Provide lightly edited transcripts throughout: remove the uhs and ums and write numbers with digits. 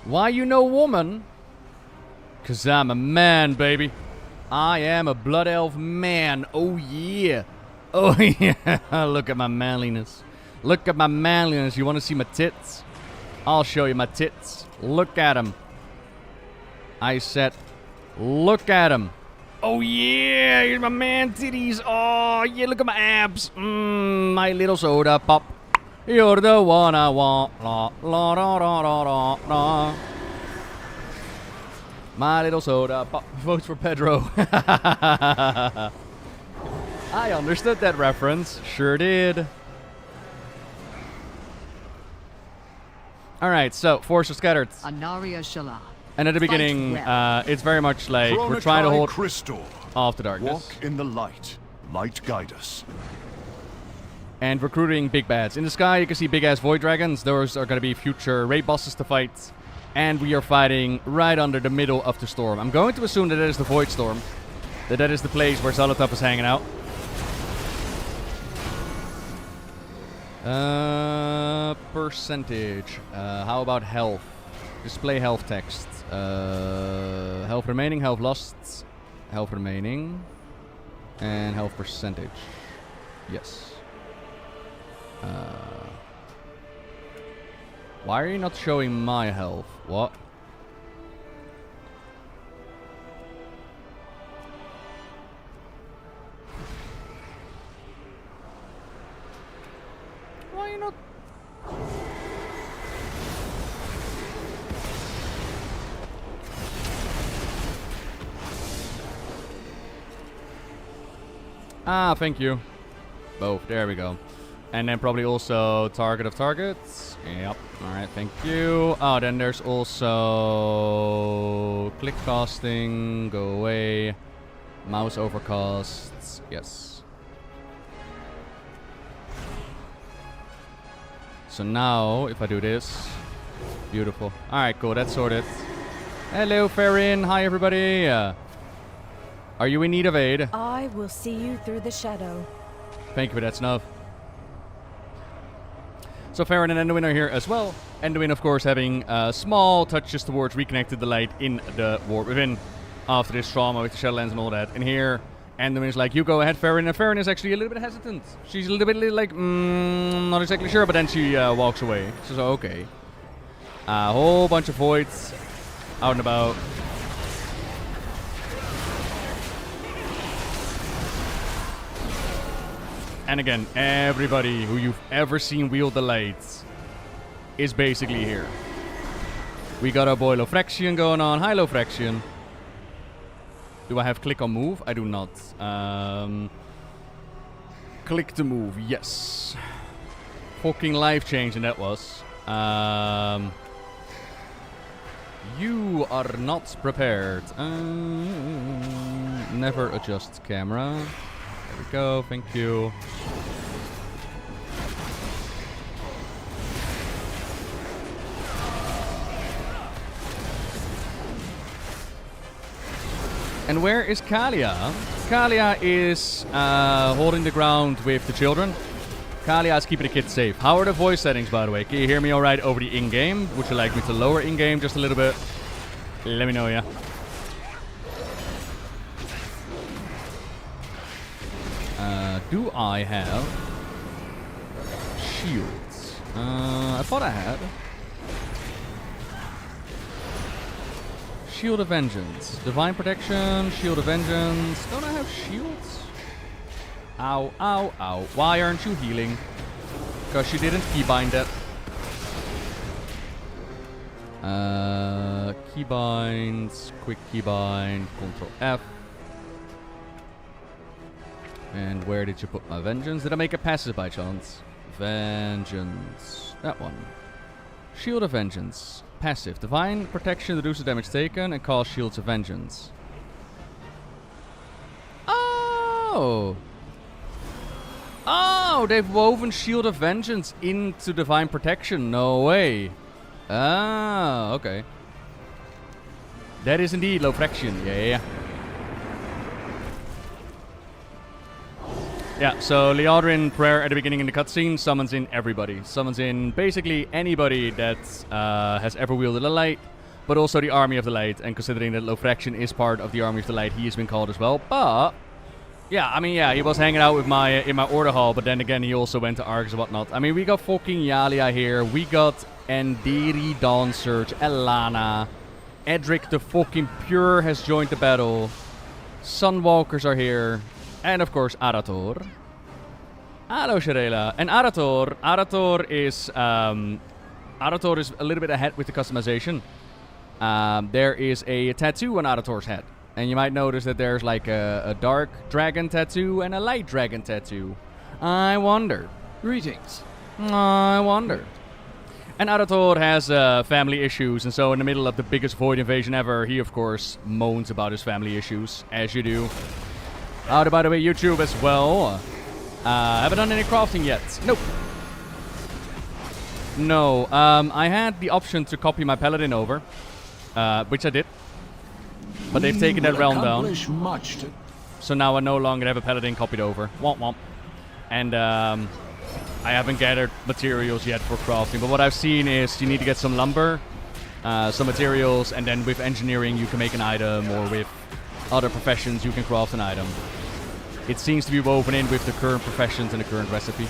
Why you no woman? 'Cause I'm a man, baby. I am a blood elf man. Oh yeah. Oh yeah. Look at my manliness. Look at my manliness. You want to see my tits? I'll show you my tits. Look at them. I said, look at them. Oh yeah, here's my man titties. Oh yeah, look at my abs. My little soda pop. You're the one I want. La, la, la, la, la, la, la. My little soda pop. Votes for Pedro. I understood that reference. Sure did. Alright, so Force of Scattered. Anaria Shala. And at the beginning, it's very much like we're trying to hold Crystal. off the darkness. Walk in the light. Light guide us. And recruiting big bads. In the sky, you can see big-ass void dragons. Those are going to be future raid bosses to fight. And we are fighting right under the middle of the storm. I'm going to assume that is the Void Storm. That is the place where Zolotov is hanging out. Percentage. How about health? Display health text. Health remaining, health lost, health remaining, and health percentage. Yes. Why are you not showing my health? What? Why are you not? Ah, thank you. Both. There we go. And then probably also target of targets. Yep. Alright, thank you. Oh, then there's also click casting. Go away. Mouse overcasts. Yes. So now, if I do this. Beautiful. Alright, cool. That's sorted. Hello, Farron. Hi, everybody. Are you in need of aid? I will see you through the shadow. Thank you for that, Snuff. So Farron and Enduin are here as well. Enduin, of course, having small touches towards reconnecting the light in the warp within after this trauma with the Shadowlands and all that. And here, Enduin is like, you go ahead, Farron. And Farron is actually a little bit hesitant. She's a little bit like, not exactly sure, but then she walks away. So, okay. A whole bunch of voids out and about. And again, everybody who you've ever seen wield the lights is basically here. We got our boy Lofraction going on. Hi, Lofraction. Do I have click on move? I do not. Click to move, yes. Fucking life changing that was. You are not prepared. Never adjust camera. There we go, thank you. And where is Kalia? Kalia is holding the ground with the children. Kalia is keeping the kids safe. How are the voice settings, by the way? Can you hear me alright over the in-game? Would you like me to lower in-game just a little bit? Let me know, yeah. Do I have shields? I thought I had. Shield of Vengeance. Divine Protection, Shield of Vengeance. Don't I have shields? Ow, ow, ow. Why aren't you healing? Because you didn't keybind that. Keybinds, quick keybind, Control F. And where did you put my Vengeance? Did I make a passive by chance? Vengeance. That one. Shield of Vengeance. Passive. Divine Protection reduces damage taken and cause Shields of Vengeance. Oh! Oh, they've woven Shield of Vengeance into Divine Protection. No way. Ah, okay. That is indeed Low Fraction. Yeah. Yeah, so Liadrin prayer at the beginning in the cutscene summons in everybody. Summons in basically anybody that has ever wielded a light, but also the Army of the Light. And considering that Lofraction is part of the Army of the Light, he has been called as well. But yeah, I mean, yeah, he was hanging out with my in my order hall, but then again, he also went to Argus and whatnot. I mean, we got fucking Yalia here. We got Endiri, Dawn Surge, Elana. Edric the fucking Pure has joined the battle. Sunwalkers are here. And of course, Arator. Hello, Sharela. And Arator is a little bit ahead with the customization. There is a tattoo on Arator's head. And you might notice that there's like a dark dragon tattoo and a light dragon tattoo. I wonder. Greetings. I wonder. And Arator has family issues, and so in the middle of the biggest void invasion ever, he of course moans about his family issues, as you do. Oh, by the way, YouTube as well. Haven't done any crafting yet. Nope. No, I had the option to copy my paladin over, which I did. But they've taken that realm down. So now I no longer have a paladin copied over. Womp womp. And I haven't gathered materials yet for crafting. But what I've seen is you need to get some lumber, some materials, and then with engineering you can make an item, or with other professions you can craft an item. It seems to be woven in with the current professions and the current recipe.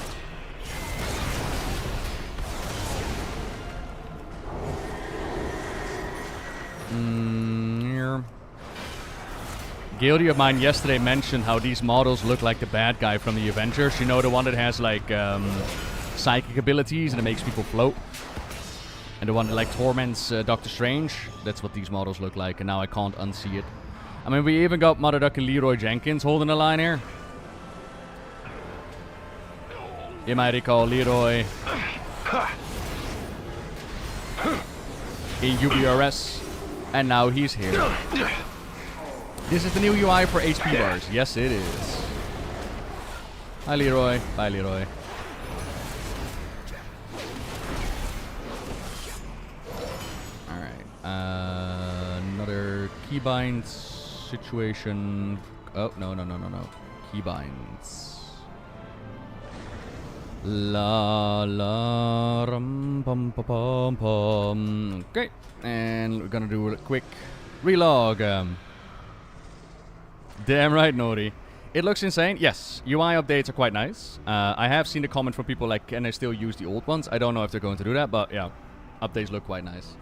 Guilty of mine yesterday mentioned how these models look like the bad guy from the Avengers. You know, the one that has like psychic abilities and it makes people float. And the one that like torments Doctor Strange. That's what these models look like, and now I can't unsee it. I mean, we even got Mother Duck and Leroy Jenkins holding the line here. You might recall Leroy in UBRS, and now he's here. This is the new UI for HP bars. Yes, it is. Hi, Leroy. Bye, Leroy. Alright. Another keybind situation. Oh, no. Keybinds. La la rum pum pum pum pum. Okay. And we're gonna do a quick relog. Damn right, Nori. It looks insane. Yes, UI updates are quite nice. I have seen the comment from people like, can I still use the old ones? I don't know if they're going to do that, but yeah, updates look quite nice.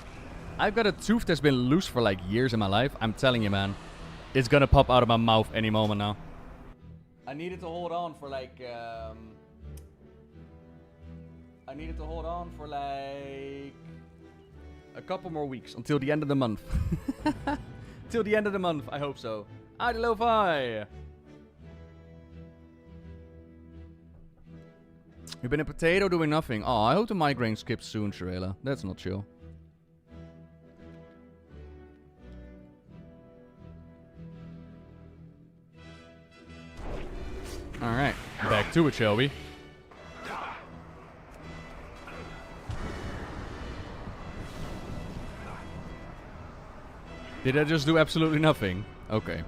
I've got a tooth that's been loose for like years in my life. I'm telling you, man. It's gonna pop out of my mouth any moment now. I needed to hold on for like, a couple more weeks until the end of the month. Till the end of the month, I hope so. Adi Lo-Fi! You've been a potato doing nothing. Oh, I hope the migraine skips soon, Sharela. That's not chill. Alright, back to it, shall we? Did I just do absolutely nothing? Okay.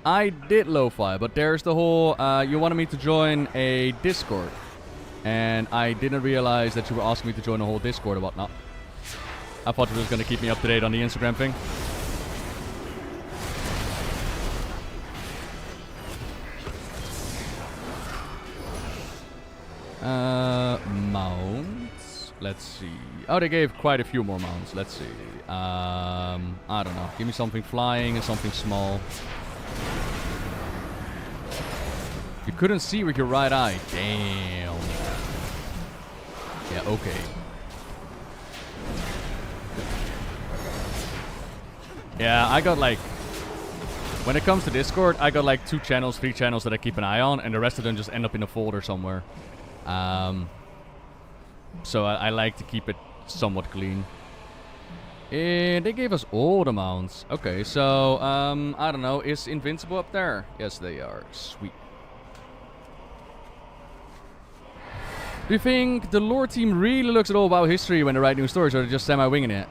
I did Lo-Fi, but there's the whole, you wanted me to join a Discord. And I didn't realize that you were asking me to join a whole Discord or whatnot. I thought you were just going to keep me up to date on the Instagram thing. Mounts. Let's see. Oh, they gave quite a few more mounts. Let's see. I don't know. Give me something flying and something small. You couldn't see with your right eye. Damn. Yeah, okay. Yeah, I got like... When it comes to Discord, I got like 2 channels, 3 channels that I keep an eye on, and the rest of them just end up in a folder somewhere. So I like to keep it somewhat clean. And they gave us all the mounts. Okay, so, I don't know. Is Invincible up there? Yes, they are. Sweet. Do you think the lore team really looks at all about history when they write new stories, or are they just semi-winging it?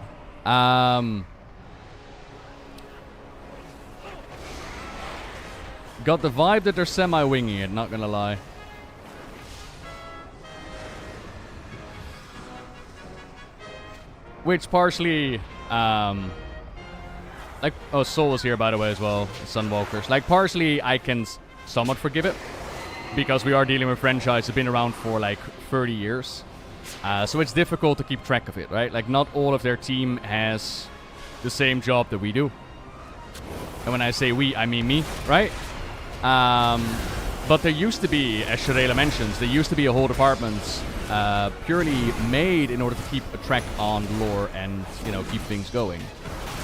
Got the vibe that they're semi-winging it, not gonna lie. Which partially, like, oh, Soul is here, by the way, as well. Sunwalkers. Like, partially, I can somewhat forgive it. Because we are dealing with franchise that's been around for, like, 30 years. So it's difficult to keep track of it, right? Like, not all of their team has the same job that we do. And when I say we, I mean me, right? But there used to be, as Sharela mentions, there used to be a whole department purely made in order to keep a track on lore and, you know, keep things going.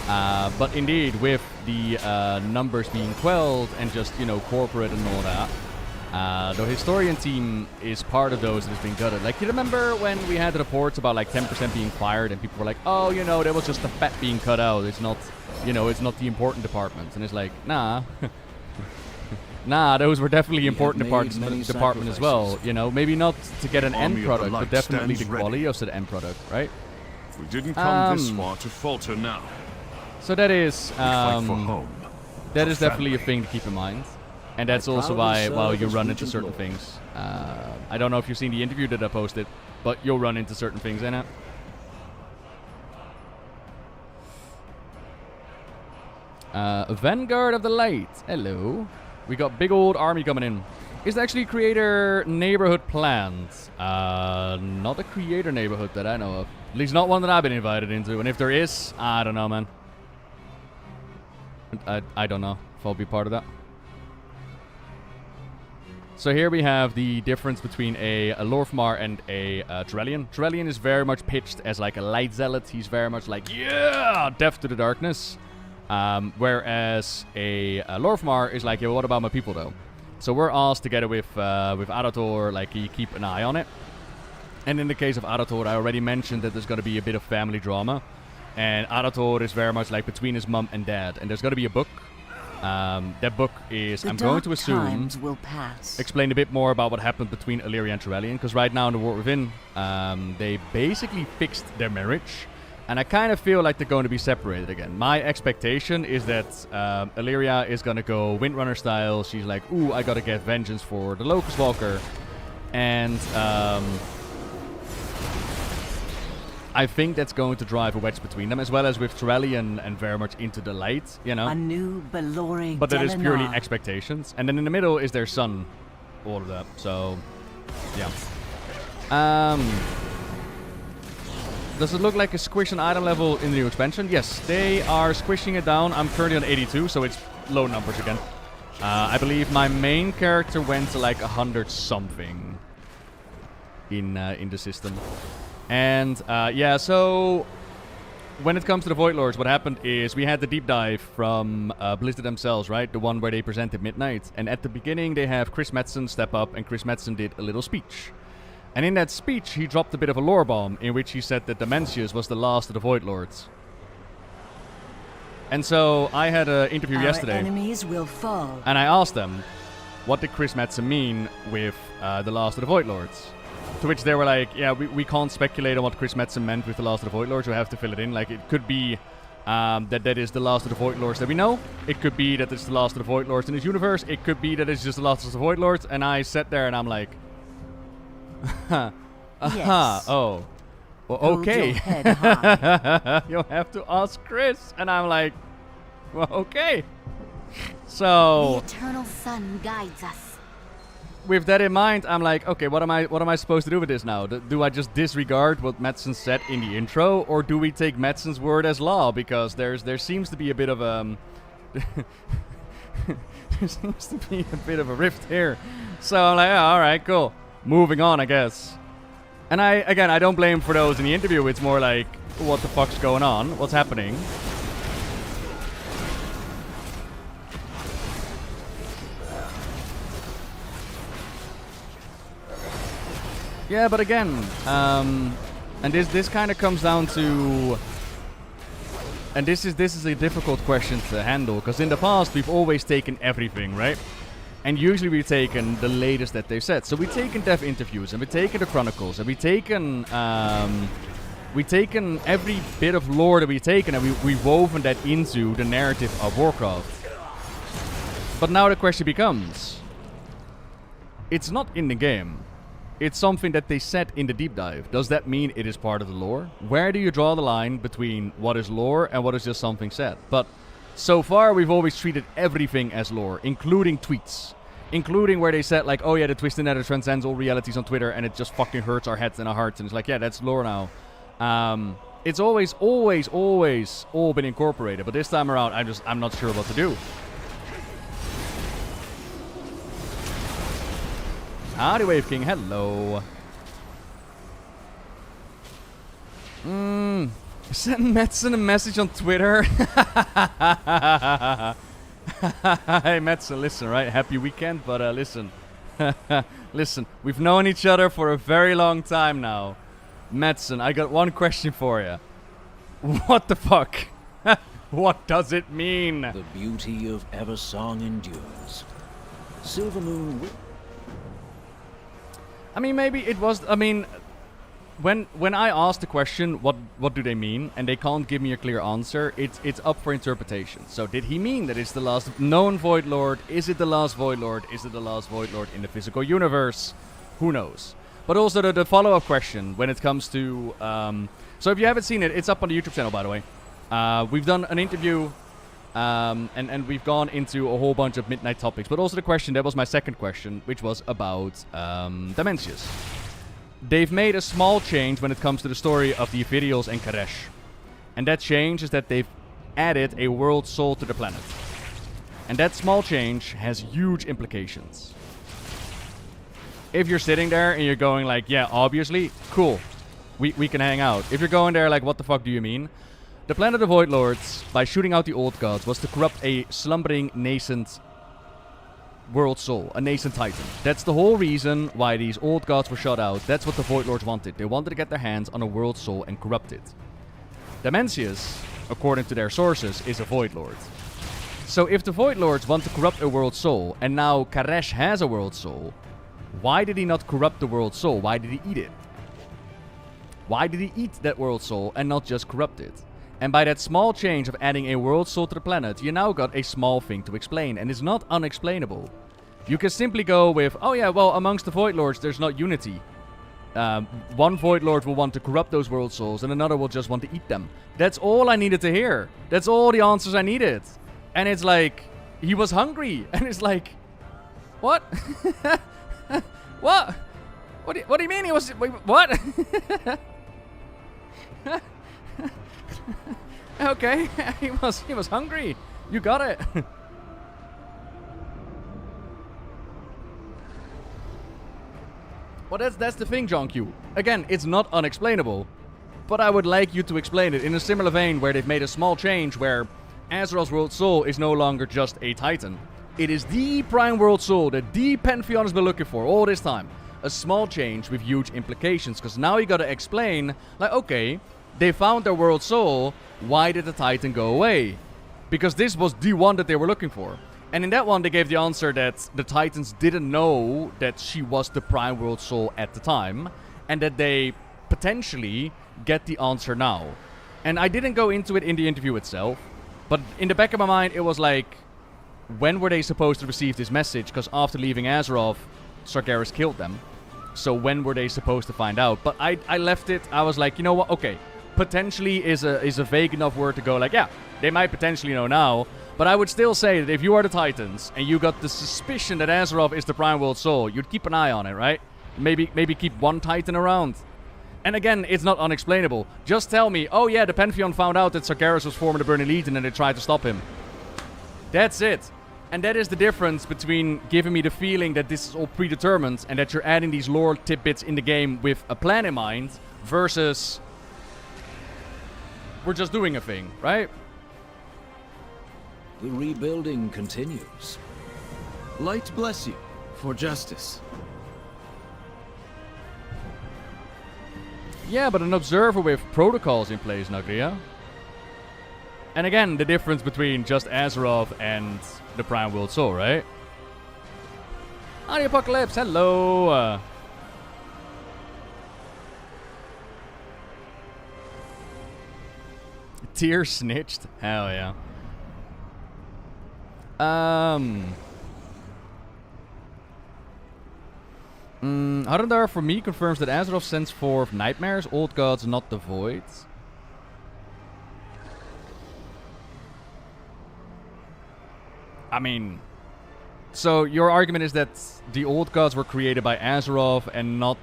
But indeed, with the numbers being quelled and just, you know, corporate and all that, the historian team is part of those that has been gutted. Like, you remember when we had reports about, like, 10% being fired and people were like, oh, you know, there was just the fat being cut out. It's not, you know, it's not the important departments. And it's like, nah. Nah, those were definitely important department as well. You know, maybe not to get an end product, but definitely the quality of the end product, right? We didn't come this far to falter now. So that is fight for home, that for is definitely a family. thing to keep in mind. And that's also why, well, you run into certain things. I don't know if you've seen the interview that I posted, but you'll run into certain things in it. Vanguard of the Light. Hello. We got big old army coming in. Is there actually creator neighborhood planned? Not a creator neighborhood that I know of. At least not one that I've been invited into. And if there is, I don't know, man. I don't know if I'll be part of that. So here we have the difference between a Lorfmar and a Turellian. Turellian is very much pitched as like a light zealot. He's very much like, yeah, death to the darkness. Whereas a Lorfmar is like, yeah, well, what about my people though? So we're asked together with Arator, like, you keep an eye on it. And in the case of Arator, I already mentioned that there's going to be a bit of family drama. And Arator is very much like between his mum and dad. And there's going to be a book. That book is, I'm going to assume, will pass. Explain a bit more about what happened between Illyria and Turellian. Because right now in the War Within, they basically fixed their marriage. And I kind of feel like they're going to be separated again. My expectation is that Illyria is going to go Windrunner style. She's like, ooh, I got to get vengeance for the Locust Walker. And I think that's going to drive a wedge between them, as well as with Turellian and very much into the light, you know. A new Belori But that is purely expectations. And then in the middle is their son. All of that. So, yeah. Does it look like a squish on item level in the new expansion? Yes, they are squishing it down. I'm currently on 82, so it's low numbers again. I believe my main character went to like 100 something in the system. And yeah, so when it comes to the Void Lords, what happened is we had the deep dive from Blizzard themselves, right? The one where they presented Midnight. And at the beginning, they have Chris Metzen step up, and Chris Metzen did a little speech. And in that speech, he dropped a bit of a lore bomb in which he said that Dimensius was the last of the Void Lords. And so I had an interview yesterday. Enemies will fall. And I asked them, what did Chris Metzen mean with the last of the Void Lords? To which they were like, yeah, we can't speculate on what Chris Metzen meant with the last of the Void Lords. We have to fill it in. Like, it could be that is the last of the Void Lords that we know. It could be that it's the last of the Void Lords in this universe. It could be that it's just the last of the Void Lords. And I sat there and I'm like, yes. Oh. Well, okay. Hold your head high. You'll have to ask Chris. And I'm like, well, okay. So the eternal sun guides us. With that in mind, I'm like, okay, what am I supposed to do with this now? Do I just disregard what Metzen said in the intro, or do we take Metzen's word as law? Because there seems to be a bit of there seems to be a bit of a rift here. So I'm like, oh, all right, cool. Moving on, I guess. And I don't blame for those in the interview. It's more like, what the fuck's going on? What's happening? Yeah, but again, and this kind of comes down to, and this is a difficult question to handle, because in the past we've always taken everything, right? And usually we've taken the latest that they've said. So we've taken dev interviews, and we've taken the chronicles, and we've taken every bit of lore that we've taken, and we've woven that into the narrative of Warcraft. But now the question becomes, it's not in the game. It's something that they said in the deep dive. Does that mean it is part of the lore? Where do you draw the line between what is lore and what is just something said? But so far, we've always treated everything as lore, including tweets. Including where they said, like, oh yeah, the Twisted Nether transcends all realities on Twitter and it just fucking hurts our heads and our hearts. And it's like, yeah, that's lore now. It's always all been incorporated. But this time around, I'm not sure what to do. Howdy, Wave King. Hello. Send Madsen a message on Twitter. Hey, Madsen, listen, right? Happy weekend, but listen. Listen, we've known each other for a very long time now. Madsen, I got one question for you. What the fuck? What does it mean? The beauty of Eversong endures. Silver Moon I mean, maybe it was... I mean, when I asked the question, what do they mean? And they can't give me a clear answer, it's up for interpretation. So did he mean that it's the last known Void Lord? Is it the last Void Lord? Is it the last Void Lord in the physical universe? Who knows? But also the follow-up question when it comes to... so if you haven't seen it, it's up on the YouTube channel, by the way. We've done an interview... and we've gone into a whole bunch of midnight topics. But also the question, that was my second question, which was about Dimensius. They've made a small change when it comes to the story of the Ephirials and Karesh. And that change is that they've added a world soul to the planet. And that small change has huge implications. If you're sitting there and you're going like, yeah, obviously, cool. We can hang out. If you're going there like, what the fuck do you mean? The Planet of Void Lords, by shooting out the old gods, was to corrupt a slumbering, nascent world soul, a nascent titan. That's the whole reason why these old gods were shot out. That's what the Void Lords wanted. They wanted to get their hands on a world soul and corrupt it. Dimensius, according to their sources, is a Void Lord. So if the Void Lords want to corrupt a world soul, and now Karesh has a world soul, why did he not corrupt the world soul? Why did he eat it? Why did he eat that world soul and not just corrupt it? And by that small change of adding a world soul to the planet, you now got a small thing to explain, and it's not unexplainable. You can simply go with, oh yeah, well, amongst the Void Lords, there's not unity. One Void Lord will want to corrupt those world souls, and another will just want to eat them. That's all I needed to hear. That's all the answers I needed. And it's like, he was hungry, and it's like, what? What? What do you mean he was... Wait, what? Okay, he was hungry. You got it. Well, that's the thing, John Q. Again, it's not unexplainable, but I would like you to explain it in a similar vein where they've made a small change where Azeroth's World Soul is no longer just a Titan. It is the Prime World Soul that the Pantheon has been looking for all this time. A small change with huge implications, because now you gotta explain, like, okay, they found their World Soul, why did the Titan go away? Because this was the one that they were looking for. And in that one, they gave the answer that the Titans didn't know that she was the Prime World Soul at the time, and that they potentially get the answer now. And I didn't go into it in the interview itself, but in the back of my mind, it was like, when were they supposed to receive this message? Because after leaving Azeroth, Sargeras killed them. So when were they supposed to find out? But I left it, I was like, you know what, okay. Potentially is a vague enough word to go like, yeah, they might potentially know now. But I would still say that if you are the Titans and you got the suspicion that Azeroth is the Prime World Soul, you'd keep an eye on it, right? Maybe keep one Titan around. And again, it's not unexplainable. Just tell me, oh yeah, the Pantheon found out that Sargeras was forming the Burning Legion and they tried to stop him. That's it. And that is the difference between giving me the feeling that this is all predetermined and that you're adding these lore tidbits in the game with a plan in mind versus... we're just doing a thing, right? The rebuilding continues. Light bless you for justice. Yeah, but an observer with protocols in place, Nagria. And again, the difference between just Azeroth and the Prime World Soul, right? Ah, the Apocalypse, hello! Tear snitched? Hell yeah. Harundar for me confirms that Azeroth sends forth nightmares, old gods, not the void. I mean, so your argument is that the old gods were created by Azeroth and not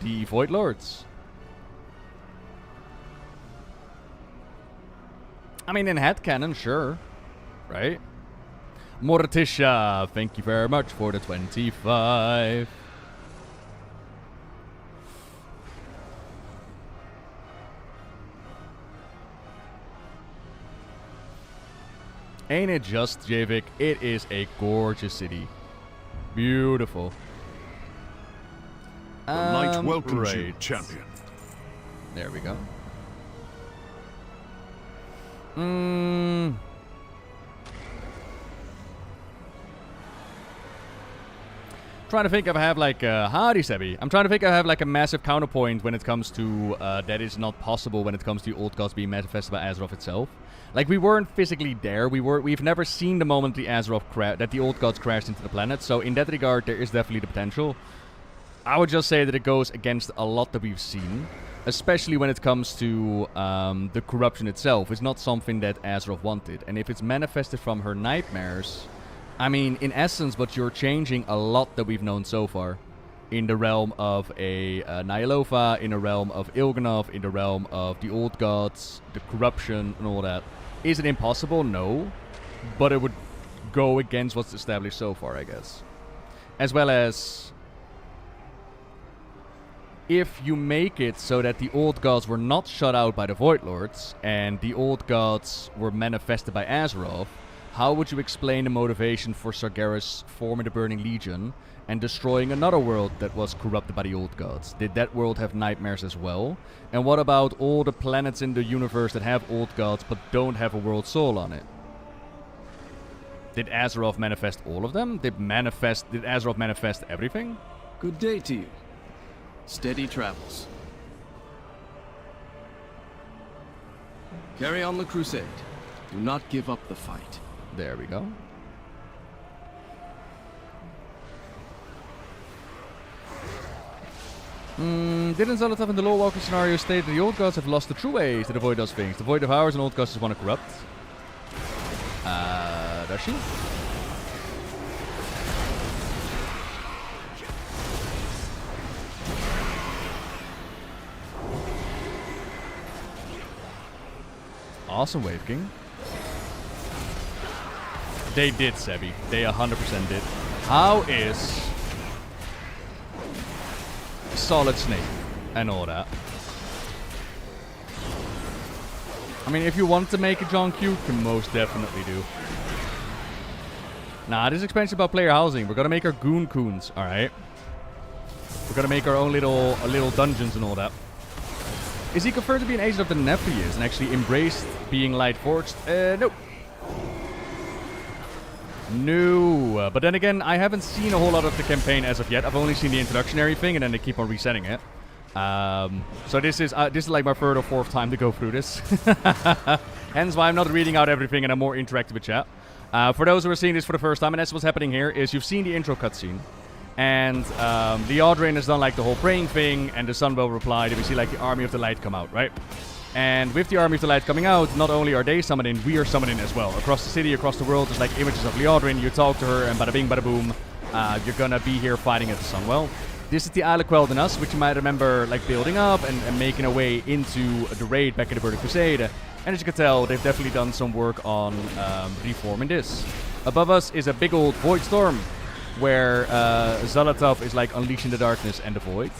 the Void Lords? I mean, in headcanon, sure. Right? Morticia, thank you very much for the 25. Ain't it just, Javik? It is a gorgeous city. Beautiful. The light welcomes you, right. champion. There we go. Trying to think if I have like howdy Sebi. I'm trying to think if I have like a massive counterpoint when it comes to that is not possible when it comes to old gods being manifested by Azeroth itself. Like we weren't physically there. We've never seen the moment the Azeroth that the old gods crashed into the planet. So in that regard, there is definitely the potential. I would just say that it goes against a lot that we've seen, especially when it comes to the corruption itself. It's not something that Azeroth wanted, and if it's manifested from her nightmares, I mean, in essence, but you're changing a lot that we've known so far. In the realm of a Nyalova, in the realm of Il'gynoth, in the realm of the old gods, the corruption and all that. Is it impossible? No. But it would go against what's established so far, I guess. As well as, if you make it so that the old gods were not shut out by the Void Lords, and the old gods were manifested by Azeroth, how would you explain the motivation for Sargeras forming the Burning Legion and destroying another world that was corrupted by the old gods? Did that world have nightmares as well? And what about all the planets in the universe that have old gods but don't have a world soul on it? Did Azeroth manifest all of them? Did Azeroth manifest everything? Good day to you. Steady travels. Carry on the crusade. Do not give up the fight. There we go. Didn't Zolotov in the Lore Walker scenario state that the old gods have lost the true ways that the Void does things? The Void devours and old gods just want to corrupt. Does she? Awesome, Wave King. They did, Sebi. They 100% did. How is Solid Snake and all that? I mean, if you want to make a John Q, you can most definitely do. Nah, this expansion is about player housing. We're gonna make our Goon Coons, alright? We're gonna make our own little dungeons and all that. Is he confirmed to be an agent of the Nephius and actually embraced being Light Forged? Nope. No, but then again, I haven't seen a whole lot of the campaign as of yet. I've only seen the introductionary thing, and then they keep on resetting it. So this is like my third or fourth time to go through this. Hence why I'm not reading out everything and I'm more interactive with chat. For those who are seeing this for the first time, and that's what's happening here, is you've seen the intro cutscene. And the Audrain has done like the whole praying thing, and the sun will reply. Then we see like the Army of the Light come out, right? And with the Army of the Light coming out, not only are they summoning, we are summoning as well. Across the city, across the world, there's like images of Liadrin. You talk to her, and bada bing, bada boom, you're gonna be here fighting at the Sunwell. This is the Isle of Quel'The Nus, which you might remember like building up and making a way into the raid back in the Burning Crusade. And as you can tell, they've definitely done some work on reforming this. Above us is a big old Void Storm, where Zolotov is like unleashing the darkness and the void.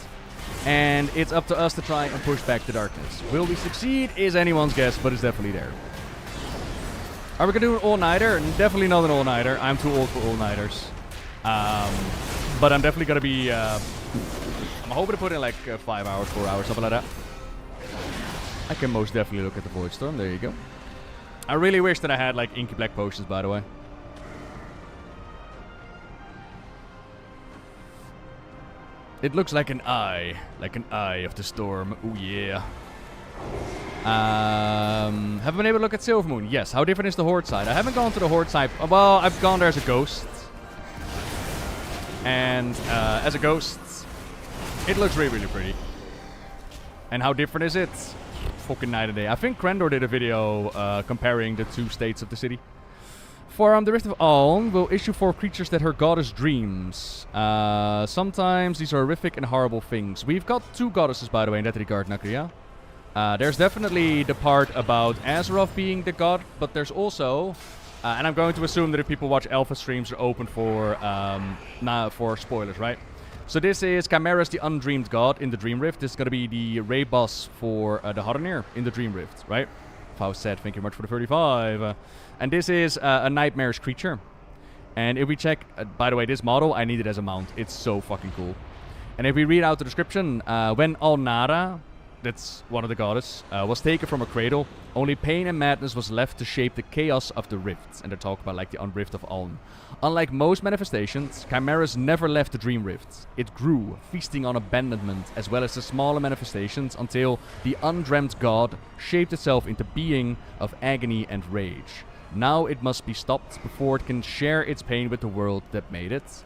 And it's up to us to try and push back the darkness. Will we succeed is anyone's guess, but it's definitely there. Are we going to do an all-nighter? Definitely not an all-nighter. I'm too old for all-nighters. But I'm definitely going to be... I'm hoping to put in like 5 hours, 4 hours, something like that. I can most definitely look at the Void Storm. There you go. I really wish that I had like Inky Black potions, by the way. It looks like an eye of the storm. Oh yeah. Have I been able to look at Silvermoon? Yes. How different is the Horde side? I haven't gone to the Horde side. Well, I've gone there as a ghost. And as a ghost, It looks really, really pretty. And how different is it? Fucking night and day. I think Krendor did a video comparing the two states of the city. For the Rift of Aln will issue 4 creatures that her goddess dreams. Sometimes these are horrific and horrible things. We've got 2 goddesses, by the way, in that regard, Nakria. There's definitely the part about Azeroth being the god, but there's also... and I'm going to assume that if people watch Alpha streams, are open for spoilers, right? So this is Chimera's the Undreamed God in the Dream Rift. This is going to be the raid boss for the Haranir in the Dream Rift, right? Faust said, thank you much for the 35. And this is a nightmarish creature. And if we check, by the way, this model, I need it as a mount. It's so fucking cool. And if we read out the description, when Alnara, that's one of the goddess, was taken from a cradle, only pain and madness was left to shape the chaos of the rifts. And they're talking about like the Unrift of Aln. Unlike most manifestations, Chimeras never left the Dream Rift. It grew, feasting on abandonment, as well as the smaller manifestations, until the undreamt god shaped itself into being of agony and rage. Now it must be stopped before it can share its pain with the world that made it.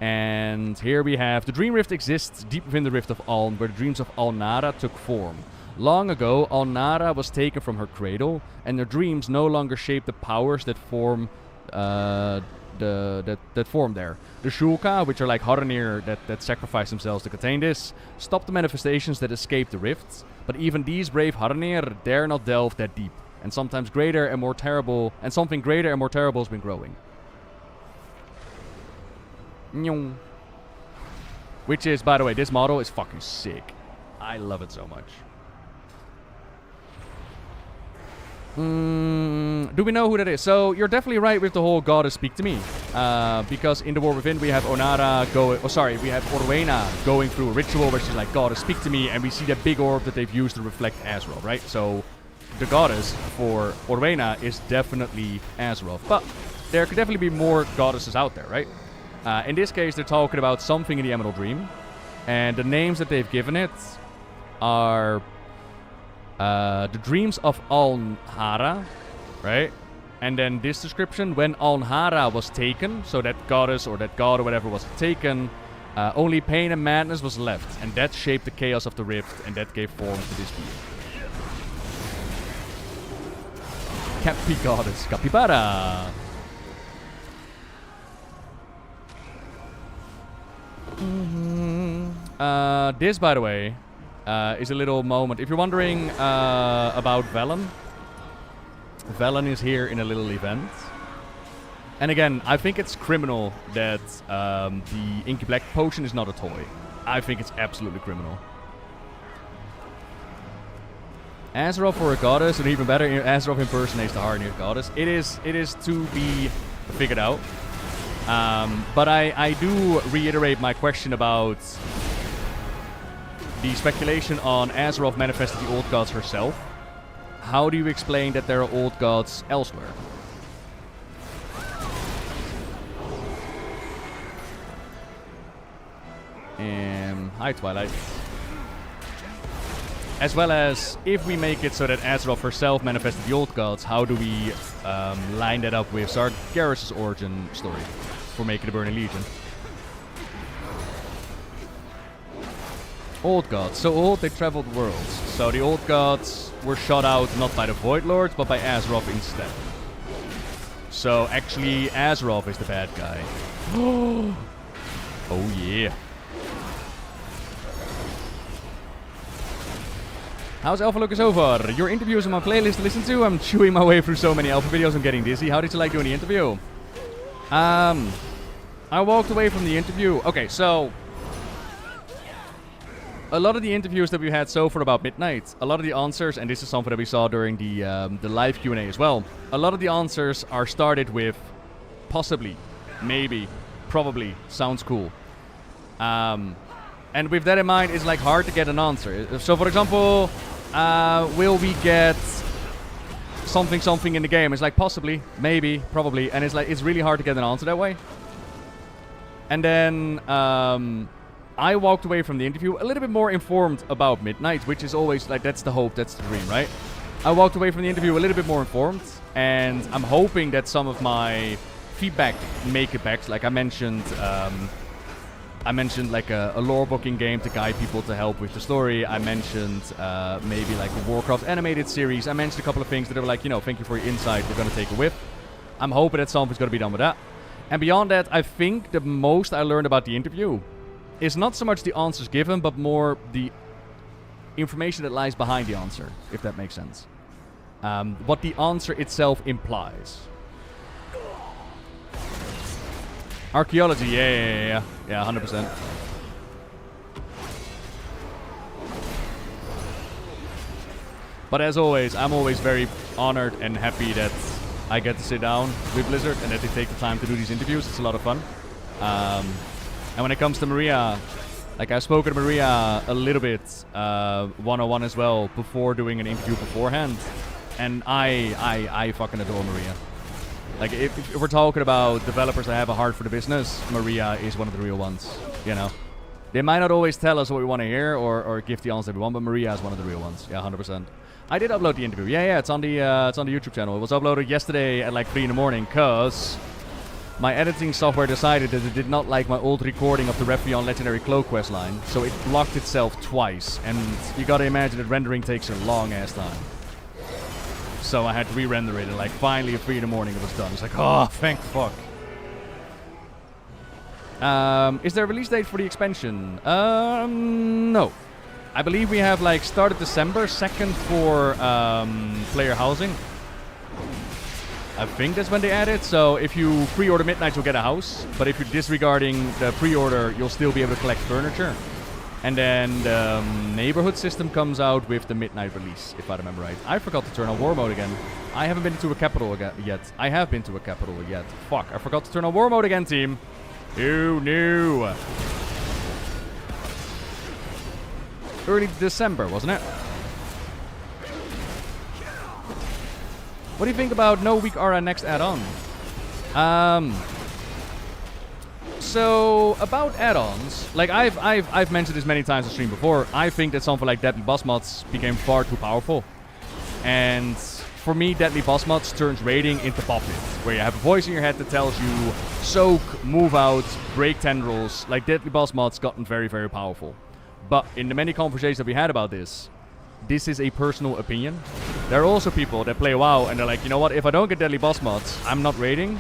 And here we have, the Dream Rift exists deep within the Rift of Aln, where the dreams of Alnara took form. Long ago, Alnara was taken from her cradle, and her dreams no longer shape the powers that form that form there. The Shulka, which are like Haranir that sacrifice themselves to contain this, stop the manifestations that escape the rifts, but even these brave Haranir dare not delve that deep. And sometimes greater and more terrible, and something greater and more terrible has been growing. Which is, by the way, this model is fucking sick. I love it so much. Do we know who that is? So you're definitely right with the whole goddess speak to me, because in the War Within we have we have Orwena going through a ritual where she's like, goddess speak to me, and we see that big orb that they've used to reflect Azeroth, right? So the goddess for Orwena is definitely Azeroth, but there could definitely be more goddesses out there, right? In this case, they're talking about something in the Emerald Dream, and the names that they've given it are the dreams of Alnhara, right? And then this description, when Alnhara was taken, so that goddess or that god or whatever was taken, only pain and madness was left, and that shaped the chaos of the rift, and that gave form to this being. Capi goddess, Capybara. This, by the way, is a little moment. If you're wondering about Velen, Velen is here in a little event. And again, I think it's criminal that the Inky Black potion is not a toy. I think it's absolutely criminal. Azeroth for a goddess, or even better, Azeroth impersonates the Haranir goddess. It is to be figured out. But I do reiterate my question about the speculation on Azeroth manifested the old gods herself. How do you explain that there are old gods elsewhere? Hi, Twilight. As well as, if we make it so that Azeroth herself manifested the old gods, how do we line that up with Sargeras' origin story for making the Burning Legion? Old gods. So old they traveled worlds. So the old gods were shot out not by the Void Lords, but by Azeroth instead. So actually Azeroth is the bad guy. Oh yeah. How's Alpha Lucas over? Your interview is on my playlist to listen to. I'm chewing my way through so many Alpha videos, I'm getting dizzy. How did you like doing the interview? I walked away from the interview. Okay, so a lot of the interviews that we had so far about Midnight, a lot of the answers, and this is something that we saw during the live Q&A as well, a lot of the answers are started with possibly, maybe, probably, sounds cool. And with that in mind, it's like hard to get an answer. So for example, will we get something in the game? It's like possibly, maybe, probably, and it's like it's really hard to get an answer that way. And then I walked away from the interview a little bit more informed about Midnight, which is always like, that's the hope, that's the dream, right? I walked away from the interview a little bit more informed, and I'm hoping that some of my feedback make it back. Like I mentioned, I mentioned like a lore booking game to guide people to help with the story. I mentioned maybe like a Warcraft animated series. I mentioned a couple of things that they were like, you know, thank you for your insight. We're going to take a whiff. I'm hoping that something's going to be done with that. And beyond that, I think the most I learned about the interview is not so much the answers given, but more the information that lies behind the answer, if that makes sense. What the answer itself implies. Archaeology, yeah, 100%. But as always, I'm always very honored and happy that I get to sit down with Blizzard and that they take the time to do these interviews. It's a lot of fun. And when it comes to Maria, like I've spoken to Maria a little bit one-on-one as well before doing an interview beforehand. And I fucking adore Maria. Like, if we're talking about developers that have a heart for the business, Maria is one of the real ones, you know? They might not always tell us what we want to hear or give the answer we want, but Maria is one of the real ones. Yeah, 100%. I did upload the interview. Yeah, it's on the YouTube channel. It was uploaded yesterday at like 3 in the morning, because my editing software decided that it did not like my old recording of the Rephion Legendary Cloak quest line, so it blocked itself twice. And you gotta imagine that rendering takes a long-ass time. So I had to re-render it, and like finally at 3 in the morning it was done. It's like, oh, thank fuck. Is there a release date for the expansion? No. I believe we have like started December 2nd for player housing. I think that's when they add it. So if you pre-order Midnight, you'll get a house. But if you're disregarding the pre-order, you'll still be able to collect furniture. And then the neighborhood system comes out with the Midnight release, if I remember right. I forgot to turn on War Mode again. I haven't been to a capital yet. I have been to a capital yet. Fuck, I forgot to turn on War Mode again, team. Who knew? Early December, wasn't it? What do you think about No Weak Aura next add-on? So about add-ons, like I've mentioned this many times on stream before. I think that something like Deadly Boss Mods became far too powerful, and for me, Deadly Boss Mods turns raiding into Puppet, where you have a voice in your head that tells you soak, move out, break tendrils. Like Deadly Boss Mods gotten very, very powerful. But in the many conversations that we had about this is a personal opinion. There are also people that play WoW and they're like, you know what, if I don't get Deadly Boss Mods, I'm not raiding.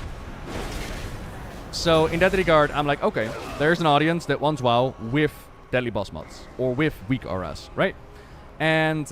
So in that regard, I'm like, okay, there's an audience that wants WoW with Deadly Boss Mods or with weak auras, right? And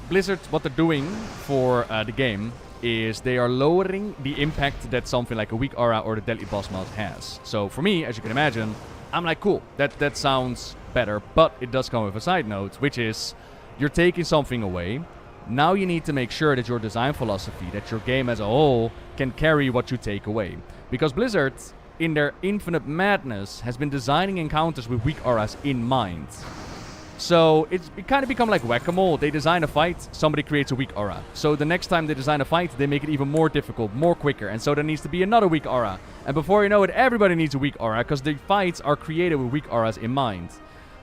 Blizzard, what they're doing for the game is they are lowering the impact that something like a weak aura or the Deadly Boss Mod has. So for me, as you can imagine, I'm like, cool, that sounds better, but it does come with a side note, which is you're taking something away. Now you need to make sure that your design philosophy, that your game as a whole, can carry what you take away. Because Blizzard, in their infinite madness, has been designing encounters with weak auras in mind. So it kind of become like whack-a-mole. They design a fight, somebody creates a weak aura. So the next time they design a fight, they make it even more difficult, more quicker. And so there needs to be another weak aura. And before you know it, everybody needs a weak aura, because the fights are created with weak auras in mind.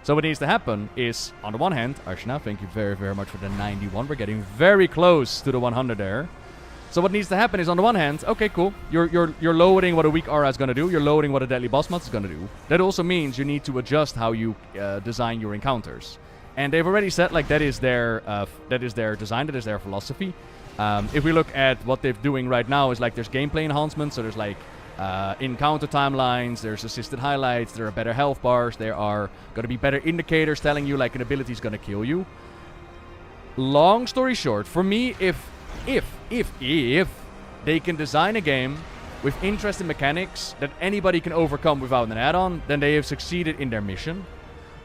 So what needs to happen is, on the one hand, Arshna, thank you very, very much for the 91. We're getting very close to the 100 there. So what needs to happen is, on the one hand, okay, cool, you're lowering what a weak aura is going to do, you're lowering what a Deadly Boss Mod is going to do. That also means you need to adjust how you design your encounters. And they've already said, like, that is their design, that is their philosophy. If we look at what they're doing right now, is like there's gameplay enhancements, so there's like encounter timelines, there's assisted highlights, there are better health bars, there are going to be better indicators telling you like an ability is going to kill you. Long story short, for me, if they can design a game with interesting mechanics that anybody can overcome without an add-on, then they have succeeded in their mission.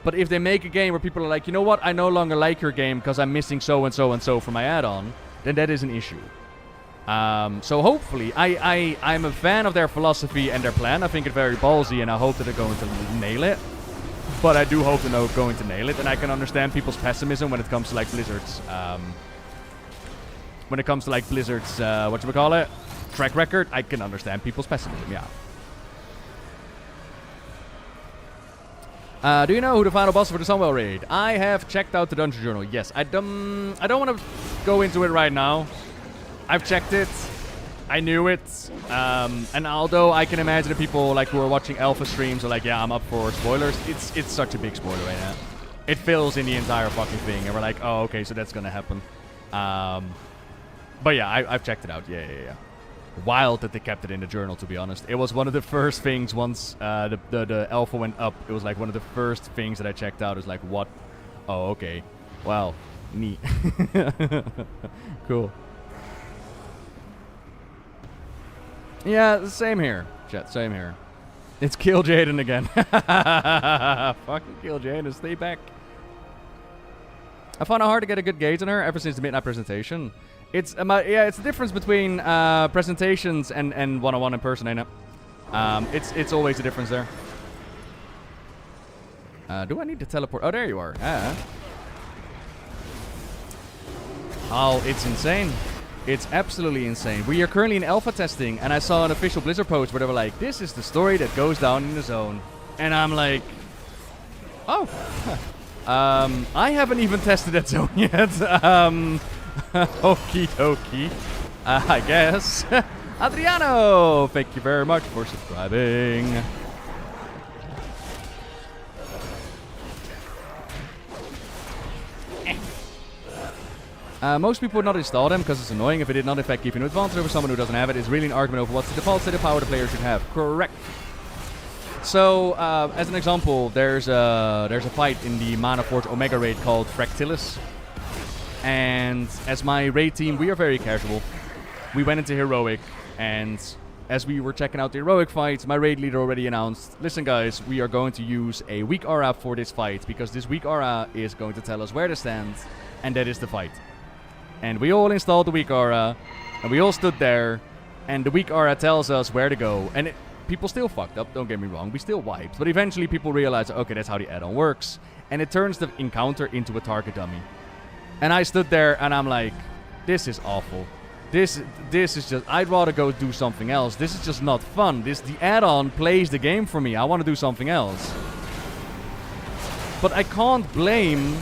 But if they make a game where people are like, you know what, I no longer like your game because I'm missing so and so and so for my add-on, then that is an issue. So hopefully, I'm a fan of their philosophy and their plan. I think it's very ballsy, and I hope that they're going to nail it. But I do hope that they're going to nail it, and I can understand people's pessimism when it comes to like Blizzard's track record. I can understand people's pessimism, yeah. Do you know who the final boss for the Sunwell raid? I have checked out the Dungeon Journal, yes. I don't want to go into it right now. I've checked it. I knew it. And although I can imagine the people like who are watching alpha streams are like, yeah, I'm up for spoilers. It's such a big spoiler right now. It fills in the entire fucking thing, and we're like, oh, okay, so that's gonna happen. But yeah, I've checked it out. Yeah. Wild that they kept it in the journal, to be honest. It was one of the first things once the alpha went up. It was like one of the first things that I checked out. It was like, what? Oh, okay. Wow. Neat. Cool. Yeah, same here. Chat, same here. It's Kill Jaden again. Fucking Kill Jaden, stay back. I found it hard to get a good gauge on her ever since the midnight presentation. It's it's the difference between presentations and one-on-one in person, ain't it? It's always a difference there. Do I need to teleport? Oh, there you are. Oh, it's insane. It's absolutely insane. We are currently in alpha testing, and I saw an official Blizzard post where they were like, this is the story that goes down in the zone. And I'm like, oh. I haven't even tested that zone yet. Okie dokie. I guess. Adriano, thank you very much for subscribing. Most people would not install them because it's annoying. If it did not in fact give you an advantage over someone who doesn't have it, it's really an argument over what's the default state of power the player should have. Correct. So, as an example, there's a fight in the Mana Forge Omega raid called Fractilis. And as my raid team, we are very casual. We went into Heroic, and as we were checking out the Heroic fight, my raid leader already announced, listen guys, we are going to use a weak aura for this fight, because this weak aura is going to tell us where to stand, and that is the fight. And we all installed the weak aura, and we all stood there, and the weak aura tells us where to go. And people still fucked up, don't get me wrong, we still wiped. But eventually people realized, okay, that's how the add-on works. And it turns the encounter into a target dummy. And I stood there, and I'm like, this is awful. This is just, I'd rather go do something else. This is just not fun. The add-on plays the game for me. I want to do something else. But I can't blame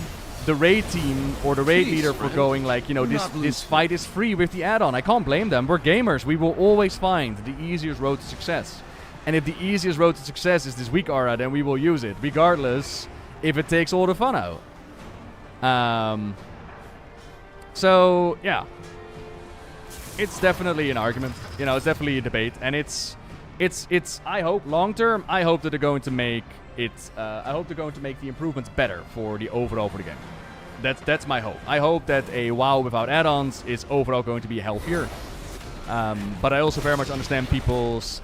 the raid team or the raid leader for going like, you know, this fight is free with the add-on. I can't blame them. We're gamers. We will always find the easiest road to success. And if the easiest road to success is this weak aura, then we will use it, regardless if it takes all the fun out. So, yeah. It's definitely an argument. You know, it's definitely a debate. And it's I hope, long term, I hope that they're going to make it, I hope they're going to make the improvements better for the overall for the game. That's my hope. I hope that a WoW without add-ons is overall going to be healthier. But I also very much understand people's,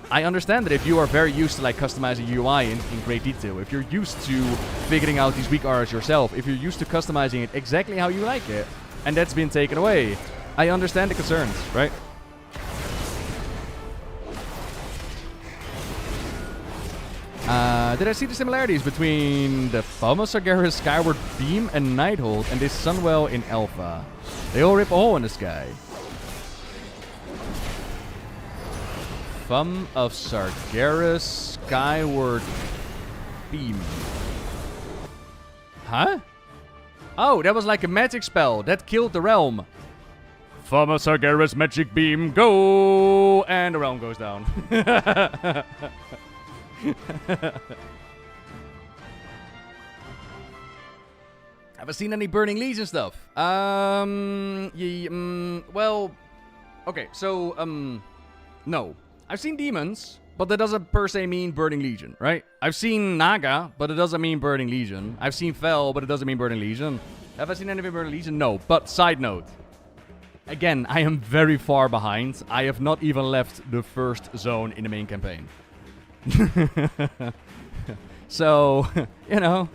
I understand that if you are very used to like customizing UI in great detail, if you're used to figuring out these weak auras yourself, if you're used to customizing it exactly how you like it, and that's been taken away, I understand the concerns, right? Did I see the similarities between the Thaumasaurus Skyward Beam and Nighthold and this Sunwell in Alpha? They all rip a hole in the sky. Thumb of Sargeras Skyward Beam. Huh? Oh, that was like a magic spell. That killed the realm. Thumb of Sargeras Magic Beam, go! And the realm goes down. Have I seen any Burning Legion stuff? Well, okay, so, no. I've seen demons, but that doesn't per se mean Burning Legion, right? I've seen Naga, but it doesn't mean Burning Legion. I've seen Fel, but it doesn't mean Burning Legion. Have I seen anything Burning Legion? No. But side note, again, I am very far behind. I have not even left the first zone in the main campaign. So, you know.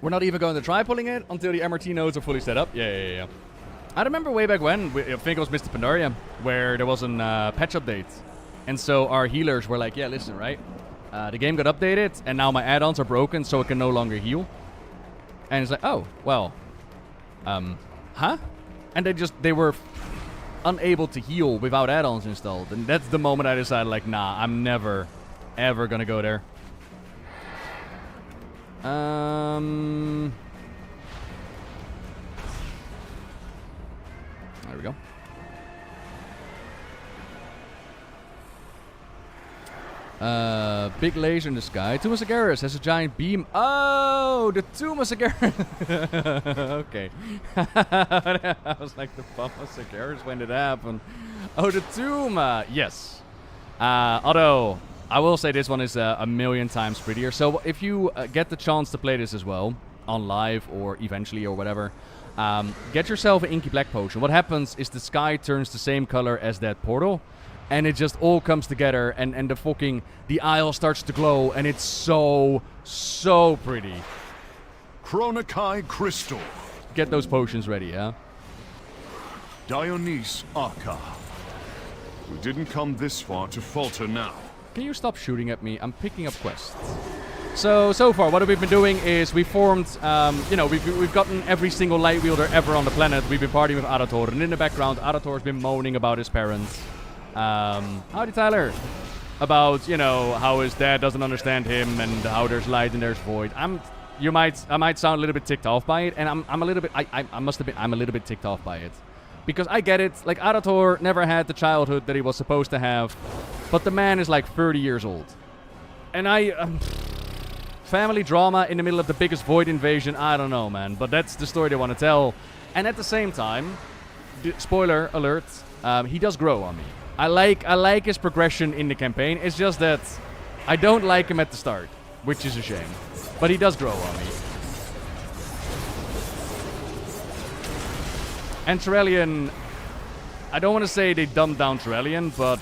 We're not even going to try pulling it until the MRT nodes are fully set up. Yeah. I remember way back when, I think it was Mr. Pandaria, where there was a patch update. And so our healers were like, yeah, listen, right? The game got updated, and now my add-ons are broken, so it can no longer heal. And it's like, oh, well, huh? And they were unable to heal without add-ons installed. And that's the moment I decided, like, nah, I'm never, ever gonna go there. There we go. Big laser in the sky. Tumasagaris has a giant beam. Oh, the Tumasagaris. Okay. I was like, the Tumasagaris, when did it happen? Oh, the Tuma. Yes. Although, I will say this one is a million times prettier. So if you get the chance to play this as well, on live or eventually or whatever, get yourself an Inky Black potion. What happens is the sky turns the same color as that portal. And it just all comes together, and the isle starts to glow, and it's so pretty. Chronokai Crystal. Get those potions ready, yeah? Dionys Arca. We didn't come this far to falter now. Can you stop shooting at me? I'm picking up quests. So far, what we've been doing is we formed, we've gotten every single light wielder ever on the planet. We've been partying with Arator, and in the background, Arator's been moaning about his parents. Howdy, Tyler. About, how his dad doesn't understand him and how there's light and there's void. I might sound a little bit ticked off by it, and I'm a little bit, I'm a little bit ticked off by it. Because I get it, like, Arator never had the childhood that he was supposed to have, but the man is like 30 years old. And family drama in the middle of the biggest void invasion, I don't know, man, but that's the story they want to tell. And at the same time, spoiler alert, he does grow on me. I like his progression in the campaign. It's just that I don't like him at the start, which is a shame. But he does grow on me. And Turellian, I don't want to say they dumbed down Turellian, but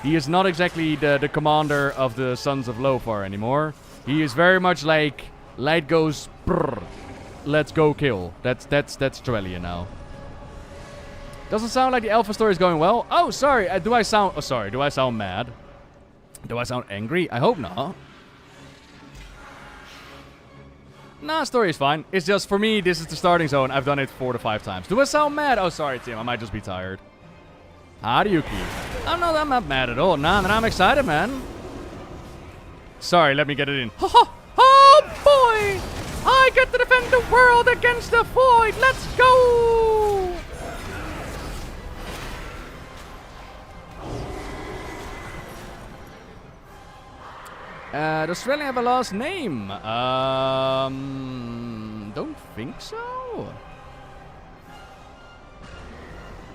he is not exactly the commander of the Sons of Lothar anymore. He is very much like, light goes, brrr, let's go kill. That's Turellian now. Doesn't sound like the Alpha story is going well. Oh, sorry. Do I sound mad? Do I sound angry? I hope not. Nah, story is fine. It's just, for me, this is the starting zone. I've done it 4 to 5 times. Do I sound mad? Oh, sorry, Tim. I might just be tired. How do you keep? I'm not mad at all. Nah, man, I'm excited, man. Sorry, let me get it in. Oh, boy! I get to defend the world against the void. Let's go! Does Australia have a last name? Don't think so.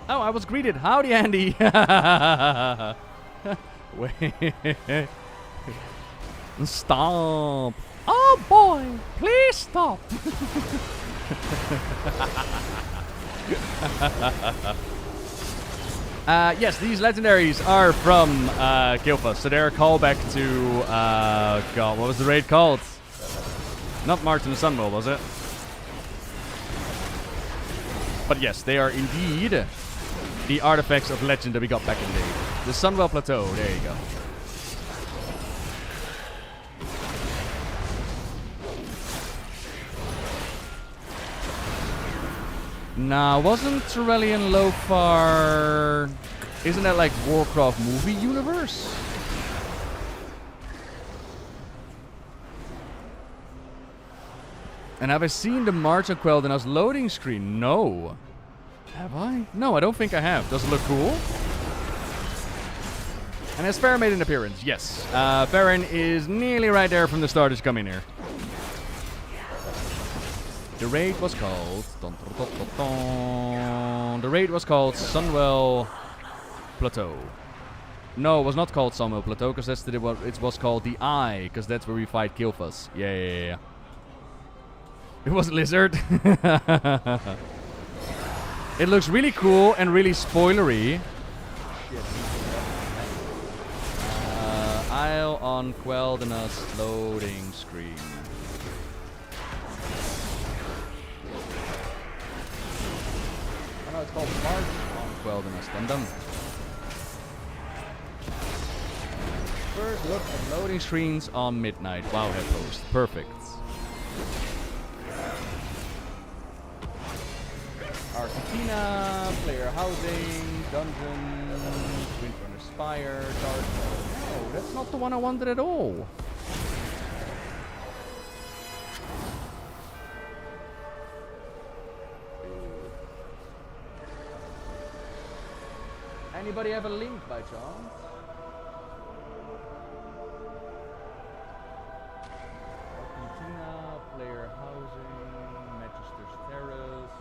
Oh, I was greeted. Howdy, Andy. Wait. Stop. Oh, boy. Please stop. Yes, these legendaries are from Gilfas, so they're a callback to, God, what was the raid called? Not March in the Sunwell, was it? But yes, they are indeed the artifacts of legend that we got back in the day. The Sunwell Plateau, there you go. Nah, wasn't Turellian Lothar... Isn't that like Warcraft movie universe? And have I seen the March of Quel'Then's loading screen? No. Have I? No, I don't think I have. Does it look cool? And has Farron made an appearance? Yes. Farron is nearly right there from the start as coming here. The raid was called... The raid was called Sunwell Plateau. No, it was not called Sunwell Plateau, because that's it was called the Eye, because that's where we fight Gilfas. Yeah. It was Lizard. It looks really cool and really spoilery. Isle on Quel'Then's loading screen. It's called March on Quel'Then's Dum-Dum. First look at loading screens on midnight. Wow, head post. Perfect. Argentina, player housing, dungeon, Windrunner Spire, Dark. No, that's not the one I wanted at all. Anybody have a link by chance? Argentina, player housing, Manchester's Terrace.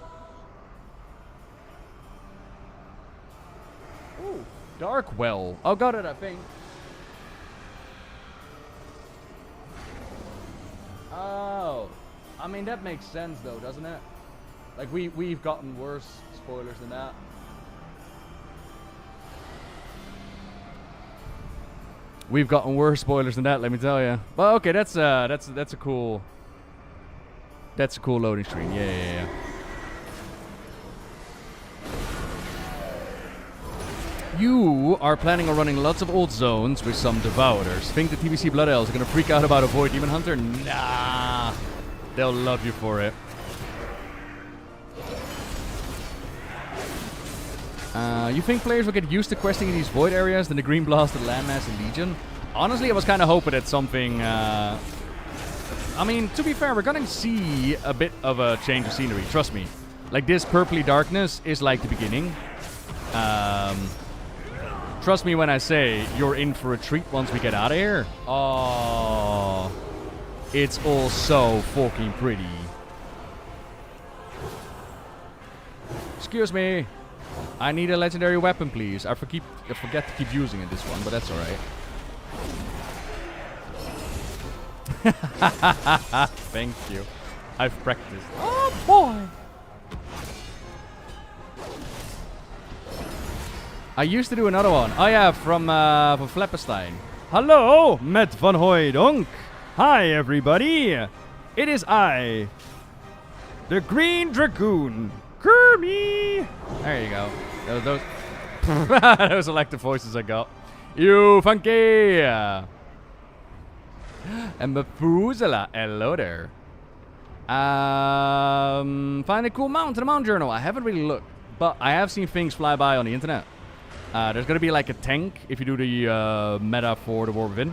Ooh, Darkwell. Oh, got it, I think. Oh, I mean that makes sense though, doesn't it? Like we've gotten worse spoilers than that. We've gotten worse spoilers than that, let me tell you. Well, okay, that's a cool loading screen. Yeah. You are planning on running lots of old zones with some Devourers. Think the TBC Blood Elves are gonna freak out about a Void Demon Hunter? Nah, they'll love you for it. You think players will get used to questing in these void areas than the Green Blasted Landmass and Legion? Honestly, I was kind of hoping that something... I mean, to be fair, we're gonna see a bit of a change of scenery, trust me. Like, this purpley darkness is like the beginning. Trust me when I say you're in for a treat once we get out of here. Oh, it's all so fucking pretty. Excuse me. I need a legendary weapon, please. I forget to keep using it this one, but that's alright. Thank you. I've practiced. Oh boy! I used to do another one. Oh yeah, from Fleppenstein. Hello, Met van Hooydonk. Hi everybody. It is I, the Green Dragoon. Kirby. There you go. Those those elective voices I got. You funky. And Methuselah. Hello there. Find a cool mount in the Mount Journal. I haven't really looked, but I have seen things fly by on the internet. There's gonna be like a tank if you do the meta for the War Within.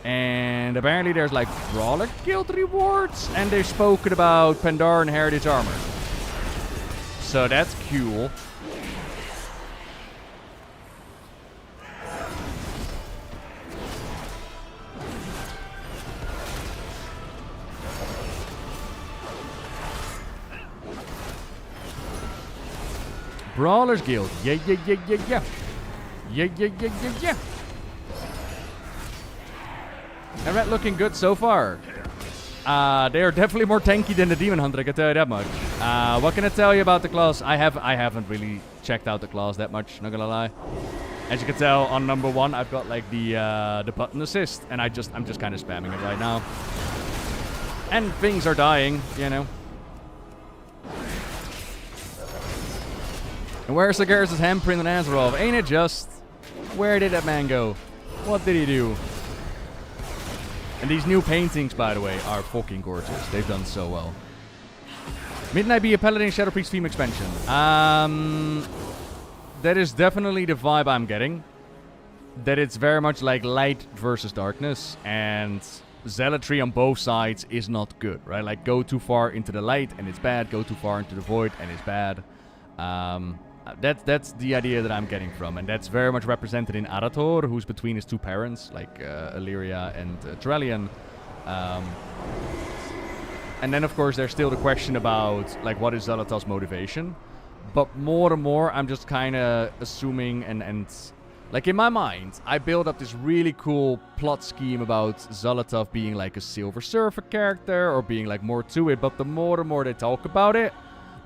And apparently there's like Brawler Guild rewards, and they've spoken about Pandaren Heritage Armor. So that's cool. Brawlers Guild. Yeah. Yeah. Alright, looking good so far. They are definitely more tanky than the Demon Hunter, I can tell you that much. What can I tell you about the class? I haven't really checked out the class that much, not gonna lie. As you can tell, on number 1, I've got like the button assist, and I'm just kind of spamming it right now. And things are dying, you know. And where's Sagaris' handprint on Azeroth? Ain't it just? Where did that man go? What did he do? And these new paintings, by the way, are fucking gorgeous. They've done so well. Midnight be a Paladin Shadow Priest theme expansion. That is definitely the vibe I'm getting. That it's very much like light versus darkness. And zealotry on both sides is not good, right? Like, go too far into the light and it's bad. Go too far into the void and it's bad. That's the idea that I'm getting from, and that's very much represented in Arator, who's between his two parents, like Illyria and Turellian. And then, of course, there's still the question about, like, what is Xel'Atath's motivation? But more and more, I'm just kind of assuming and... Like, in my mind, I build up this really cool plot scheme about Xel'Atath being, like, a Silver Surfer character, or being, like, more to it, but the more and more they talk about it,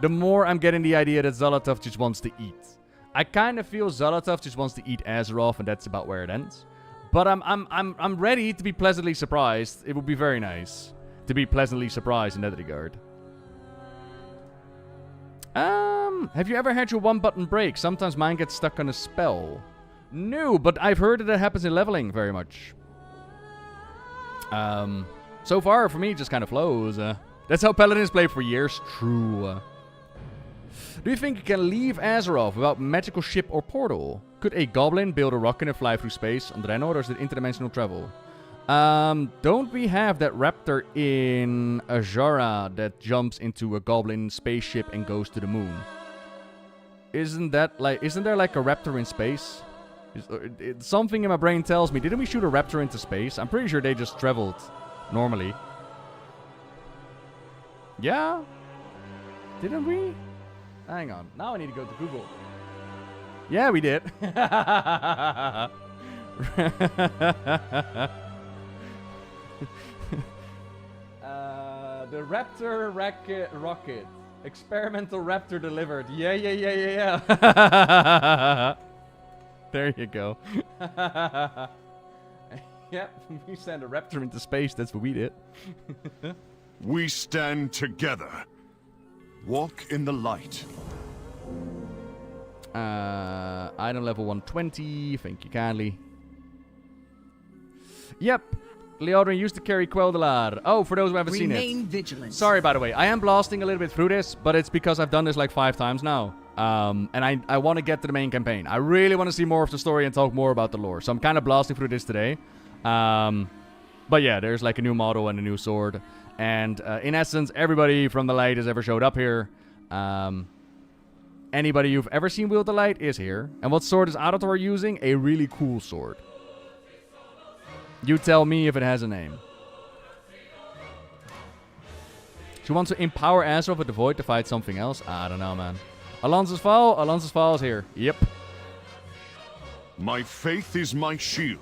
the more I'm getting the idea that Xel'Atath just wants to eat. I kind of feel Xel'Atath just wants to eat Azeroth, and that's about where it ends. But I'm ready to be pleasantly surprised. It would be very nice to be pleasantly surprised in that regard. Have you ever had your one button break? Sometimes mine gets stuck on a spell. No, but I've heard that happens in leveling very much. So far, for me, it just kind of flows. That's how Paladins play for years. True. Do you think you can leave Azeroth without magical ship or portal? Could a goblin build a rocket and fly through space on Draenor, or is it interdimensional travel? Don't we have that raptor in Azura that jumps into a goblin spaceship and goes to the moon? Isn't there like a raptor in space? Something in my brain tells me, didn't we shoot a raptor into space? I'm pretty sure they just traveled normally. Yeah? Didn't we? Hang on. Now I need to go to Google. Yeah, we did. The Raptor rocket. Experimental Raptor delivered. Yeah. There you go. Yep, we sent a Raptor into space. That's what we did. We stand together. Walk in the light. Item level 120. Thank you kindly. Yep. Leodrin used to carry Quel'Dalar. Oh, for those who haven't seen it. Remain vigilant. Sorry, by the way. I am blasting a little bit through this, but it's because I've done this like 5 times now. And I want to get to the main campaign. I really want to see more of the story and talk more about the lore. So I'm kind of blasting through this today. But yeah, there's like a new model and a new sword. And in essence, everybody from the light has ever showed up here. Anybody you've ever seen wield the light is here. And what sword is Adator using? A really cool sword. You tell me if it has a name. She wants to empower Azeroth with the Void to fight something else? I don't know, man. Alonso's Fall? Alonso's Fall is here. Yep. My faith is my shield.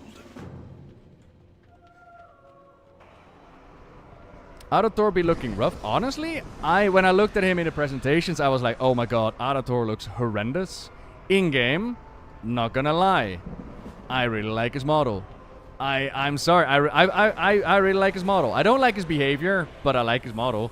Adator be looking rough. Honestly, when I looked at him in the presentations, I was like, oh my god, Adator looks horrendous. In-game, not gonna lie. I really like his model. I'm sorry. I really like his model. I don't like his behavior, but I like his model.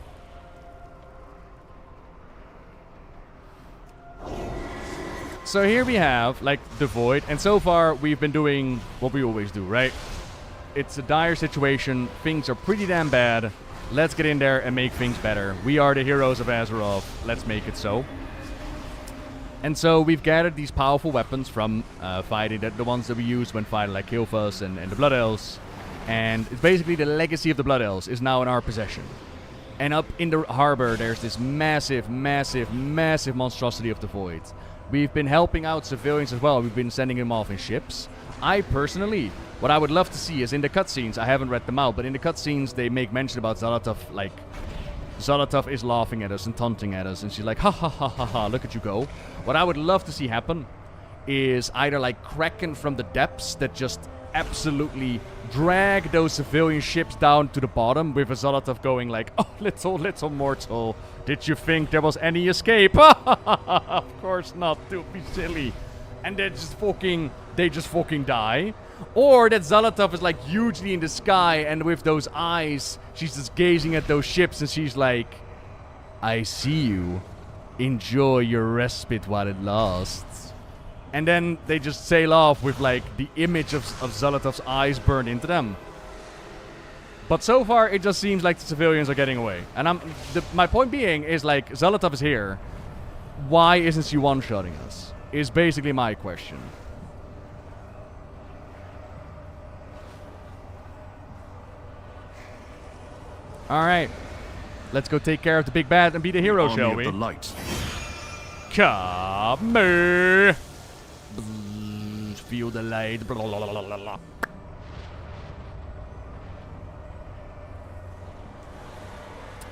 So here we have, like, the Void. And so far, we've been doing what we always do, right? It's a dire situation. Things are pretty damn bad. Let's get in there and make things better. We are the heroes of Azeroth. Let's make it so. And so we've gathered these powerful weapons from fighting, the ones that we use when fighting like Kil'Thuzz and the Blood Elves. And it's basically the legacy of the Blood Elves is now in our possession. And up in the harbor, there's this massive monstrosity of the Void. We've been helping out civilians as well. We've been sending them off in ships. I personally, what I would love to see is in the cutscenes, I haven't read them out, but in the cutscenes they make mention about Xal'atath, like, Xal'atath is laughing at us and taunting at us, and she's like, ha ha ha ha ha, look at you go. What I would love to see happen is either like Kraken from the depths that just absolutely drag those civilian ships down to the bottom with a Xal'atath going like, oh, little mortal, did you think there was any escape? Of course not, don't be silly. And they just fucking die. Or that Xal'atath is like hugely in the sky and with those eyes, she's just gazing at those ships and she's like, I see you. Enjoy your respite while it lasts. And then they just sail off with like the image of Xal'atath's eyes burned into them. But so far, it just seems like the civilians are getting away. And my point being is like, Xal'atath is here. Why isn't she one-shotting us? Is basically my question. Alright. Let's go take care of the big bad and be the hero, Army shall of we? the light. Come here. Feel the light. Blah, blah, blah, blah, blah.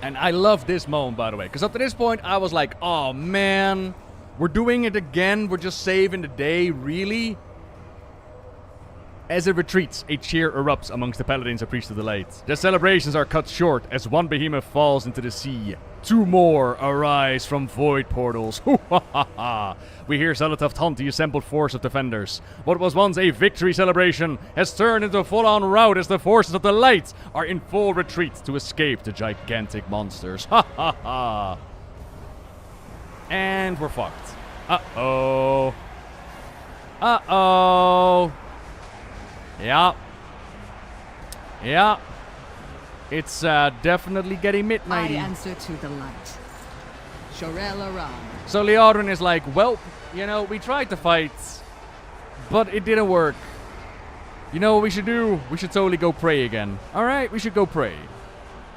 And I love this moment, by the way. Because up to this point, I was like, oh, man. We're doing it again. We're just saving the day. Really? As it retreats, a cheer erupts amongst the paladins and priests of the light. Their celebrations are cut short as one behemoth falls into the sea. 2 more arise from void portals. We hear Xal'atath taunt the assembled force of defenders. What was once a victory celebration has turned into a full-on rout as the forces of the light are in full retreat to escape the gigantic monsters. And we're fucked. Uh-oh. Uh-oh. Yeah. Yeah. It's definitely getting midnight. I answer to the light. Shorel Aram. So Leodrin is like, well, you know, we tried to fight, but it didn't work. You know what we should do? We should totally go pray again. Alright, we should go pray.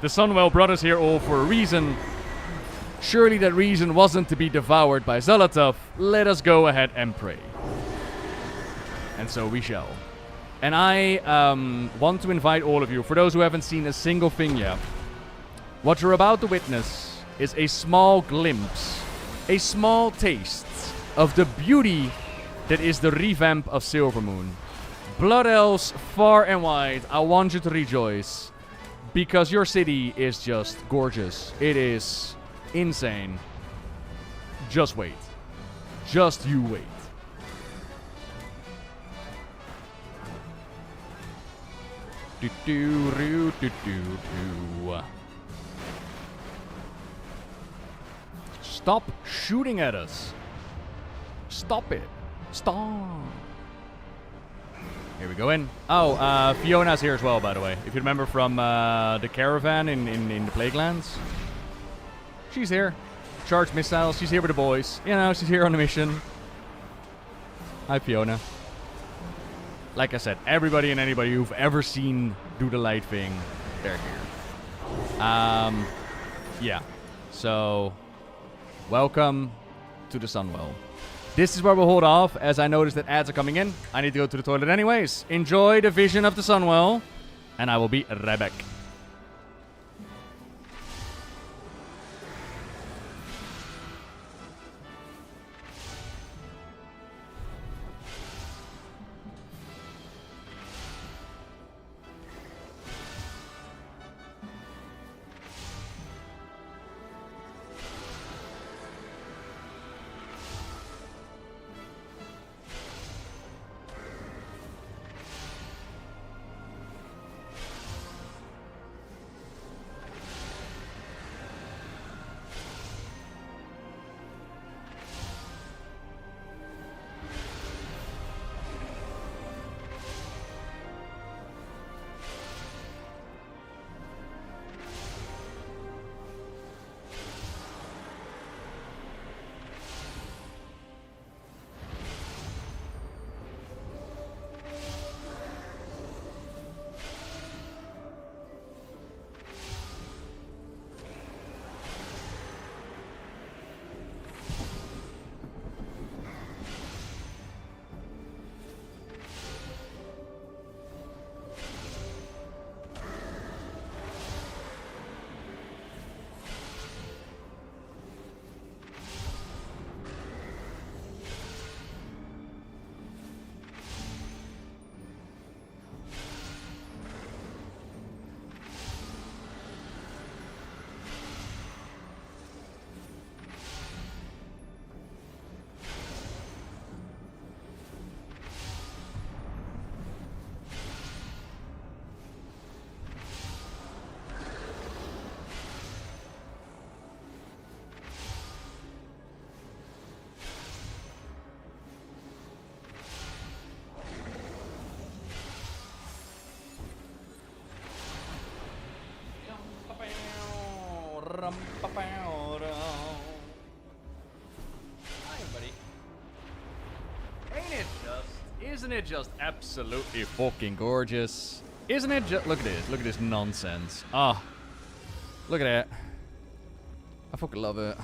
The Sunwell brought us here all for a reason. Surely that reason wasn't to be devoured by Zolotov. Let us go ahead and pray. And so we shall. And I want to invite all of you, for those who haven't seen a single thing yet, what you're about to witness is a small glimpse, a small taste of the beauty that is the revamp of Silvermoon. Blood Elves far and wide, I want you to rejoice, because your city is just gorgeous. It is insane. Just wait. Just you wait. Do do do do do do. Stop shooting at us. Stop it. Stop. Here we go in. Oh, Fiona's here as well, by the way. If you remember from the caravan in the Plaguelands. She's here. Charged missiles. She's here with the boys. You know, she's here on a mission. Hi, Fiona. Like I said, everybody and anybody you've ever seen do the light thing, they're here. Yeah. So, welcome to the Sunwell. This is where we'll hold off, as I notice that ads are coming in. I need to go to the toilet anyways. Enjoy the vision of the Sunwell, and I will be right back. Hi, everybody. Ain't it just? Isn't it just absolutely fucking gorgeous? Isn't it just? Look at this. Look at this nonsense. Ah, look at that. I fucking love it.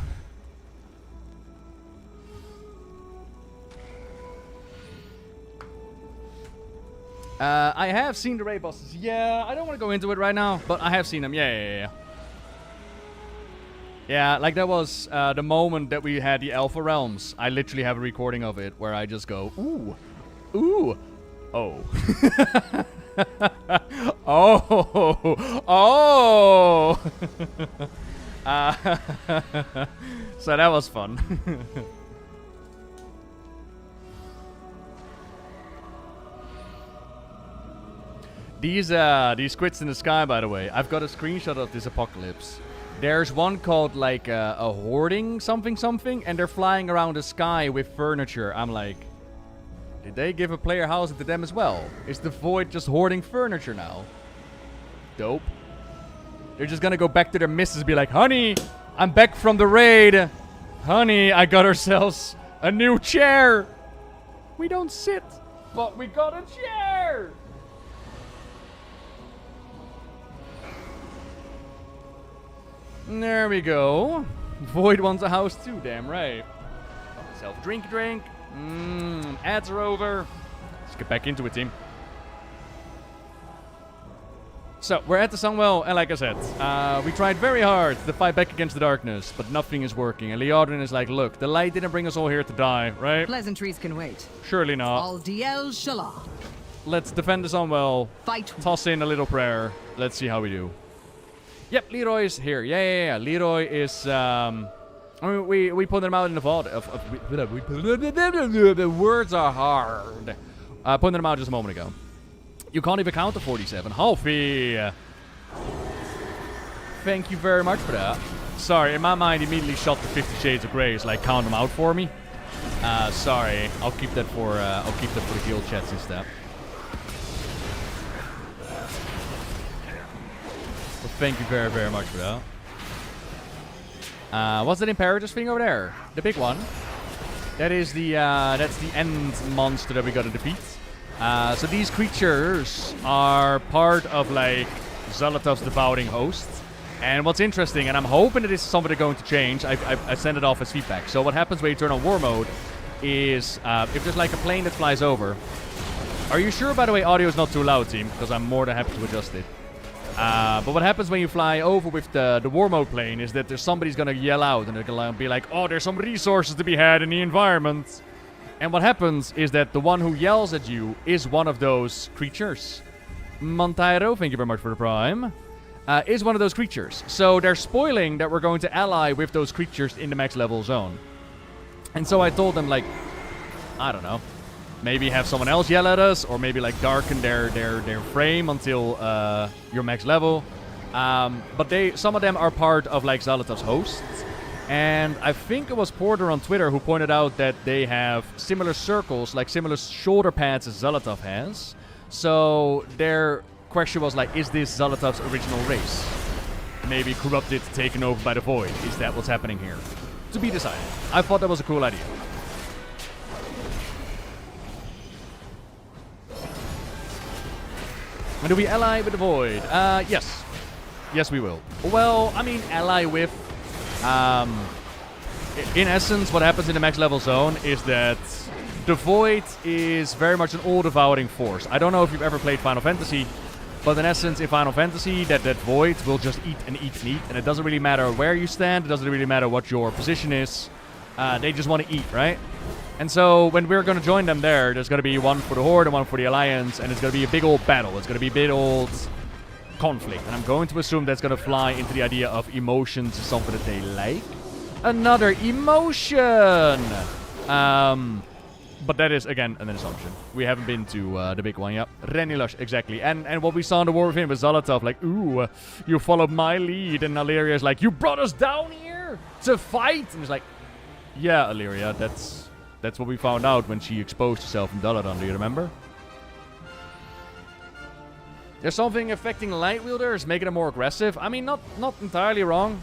I have seen the raid bosses. Yeah, I don't want to go into it right now, but I have seen them. Yeah. Yeah, like that was the moment that we had the Alpha Realms. I literally have a recording of it where I just go, ooh, ooh, oh. Oh. So that was fun. These squids in the sky, by the way, I've got a screenshot of this apocalypse. There's one called like a hoarding something, and they're flying around the sky with furniture. I'm like, did they give a player house to them as well? Is the Void just hoarding furniture now? Dope. They're just gonna go back to their missus and be like, honey, I'm back from the raid. Honey, I got ourselves a new chair. We don't sit, but we got a chair. There we go. Void wants a house too, damn right. Got myself a drink. Ads are over. Let's get back into it, team. So, we're at the Sunwell, and like I said, we tried very hard to fight back against the darkness, but nothing is working. And Leodrin is like, look, the light didn't bring us all here to die, right? Pleasantries can wait. Surely not. Al Diel Shalah. Let's defend the Sunwell. Fight. Toss in a little prayer. Let's see how we do. Yep, Leroy is here. Yeah. Leroy is, I mean, we put them out in the vault. The words are hard. Putting them out just a moment ago. You can't even count to 47. Halfie! Thank you very much for that. Sorry, in my mind, immediately shot the 50 Shades of Grey. It's like, count them out for me. Sorry. I'll keep that for the guild chats instead. Well, thank you very, very much for that. What's that Imperator's thing over there? The big one. That is the, that's the end monster that we gotta defeat. So these creatures are part of, like, Zolotov's devouring host. And what's interesting, and I'm hoping that this is something they're going to change, I send it off as feedback. So what happens when you turn on war mode is, if there's, like, a plane that flies over... Are you sure, by the way, audio is not too loud, team? Because I'm more than happy to adjust it. But what happens when you fly over with the war mode plane is that there's somebody's going to yell out, and they're going to be like, oh, there's some resources to be had in the environment. And what happens is that the one who yells at you is one of those creatures. Montairo, thank you very much for the prime, is one of those creatures. So they're spoiling that we're going to ally with those creatures in the max level zone. And so I told them, like, I don't know, maybe have someone else yell at us, or maybe, like, darken their frame until you're max level. But some of them are part of, like, Zolotov's hosts. And I think it was Porter on Twitter who pointed out that they have similar circles, like similar shoulder pads as Zolotov has. So their question was like, is this Zolotov's original race? Maybe corrupted, taken over by the Void. Is that what's happening here? To be decided. I thought that was a cool idea. And do we ally with the Void? Yes. Yes, we will. Well, I mean, ally with... in essence, what happens in the max level zone is that the Void is very much an all-devouring force. I don't know if you've ever played Final Fantasy, but in essence, in Final Fantasy, that Void will just eat and eat and eat, and it doesn't really matter where you stand, it doesn't really matter what your position is, they just want to eat, right? And so, when we're going to join them there's going to be one for the Horde and one for the Alliance, and it's going to be a big old battle, it's going to be a big old... conflict, and I'm going to assume that's going to fly into the idea of emotions is something that they like. Another emotion! But that is, again, an assumption. We haven't been to the big one yet. Renilush, exactly. And what we saw in the war with him was Zolotov, like, ooh, you followed my lead, and Alleria is like, you brought us down here to fight! And he's like, yeah, Alleria, that's what we found out when she exposed herself in Daladon, do you remember? There's something affecting light wielders, making them more aggressive. I mean, not entirely wrong.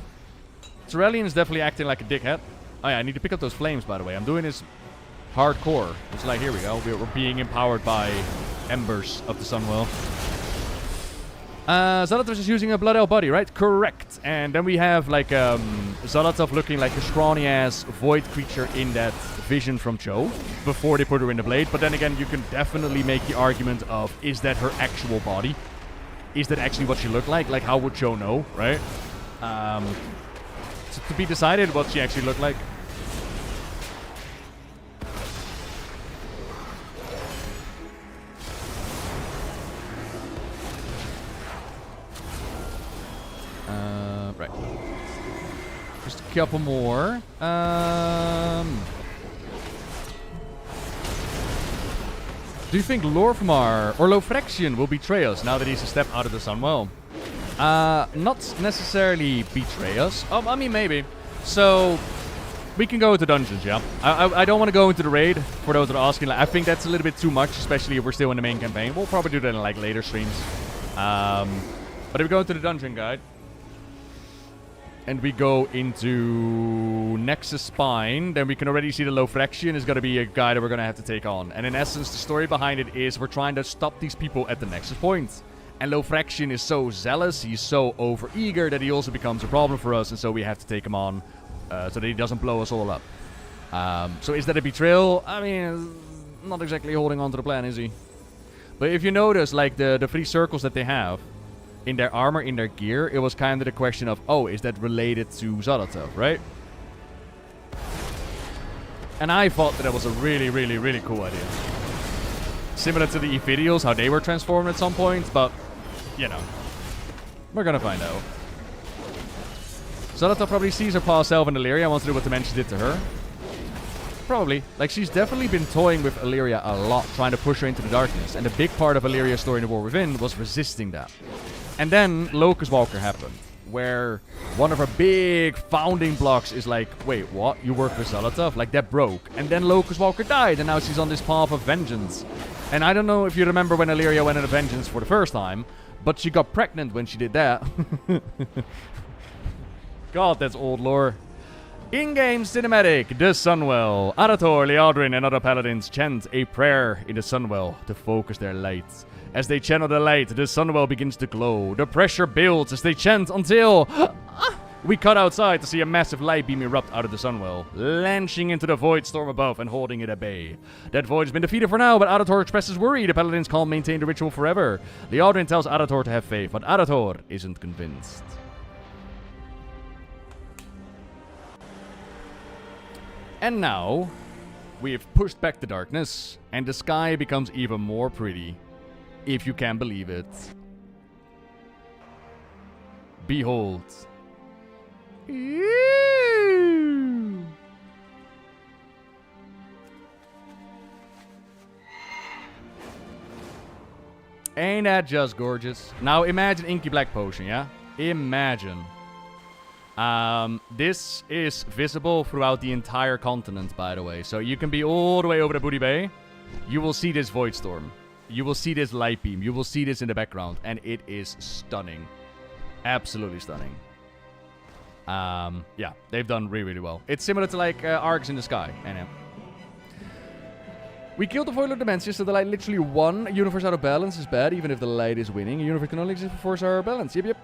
Tyrellian is definitely acting like a dickhead. Oh yeah, I need to pick up those flames, by the way. I'm doing this hardcore. It's like, here we go. We're being empowered by embers of the Sunwell. Zolotov is using a Blood Elf body, right? Correct. And then we have, like, Zolotov looking like a scrawny-ass void creature in that vision from Cho before they put her in the blade. But then again, you can definitely make the argument of, is that her actual body? Is that actually what she looked like? Like, how would Cho know, right? So to be decided what she actually looked like. Right. Just a couple more. Do you think Lorfmar or Lofrexion will betray us now that he's a step out of the Sunwell? Not necessarily betray us. I mean, maybe. So, we can go into dungeons, yeah? I don't want to go into the raid, for those that are asking. Like, I think that's a little bit too much, especially if we're still in the main campaign. We'll probably do that in, like, later streams. But if we go into the dungeon guide, and we go into Nexus Spine, then we can already see the Lofrexion is going to be a guy that we're going to have to take on. And in essence, the story behind it is we're trying to stop these people at the Nexus Point. And Lofrexion is so zealous, he's so over-eager that he also becomes a problem for us, and so we have to take him on so that he doesn't blow us all up. So is that a betrayal? I mean, not exactly holding on to the plan, is he? But if you notice, like, the 3 circles that they have in their armor, in their gear, it was kind of the question of, oh, is that related to Zolotov, right? And I thought that was a really, really, really cool idea. Similar to the Ephidials, how they were transformed at some point, but, you know, we're gonna find out. Zolotov probably sees her past self in Illyria and wants to do what Dimensions did to her. Probably. Like, she's definitely been toying with Illyria a lot, trying to push her into the darkness. And a big part of Illyria's story in The War Within was resisting that. And then Locust Walker happened, where one of her big founding blocks is like, wait, what? You work with Zolotov? Like, that broke. And then Locust Walker died, and now she's on this path of vengeance. And I don't know if you remember when Illyria went into vengeance for the first time, but she got pregnant when she did that. God, that's old lore. In-game cinematic, the Sunwell. Arator, Liadrin, and other paladins chant a prayer in the Sunwell to focus their lights. As they channel the light, the Sunwell begins to glow. The pressure builds as they chant until... we cut outside to see a massive light beam erupt out of the Sunwell, launching into the void storm above and holding it at bay. That void has been defeated for now, but Arator expresses worry the paladins can't maintain the ritual forever. Liadrin tells Arator to have faith, but Arator isn't convinced. And now, we have pushed back the darkness, and the sky becomes even more pretty, if you can believe it. Behold. Ew. Ain't that just gorgeous? Now imagine Inky Black Potion, yeah? Imagine. This is visible throughout the entire continent, by the way. So you can be all the way over the Booty Bay. You will see this Void Storm. You will see this light beam. You will see this in the background. And it is stunning. Absolutely stunning. Yeah, they've done really, really well. It's similar to, like, Arcs in the Sky. And, we killed the Void Lord Dimensions, so the light literally won. A universe out of balance is bad, even if the light is winning. A universe can only exist for force out of balance. Yep, yep.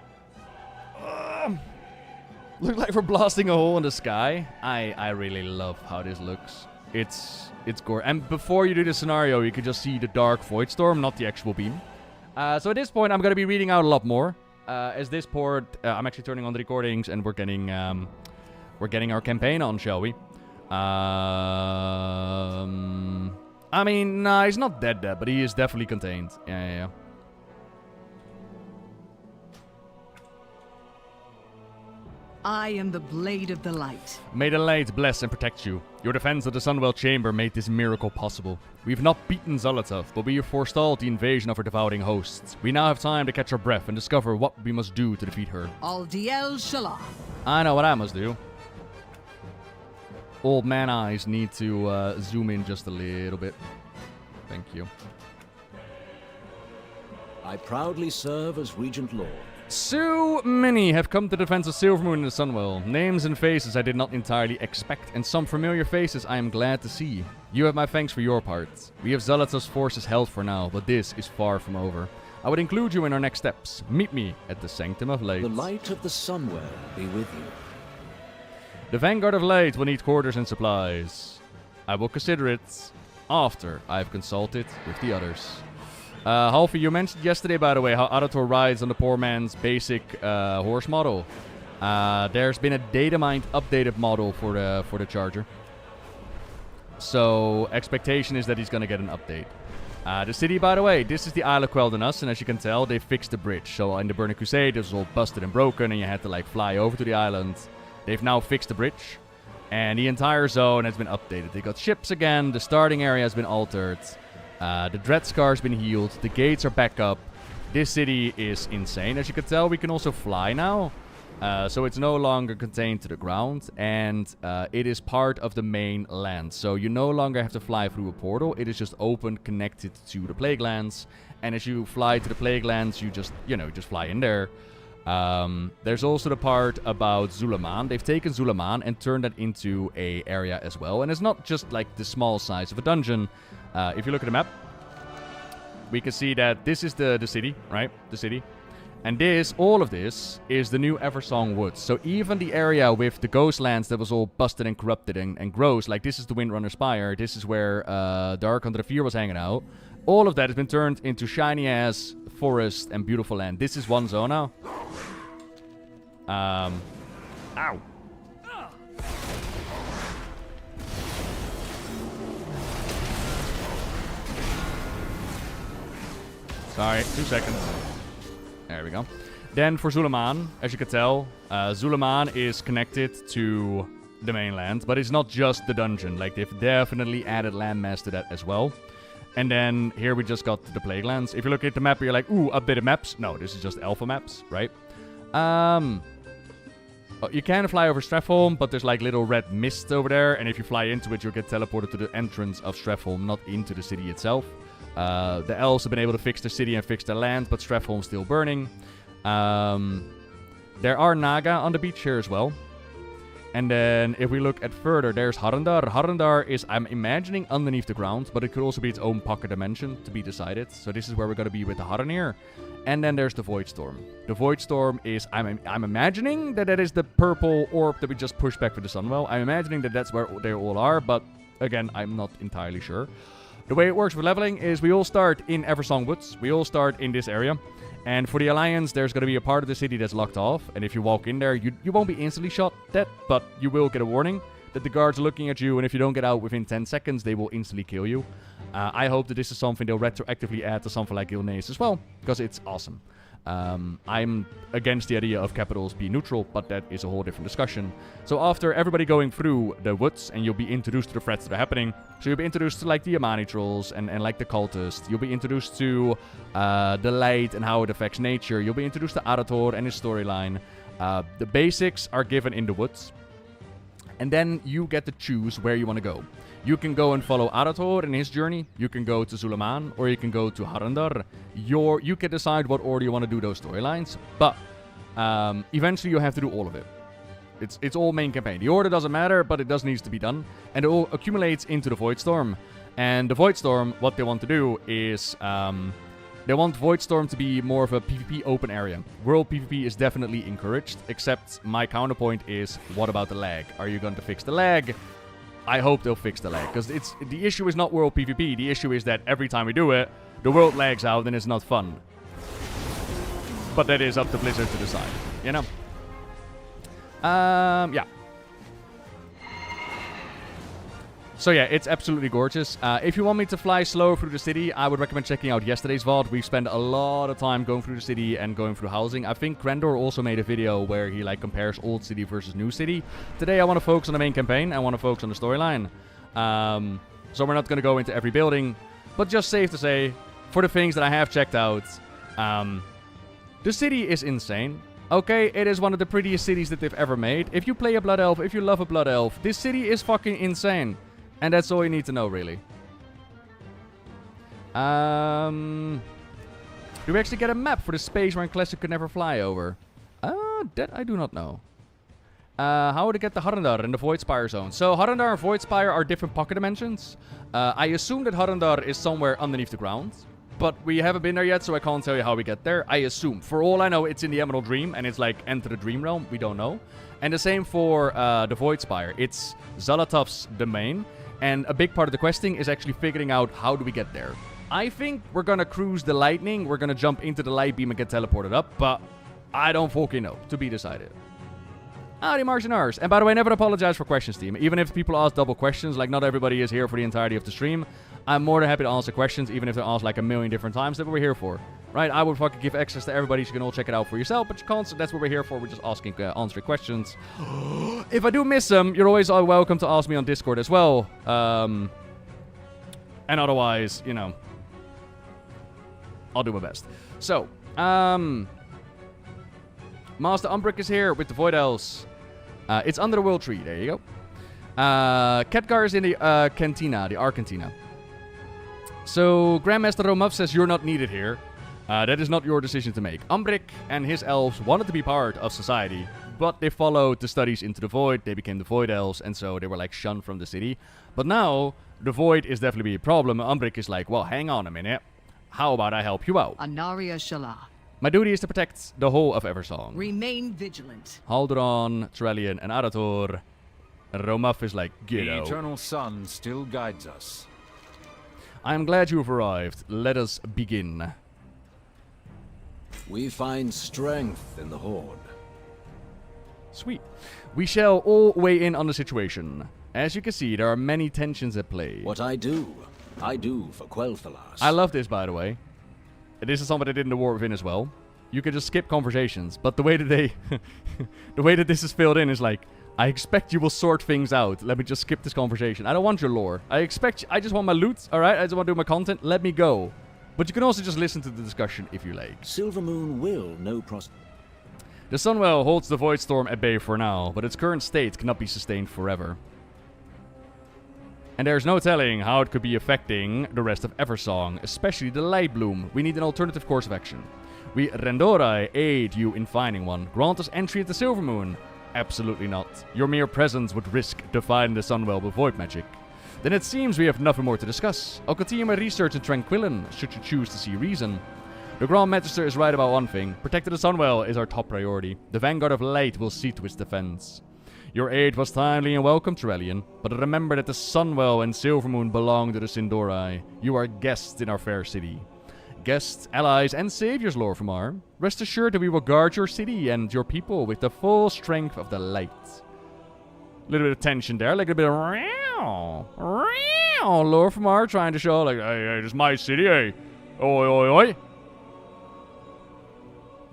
Look like we're blasting a hole in the sky. I really love how this looks. It's gorgeous. And before you do the scenario, you can just see the dark void storm, not the actual beam. So at this point, I'm gonna be reading out a lot more. As this port, I'm actually turning on the recordings, and we're getting our campaign on, shall we? I mean, nah, he's not dead, but he is definitely contained. Yeah. I am the Blade of the Light. May the light bless and protect you. Your defense of the Sunwell Chamber made this miracle possible. We've not beaten Zolotov, but we have forestalled the invasion of her devouring hosts. We now have time to catch our breath and discover what we must do to defeat her. Aldiel Shalah. I know what I must do. Old man eyes need to zoom in just a little bit. Thank you. I proudly serve as Regent Lord. So many have come to the defense of Silvermoon in the Sunwell. Names and faces I did not entirely expect, and some familiar faces I am glad to see. You have my thanks for your part. We have Zolotov's forces held for now, but this is far from over. I would include you in our next steps. Meet me at the Sanctum of Light. The light of the Sunwell be with you. The Vanguard of Light will need quarters and supplies. I will consider it after I have consulted with the others. Halfie, you mentioned yesterday, by the way, how Arator rides on the poor man's basic horse model. There's been a data mined updated model for the Charger. So, expectation is that he's going to get an update. The city, by the way, this is the Isle of Quel'Danas, and as you can tell, they fixed the bridge. So, in the Burning Crusade, it was all busted and broken, and you had to, like, fly over to the island. They've now fixed the bridge, and the entire zone has been updated. They got ships again, the starting area has been altered. The Dread Scar's been healed. The gates are back up. This city is insane. As you can tell, we can also fly now. So it's no longer contained to the ground. And it is part of the main land. So you no longer have to fly through a portal. It is just open, connected to the Plague Lands. And as you fly to the Plague Lands, you just fly in there. There's also the part about Zulaman. They've taken Zulaman and turned that into a area as well. And it's not just like the small size of a dungeon. If you look at the map, we can see that this is the city, right? The city. And this, all of this, is the new Eversong Woods. So even the area with the ghost lands that was all busted and corrupted and gross, like this is the Windrunner Spire, this is where the Archon of the Fear was hanging out. All of that has been turned into shiny-ass forest and beautiful land. This is one zone now. Ow. Sorry, 2 seconds. There we go. Then for Zulaman, as you can tell, Zulaman is connected to the mainland, but it's not just the dungeon. Like, they've definitely added landmass to that as well. And then here we just got the Plague Lands. If you look at the map, you're like, ooh, updated maps. No, this is just alpha maps, right? You can fly over Stratholm, but there's like little red mist over there, and if you fly into it, you'll get teleported to the entrance of Stratholm, not into the city itself. The elves have been able to fix the city and fix the land, but Stratholm's still burning. There are Naga on the beach here as well. And then if we look at further, there's Harandar. Harandar is, I'm imagining, underneath the ground, but it could also be its own pocket dimension to be decided. So this is where we're going to be with the Haranir. And then there's the Void Storm. The Void Storm is, I'm imagining that is the purple orb that we just pushed back with the Sunwell. I'm imagining that that's where they all are, but again, I'm not entirely sure. The way it works with leveling is we all start in Eversong Woods. We all start in this area. And for the Alliance, there's going to be a part of the city that's locked off. And if you walk in there, you won't be instantly shot dead, but you will get a warning that the guards are looking at you. And if you don't get out within 10 seconds, they will instantly kill you. I hope that this is something they'll retroactively add to something like Gilneas as well, because it's awesome. I'm against the idea of capitals be neutral, but that is a whole different discussion. So after everybody going through the woods, and you'll be introduced to the threats that are happening. So you'll be introduced to like the Amani trolls and like the cultists. You'll be introduced to the light and how it affects nature. You'll be introduced to Arator and his storyline. The basics are given in the woods. And then you get to choose where you want to go. You can go and follow Arator in his journey. You can go to Zulaman, or you can go to Harandar. You can decide what order you want to do those storylines, but eventually you have to do all of it. It's all main campaign. The order doesn't matter, but it does need to be done, and it all accumulates into the Void Storm. And the Void Storm, what they want to do is they want Void Storm to be more of a PvP open area. World PvP is definitely encouraged, except my counterpoint is, what about the lag? Are you going to fix the lag? I hope they'll fix the lag, because the issue is not world PvP. The issue is that every time we do it, the world lags out and it's not fun. But that is up to Blizzard to decide, you know? Yeah. So yeah, it's absolutely gorgeous. If you want me to fly slow through the city, I would recommend checking out yesterday's VOD. We spent a lot of time going through the city and going through housing. I think Krendor also made a video where he like compares old city versus new city. Today I want to focus on the main campaign. I want to focus on the storyline. So we're not going to go into every building, but just safe to say, for the things that I have checked out, the city is insane. Okay, it is one of the prettiest cities that they've ever made. If you play a Blood Elf, if you love a Blood Elf, this city is fucking insane. And that's all you need to know, really. Do we actually get a map for the space where Classic could never fly over? That I do not know. How would I get the Harandar and the Void Spire zone? So Harandar and Void Spire are different pocket dimensions. I assume that Harandar is somewhere underneath the ground. But we haven't been there yet, so I can't tell you how we get there. I assume. For all I know, it's in the Emerald Dream, and it's like enter the Dream Realm. We don't know. And the same for the Void Spire. It's Zalatov's domain. And a big part of the questing is actually figuring out how do we get there. I think we're going to cruise the lightning. We're going to jump into the light beam and get teleported up. But I don't fucking know. To be decided. Howdy, Martianars. And by the way, never apologize for questions, team. Even if people ask double questions, like not everybody is here for the entirety of the stream, I'm more than happy to answer questions, even if they're asked like a million different times. That's what we're here for. Right? I would fucking give access to everybody so you can all check it out for yourself, but you can't, so that's what we're here for. We're just asking, answering questions. If I do miss them, you're always welcome to ask me on Discord as well. And otherwise, you know, I'll do my best. So, Master Umbrick is here with the Void Elves. It's under the World Tree. There you go. Khadgar is in the Cantina, the Arcantina. So, Grandmaster Romuff says you're not needed here. That is not your decision to make. Umbrick and his elves wanted to be part of society, but they followed the studies into the Void. They became the Void Elves, and so they were like shunned from the city. But now, the Void is definitely a problem. Umbrick is like, well, hang on a minute. How about I help you out? Anaria Shala. My duty is to protect the whole of Eversong. Remain vigilant. Halduran, Trellian, and Arator. And Romaf is like, The ghetto. eternal sun still guides us. I am glad you have arrived. Let us begin. We find strength in the Horde. Sweet. We shall all weigh in on the situation. As you can see, there are many tensions at play. What I do for Quel'Thalas. I love this, by the way. This is something they did in the War Within as well. You can just skip conversations, but the way that they... the way that this is filled in is like, I expect you will sort things out. Let me just skip this conversation. I don't want your lore. I just want my loot, alright? I just want to do my content. Let me go. But you can also just listen to the discussion if you like. Silvermoon will know The Sunwell holds the Void Storm at bay for now, but its current state cannot be sustained forever. And there's no telling how it could be affecting the rest of Eversong, especially the Light Bloom. We need an alternative course of action. We Rendorai aid you in finding one. Grant us entry at the Silvermoon? Absolutely not. Your mere presence would risk defying the Sunwell with void magic. Then it seems we have nothing more to discuss. I'll continue my research in Tranquillin, should you choose to see reason. The Grand Magister is right about one thing. Protecting the Sunwell is our top priority. The Vanguard of Light will see to its defense. Your aid was timely and welcome, Trellian, but remember that the Sunwell and Silvermoon belong to the Sindorai. You are guests in our fair city. Guests, allies, and saviors, Lord Famar. Rest assured that we will guard your city and your people with the full strength of the light. A little bit of tension there, like a bit of Lord Famar trying to show, like, hey, this is my city, hey. Oi, oi, oi.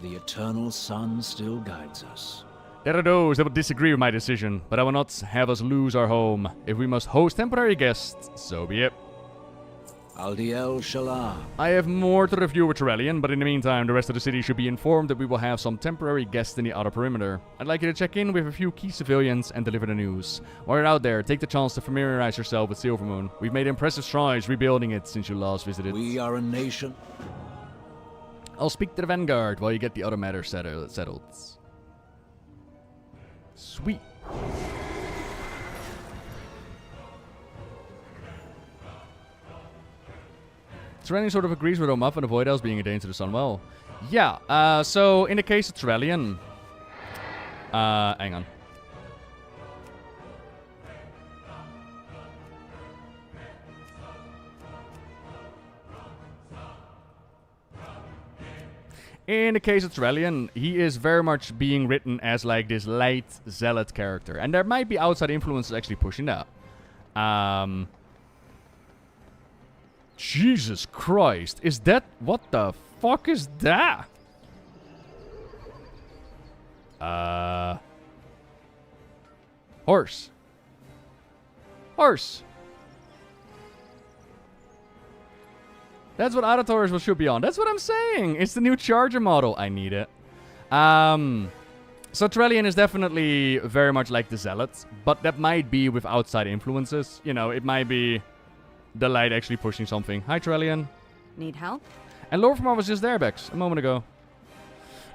The eternal sun still guides us. There are those that will disagree with my decision, but I will not have us lose our home. If we must host temporary guests, so be it. Aldiel Shalah. I have more to review with Trellian, but in the meantime, the rest of the city should be informed that we will have some temporary guests in the outer perimeter. I'd like you to check in with a few key civilians and deliver the news. While you're out there, take the chance to familiarize yourself with Silvermoon. We've made impressive strides rebuilding it since you last visited. We are a nation. I'll speak to the Vanguard while you get the other matter settled. Sweet. Trellian sort of agrees with Omaf and the Void Elves being a danger to the Sunwell. Yeah, so in the case of Trellian... hang on. In the case of Trellian, he is very much being written as like this light zealot character. And there might be outside influences actually pushing that. Jesus Christ. Is that... What the fuck is that? Horse. Horse. That's what Auditors should be on. That's what I'm saying. It's the new Charger model. I need it. So Trellian is definitely very much like the Zealots, but that might be with outside influences. You know, it might be the light actually pushing something. Hi, Trellian. Need help? And Lord Famar was just there, Bex, a moment ago.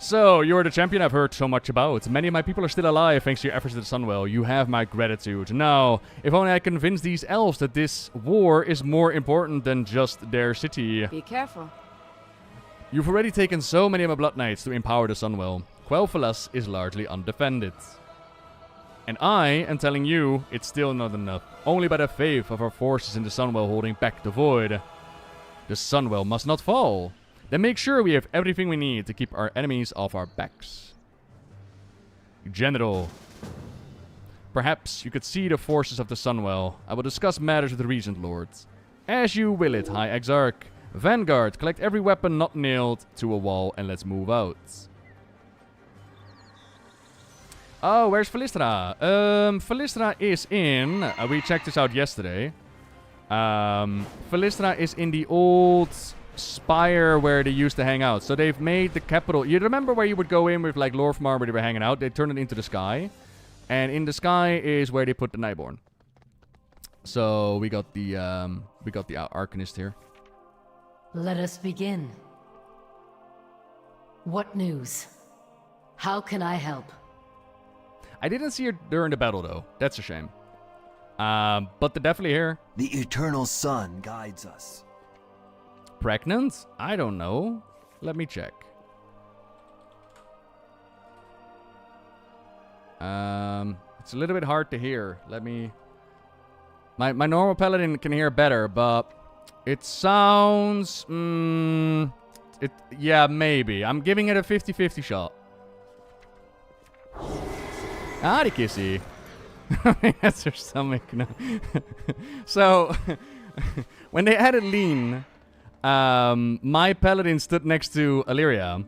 So, you're the champion I've heard so much about. Many of my people are still alive thanks to your efforts at the Sunwell. You have my gratitude. Now, if only I convince these elves that this war is more important than just their city. Be careful. You've already taken so many of my Blood Knights to empower the Sunwell. Quel'Thalas is largely undefended. And I am telling you, it's still not enough. Only by the faith of our forces in the Sunwell holding back the Void. The Sunwell must not fall. Then make sure we have everything we need to keep our enemies off our backs. General. Perhaps you could see the forces of the Sunwell. I will discuss matters with the Regent Lords. As you will it, High Exarch. Vanguard, collect every weapon not nailed to a wall and let's move out. Oh, where's Philistra? Philistra is in... we checked this out yesterday. Philistra is in the old spire where they used to hang out. So they've made the capital... You remember where you would go in with like Lord Famar where they were hanging out? They turned it into the sky. And in the sky is where they put the Nightborn. So we got the Arcanist here. Let us begin. What news? How can I help? I didn't see her during the battle, though. That's a shame. But they're definitely here. The eternal sun guides us. Pregnant? I don't know. Let me check. It's a little bit hard to hear. Let me... My normal paladin can hear better, but it sounds... yeah, maybe. I'm giving it a 50-50 shot. Howdy, Kissy. That's her stomach. No. So, when they added lean, my paladin stood next to Illyria,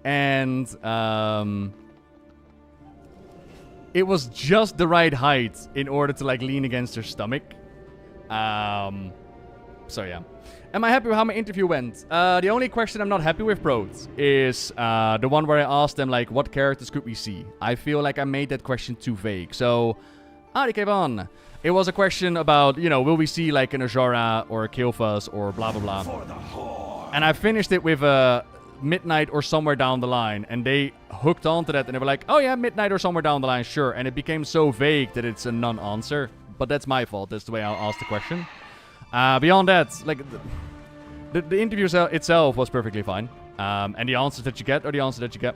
and it was just the right height in order to like lean against her stomach. So yeah. Am I happy with how my interview went? The only question I'm not happy with, bros, is the one where I asked them, like, what characters could we see? I feel like I made that question too vague. So, Kevon. It was a question about, you know, will we see, like, an Azora or a Kilfas or blah, blah, blah. And I finished it with a midnight or somewhere down the line. And they hooked onto that and they were like, oh yeah, midnight or somewhere down the line, sure. And it became so vague that it's a non-answer. But that's my fault. That's the way I asked the question. Beyond that, like, the interview itself was perfectly fine. And the answers that you get are the answers that you get.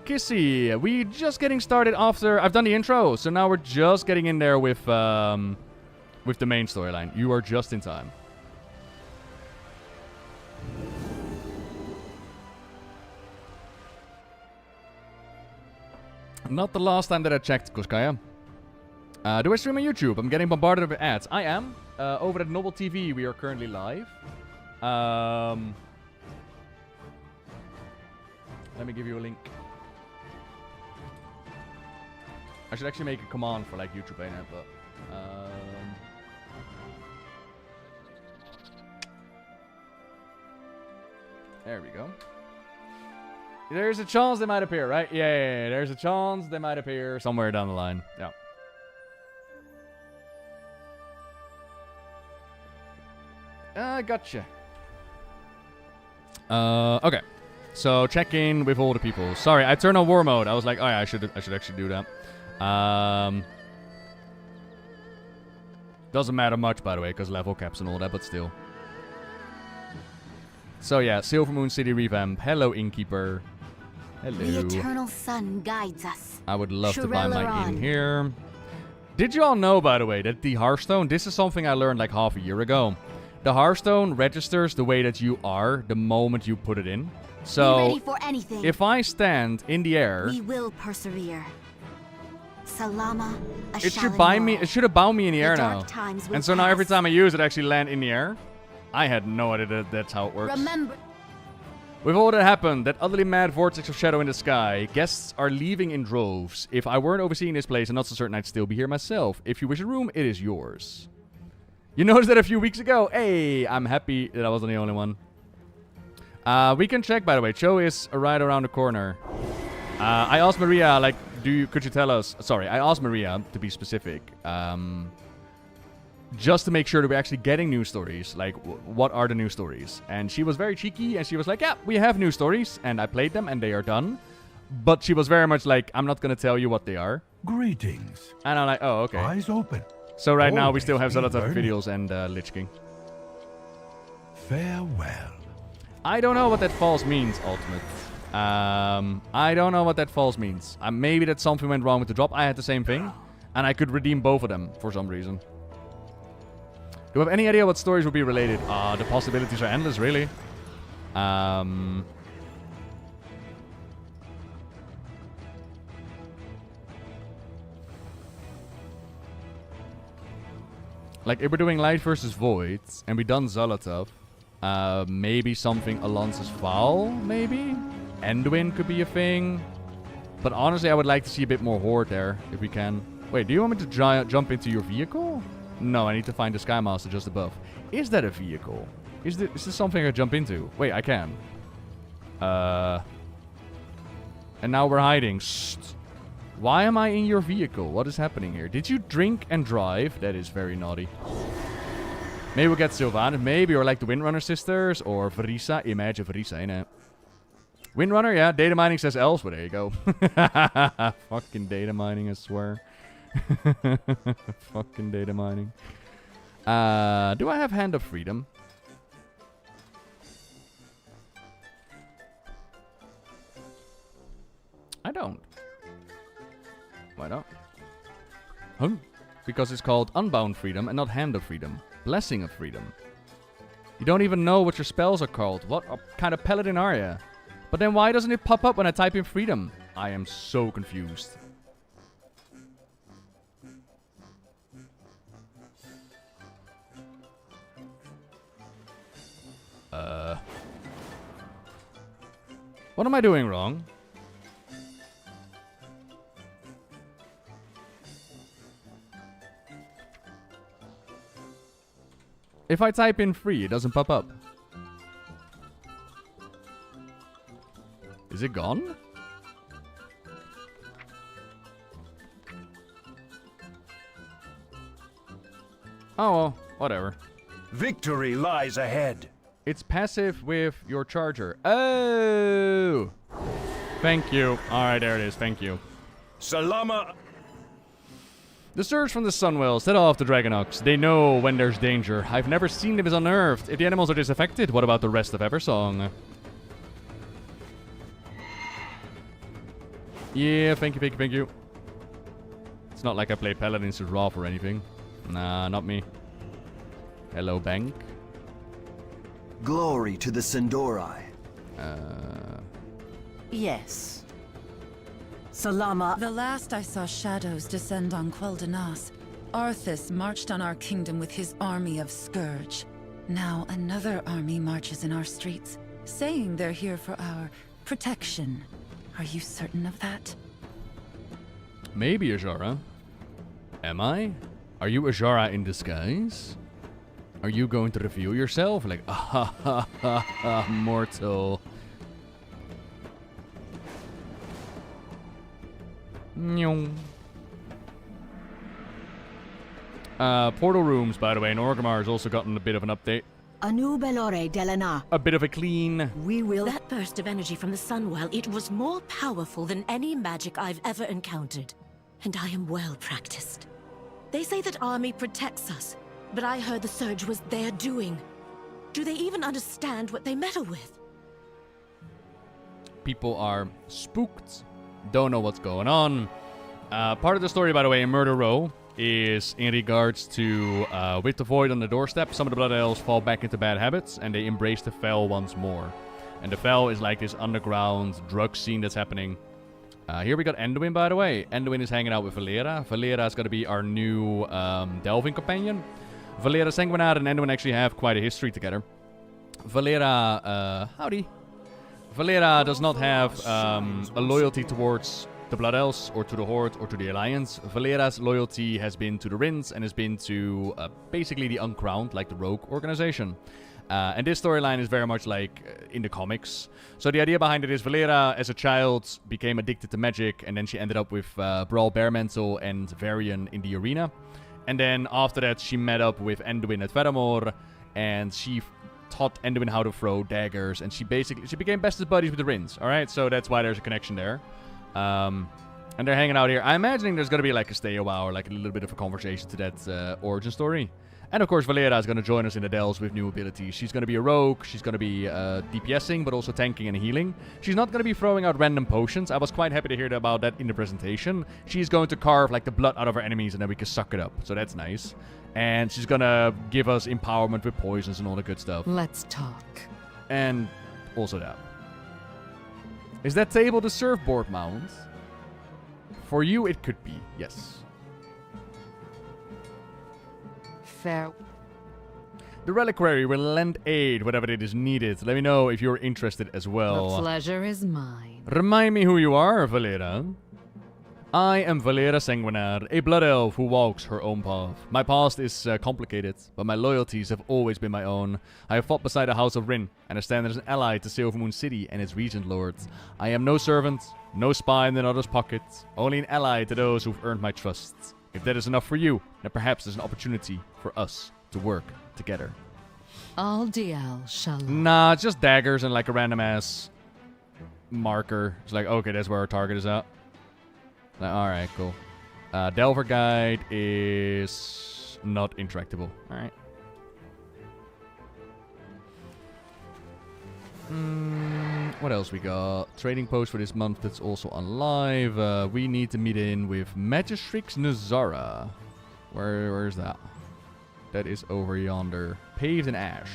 Kissy, we just getting started after I've done the intro, so now we're just getting in there with the main storyline. You are just in time. Not the last time that I checked, Koskaya. Do I stream on YouTube? I'm getting bombarded with ads. I am. Over at Nobbel TV, we are currently live. Let me give you a link. I should actually make a command for like YouTube, ain't it? But there we go. There's a chance they might appear, right? Yeah, there's a chance they might appear somewhere down the line. Yeah. Gotcha. Okay. So check in with all the people. Sorry, I turned on war mode. I was like, oh yeah, I should actually do that. Doesn't matter much, by the way, because level caps and all that, but still. So yeah, Silvermoon City revamp. Hello, Innkeeper. Hello. The eternal sun guides us. I would love to buy my inn here. Did you all know, by the way, that the Hearthstone, this is something I learned like half a year ago. The Hearthstone registers the way that you are the moment you put it in. So, be ready for anything. If I stand in the air, we will persevere. Salama, it should have bound me in the air now. And so now every time I use it, I actually land in the air. I had no idea that that's how it works. Remember. With all that happened, that utterly mad vortex of shadow in the sky, guests are leaving in droves. If I weren't overseeing this place, I'm not so certain I'd still be here myself. If you wish a room, it is yours. You noticed that a few weeks ago? Hey, I'm happy that I wasn't the only one. We can check, by the way. Cho is right around the corner. I asked Maria, like, could you tell us? Sorry, I asked Maria to be specific. Just to make sure that we're actually getting news stories. Like, what are the news stories? And she was very cheeky, and she was like, yeah, we have news stories. And I played them, and they are done. But she was very much like, I'm not going to tell you what they are. Greetings. And I'm like, oh, okay. Eyes open. So right now, we still have Zalatath videos and Lich King. Farewell. I don't know what that false means, Ultimate. I don't know what that false means. Maybe that something went wrong with the drop. I had the same thing. And I could redeem both of them for some reason. Do you have any idea what stories will be related? The possibilities are endless, really. Like, if we're doing Light versus Void, and we done Zalatath, maybe something Alonce's Foul, maybe? Enduin could be a thing. But honestly, I would like to see a bit more Horde there, if we can. Wait, do you want me to jump into your vehicle? No, I need to find the Skymaster just above. Is that a vehicle? Is this something I jump into? Wait, I can. And now we're hiding. Shh. Why am I in your vehicle? What is happening here? Did you drink and drive? That is very naughty. Maybe we'll get Sylvanas, maybe, or like the Windrunner sisters, or Verisa. Imagine Verisa, ain't it? Windrunner, yeah. Data mining says else, but there you go. Fucking data mining, I swear. Fucking data mining. Do I have Hand of Freedom? don't. Why not? Huh? Because it's called Unbound Freedom and not Hand of Freedom. Blessing of Freedom. You don't even know what your spells are called. What kind of paladin are you? But then why doesn't it pop up when I type in freedom? I am so confused. What am I doing wrong? If I type in free, it doesn't pop up. Is it gone? Oh, well, whatever. Victory lies ahead. It's passive with your charger. Oh! Thank you. Alright, there it is. Thank you. Salama. The surge from the Sunwell set off the Dragonox. They know when there's danger. I've never seen them as unnerved. If the animals are disaffected, what about the rest of Eversong? Yeah, thank you. It's not like I play Paladins to Wrath or anything. Nah, not me. Hello, Bank. Glory to the Sindorai. Yes. Salama. The last I saw shadows descend on Quel'Danas, Arthas marched on our kingdom with his army of Scourge. Now another army marches in our streets, saying they're here for our protection. Are you certain of that? Maybe, Ajara. Am I? Are you Ajara in disguise? Are you going to reveal yourself? Like, ah ha ha ha, mortal. Portal rooms, by the way, in Orgrimmar has also gotten a bit of an update. Anu Belore Delana. A bit of a clean. We will. That burst of energy from the Sunwell, it was more powerful than any magic I've ever encountered. And I am well practiced. They say that army protects us, but I heard the surge was their doing. Do they even understand what they meddle with? People are spooked. Don't know what's going on. Part of the story, by the way, in Murder Row is in regards to with the Void on the doorstep, some of the Blood Elves fall back into bad habits and they embrace the Fel once more. And the Fel is like this underground drug scene that's happening. Here we got Anduin, by the way. Anduin is hanging out with Valera. Valera is going to be our new delving companion. Valera Sanguinar and Anduin actually have quite a history together. Valera, howdy. Valera does not have a loyalty towards the Blood Elves or to the Horde or to the Alliance. Valera's loyalty has been to the Rinns and has been to basically the Uncrowned, like the Rogue organization. And this storyline is very much like in the comics. So the idea behind it is Valera, as a child, became addicted to magic, and then she ended up with Brawl Baremantle and Varian in the arena. And then after that, she met up with Anduin at Faramore, and she taught Anduin how to throw daggers, and she became bestest buddies with the Rinns. All right, so that's why there's a connection there. And they're hanging out here. I'm imagining there's gonna be like a stay a while, or like a little bit of a conversation to that origin story. And of course, Valera is going to join us in the Dells with new abilities. She's going to be a rogue, she's going to be DPSing, but also tanking and healing. She's not going to be throwing out random potions. I was quite happy to hear about that in the presentation. She's going to carve like the blood out of her enemies and then we can suck it up. So that's nice. And she's going to give us empowerment with poisons and all the good stuff. Let's talk. And also that. Is that table the surfboard mount? For you, it could be, yes. Fair. The Reliquary will lend aid whenever it is needed. Let me know if you're interested as well. The pleasure is mine. Remind me who you are, Valera. I am Valera Sanguinar, a blood elf who walks her own path. My past is complicated, but my loyalties have always been my own. I have fought beside the House of Rin, and I stand as an ally to Silvermoon City and its regent lords. I am no servant, no spy in another's pocket, only an ally to those who've earned my trust. If that is enough for you, then perhaps there's an opportunity for us to work together. Aldial Shalom. Nah, it's just daggers and like a random ass marker. It's like, okay, that's where our target is at. Like, alright, cool. Delver Guide is not interactable. Alright. What else we got? Trading post for this month that's also on live. We need to meet in with Magistrix Nazara. Where's that? That is over yonder. Paved in ash.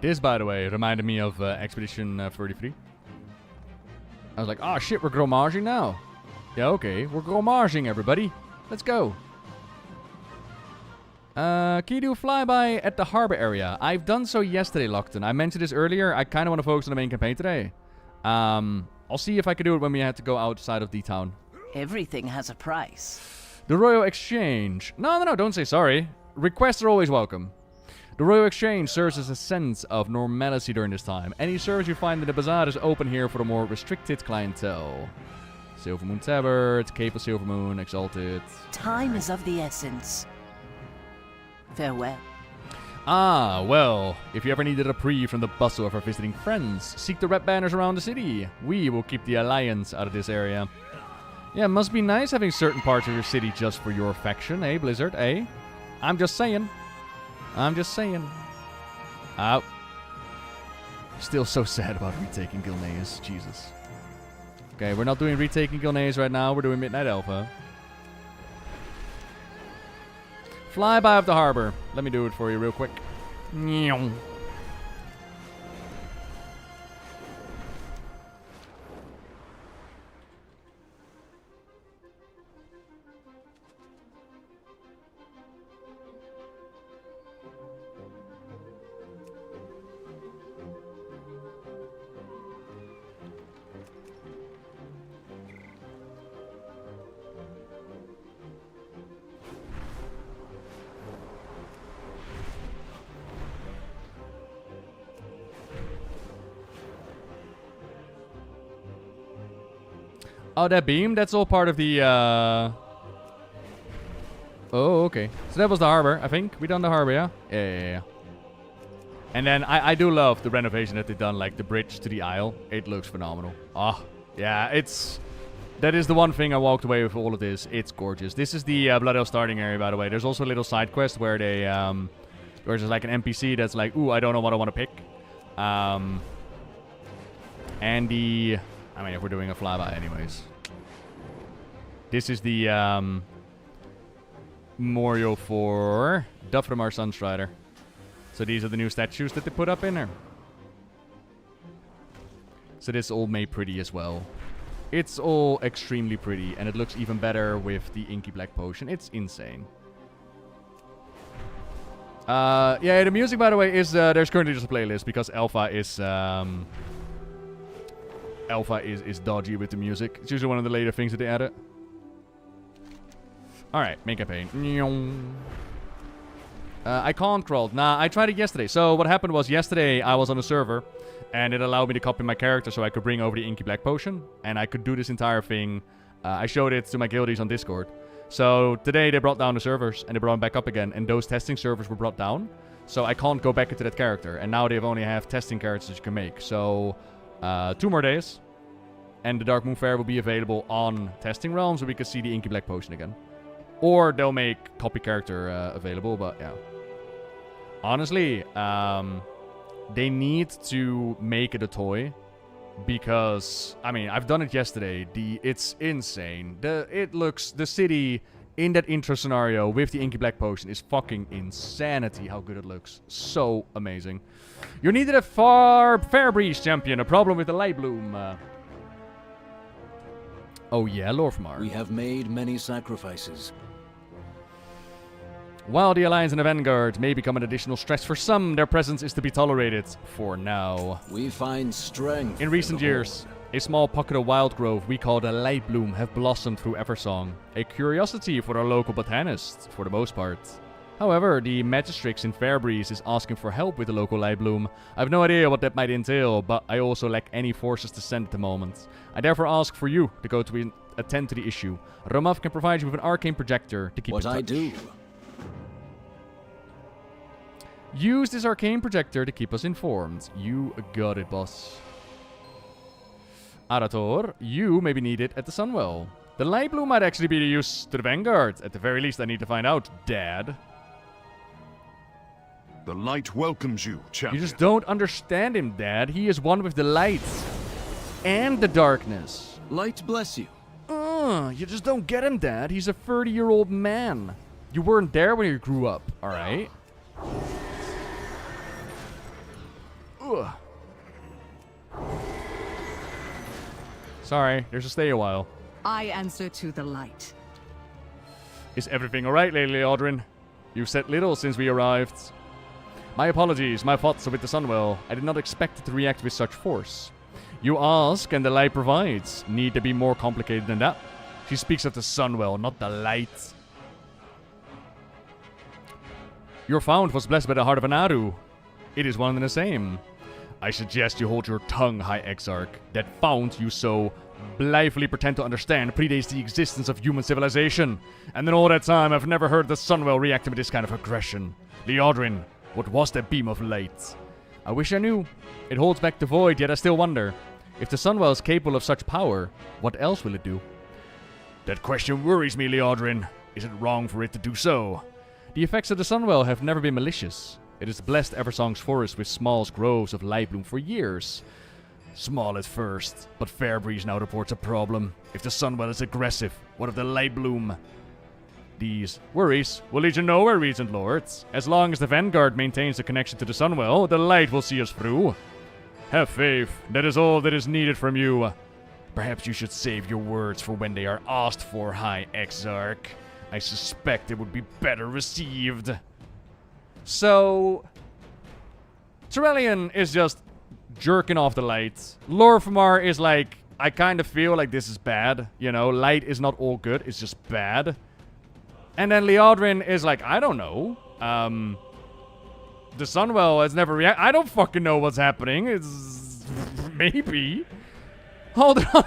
This, by the way, reminded me of Expedition 33. I was like, oh shit, we're gromaging now. Yeah, okay, we're gromaging, everybody. Let's go. Can you do a flyby at the harbor area? I've done so yesterday, Lockton. I mentioned this earlier. I kind of want to focus on the main campaign today. I'll see if I can do it when we have to go outside of the town. Everything has a price. The Royal Exchange. No, don't say sorry. Requests are always welcome. The Royal Exchange serves as a sense of normalcy during this time. Any service you find in the bazaar is open here for the more restricted clientele. Silvermoon Tabard, Cape of Silvermoon, Exalted. Time is of the essence. Farewell. Ah, well, if you ever need a reprieve from the bustle of our visiting friends, seek the red banners around the city. We will keep the Alliance out of this area. Yeah, must be nice having certain parts of your city just for your faction, eh, Blizzard, eh? I'm just saying. Oh. Still so sad about retaking Gilneas. Jesus. Okay, we're not doing retaking Gilneas right now. We're doing Midnight Alpha. Flyby of the harbor. Let me do it for you real quick. Oh, that beam? That's all part of the, Oh, okay. So that was the harbor, I think. We done the harbor, yeah? Yeah. And then I do love the renovation that they've done, like the bridge to the Isle. It looks phenomenal. Oh, yeah, that is the one thing I walked away with all of this. It's gorgeous. This is the Blood Elf starting area, by the way. There's also a little side quest where they, where there's like an NPC that's like, ooh, I don't know what I want to pick. And the... I mean, if we're doing a flyby anyways. This is the memorial for Dufframar Sunstrider. So these are the new statues that they put up in there. So this is all made pretty as well. It's all extremely pretty, and it looks even better with the Inky Black Potion. It's insane. Yeah, the music, by the way, is there's currently just a playlist because Alpha is dodgy with the music. It's usually one of the later things that they added. Alright, main campaign. I can't crawl. Nah, I tried it yesterday. So what happened was yesterday I was on a server and it allowed me to copy my character so I could bring over the Inky Black Potion and I could do this entire thing. I showed it to my guildies on Discord. So today they brought down the servers and they brought them back up again and those testing servers were brought down. So I can't go back into that character and now they've only have testing characters that you can make. So 2 more days and the Dark Moon Fair will be available on testing realms so we can see the Inky Black Potion again. Or they'll make copy character available, but yeah. Honestly, they need to make it a toy because, I mean, I've done it yesterday. It's insane. The city in that intro scenario with the Inky Black Potion is fucking insanity how good it looks. So amazing. You needed a Fair Breeze champion, a problem with the Light Bloom. Oh yeah, Lorfmar. We have made many sacrifices. While the Alliance and the Vanguard may become an additional stress for some, their presence is to be tolerated for now. We find strength. In recent years, a small pocket of wild growth we call the Light Bloom have blossomed through Eversong, a curiosity for our local botanists, for the most part. However, the Magistrix in Fairbreeze is asking for help with the local Light Bloom. I have no idea what that might entail, but I also lack any forces to send at the moment. I therefore ask for you to go to attend to the issue. Romav can provide you with an arcane projector to keep in touch. What I do. Use this arcane projector to keep us informed. You got it, boss. Arator, you may be needed at the Sunwell. The light bloom might actually be of use to the Vanguard. At the very least, I need to find out, Dad. The light welcomes you, champion. You just don't understand him, Dad. He is one with the light and the darkness. Light bless you. You just don't get him, Dad. He's a 30-year-old man. You weren't there when you grew up, alright? Sorry, there's a stay a while. I answer to the light. Is everything alright, Lady Leodrin? You've said little since we arrived. My apologies, my thoughts are with the Sunwell. I did not expect it to react with such force. You ask, and the light provides. Need to be more complicated than that. She speaks of the Sunwell, not the light. Your fount was blessed by the heart of an Aru. It is one and the same. I suggest you hold your tongue, High Exarch. That fount you so blithely pretend to understand predates the existence of human civilization. And in all that time, I've never heard the Sunwell react with this kind of aggression. Leodrin, what was that beam of light? I wish I knew. It holds back the void, yet I still wonder. If the Sunwell is capable of such power, what else will it do? That question worries me, Leodrin. Is it wrong for it to do so? The effects of the Sunwell have never been malicious. It has blessed Eversong's forest with small groves of light bloom for years. Small at first, but Fairbreeze now reports a problem. If the Sunwell is aggressive, what of the light bloom? These worries will lead you nowhere, Regent Lords. As long as the Vanguard maintains the connection to the Sunwell, the light will see us through. Have faith. That is all that is needed from you. Perhaps you should save your words for when they are asked for, High Exarch. I suspect it would be better received. So, Turellian is just jerking off the light. Lorfmar is like, I kind of feel like this is bad. You know, light is not all good, it's just bad. And then Leodrin is like, I don't know. The Sunwell has never reacted. I don't fucking know what's happening. It's maybe. Alderon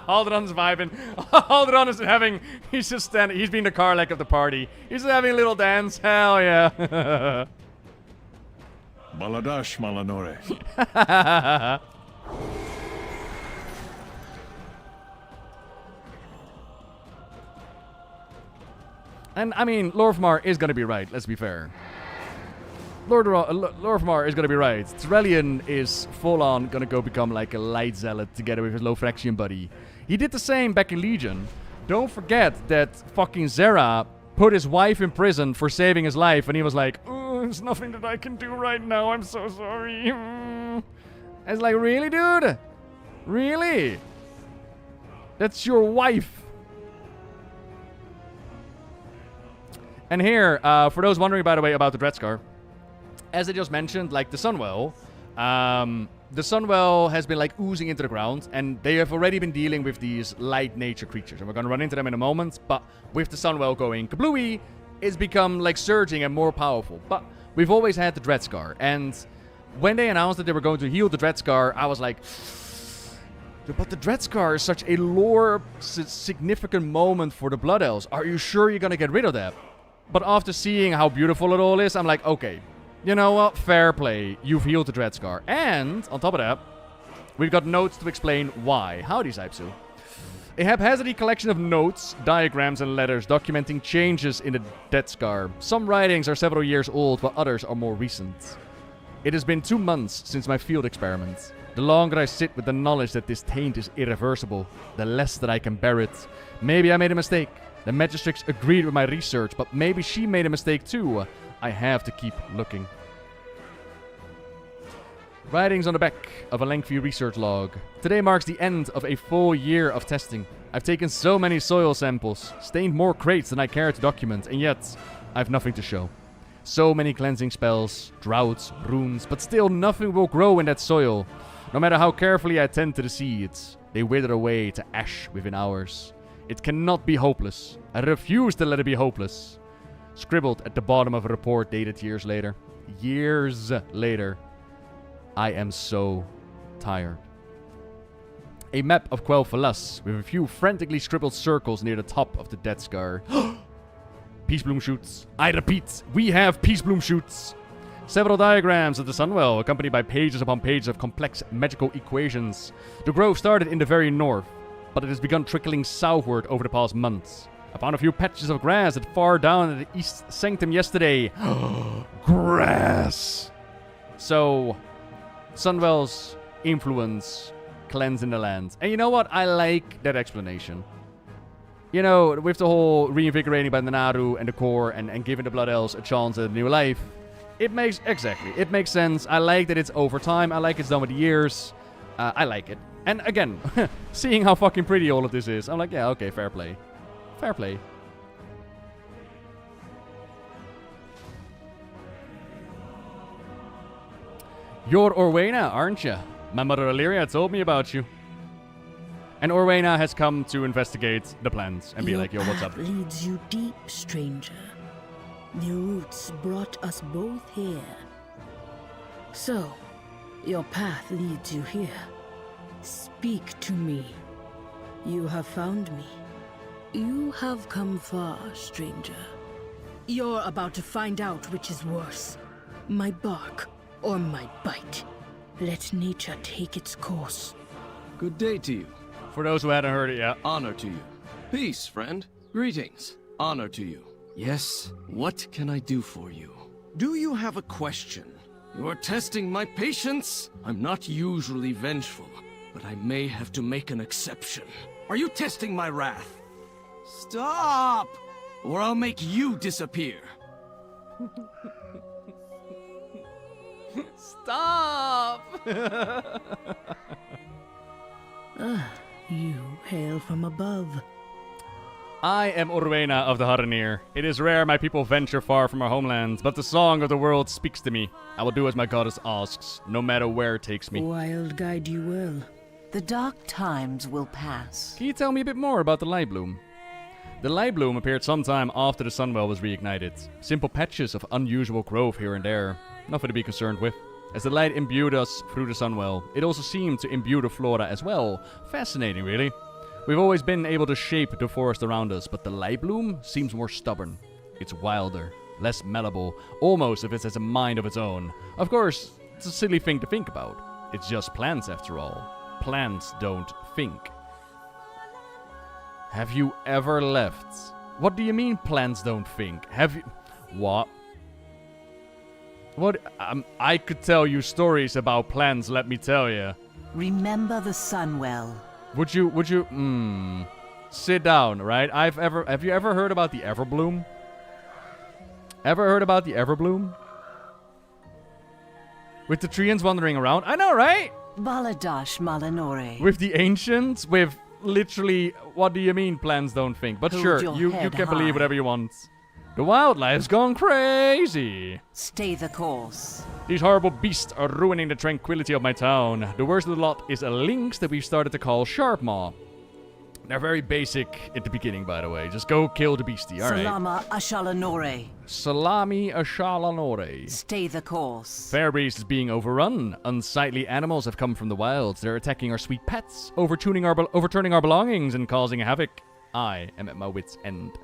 Alderon's vibing. Alderon is having, he's just standing, he's being the Karlek of the party. He's having a little dance. Hell yeah. Baladash Malanore. And, I mean, Lorfmar is going to be right, let's be fair. Lorfmar is going to be right. Turellian is full-on going to go become like a light zealot together with his Lothraxian buddy. He did the same back in Legion. Don't forget that fucking Zera put his wife in prison for saving his life, and he was like, oh, there's nothing that I can do right now, I'm so sorry. It's like, really, dude? Really? That's your wife. And here, for those wondering, by the way, about the Dreadscar, as I just mentioned, like the Sunwell has been like oozing into the ground, and they have already been dealing with these light nature creatures, and we're going to run into them in a moment, but with the Sunwell going kablooey, it's become like surging and more powerful. But we've always had the Dreadscar, and when they announced that they were going to heal the Dreadscar, I was like, but the Dreadscar is such a lore significant moment for the Blood Elves. Are you sure you're going to get rid of that? But after seeing how beautiful it all is, I'm like, okay, you know what? Fair play. You've healed the Dreadscar. And, on top of that, we've got notes to explain why. Howdy, Saipsu. A haphazard collection of notes, diagrams, and letters documenting changes in the Dreadscar. Some writings are several years old, while others are more recent. It has been 2 months since my field experiment. The longer I sit with the knowledge that this taint is irreversible, the less that I can bear it. Maybe I made a mistake. The Magistrix agreed with my research, but maybe she made a mistake too. I have to keep looking. Writings on the back of a lengthy research log. Today marks the end of a full year of testing. I've taken so many soil samples, stained more crates than I care to document, and yet I've nothing to show. So many cleansing spells, droughts, runes, but still nothing will grow in that soil. No matter how carefully I tend to the seeds, they wither away to ash within hours. It cannot be hopeless. I refuse to let it be hopeless. Scribbled at the bottom of a report dated years later. Years later. I am so tired. A map of Quel'Thalas with a few frantically scribbled circles near the top of the Dreadscar. Peace bloom shoots. I repeat, we have peace bloom shoots. Several diagrams of the Sunwell, accompanied by pages upon pages of complex magical equations. The grove started in the very north, but it has begun trickling southward over the past months. I found a few patches of grass at far down at the east sanctum yesterday. Grass! So, Sunwell's influence cleansing the land. And you know what? I like that explanation. You know, with the whole reinvigorating by the Naru and the core and giving the Blood Elves a chance at a new life. It makes sense. I like that it's over time. I like it's done with the years. I like it. And again, seeing how fucking pretty all of this is, I'm like, yeah, okay, fair play. Fair play. You're Orwena, aren't you? My mother Illyria told me about you. And Orwena has come to investigate the plans and be like, yo, what's up? Your path leads you deep, stranger. The roots brought us both here. So, your path leads you here. Speak to me. You have found me. You have come far, stranger. You're about to find out which is worse. My bark or my bite. Let nature take its course. Good day to you. For those who hadn't heard it yet. Honor to you. Peace, friend. Greetings. Honor to you. Yes, what can I do for you? Do you have a question? You are testing my patience? I'm not usually vengeful, but I may have to make an exception. Are you testing my wrath? Stop! Or I'll make you disappear. Stop! You hail from above. I am Orwena of the Haranir. It is rare my people venture far from our homelands, but the song of the world speaks to me. I will do as my goddess asks, no matter where it takes me. Wild guide you will. The dark times will pass. Can you tell me a bit more about the Light Bloom? The Light Bloom appeared sometime after the Sunwell was reignited. Simple patches of unusual growth here and there. Nothing to be concerned with. As the light imbued us through the Sunwell, it also seemed to imbue the flora as well. Fascinating, really. We've always been able to shape the forest around us, but the Light Bloom seems more stubborn. It's wilder, less malleable, almost if it has a mind of its own. Of course, it's a silly thing to think about. It's just plants after all. Plants don't think. Have you ever left? What do you mean plants don't think? Have you... What? What? I could tell you stories about plants, let me tell you. Remember the Sunwell. Would you, sit down, right? Have you ever heard about the Everbloom? Ever heard about the Everbloom? With the treants wandering around? I know, right? Baladash Malanore. With the ancients, with literally, what do you mean plants don't think? But Hold sure, your you head can believe high. whatever you want. The wildlife's gone crazy. Stay the course. These horrible beasts are ruining the tranquility of my town. The worst of the lot is a lynx that we've started to call Sharpmaw. They're very basic at the beginning, by the way. Just go kill the beastie, alright? Salama Ashalanore. Salami Ashalanore. Stay the course. Fairbreeze is being overrun. Unsightly animals have come from the wilds. They're attacking our sweet pets, overturning our belongings and causing havoc. I am at my wit's end.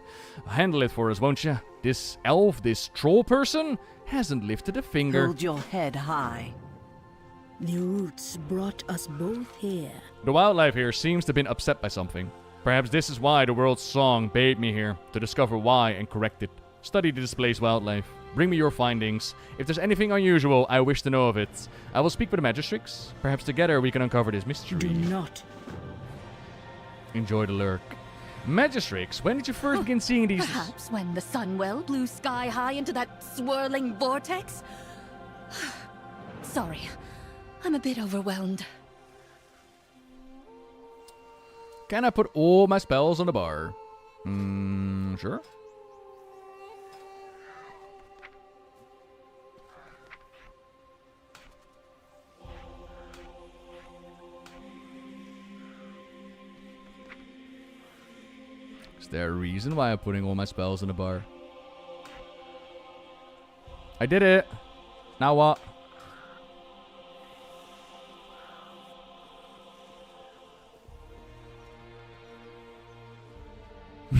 Handle it for us, won't you? This elf, this troll person, hasn't lifted a finger. Hold your head high. The roots brought us both here. The wildlife here seems to have been upset by something. Perhaps this is why the world's song bade me here, to discover why and correct it. Study the displaced wildlife. Bring me your findings. If there's anything unusual, I wish to know of it. I will speak with the magistrates. Perhaps together we can uncover this mystery. Do not. Enjoy the lurk. Magistrates, when did you first begin seeing these... Perhaps when the Sunwell blew sky high into that swirling vortex? Sorry, I'm a bit overwhelmed. Can I put all my spells on the bar? Sure. Is there a reason why I'm putting all my spells in the bar? I did it. Now what?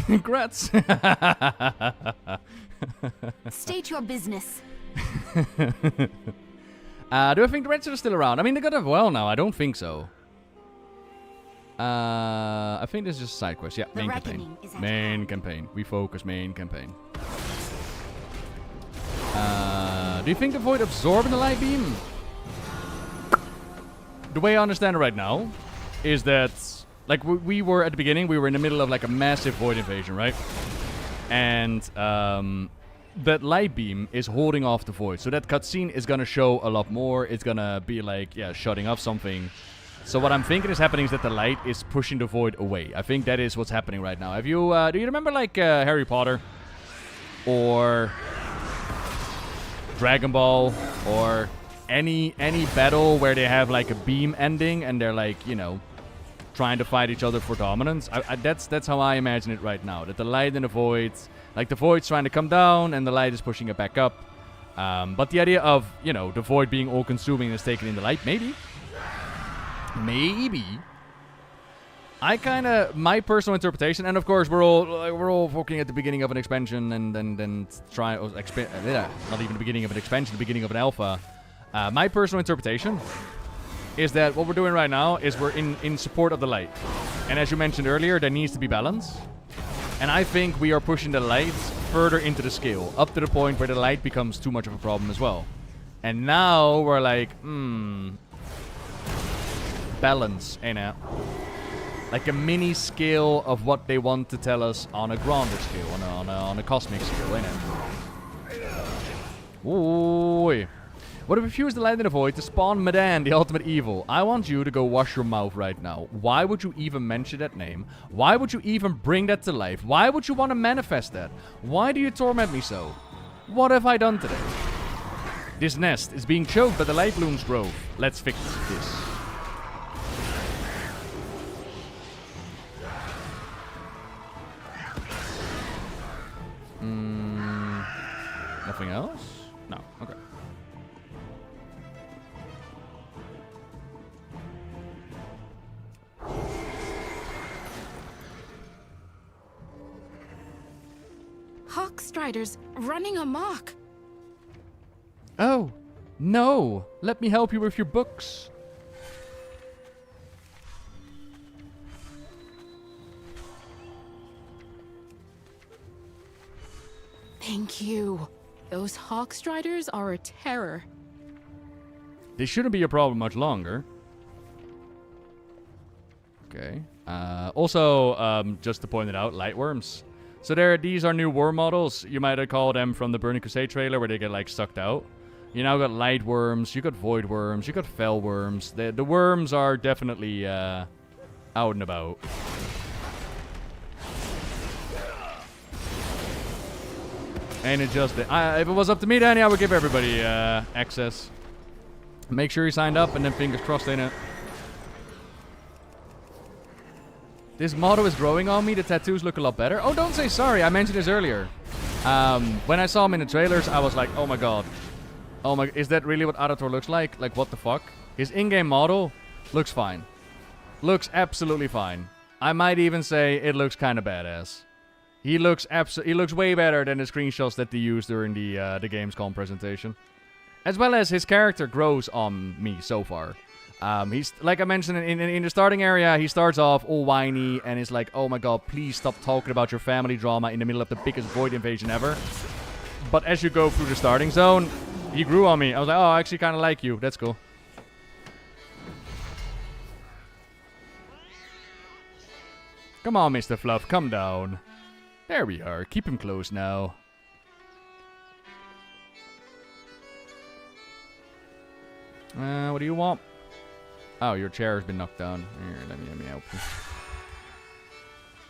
Congrats. State your business. Do I think the Reds are still around? I mean, they got a well now. I don't think so. I think this is just a side quest. Yeah, main campaign. Main campaign. We focus main campaign. Do you think the Void absorbing the light beam? The way I understand it right now is that, like, we were at the beginning, we were in the middle of like a massive Void invasion, right? And that light beam is holding off the Void. So that cutscene is gonna show a lot more. It's gonna be like, yeah, shutting off something. So what I'm thinking is happening is that the light is pushing the Void away. I think that is what's happening right now. Have you, do you remember like Harry Potter? Or Dragon Ball? Or any battle where they have like a beam ending and they're like, you know, trying to fight each other for dominance? That's how I imagine it right now. That the light and the Void, like the Void's trying to come down and the light is pushing it back up. But the idea of, you know, the Void being all-consuming is taking in the light, maybe. Maybe. I kind of, my personal interpretation, and of course we're all looking at the beginning of an expansion and then try, not even the beginning of an expansion, the beginning of an alpha. My personal interpretation is that what we're doing right now is we're in support of the light. And as you mentioned earlier, there needs to be balance. And I think we are pushing the light further into the scale, up to the point where the light becomes too much of a problem as well. And now we're like, balance, ain't it? Like a mini scale of what they want to tell us on a grander scale, on a cosmic scale, ain't it? Ooh. What if we fuse the light in the Void to spawn Medan, the ultimate evil? I want you to go wash your mouth right now. Why would you even mention that name? Why would you even bring that to life? Why would you want to manifest that? Why do you torment me so? What have I done today? This nest is being choked by the Light Bloom's growth. Let's fix this. Nothing else? No, okay. Hawkstriders running amok. Oh, no. Let me help you with your books. Thank you. Those Hawkstriders are a terror. They shouldn't be a problem much longer. Okay. Also, just to point it out, Lightworms. So these are new worm models. You might recall them from the Burning Crusade trailer where they get like sucked out. You now got Lightworms, you got Void Worms, you got Fell Worms. The worms are definitely out and about. Ain't it just if it was up to me, Danny, I would give everybody access. Make sure you signed up and then fingers crossed, ain't it? This motto is growing on me. The tattoos look a lot better. Oh, don't say sorry. I mentioned this earlier. When I saw him in the trailers, I was like, oh my god. Oh my, is that really what Arator looks like? Like, what the fuck? His in-game model looks fine. Looks absolutely fine. I might even say it looks kind of badass. He looks way better than the screenshots that they used during the Gamescom presentation. As well as his character grows on me so far. He's, like I mentioned, in the starting area, he starts off all whiny and is like, oh my god, please stop talking about your family drama in the middle of the biggest Void invasion ever. But as you go through the starting zone, he grew on me. I was like, oh, I actually kind of like you. That's cool. Come on, Mr. Fluff, come down. There we are. Keep him close now. What do you want? Oh, your chair has been knocked down. Here, let me help you.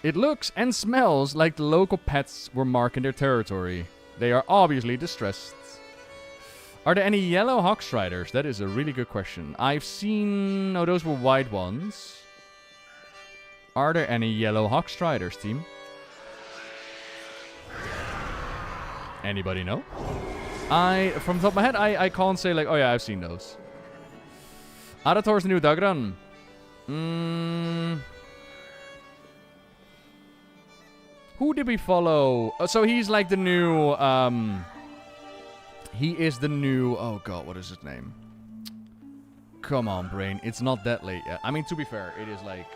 It looks and smells like the local pets were marking their territory. They are obviously distressed. Are there any yellow Hawkstriders? That is a really good question. I've seen... Oh, those were white ones. Are there any yellow Hawkstriders, team? Anybody know? From the top of my head, I can't say like, oh yeah, I've seen those. Arator's the new Dagran. Who did we follow? So he's like the new, He is the new... Oh god, what is his name? Come on, brain. It's not that late yet. I mean, to be fair, it is like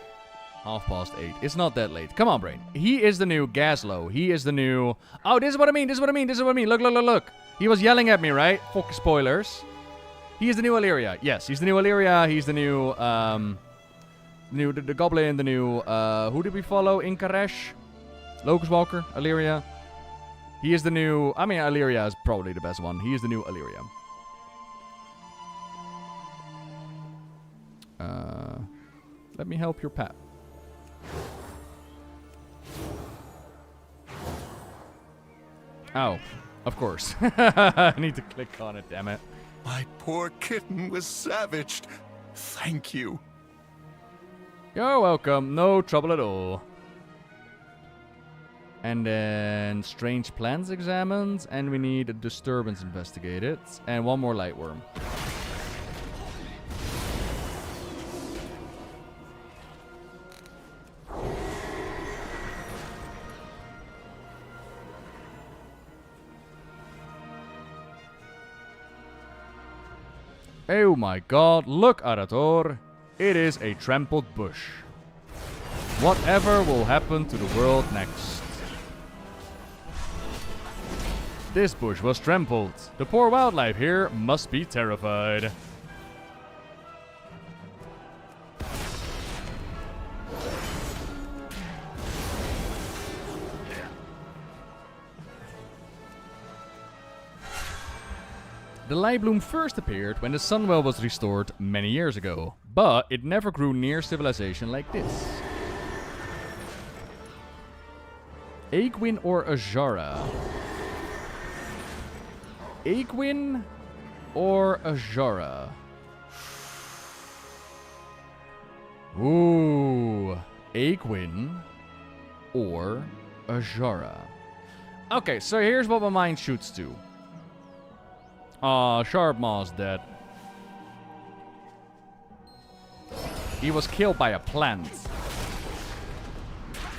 8:30. It's not that late. Come on, brain. He is the new Gaslow. He is the new... Oh, this is what I mean. This is what I mean. This is what I mean. Look, look, look, look. He was yelling at me, right? Fuck spoilers. He is the new Illyria. Yes, he's the new Illyria. He's the new... the Goblin, the new... who did we follow? Inkaresh? Locust Walker? Illyria? He is the new... I mean, Illyria is probably the best one. He is the new Illyria. Let me help your pet. Oh, of course. I need to click on it, damn it. My poor kitten was savaged. Thank you. You're welcome. No trouble at all. And then strange plants examined. And we need a disturbance investigated. And one more lightworm. Oh my god, look, Arator. It is a trampled bush. Whatever will happen to the world next? This bush was trampled. The poor wildlife here must be terrified. The Lightbloom first appeared when the Sunwell was restored many years ago, but it never grew near civilization like this. Aegwin or Azara? Aegwin or Azara? Ooh, Aegwin or Azara. Okay, so here's what my mind shoots to. Sharpmaw's dead. He was killed by a plant.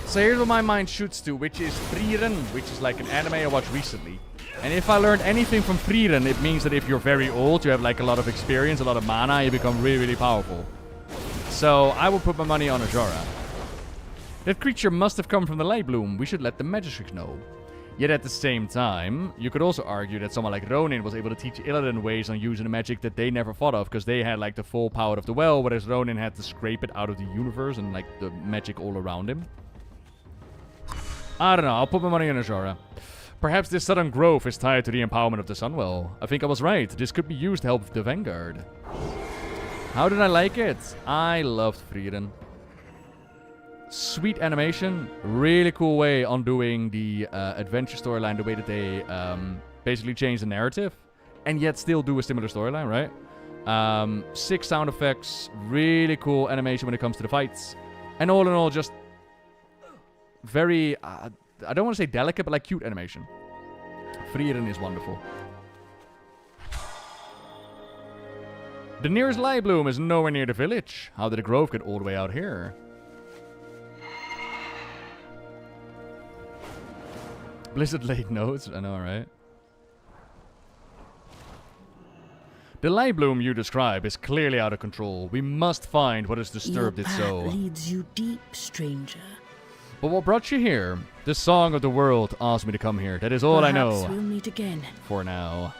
So here's what my mind shoots to, which is Frieren, which is like an anime I watched recently. And if I learned anything from Frieren, it means that if you're very old, you have like a lot of experience, a lot of mana, you become really, really powerful. So I will put my money on Azara. That creature must have come from the Lightbloom. We should let the Magistrix know. Yet at the same time, you could also argue that someone like Ronin was able to teach Illidan ways on using the magic that they never thought of, because they had like the full power of the well, whereas Ronin had to scrape it out of the universe and like the magic all around him. I don't know, I'll put my money on Azara. Perhaps this sudden growth is tied to the empowerment of the Sunwell. I think I was right, this could be used to help the Vanguard. How did I like it? I loved Frieren. Sweet animation, really cool way on doing the adventure storyline, the way that they basically change the narrative, and yet still do a similar storyline, right? Sick sound effects, really cool animation when it comes to the fights, and all in all, just very, I don't want to say delicate, but like cute animation. Frieren is wonderful. The nearest Lightbloom is nowhere near the village. How did the grove get all the way out here? Blizzard late notes, I know, right? The Lightbloom you describe is clearly out of control. We must find what has disturbed it so. Your path leads you deep, stranger. But what brought you here? The song of the world asked me to come here. That is all I know. Perhaps we'll meet again. For now.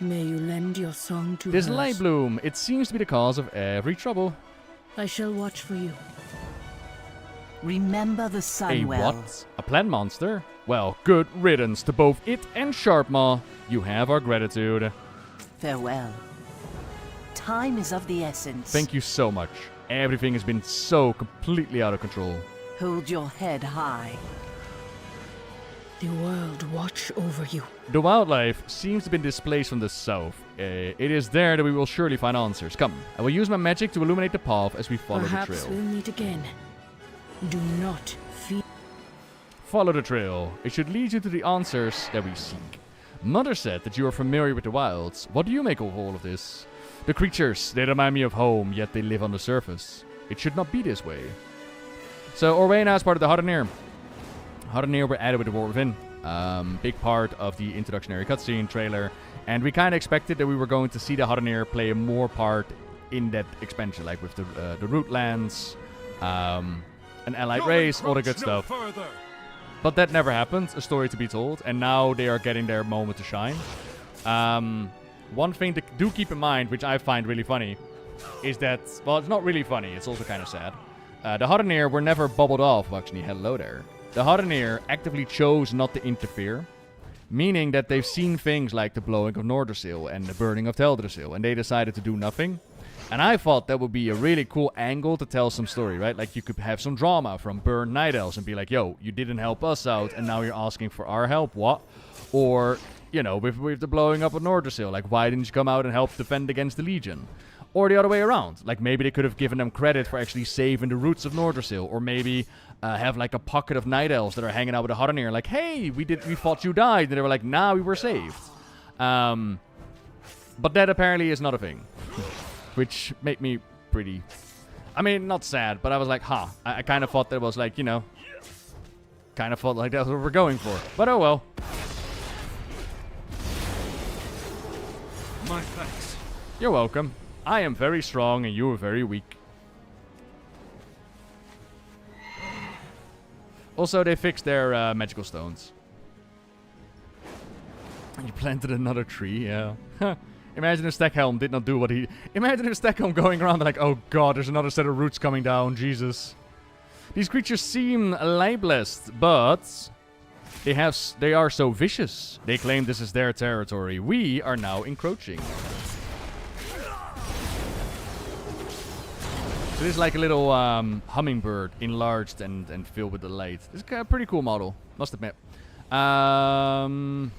May you lend your song to This hers. Lightbloom, it seems to be the cause of every trouble. I shall watch for you. Remember the A Sunwell. what? A plant monster? Well, good riddance to both it and Sharpmaw. You have our gratitude. Farewell. Time is of the essence. Thank you so much. Everything has been so completely out of control. Hold your head high. The world watch over you. The wildlife seems to have been displaced from the south. It is there that we will surely find answers. Come, I will use my magic to illuminate the path as we follow Perhaps the trail. we'll meet again. Do not fear. Follow the trail. It should lead you to the answers that we seek. Mother said that you are familiar with the wilds. What do you make of all of this? The creatures, they remind me of home, yet they live on the surface. It should not be this way. So, Orwena is part of the Hardenir. Hardenir were added with the War Within. Big part of the introductionary cutscene trailer. And we kind of expected that we were going to see the Hodenir play a more part in that expansion, like with the root lands, an allied race, all the good stuff. But that never happened, a story to be told, and now they are getting their moment to shine. One thing to do keep in mind, which I find really funny, is that, well, it's not really funny, it's also kind of sad. The Hodenir were never bubbled off. Well, actually, hello there. The Hodenir actively chose not to interfere, meaning that they've seen things like the blowing of Nordersil and the burning of Teldrassil, and they decided to do nothing. And I thought that would be a really cool angle to tell some story, right? Like, you could have some drama from burned Night Elves and be like, yo, you didn't help us out, and now you're asking for our help, what? Or, you know, with the blowing up of Nordersil, like, why didn't you come out and help defend against the Legion? Or the other way around. Like, maybe they could have given them credit for actually saving the roots of Nordersil. Or maybe have, like, a pocket of Night Elves that are hanging out with a Hodenir. Like, hey, we thought you died. And they were like, nah, we were saved. But that apparently is not a thing. Which made me pretty... I mean, not sad, but I was like, I kind of thought that was like, you know... Kind of felt like that's what we're going for. But oh well. My thanks. You're welcome. I am very strong and you are very weak. Also, they fixed their magical stones. You planted another tree, yeah. Imagine if Stackhelm did not do what he... Imagine if Stackhelm going around like, oh god, there's another set of roots coming down, Jesus. These creatures seem libelous, but... They are so vicious. They claim this is their territory. We are now encroaching. So this is like a little hummingbird, enlarged and filled with the light. This is a pretty cool model, must admit. And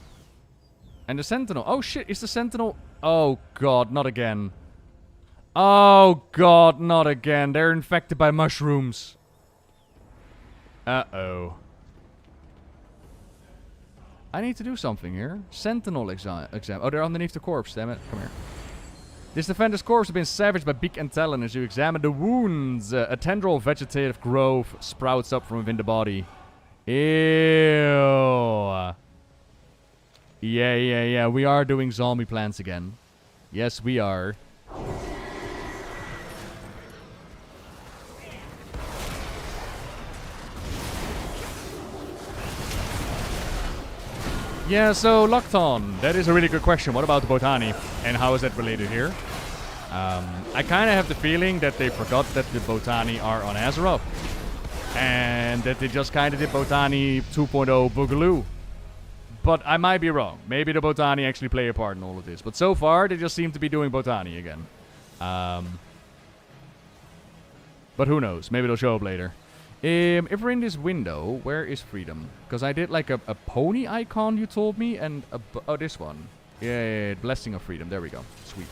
the Sentinel. Oh shit, is the Sentinel... Oh god, not again. Oh god, not again. They're infected by mushrooms. Uh-oh. I need to do something here. Sentinel exam. Oh, they're underneath the corpse, damn it. Come here. This defender's corpse has been savaged by beak and talon. As you examine the wounds, a tendril vegetative growth sprouts up from within the body. Ew. Yeah. We are doing zombie plants again. Yes, we are. Yeah, so Lockton, that is a really good question. What about the Botani? And how is that related here? I kind of have the feeling that they forgot that the Botani are on Azeroth. And that they just kind of did Botani 2.0 Boogaloo. But I might be wrong. Maybe the Botani actually play a part in all of this. But so far, they just seem to be doing Botani again. But who knows? Maybe they'll show up later. If we're in this window, where is freedom? Because I did like a pony icon, you told me, and oh, this one. Yeah, blessing of freedom. There we go. Sweet.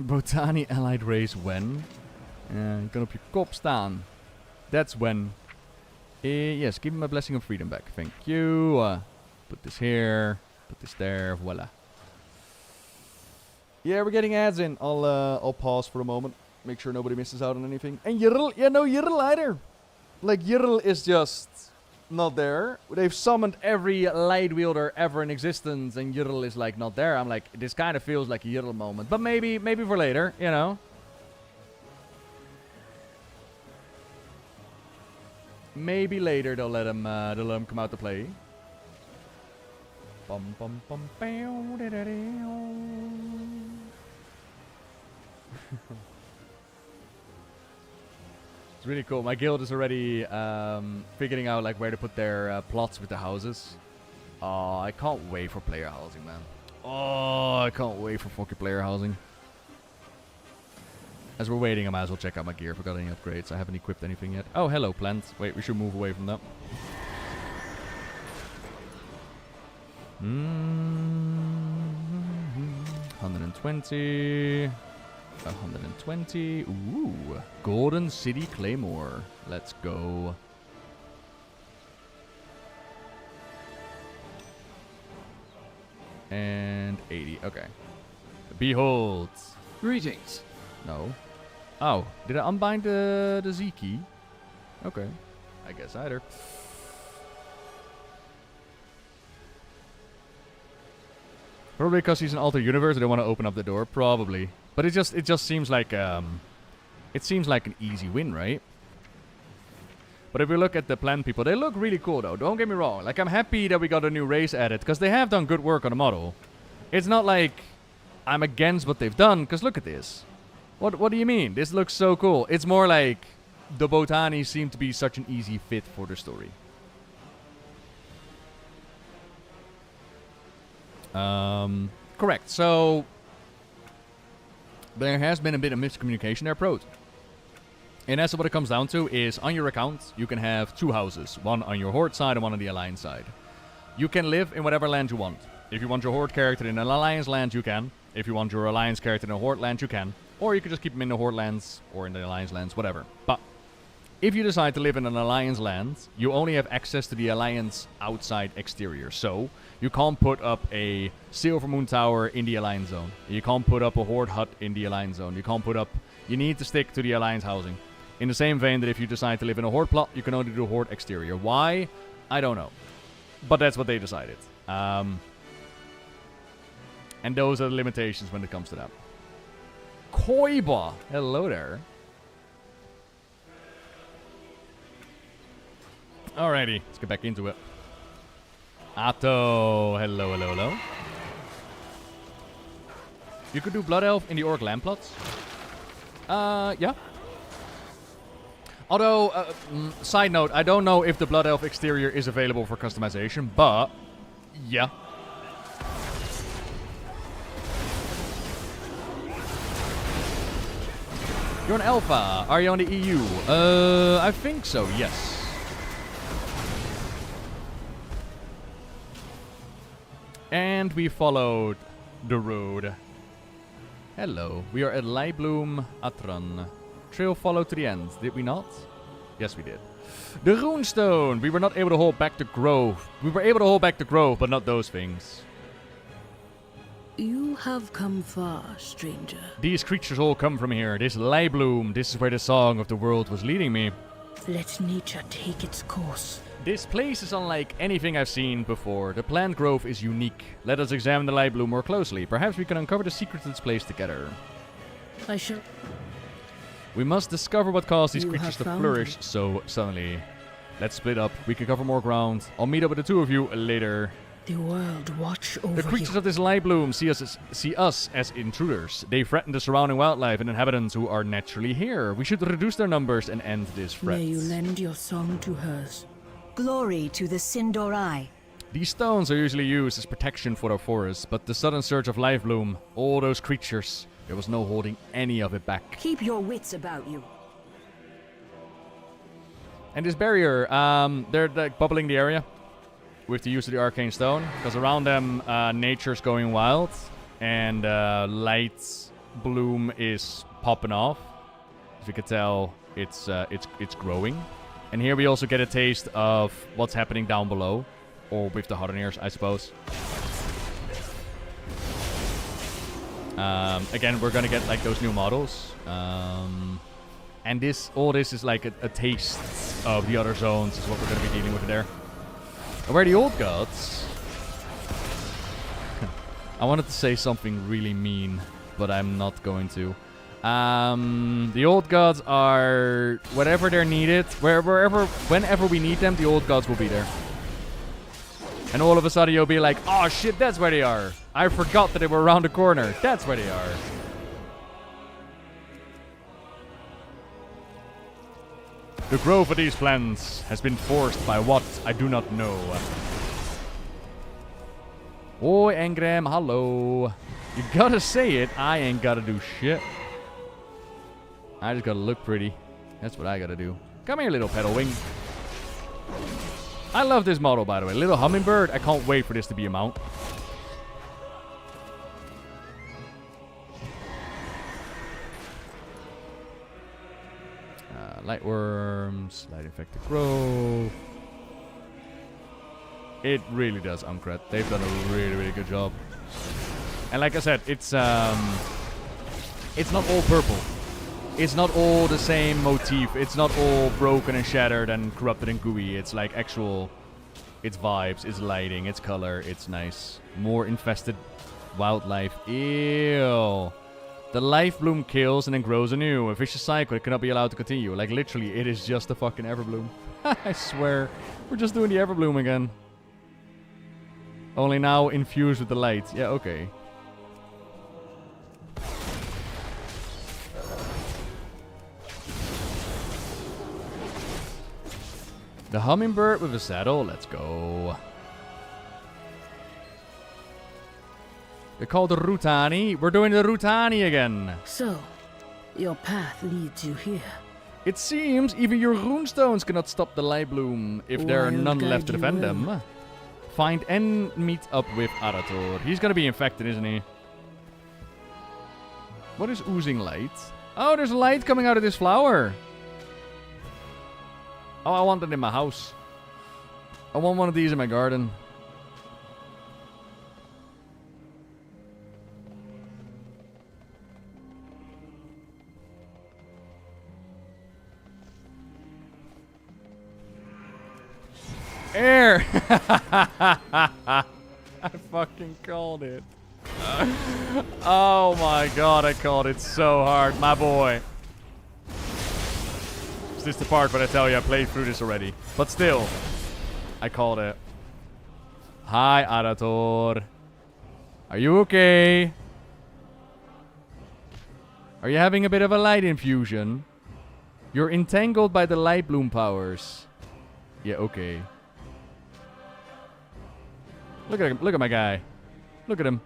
Botani allied race when? Kan op je kop staan. That's when. Yes, give me my blessing of freedom back. Thank you. Put this here. Put this there. Voila. Yeah, we're getting ads in. I'll pause for a moment. Make sure nobody misses out on anything. And Yirl, yeah, no Yirl either. Like, Yirl is just not there. They've summoned every light wielder ever in existence, and Yirl is, like, not there. I'm like, this kind of feels like a Yirl moment. But maybe for later, you know. Maybe later they'll let him come out to play. Bum bum bum bow, da, da, da. It's really cool. My guild is already figuring out like where to put their plots with the houses. Oh, I can't wait for player housing, man. Oh, I can't wait for fucking player housing. As we're waiting, I might as well check out my gear if I got any upgrades. I haven't equipped anything yet. Oh, hello, plant. Wait, we should move away from that. 120. 120. Ooh. Golden City Claymore. Let's go. And 80. Okay. Behold. Greetings. No. Oh, did I unbind the Z key? Okay. I guess either. Probably because he's an alternate universe, they don't want to open up the door. Probably. But it just seems like an easy win, right? But if we look at the plant people, they look really cool though. Don't get me wrong. Like, I'm happy that we got a new race added, because they have done good work on the model. It's not like I'm against what they've done, because look at this. What do you mean? This looks so cool. It's more like the Botani seem to be such an easy fit for the story. Correct. So there has been a bit of miscommunication there, Prot. And that's what it comes down to is on your account, you can have 2 houses. One on your Horde side and one on the Alliance side. You can live in whatever land you want. If you want your Horde character in an Alliance land, you can. If you want your Alliance character in a Horde land, you can. Or you can just keep them in the Horde lands or in the Alliance lands, whatever. But if you decide to live in an Alliance land, you only have access to the Alliance outside exterior. So you can't put up a Silver Moon Tower in the Alliance zone. You can't put up a Horde hut in the Alliance zone. You can't put up... You need to stick to the Alliance housing. In the same vein that if you decide to live in a Horde plot, you can only do Horde exterior. Why? I don't know. But that's what they decided. And those are the limitations when it comes to that. Koiba! Hello there. Alrighty, let's get back into it. Atto! Hello, hello, hello. You could do Blood Elf in the Orc land plots. Yeah. Although, side note, I don't know if the Blood Elf exterior is available for customization, but yeah. You're an alpha. Are you on the EU? I think so, yes. And we followed the road. Hello. We are at Leibloom Atron. Trail followed to the end, did we not? Yes, we did. The Runestone! We were not able to hold back the grove. We were able to hold back the grove, but not those things. You have come far, stranger. These creatures all come from here. This Leibloom, this is where the song of the world was leading me. Let nature take its course. This place is unlike anything I've seen before. The plant grove is unique. Let us examine the Leibloom more closely. Perhaps we can uncover the secrets of this place together. I shall... We must discover what caused these creatures to flourish so suddenly. Let's split up. We can cover more ground. I'll meet up with the 2 of you later. The world watch over you. The creatures of this Leibloom see us as intruders. They threaten the surrounding wildlife and inhabitants who are naturally here. We should reduce their numbers and end this threat. May you lend your song to hers. Glory to the Sindorai. These stones are usually used as protection for our forests, but the sudden surge of Leibloom, all those creatures, there was no holding any of it back. Keep your wits about you. And this barrier, they're like bubbling the area with the use of the arcane stone, because around them nature's going wild and light bloom is popping off. As you can tell, it's growing. And here we also get a taste of what's happening down below, or with the Hardeners, I suppose. Again, we're gonna get like those new models, and all this is like a taste of the other zones. Is what we're gonna be dealing with there. And where the old gods? I wanted to say something really mean, but I'm not going to. The old gods are wherever they're needed, whenever we need them, the old gods will be there. And all of a sudden you'll be like, oh shit, that's where they are. I forgot that they were around the corner. That's where they are. The growth of these plants has been forced by what I do not know. Oi, Engram, hello. You gotta say it. I ain't gotta do shit. I just gotta look pretty. That's what I gotta do. Come here, little petal wing. I love this model, by the way. Little hummingbird. I can't wait for this to be a mount. Light worms. Light infected growth. It really does Uncred. They've done a really, really good job. And like I said, it's not all purple. It's not all the same motif. It's not all broken and shattered and corrupted and gooey. It's like actual... It's vibes, it's lighting, it's color, it's nice. More infested wildlife. Ew. The life bloom kills and then grows anew. A vicious cycle. It cannot be allowed to continue. Like, literally, it is just a fucking Everbloom. I swear. We're just doing the Everbloom again. Only now infused with the light. Yeah, okay. The hummingbird with a saddle. Let's go. They're called the Rutani. We're doing the Rutani again. So, your path leads you here. It seems even your runestones cannot stop the light bloom if there are none left to defend them. Find and meet up with Arator. He's gonna be infected, isn't he? What is oozing light? Oh, there's light coming out of this flower. Oh, I want it in my house. I want one of these in my garden. Air! I fucking called it. Oh my god, I called it so hard, my boy. Is this the part where I tell you I played through this already? But still, I called it. Hi, Arator. Are you okay? Are you having a bit of a light infusion? You're entangled by the light bloom powers. Yeah, okay. Look at him. Look at my guy. Look at him.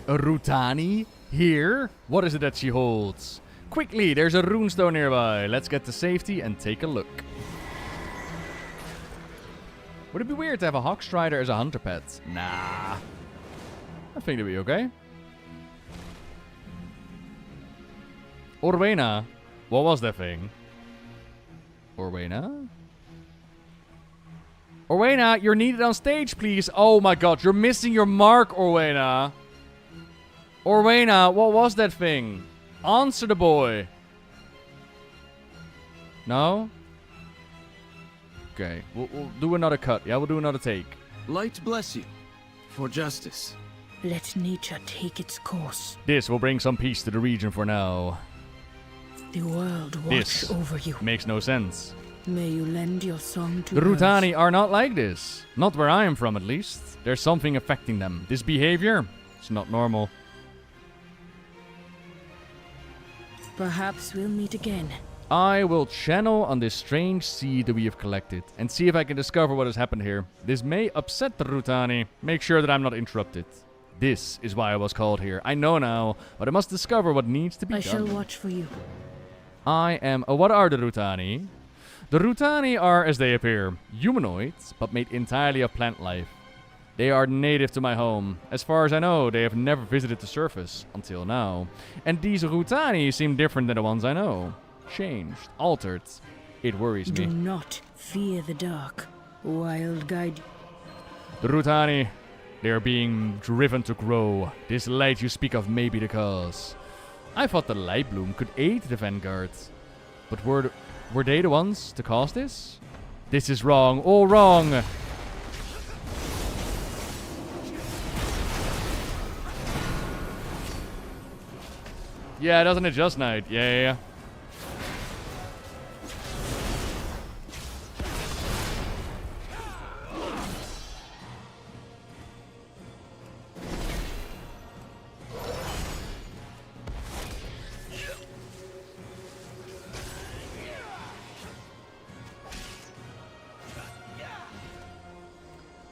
A Rutani? Here? What is it that she holds? Quickly, there's a runestone nearby. Let's get to safety and take a look. Would it be weird to have a Hawkstrider as a hunter pet? Nah. I think it'd be okay. Orwena. What was that thing? Orwena? Orwena, you're needed on stage, please. Oh my god, you're missing your mark, Orwena. Orwena, what was that thing? Answer the boy. No? Okay, we'll do another cut. Yeah, we'll do another take. Light bless you. For justice. Let nature take its course. This will bring some peace to the region for now. The world watch This over you. makes no sense. May you lend your song to The hers. Rutani are not like this. Not where I am from, at least. There's something affecting them. This behavior, it's not normal. Perhaps we'll meet again. I will channel on this strange seed that we have collected and see if I can discover what has happened here. This may upset the Rutani. Make sure that I'm not interrupted. This is why I was called here. I know now, but I must discover what needs to be done. I shall watch for you. I am... what are the Rutani? The Rutani are, as they appear, humanoids, but made entirely of plant life. They are native to my home. As far as I know, they have never visited the surface, until now. And these Rutani seem different than the ones I know. Changed, altered. It worries me. Do not fear the dark. Wild guide. The Rutani, they are being driven to grow. This light you speak of may be the cause. I thought the light bloom could aid the vanguard. But were they the ones to cause this? This is wrong. All wrong. Yeah, doesn't it just night? Yeah.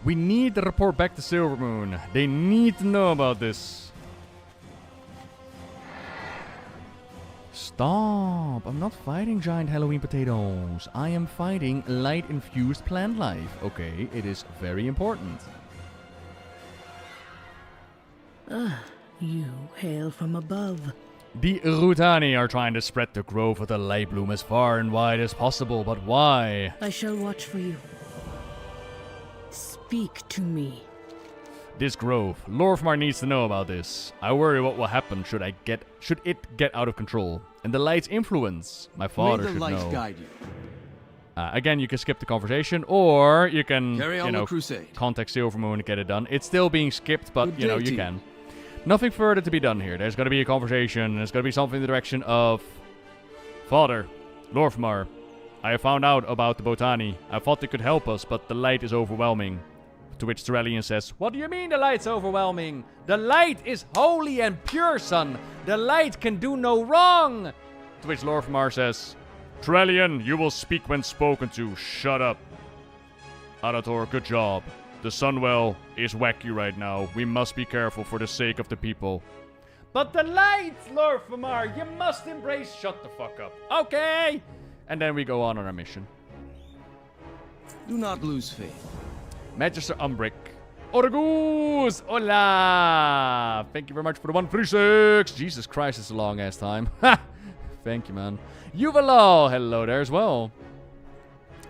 We need to report back to Silvermoon. They need to know about this. Stop! I'm not fighting giant Halloween potatoes. I am fighting light-infused plant life. Okay, it is very important. Ah, you hail from above. The Rutani are trying to spread the growth of the light bloom as far and wide as possible, but why? I shall watch for you. Speak to me. This growth. Lorfmar needs to know about this. I worry what will happen should it get out of control. And the light's influence. My father May the should light know. guide you. Again, you can skip the conversation, or you can, Carry on the crusade. contact Silvermoon and get it done. It's still being skipped, but, Good you know, day you to can. Nothing further to be done here. There's going to be a conversation. There's going to be something in the direction of... Father, Lorfmar, I have found out about the Botani. I thought they could help us, but the light is overwhelming. To which Tyrellian says, what do you mean the light's overwhelming? The light is holy and pure, son. The light can do no wrong. To which Lorfmar says, Tyrellian, you will speak when spoken to. Shut up. Arator, good job. The Sunwell is wacky right now. We must be careful for the sake of the people. But the light, Lorfmar, you must embrace... Shut the fuck up. Okay. And then we go on our mission. Do not lose faith. Magister Umbrick. Orgus! Hola! Thank you very much for the 136. Jesus Christ, it's a long ass time. Ha! Thank you, man. Yuvalal, hello there as well.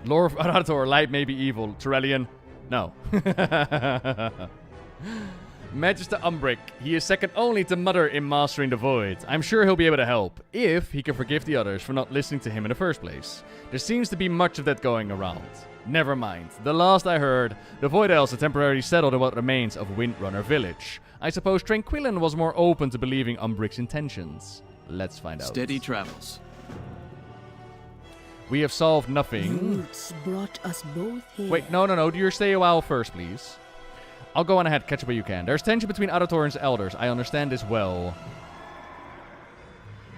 Lord of Arator, light may be evil. Tyrellian, no. Magister Umbrick, he is second only to Mother in mastering the Void. I'm sure he'll be able to help, if he can forgive the others for not listening to him in the first place. There seems to be much of that going around. Never mind. The last I heard, the Void Elves had temporarily settled on what remains of Windrunner Village. I suppose Tranquillin was more open to believing Umbrick's intentions. Let's find out. Steady travels. We have solved nothing. Roots brought us both here. Wait, no. Do you stay a while first, please? I'll go on ahead, catch up where you can. There's tension between Arator and his elders. I understand this well.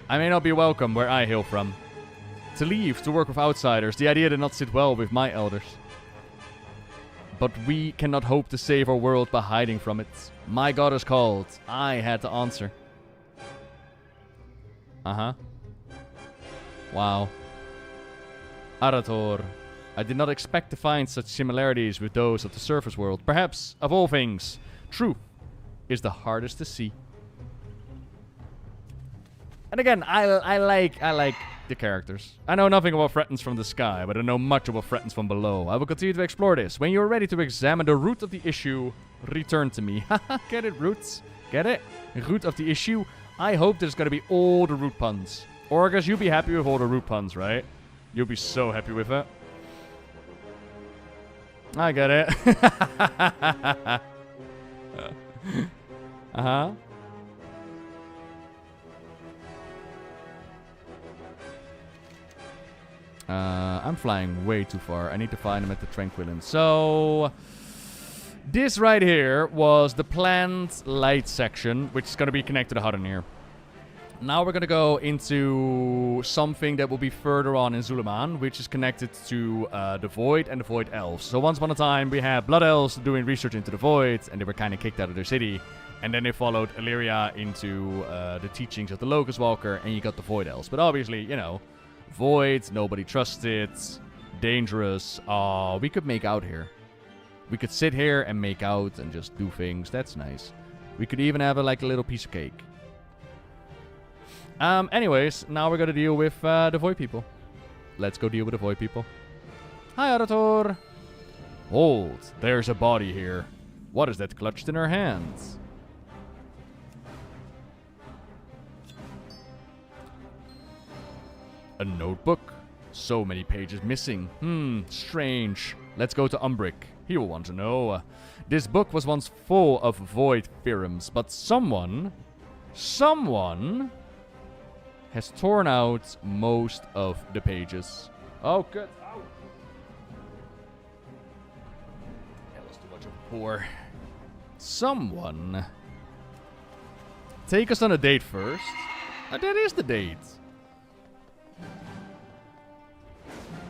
I may not be welcome where I hail from. To leave, to work with outsiders, the idea did not sit well with my elders. But we cannot hope to save our world by hiding from it. My god is called. I had to answer. Uh-huh. Wow. Arator. I did not expect to find such similarities with those of the surface world. Perhaps, of all things, truth is the hardest to see. And again, I like the characters. I know nothing about threats from the sky, but I know much about threats from below. I will continue to explore this. When you are ready to examine the root of the issue, return to me. Haha, get it, roots? Get it? Root of the issue? I hope there's gonna be all the root puns. Orgus, you'll be happy with all the root puns, right? You'll be so happy with it. I get it. Uh-huh. I'm flying way too far. I need to find him at the Tranquillin. So, this right here was the planned light section, which is going to be connected to Haranir. Now we're going to go into something that will be further on in Zulaman, which is connected to the Void and the Void Elves. So once upon a time, we had Blood Elves doing research into the Void, and they were kind of kicked out of their city. And then they followed Illyria into the teachings of the Locust Walker, and you got the Void Elves. But obviously, you know, Void, nobody trusted, dangerous. Oh, we could make out here. We could sit here and make out and just do things. That's nice. We could even have like a little piece of cake. Anyways, now we're gonna deal with the Void people. Let's go deal with the Void people. Hi, Arator. Hold, there's a body here. What is that clutched in her hands? A notebook. So many pages missing. Strange. Let's go to Umbrick. He will want to know. This book was once full of Void theorems, but someone has torn out most of the pages. Oh, good. Ow. That was too much of a pour. Someone. Take us on a date first. That is the date.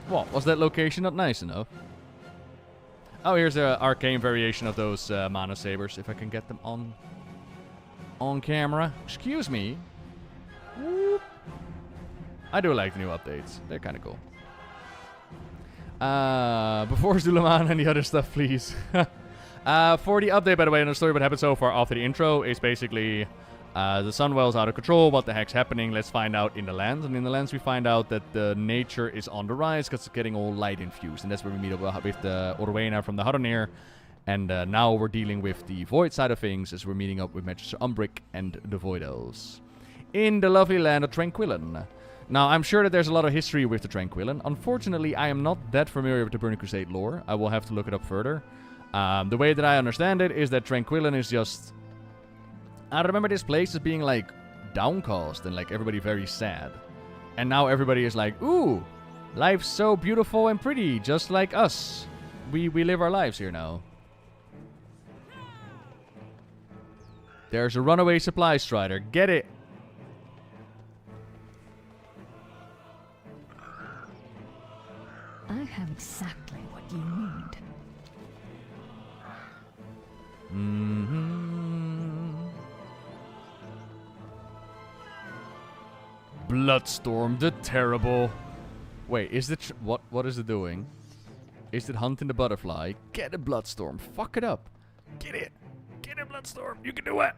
What? Was that location not nice enough? Oh, here's an arcane variation of those mana sabers, if I can get them on camera. Excuse me. Whoop. I do like the new updates. They're kind of cool. Before Zulaman and the other stuff, please. For the update, by the way, and the story what happened so far after the intro is basically The Sunwell's out of control. What the heck's happening? Let's find out in the lands. And in the lands, we find out that the nature is on the rise because it's getting all light infused. And that's where we meet up with the Orwena from the Harunir. And now we're dealing with the Void side of things as we're meeting up with Magister Umbric and the Void Elves. In the lovely land of Tranquillin. Now, I'm sure that there's a lot of history with the Tranquillin. Unfortunately, I am not that familiar with the Burning Crusade lore. I will have to look it up further. The way that I understand it is that Tranquillin is just... I remember this place as being, like, downcast and, like, everybody very sad. And now everybody is like, ooh, life's so beautiful and pretty, just like us. We live our lives here now. There's a runaway supply strider. Get it. I have exactly what you need. Bloodstorm the Terrible. Wait, is it... What is it doing? Is it hunting the butterfly? Get a Bloodstorm. Fuck it up. Get it. Get it, Bloodstorm. You can do it.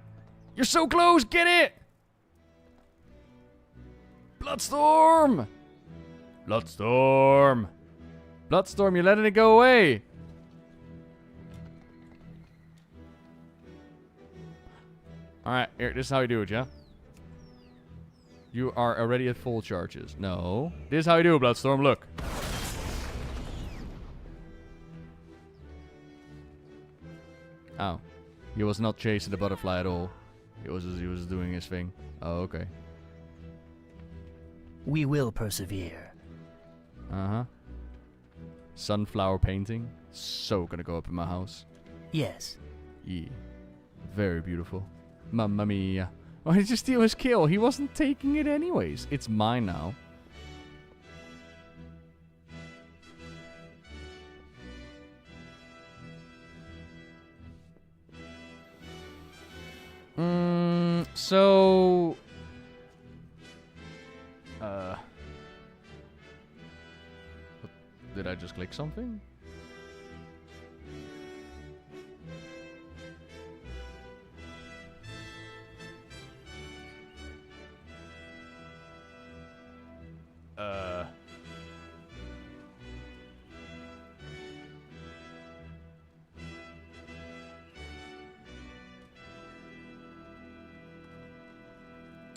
You're so close. Get it. Bloodstorm. Bloodstorm. Bloodstorm, you're letting it go away. Alright, here, this is how you do it, yeah? You are already at full charges. No. This is how you do it, Bloodstorm, look. Oh. He was not chasing the butterfly at all. He was doing his thing. Oh, okay. We will persevere. Uh-huh. Sunflower painting. So gonna go up in my house. Yes. Yeah. Very beautiful. Mamma mia. Why did you steal his kill? He wasn't taking it anyways. It's mine now. So... Did I just click something?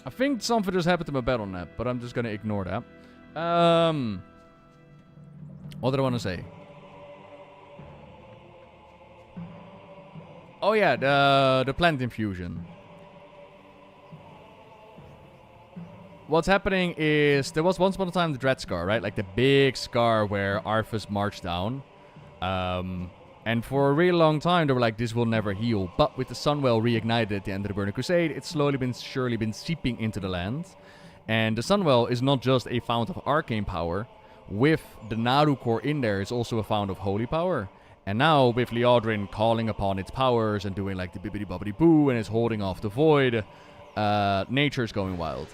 I think something just happened to my battle net, but I'm just gonna ignore that. What did I want to say? Oh yeah, the plant infusion. What's happening is there was once upon a time the Dread Scar, right? Like the big scar where Arthas marched down. And for a really long time they were like, this will never heal. But with the Sunwell reignited at the end of the Burning Crusade, it's slowly surely been seeping into the land. And the Sunwell is not just a fount of arcane power. With the Naru core in there, it's also a fount of holy power. And now, with Liadrin calling upon its powers and doing like the bibbidi-bobbidi boo and it's holding off the void, nature's going wild.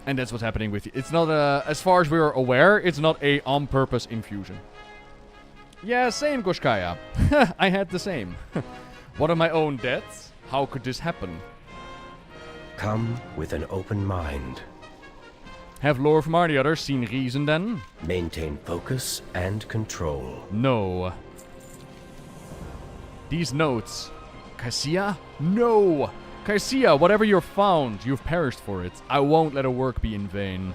And that's what's happening with you. It's not as far as we're aware, it's not a on-purpose infusion. Yeah, same, Goshkaya. I had the same. One of my own deaths? How could this happen? Come with an open mind. Have lore from the others seen reason then? Maintain focus and control. No. These notes. Kaisia? No! Kaisia, whatever you're found, you've perished for it. I won't let a work be in vain.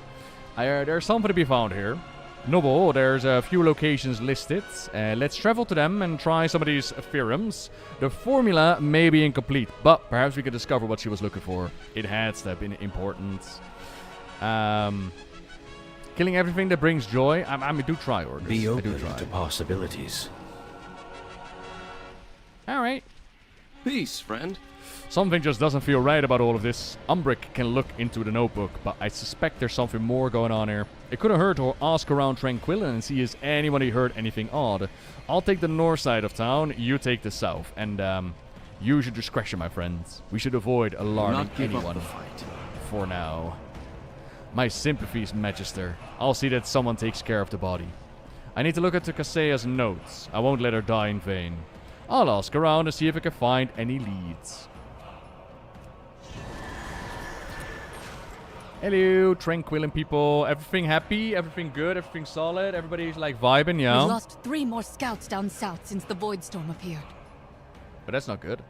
There's something to be found here. Nobbel, there's a few locations listed. Let's travel to them and try some of these theorems. The formula may be incomplete, but perhaps we could discover what she was looking for. It had to have been important. Killing everything that brings joy. I do try, Orcus. Be open I do try. to possibilities. Alright. Peace, friend. Something just doesn't feel right about all of this. Umbric can look into the notebook, but I suspect there's something more going on here. It couldn't hurt to ask around Tranquillin and see if anybody heard anything odd. I'll take the north side of town, you take the south. And, use your discretion, my friends. We should avoid alarming anyone. For now. My sympathies, Magister. I'll see that someone takes care of the body. I need to look into Kasea's notes. I won't let her die in vain. I'll ask around and see if I can find any leads. Hello, tranquilling people. Everything happy? Everything good? Everything solid? Everybody's like vibing, yeah? We've lost 3 more scouts down south since the Void Storm appeared. But that's not good.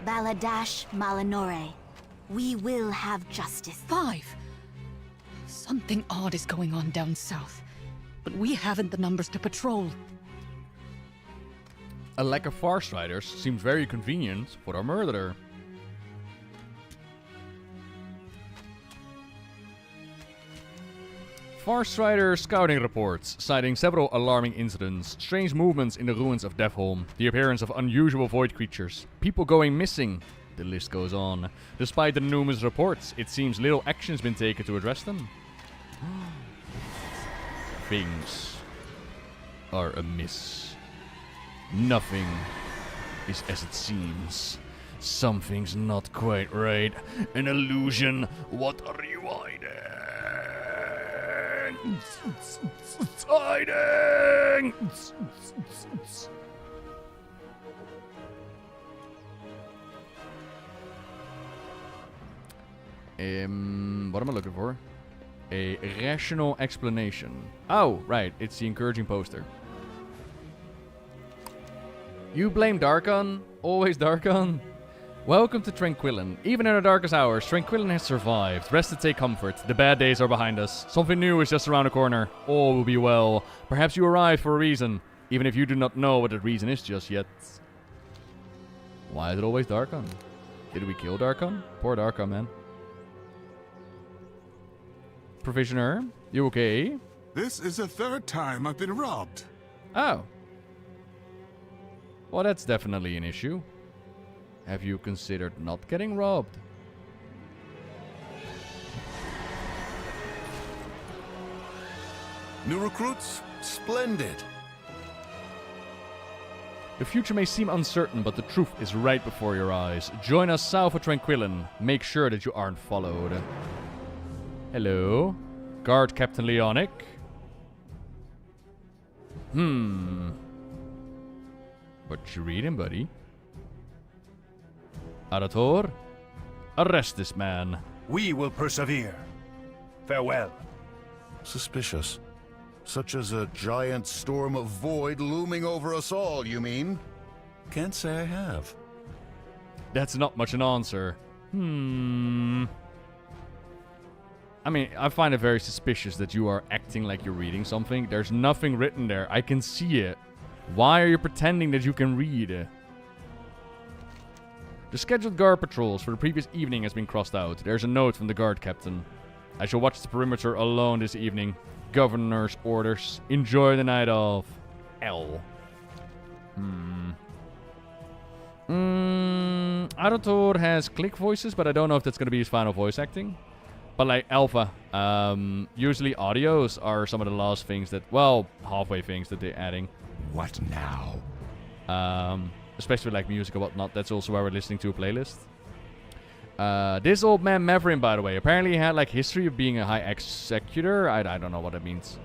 Baladash Malinore. We will have justice. 5. Something odd is going on down south, but we haven't the numbers to patrol. A lack of Farstriders seems very convenient for our murderer. Farstrider scouting reports, citing several alarming incidents, strange movements in the ruins of Deathholm, the appearance of unusual void creatures, people going missing. The list goes on. Despite the numerous reports, it seems little action has been taken to address them. Things are amiss. Nothing is as it seems. Something's not quite right. An illusion. What are you hiding? Hiding! What am I looking for? A rational explanation. Oh, right. It's the encouraging poster. You blame Darkon? Always Darkon? Welcome to Tranquillin. Even in our darkest hours, Tranquillin has survived. Rest to take comfort. The bad days are behind us. Something new is just around the corner. All will be well. Perhaps you arrived for a reason, even if you do not know what the reason is just yet. Why is it always Darkon? Did we kill Darkon? Poor Darkon, man. Provisioner, you okay? This is the 3rd time I've been robbed. Oh. Well, that's definitely an issue. Have you considered not getting robbed? New recruits? Splendid. The future may seem uncertain, but the truth is right before your eyes. Join us south of Tranquillin. Make sure that you aren't followed. Hello. Guard Captain Leonic. What you reading, buddy? Arator, arrest this man. We will persevere. Farewell. Suspicious. Such as a giant storm of void looming over us all, you mean? Can't say I have. That's not much an answer. I mean, I find it very suspicious that you are acting like you're reading something. There's nothing written there. I can see it. Why are you pretending that you can read? The scheduled guard patrols for the previous evening has been crossed out. There's a note from the guard captain. I shall watch the perimeter alone this evening. Governor's orders. Enjoy the night off. L. Arator has click voices, but I don't know if that's going to be his final voice acting. But like Alpha, usually audios are some of the last things that, well, halfway things that they're adding. What now? Especially like music or whatnot. That's also why we're listening to a playlist. This old man Maverin, by the way, apparently had like history of being a high executor. I don't know what that means.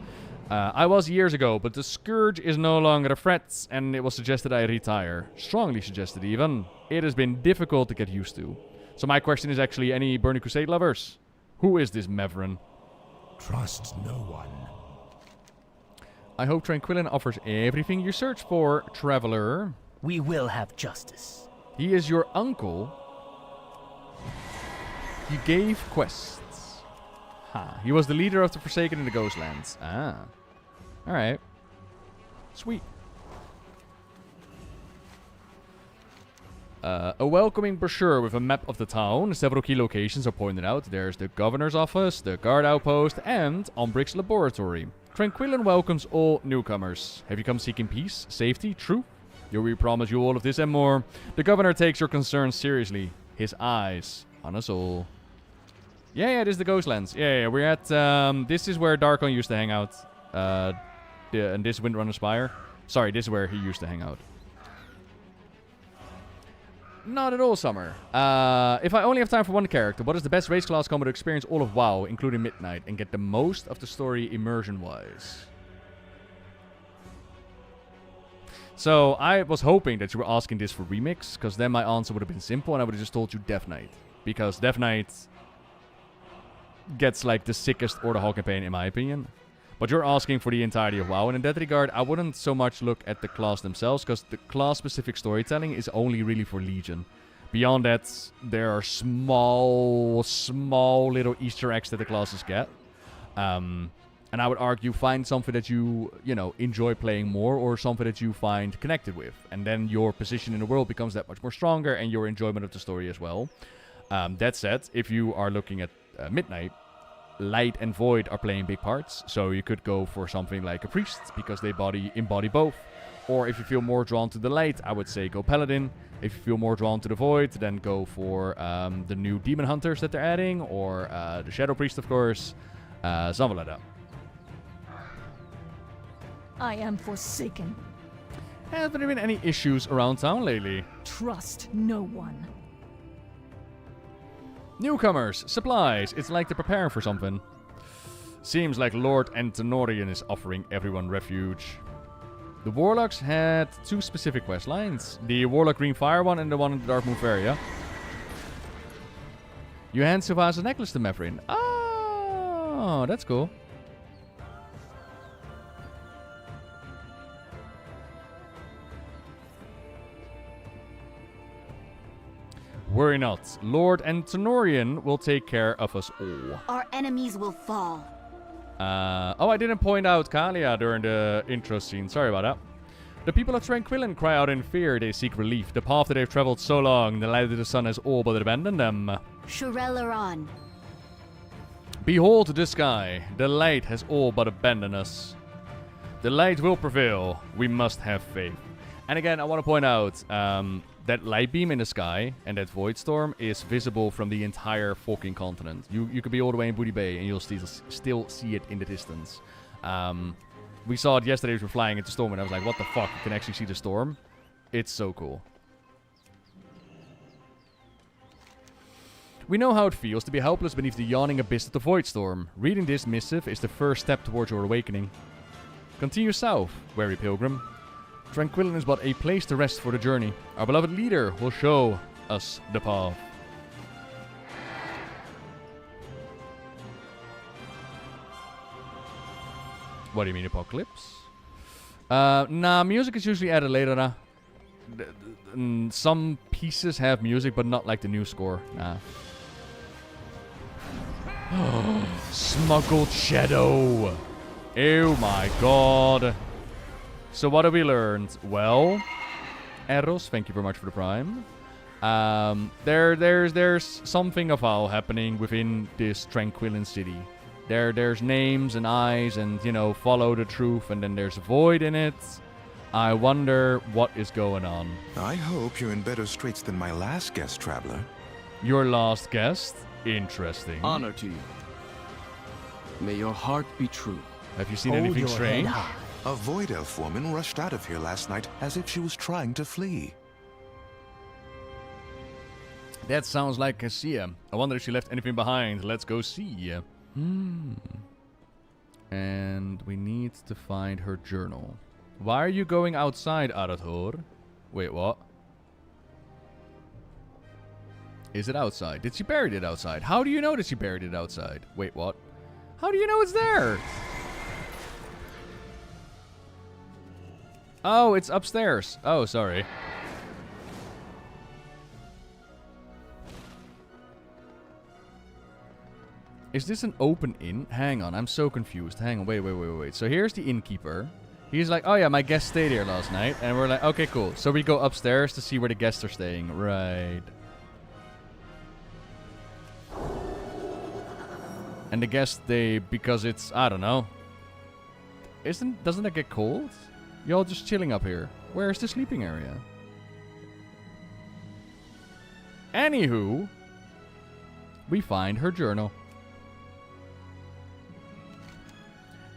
I was years ago, but the Scourge is no longer a threat, and it was suggested I retire. Strongly suggested even. It has been difficult to get used to. So my question is actually, any Burning Crusade lovers? Who is this Maverin? Trust no one. I hope Tranquillin offers everything you search for, traveler. We will have justice. He is your uncle. He gave quests. He was the leader of the Forsaken in the Ghostlands. Alright. Sweet. A welcoming brochure with a map of the town. Several key locations are pointed out. There's the governor's office, the guard outpost, and Ombric's laboratory. Tranquillin welcomes all newcomers. Have you come seeking peace, safety, truth? We promise you all of this and more. The governor takes your concerns seriously. His eyes on us all. Yeah, this is the Ghostlands. Yeah, we're at, this is where Darkon used to hang out. And this Windrunner Spire. Sorry, this is where he used to hang out. Not at all, Summer. If I only have time for one character, what is the best race class combo to experience all of WoW, including Midnight, and get the most of the story immersion-wise? So, I was hoping that you were asking this for Remix, because then my answer would have been simple, and I would have just told you Death Knight. Because Death Knight gets like the sickest Order campaign in my opinion. But you're asking for the entirety of WoW, and in that regard, I wouldn't so much look at the class themselves, because the class-specific storytelling is only really for Legion. Beyond that, there are small little Easter eggs that the classes get. And I would argue find something that you know, enjoy playing more, or something that you find connected with. And then your position in the world becomes that much more stronger, and your enjoyment of the story as well. That said, if you are looking at Midnight, Light and Void are playing big parts, so you could go for something like a Priest, because they embody both. Or if you feel more drawn to the Light, I would say go Paladin. If you feel more drawn to the Void, then go for the new Demon Hunters that they're adding, or the Shadow Priest, of course. Something like that. I am forsaken. Have there been any issues around town lately? Trust no one. Newcomers, supplies. It's like they're preparing for something. Seems like Lord Antenorian is offering everyone refuge. The Warlocks had 2 specific quest lines. The Warlock Green Fire one and the one in the Dark Move area. You hand Sylva's necklace to Mavrin. Oh, that's cool. Worry not. Lord Antenorian will take care of us all. Our enemies will fall. Oh, I didn't point out Kalia during the intro scene. Sorry about that. The people of Tranquillin cry out in fear. They seek relief. The path that they've traveled so long, the light of the sun has all but abandoned them. Shurelaran. Behold the sky. The light has all but abandoned us. The light will prevail. We must have faith. And again, I want to point out, that light beam in the sky and that void storm is visible from the entire fucking continent. You could be all the way in Booty Bay and you'll still see it in the distance. We saw it yesterday as we were flying into storm and I was like, what the fuck? You can actually see the storm? It's so cool. We know how it feels to be helpless beneath the yawning abyss of the void storm. Reading this missive is the first step towards your awakening. Continue south, weary pilgrim. Tranquillin is but a place to rest for the journey. Our beloved leader will show us the path. What do you mean, Apocalypse? Nah, music is usually added later. Some pieces have music, but not like the new score. Nah. Smuggled Shadow. Oh my god. So what have we learned? Well, Eros, thank you very much for the prime. There's something of all happening within this Tranquillin city. There's names and eyes and, you know, follow the truth, and then there's a void in it. I wonder what is going on. I hope you're in better straits than my last guest, traveler. Your last guest? Interesting. Honor to you. May your heart be true. Have you seen anything strange? A Void Elf woman rushed out of here last night as if she was trying to flee. That sounds like Cassia. I wonder if she left anything behind. Let's go see. And we need to find her journal. Why are you going outside, Arathor? Wait, what? Is it outside? Did she bury it outside? How do you know that she buried it outside? Wait, what? How do you know it's there? Oh, it's upstairs. Oh, sorry. Is this an open inn? Hang on, I'm so confused. Hang on, wait. So here's the innkeeper. He's like, oh yeah, my guests stayed here last night. And we're like, okay, cool. So we go upstairs to see where the guests are staying. Right. And the guests, because it's, I don't know. Doesn't it get cold? Y'all just chilling up here. Where's the sleeping area? Anywho, we find her journal.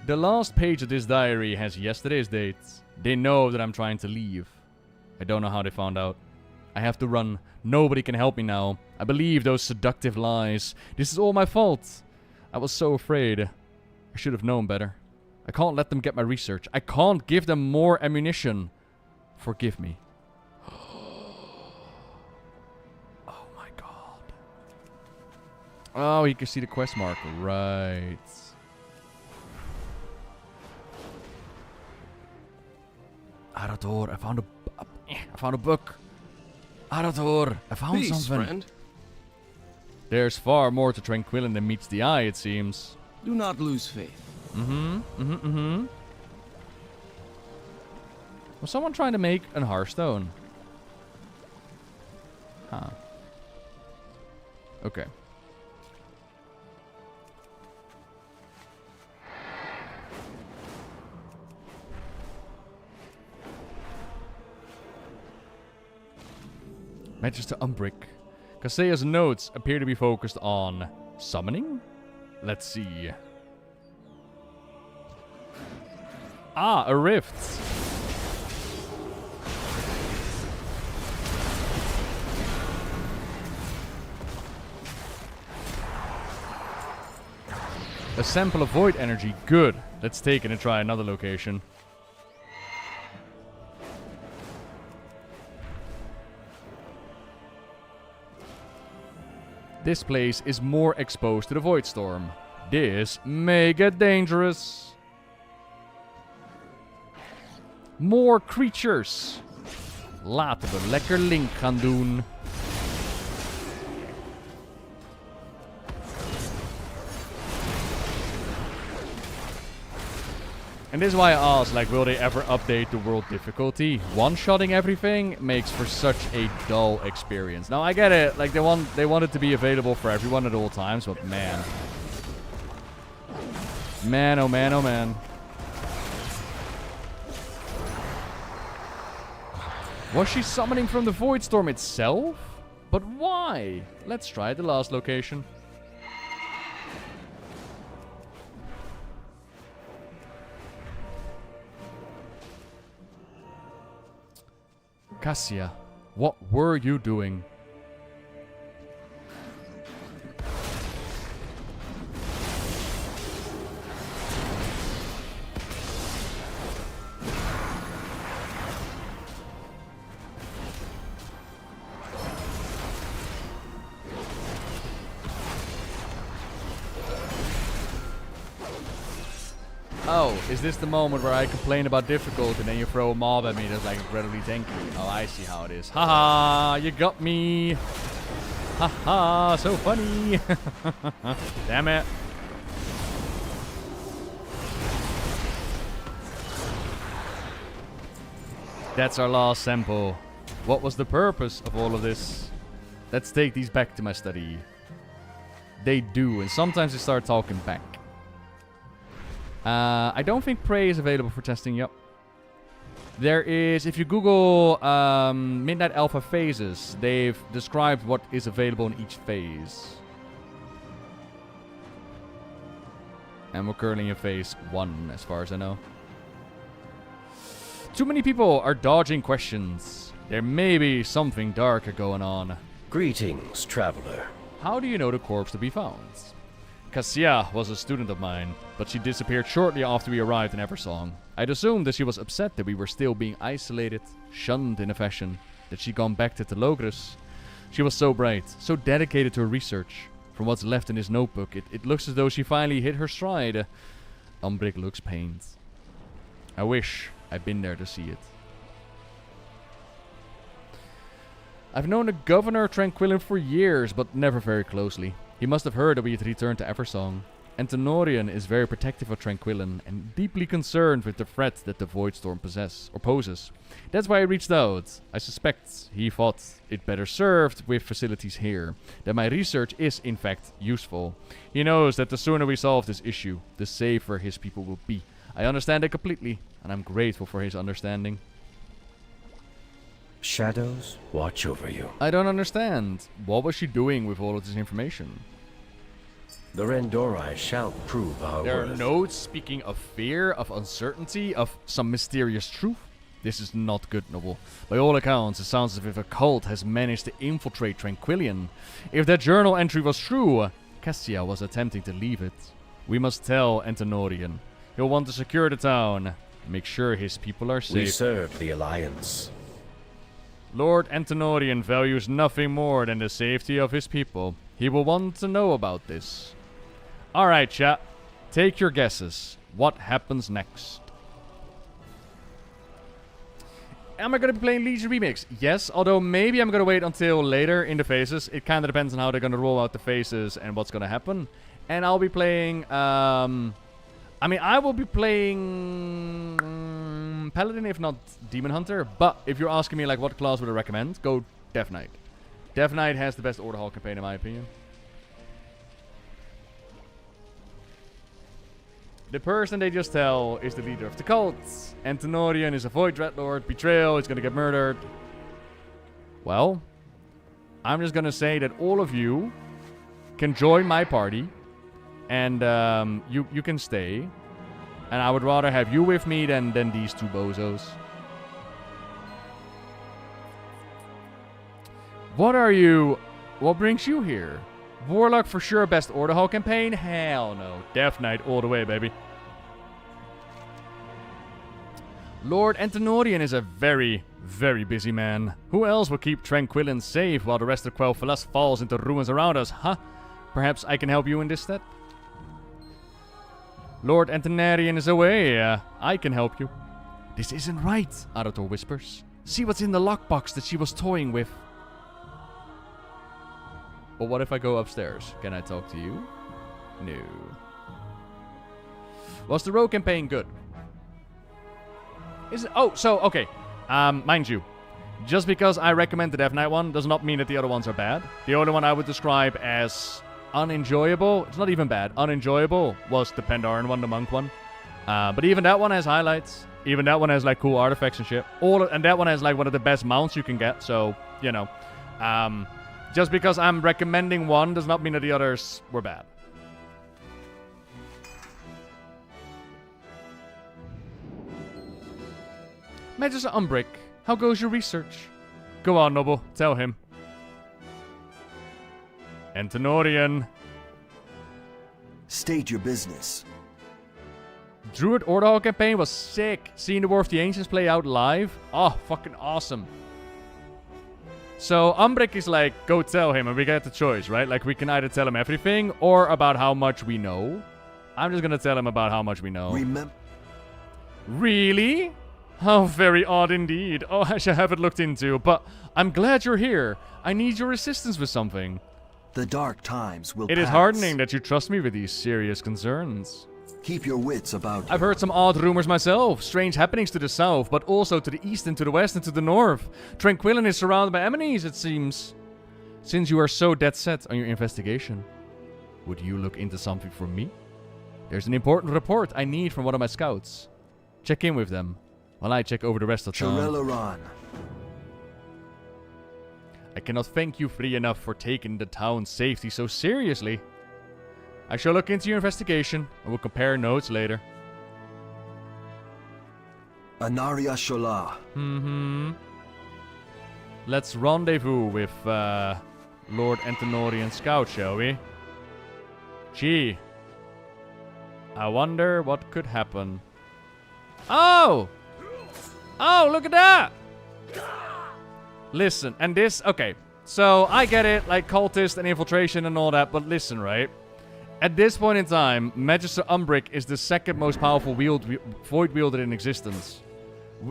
The last page of this diary has yesterday's date. They know that I'm trying to leave. I don't know how they found out. I have to run. Nobody can help me now. I believe those seductive lies. This is all my fault. I was so afraid. I should have known better. I can't let them get my research. I can't give them more ammunition. Forgive me. Oh my god. Oh, you can see the quest marker. Right. Arador, I found a book. Arador, I found Peace, something. Friend. There's far more to Tranquillin than meets the eye, it seems. Do not lose faith. Was someone trying to make an Hearthstone? Huh. Okay. Magister Umbrick. Kaseya's notes appear to be focused on summoning? Let's see. Ah, a rift. A sample of void energy. Good. Let's take it and try another location. This place is more exposed to the void storm. This may get dangerous. More creatures. Laten we lekker link gaan doen. And this is why I asked, like, will they ever update the world difficulty? One-shotting everything makes for such a dull experience. Now, I get it. Like, they want it to be available for everyone at all times, but man. Man, oh man, oh man. Was she summoning from the Void Storm itself? But why? Let's try the last location. Cassia, what were you doing? Oh, is this the moment where I complain about difficult and then you throw a mob at me that's like incredibly tanky? Oh, I see how it is. Haha, you got me. Haha, so funny. Damn it. That's our last sample. What was the purpose of all of this? Let's take these back to my study. They do, and sometimes they start talking back. I don't think Prey is available for testing. Yep. There is, if you Google Midnight Alpha phases, they've described what is available in each phase. And we're currently in phase 1, as far as I know. Too many people are dodging questions. There may be something darker going on. Greetings, traveler. How do you know the corpse to be found? Cassia was a student of mine, but she disappeared shortly after we arrived in Eversong. I'd assumed that she was upset that we were still being isolated, shunned in a fashion, that she'd gone back to Telogris. She was so bright, so dedicated to her research. From what's left in his notebook, it looks as though she finally hit her stride. Umbrick looks pained. I wish I'd been there to see it. I've known the Governor Tranquillin for years, but never very closely. He must have heard that we had returned to Eversong. Antenorian is very protective of Tranquillin and deeply concerned with the threat that the Void Storm poses. That's why I reached out. I suspect he thought it better served with facilities here, that my research is in fact useful. He knows that the sooner we solve this issue, the safer his people will be. I understand it completely, and I'm grateful for his understanding. Shadows watch over you. I don't understand. What was she doing with all of this information? The Rendorai shall prove our There worth. are notes speaking of fear, of uncertainty, of some mysterious truth. This is not good, Nobbel. By all accounts, it sounds as if a cult has managed to infiltrate Tranquillion. If that journal entry was true, Cassia was attempting to leave it. We must tell Antenorian. He'll want to secure the town, make sure his people are safe. We serve the Alliance. Lord Antenorian values nothing more than the safety of his people. He will want to know about this. Alright, chat. Take your guesses. What happens next? Am I going to be playing Legion Remix? Yes, although maybe I'm going to wait until later in the phases. It kind of depends on how they're going to roll out the phases and what's going to happen. And I'll be playing... I mean, I will be playing... Paladin, if not Demon Hunter. But if you're asking me, like, what class would I recommend? Go Death Knight. Death Knight has the best Order Hall campaign, in my opinion. The person they just tell is the leader of the cults. Antenorian is a Void Dreadlord. Betrayal is gonna get murdered. Well, I'm just gonna say that all of you can join my party. And you can stay. And I would rather have you with me than these two bozos. What are you... What brings you here? Warlock for sure, best Order Hall campaign? Hell no. Death Knight all the way, baby. Lord Antenorian is a very, very busy man. Who else will keep Tranquillin safe while the rest of Quel'Thalas falls into ruins around us, huh? Perhaps I can help you in this step? Lord Antenorian is away. I can help you. This isn't right, Arator whispers. See what's in the lockbox that she was toying with. But what if I go upstairs? Can I talk to you? No. Was the rogue campaign good? Is it? Oh, so, okay. Mind you, just because I recommend the Death Knight one does not mean that the other ones are bad. The only one I would describe as unenjoyable, it's not even bad, unenjoyable, was the Pandaren one, the monk one. But even that one has highlights. Even that one has, like, cool artifacts and shit. And that one has, like, one of the best mounts you can get, so, you know. Just because I'm recommending one does not mean that the others were bad. Magister Umbrick, how goes your research? Go on, Nobbel, tell him. Antenorian. State your business. Druid Order Hall campaign was sick. Seeing the War of the Ancients play out live. Oh, fucking awesome. So, Umbrick is like, go tell him, and we get the choice, right? Like, we can either tell him everything, or about how much we know. I'm just gonna tell him about how much we know. Really? How very odd indeed. Oh, I shall have it looked into, but I'm glad you're here. I need your assistance with something. The dark times will pass. It is heartening that you trust me with these serious concerns. Keep your wits about you. I've heard some odd rumors myself. Strange happenings to the south, but also to the east and to the west and to the north. Tranquillin is surrounded by enemies, it seems. Since you are so dead set on your investigation, would you look into something for me? There's an important report I need from one of my scouts. Check in with them, while I check over the rest of town. I cannot thank you free enough for taking the town's safety so seriously. I shall look into your investigation, and we'll compare notes later. Anaria Shola. Let's rendezvous with Lord Antenorian Scout, shall we? Gee. I wonder what could happen. Oh! Oh, look at that! Listen, and this... Okay, so I get it, like cultist and infiltration and all that, but listen, right? At this point in time, Magister Umbrick is the second most powerful void wielder in existence.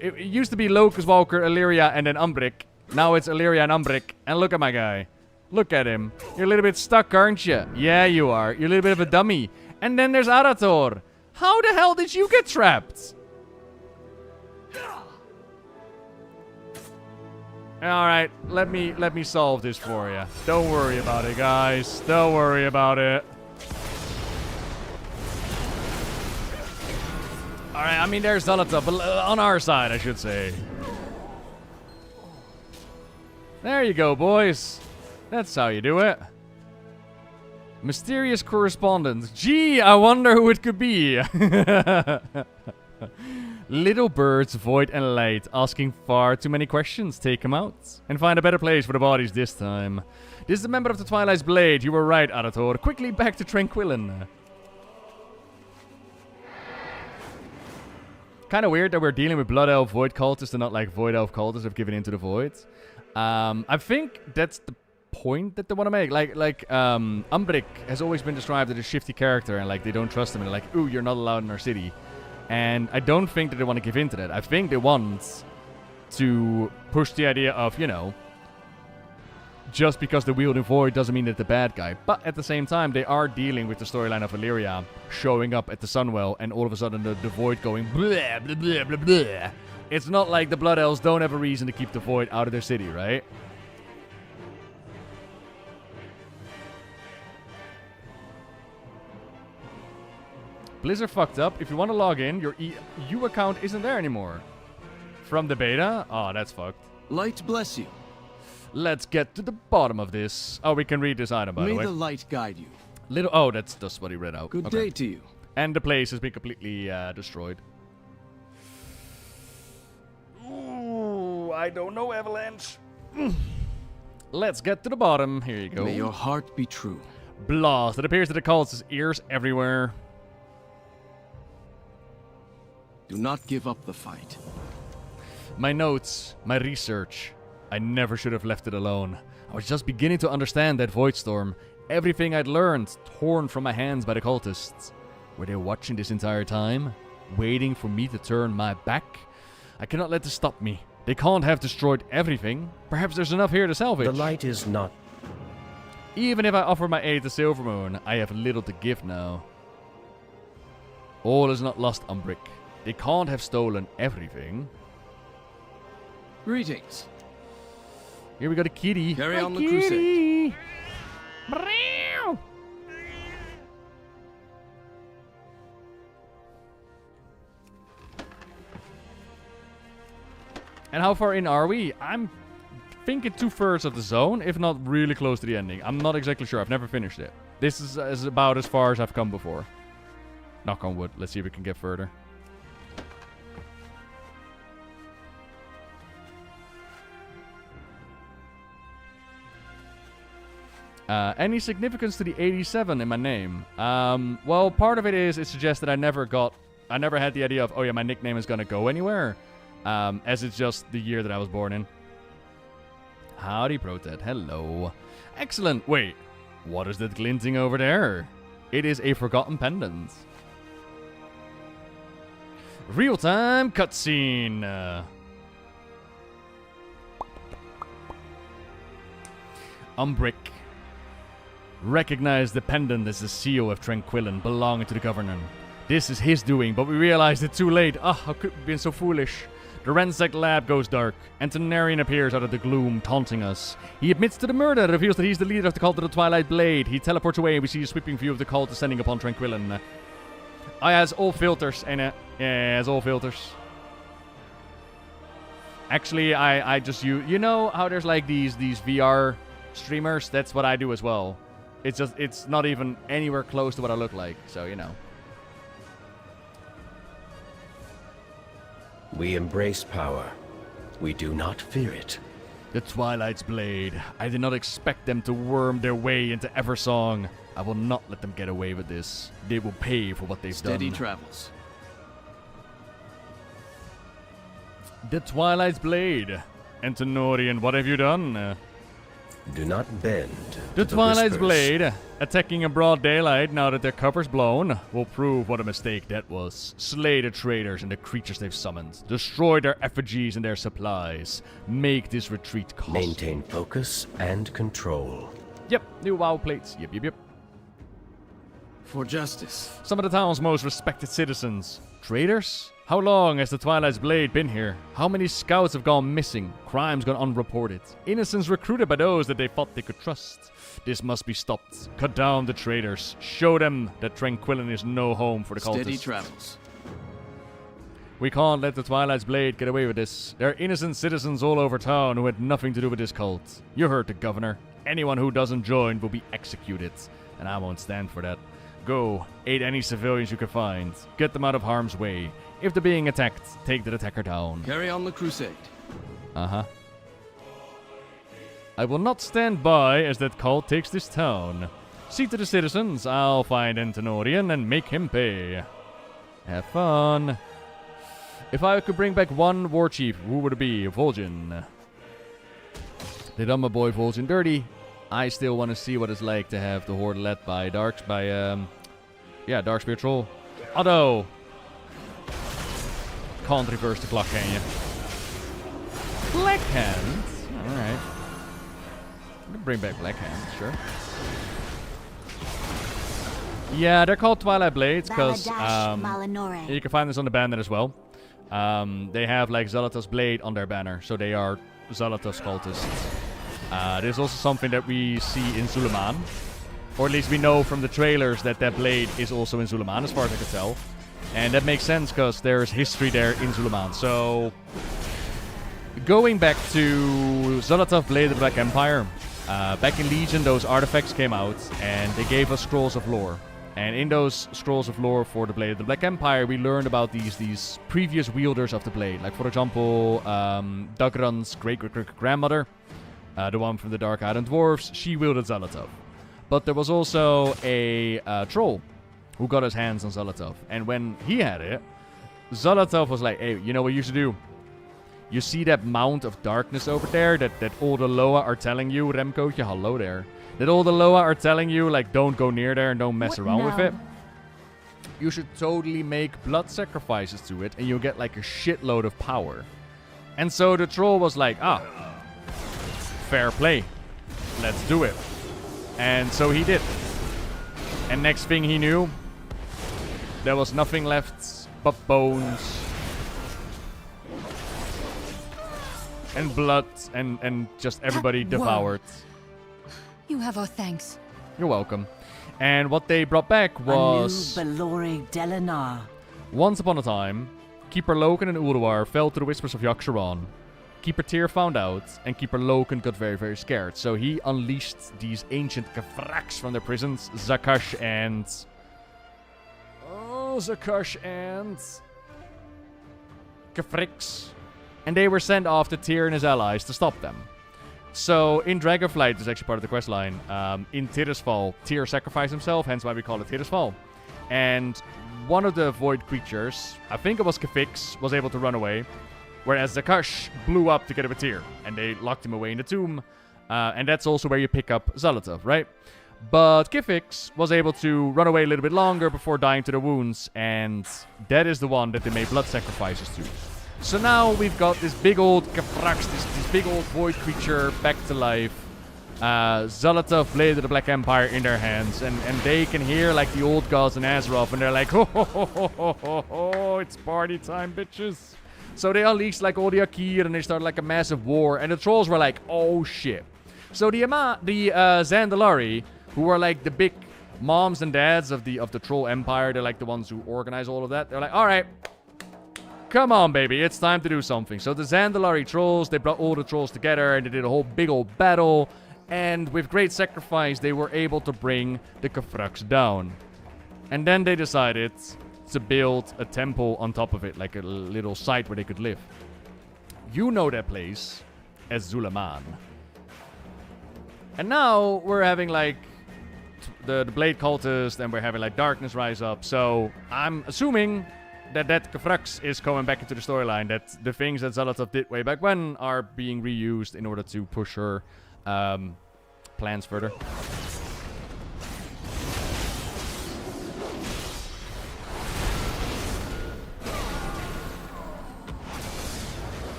It used to be Locust Walker, Illyria, and then Umbrick. Now it's Illyria and Umbrick. And look at my guy. Look at him. You're a little bit stuck, aren't you? Yeah, you are. You're a little bit of a dummy. And then there's Arator. How the hell did you get trapped? Alright, let me solve this for you. Don't worry about it, guys. Don't worry about it. Alright, I mean, there's Zalata, but on our side, I should say. There you go, boys. That's how you do it. Mysterious correspondence. Gee, I wonder who it could be. Little birds, void and light, asking far too many questions. Take them out. And find a better place for the bodies this time. This is a member of the Twilight's Blade. You were right, Arator. Quickly back to Tranquillin. Kind of weird that we're dealing with Blood Elf Void cultists and not like Void Elf cultists have given into the Void. I think that's the point that they want to make. Umbric has always been described as a shifty character, and like they don't trust him, and they're like, ooh, you're not allowed in our city. And I don't think that they want to give in to that. I think they want to push the idea of, you know, just because the wielding void doesn't mean that the bad guy. But at the same time, they are dealing with the storyline of Illyria showing up at the Sunwell, and all of a sudden the void going blah, blah, blah, blah, blah. It's not like the Blood Elves don't have a reason to keep the void out of their city, right? Blizzard fucked up. If you want to log in, your EU account isn't there anymore. From the beta? Oh, that's fucked. Light bless you. Let's get to the bottom of this. Oh, we can read this item, by the way. May the light guide you. Oh, that's what he read out. Good day to you. And the place has been completely destroyed. Ooh, I don't know, Avalanche. Let's get to the bottom. Here you go. May your heart be true. Blast. It appears that the cult has ears everywhere. Do not give up the fight. My notes, my research. I never should have left it alone. I was just beginning to understand that void storm. Everything I'd learned, torn from my hands by the cultists. Were they watching this entire time? Waiting for me to turn my back? I cannot let this stop me. They can't have destroyed everything. Perhaps there's enough here to salvage. The light is not... Even if I offer my aid to Silvermoon, I have little to give now. All is not lost, Umbric. They can't have stolen everything. Greetings. Here we got a kitty. Carry on the crusade. And how far in are we? I'm thinking 2/3 of the zone, if not really close to the ending. I'm not exactly sure. I've never finished it. This is about as far as I've come before. Knock on wood. Let's see if we can get further. Any significance to the 87 in my name? Well, part of it is it suggests that I never had the idea of, oh yeah, my nickname is gonna go anywhere. As it's just the year that I was born in. Howdy, Protet. Hello. Excellent. Wait, what is that glinting over there? It is a forgotten pendant. Real-time cutscene. Umbric. Recognize the pendant as the seal of Tranquillin belonging to the Governor. This is his doing, but we realized it too late. Ah, how could we have been so foolish? The ransacked lab goes dark, and Tenarian appears out of the gloom, taunting us. He admits to the murder, reveals that he's the leader of the cult of the Twilight Blade. He teleports away, and we see a sweeping view of the cult descending upon Tranquillin. Oh, yeah, it's all filters, ain't it? Yeah, it's all filters. Actually, I just use... You know how there's like these VR streamers? That's what I do as well. It's not even anywhere close to what I look like, so, you know. We embrace power. We do not fear it. The Twilight's Blade. I did not expect them to worm their way into Eversong. I will not let them get away with this. They will pay for what they've done. Steady travels. The Twilight's Blade. Antenorian, what have you done? Do not bend. The Twilight's Blade, attacking in broad daylight now that their cover's blown, will prove what a mistake that was. Slay the traitors and the creatures they've summoned. Destroy their effigies and their supplies. Make this retreat costly. Maintain focus and control. Yep, new WoW plates. Yep. For justice. Some of the town's most respected citizens. Traitors? How long has the Twilight's Blade been here? How many scouts have gone missing? Crimes gone unreported? Innocents recruited by those that they thought they could trust? This must be stopped. Cut down the traitors. Show them that Tranquillin is no home for the cultists. Steady travels. We can't let the Twilight's Blade get away with this. There are innocent citizens all over town who had nothing to do with this cult. You heard the governor. Anyone who doesn't join will be executed. And I won't stand for that. Go, aid any civilians you can find. Get them out of harm's way. If they're being attacked, take the attacker down. Carry on the crusade. Uh-huh. I will not stand by as that cult takes this town. See to the citizens, I'll find Antenorian and make him pay. Have fun. If I could bring back one war chief, who would it be? Vol'jin. They done my boy Vol'jin dirty. I still want to see what it's like to have the Horde led by Darkspear Troll. Although, can't reverse the clock, can you? Black Hand? Alright. I can bring back Black Hand, sure. Yeah, they're called Twilight Blades because you can find this on the banner as well. They have like Zalata's blade on their banner, so they are Zalata's cultists. This is also something that we see in Suleiman. Or at least we know from the trailers that that blade is also in Suleiman, as far as I can tell. And that makes sense because there's history there in Suleiman. So, going back to Zalata's Blade of the Black Empire. Back in Legion, those artifacts came out and they gave us scrolls of lore. And in those scrolls of lore for the Blade of the Black Empire, we learned about these previous wielders of the blade. Like, for example, Dagran's great-grandmother, the one from the Dark Island Dwarves, she wielded Zalatov. But there was also a troll who got his hands on Zalatov. And when he had it, Zalatov was like, hey, you know what you should do? You see that mount of darkness over there that all the Loa are telling you, Remcootje, hello there. That all the Loa are telling you, like, don't go near there and don't mess around with it. You should totally make blood sacrifices to it and you'll get like a shitload of power. And so the troll was like, fair play. Let's do it. And so he did. And next thing he knew, there was nothing left but bones. And blood and just everybody devoured. You have our thanks. You're welcome. And what they brought back was... Once upon a time, Keeper Loken and Ulduar fell to the whispers of Yaksharon. Keeper Tyr found out, and Keeper Loken got very, very scared. So he unleashed these ancient Kafraks from their prisons, Zakash and... Kafrix. And they were sent off to Tyr and his allies to stop them. So, in Dragonflight, this is actually part of the questline, in Tirisfal, Tyr sacrificed himself, hence why we call it Tirisfal. And one of the void creatures, I think it was Kafix, was able to run away, whereas Zakash blew up together with Tyr, and they locked him away in the tomb. And that's also where you pick up Zalatov, right? But Kifix was able to run away a little bit longer before dying to the wounds, and that is the one that they made blood sacrifices to. So now we've got this big old Kafrax, this big old void creature back to life. Zalatov, Blade of the Black Empire in their hands. And they can hear like the old gods in Azeroth. And they're like, ho ho ho ho ho ho ho, it's party time, bitches. So they unleashed like all the Akir and they started like a massive war. And the trolls were like, oh shit. So the Zandalari, who are like the big moms and dads of the troll empire, they're like the ones who organize all of that. They're like, alright. Come on, baby, it's time to do something. So the Zandalari trolls, they brought all the trolls together and they did a whole big old battle. And with great sacrifice, they were able to bring the Kafraks down. And then they decided to build a temple on top of it, like a little site where they could live. You know that place as Suleiman. And now we're having like the Blade Cultist and we're having like Darkness rise up. So I'm assuming that Kafraks is coming back into the storyline, that the things that Zalatov did way back when are being reused in order to push her plans further.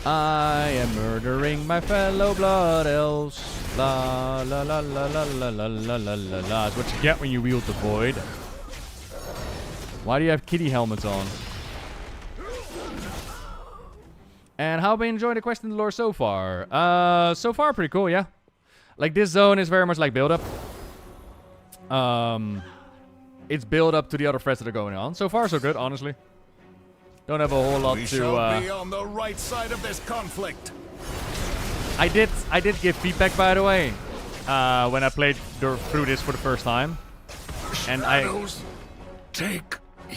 I am murdering my fellow blood elves. La la la la la la la la la la la. That's what you get when you wield the void. Why do you have kitty helmets on? And how have we enjoyed the quest in the lore so far? So far pretty cool, yeah. Like this zone is very much like build up. It's build up to the other threats that are going on. So far so good, honestly. Don't have a whole lot we to shall be on the right side of this conflict. I did give feedback, by the way, when I played through this for the first time. And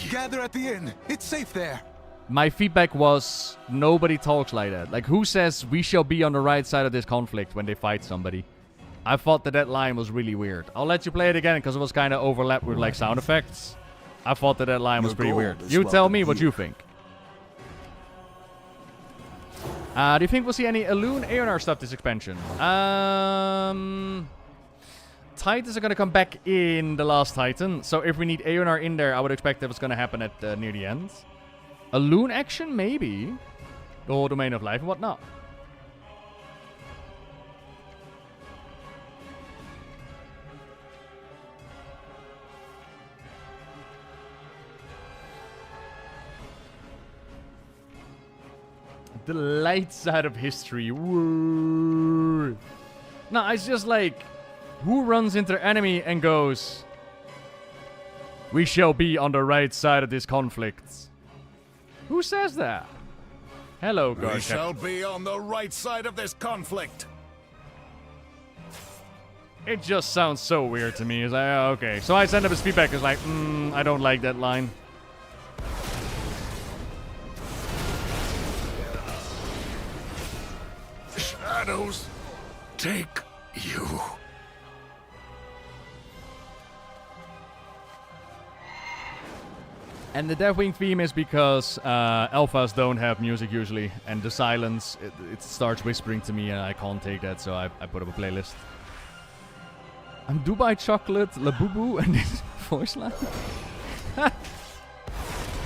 Gather at the inn. It's safe there. My feedback was, nobody talks like that. Like, who says we shall be on the right side of this conflict when they fight somebody? I thought that line was really weird. I'll let you play it again because it was kind of overlapped with like sound effects. I thought that line was pretty weird. You tell me what you think. Do you think we'll see any Elune Aeonar stuff this expansion? Titans are going to come back in the last Titan. So if we need Aeonar in there, I would expect that was going to happen at near the end. Elune action, maybe. The whole Domain of Life and whatnot. The light side of history. Woo. No, it's just like, who runs into the enemy and goes, "We shall be on the right side of this conflict"? Who says that? Hello, guard. We shall be on the right side of this conflict. It just sounds so weird to me. It's like, oh, okay. So I send up his feedback. It's like, I don't like that line. Shadows, take you. And the Deathwing theme is because alphas don't have music usually, and the silence, it starts whispering to me and I can't take that, so I put up a playlist. I'm Dubai Chocolate, Labubu, and this voice line.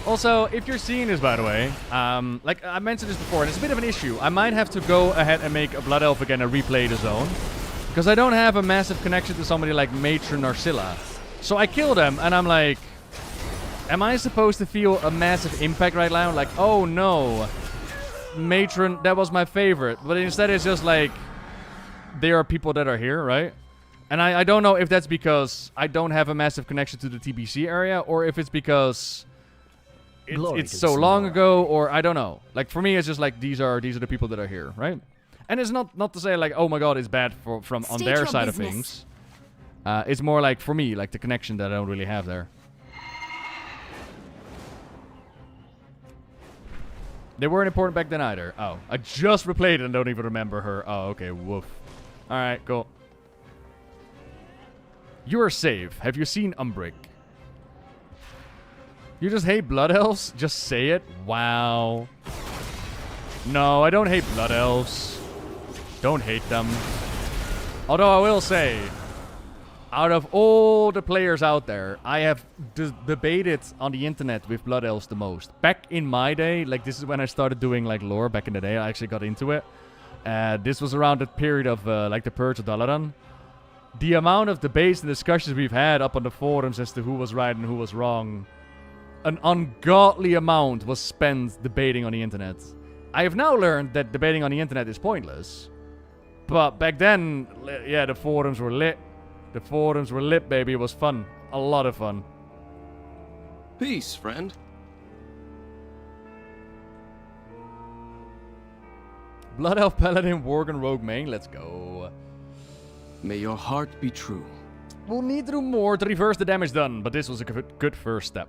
Also, if you're seeing this, by the way, like I mentioned this before, and it's a bit of an issue. I might have to go ahead and make a Blood Elf again and replay the zone, because I don't have a massive connection to somebody like Matron or Scylla. So I kill them, and I'm like, am I supposed to feel a massive impact right now? Like, oh no, Matron, that was my favorite. But instead it's just like, there are people that are here, right? And I don't know if that's because I don't have a massive connection to the TBC area, or if it's because it's so long ago, or I don't know. Like, for me, it's just like, these are the people that are here, right? And it's not to say like, oh my god, it's bad from on their side of things. It's more like, for me, like the connection that I don't really have there. They weren't important back then either. Oh, I just replayed it and don't even remember her. Oh, okay, woof. Alright, cool. You are safe. Have you seen Umbric? You just hate Blood Elves? Just say it? Wow. No, I don't hate Blood Elves. Don't hate them. Although I will say, out of all the players out there, I have debated on the internet with Blood Elves the most. Back in my day, like this is when I started doing like lore back in the day, I actually got into it. This was around the period of like the Purge of Dalaran. The amount of debates and discussions we've had up on the forums as to who was right and who was wrong, an ungodly amount was spent debating on the internet. I have now learned that debating on the internet is pointless. But back then, yeah, the forums were lit. The forums were lit, baby. It was fun. A lot of fun. Peace, friend. Blood Elf Paladin, Worgen, Rogue Main. Let's go. May your heart be true. We'll need to do more to reverse the damage done, but this was a good first step.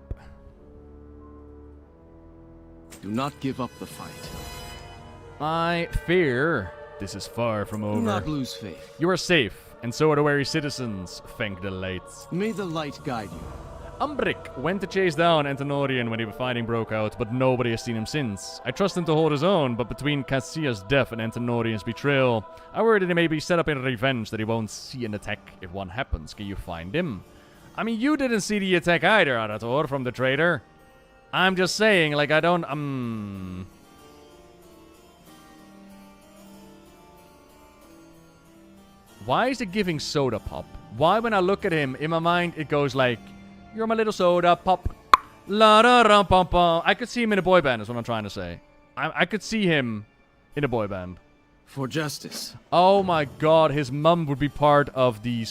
Do not give up the fight. I fear this is far from over. Do not lose faith. You are safe, and so are the wary citizens. Thank the light. May the light guide you. Umbric went to chase down Antenorian when the fighting broke out, but nobody has seen him since. I trust him to hold his own, but between Cassia's death and Antenorian's betrayal, I worry that he may be set up in revenge that he won't see an attack if one happens. Can you find him? I mean, you didn't see the attack either, Arator, from the traitor. I'm just saying, like, I don't, Why is it giving soda pop? Why, when I look at him, in my mind, it goes like, "You're my little soda pop." La da rum pum pum. I could see him in a boy band, is what I'm trying to say. I could see him in a boy band. For justice. Oh my god, his mum would be part of the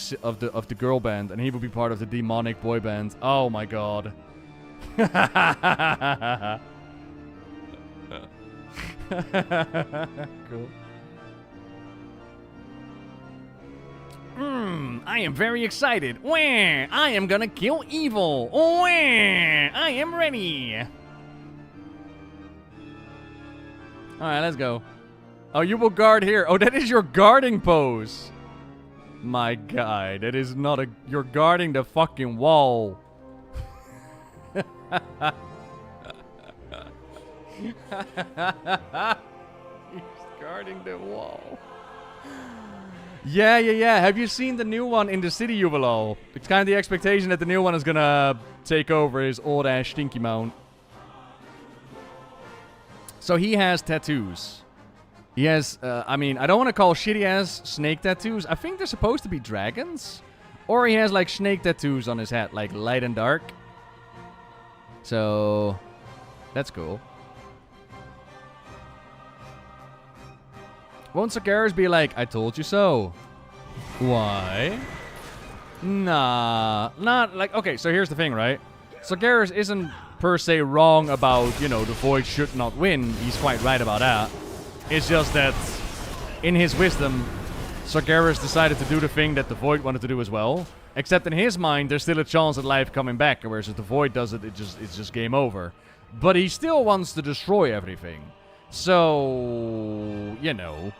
girl band, and he would be part of the demonic boy band. Oh my god. Cool. I am very excited. Wah! I am gonna kill evil. Wah! I am ready. Alright, let's go. Oh, you will guard here. Oh, that is your guarding pose. My guy, that is not a... You're guarding the fucking wall. He's guarding the wall. Yeah. Have you seen the new one in the city, Juvelal? It's kind of the expectation that the new one is gonna take over his old-ass stinky mount. So he has tattoos. He has, I mean, I don't want to call shitty-ass snake tattoos. I think they're supposed to be dragons. Or he has, like, snake tattoos on his hat, like light and dark. So, that's cool. Won't Sargeras be like, I told you so? Why? Nah, not like, okay, so here's the thing, right? Sargeras isn't per se wrong about, you know, the Void should not win. He's quite right about that. It's just that, in his wisdom, Sargeras decided to do the thing that the Void wanted to do as well. Except in his mind, there's still a chance at life coming back, whereas if the Void does it, it's just game over. But he still wants to destroy everything. So, you know.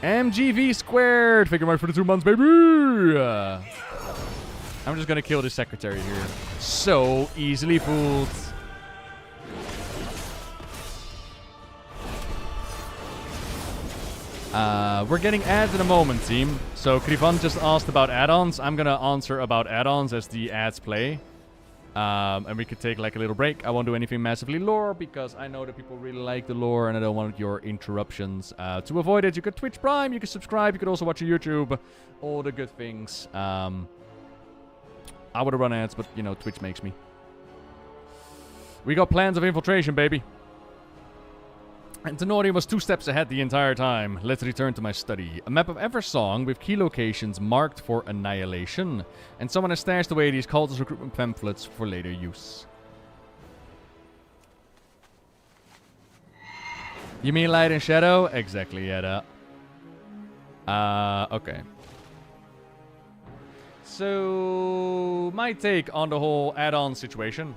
MGV squared! Figure out for the 2 months, baby! I'm just gonna kill this secretary here. So easily fooled. We're getting ads in a moment, team. So Krivan just asked about add-ons. I'm gonna answer about add-ons as the ads play. And we could take like a little break. I won't do anything massively lore because I know that people really like the lore and I don't want your interruptions. To avoid it, you could Twitch Prime, you could subscribe, you could also watch your YouTube. All the good things. I would have run ads, but you know, Twitch makes me. We got plans of infiltration, baby. And Tenori was 2 steps ahead the entire time. Let's return to my study. A map of Eversong with key locations marked for annihilation. And someone has stashed away these cultist recruitment pamphlets for later use. You mean light and shadow? Exactly, yeah. Okay. So, my take on the whole add-on situation.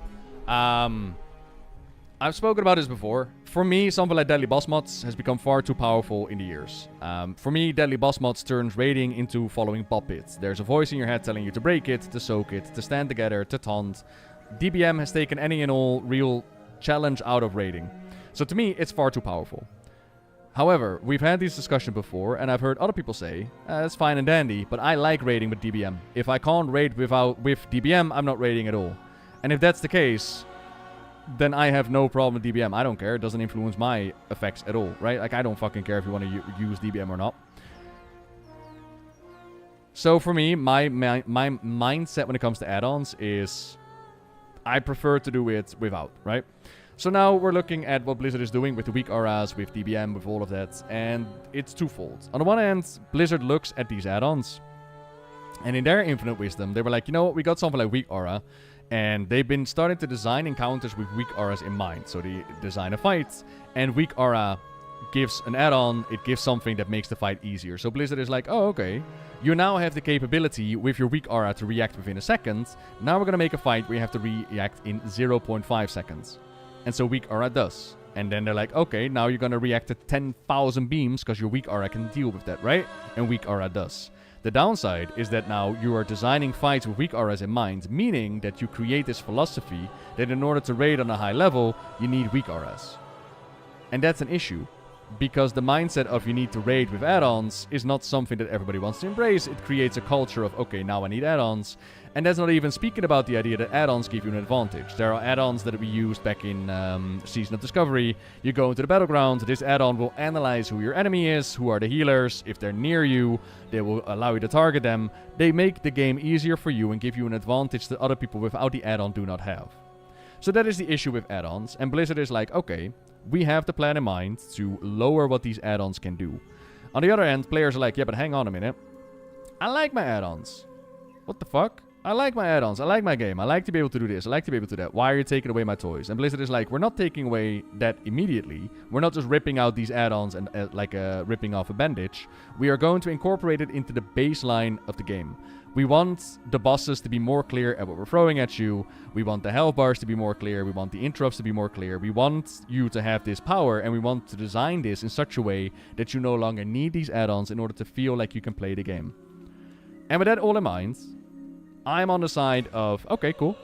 I've spoken about this before. For me, something like Deadly Boss Mods has become far too powerful in the years. For me, Deadly Boss Mods turns raiding into following pop it. There's a voice in your head telling you to break it, to soak it, to stand together, to taunt. DBM has taken any and all real challenge out of raiding. So to me, it's far too powerful. However, we've had this discussion before, and I've heard other people say, it's fine and dandy, but I like raiding with DBM. If I can't raid with DBM, I'm not raiding at all. And if that's the case, then I have no problem with DBM. I don't care. It doesn't influence my effects at all, right? Like, I don't fucking care if you want to use DBM or not. So for me, my mindset when it comes to add-ons is I prefer to do it without, right? So now we're looking at what Blizzard is doing with the weak auras, with DBM, with all of that, and it's twofold. On the one hand, Blizzard looks at these add-ons, and in their infinite wisdom, they were like, you know what, we got something like weak aura, and they've been starting to design encounters with weak auras in mind. So they design a fight, and weak aura gives an add-on, it gives something that makes the fight easier. So Blizzard is like, oh, okay, you now have the capability with your weak aura to react within a second. Now we're going to make a fight where you have to react in 0.5 seconds. And so weak aura does. And then they're like, okay, now you're going to react to 10,000 beams because your weak aura can deal with that, right? And weak aura does. The downside is that now you are designing fights with weak auras in mind, meaning that you create this philosophy that in order to raid on a high level, you need weak auras. And that's an issue, because the mindset of you need to raid with add-ons is not something that everybody wants to embrace. It creates a culture of, okay, now I need add-ons. And that's not even speaking about the idea that add-ons give you an advantage. There are add-ons that we used back in Season of Discovery. You go into the battleground, this add-on will analyze who your enemy is, who are the healers. If they're near you, they will allow you to target them. They make the game easier for you and give you an advantage that other people without the add-on do not have. So that is the issue with add-ons. And Blizzard is like, okay, we have the plan in mind to lower what these add-ons can do. On the other hand, players are like, yeah, but hang on a minute. I like my add-ons. What the fuck? I like my add-ons. I like my game. I like to be able to do this. I like to be able to do that. Why are you taking away my toys? And Blizzard is like, we're not taking away that immediately. We're not just ripping out these add-ons and like ripping off a bandage. We are going to incorporate it into the baseline of the game. We want the bosses to be more clear at what we're throwing at you. We want the health bars to be more clear. We want the interrupts to be more clear. We want you to have this power, and we want to design this in such a way that you no longer need these add-ons in order to feel like you can play the game. And with that all in mind, I'm on the side of, okay, cool.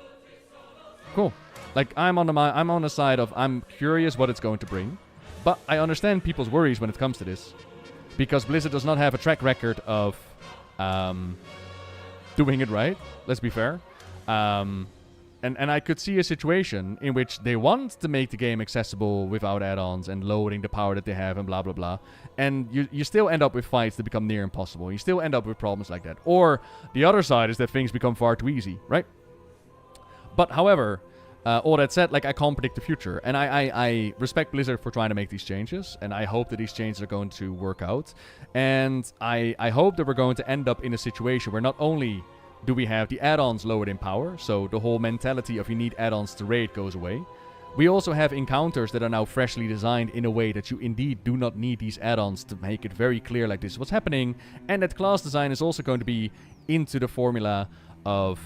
Cool. Like, I'm on the side of, I'm curious what it's going to bring. But I understand people's worries when it comes to this. Because Blizzard does not have a track record of doing it right, let's be fair. And I could see a situation in which they want to make the game accessible without add-ons and lowering the power that they have and blah, blah, blah. And you still end up with fights that become near impossible. You still end up with problems like that. Or the other side is that things become far too easy, right? But however, all that said, like, I can't predict the future. And I respect Blizzard for trying to make these changes. And I hope that these changes are going to work out. And I hope that we're going to end up in a situation where not only do we have the add-ons lowered in power, so the whole mentality of you need add-ons to raid goes away. We also have encounters that are now freshly designed in a way that you indeed do not need these add-ons to make it very clear like this is what's happening, and that class design is also going to be into the formula of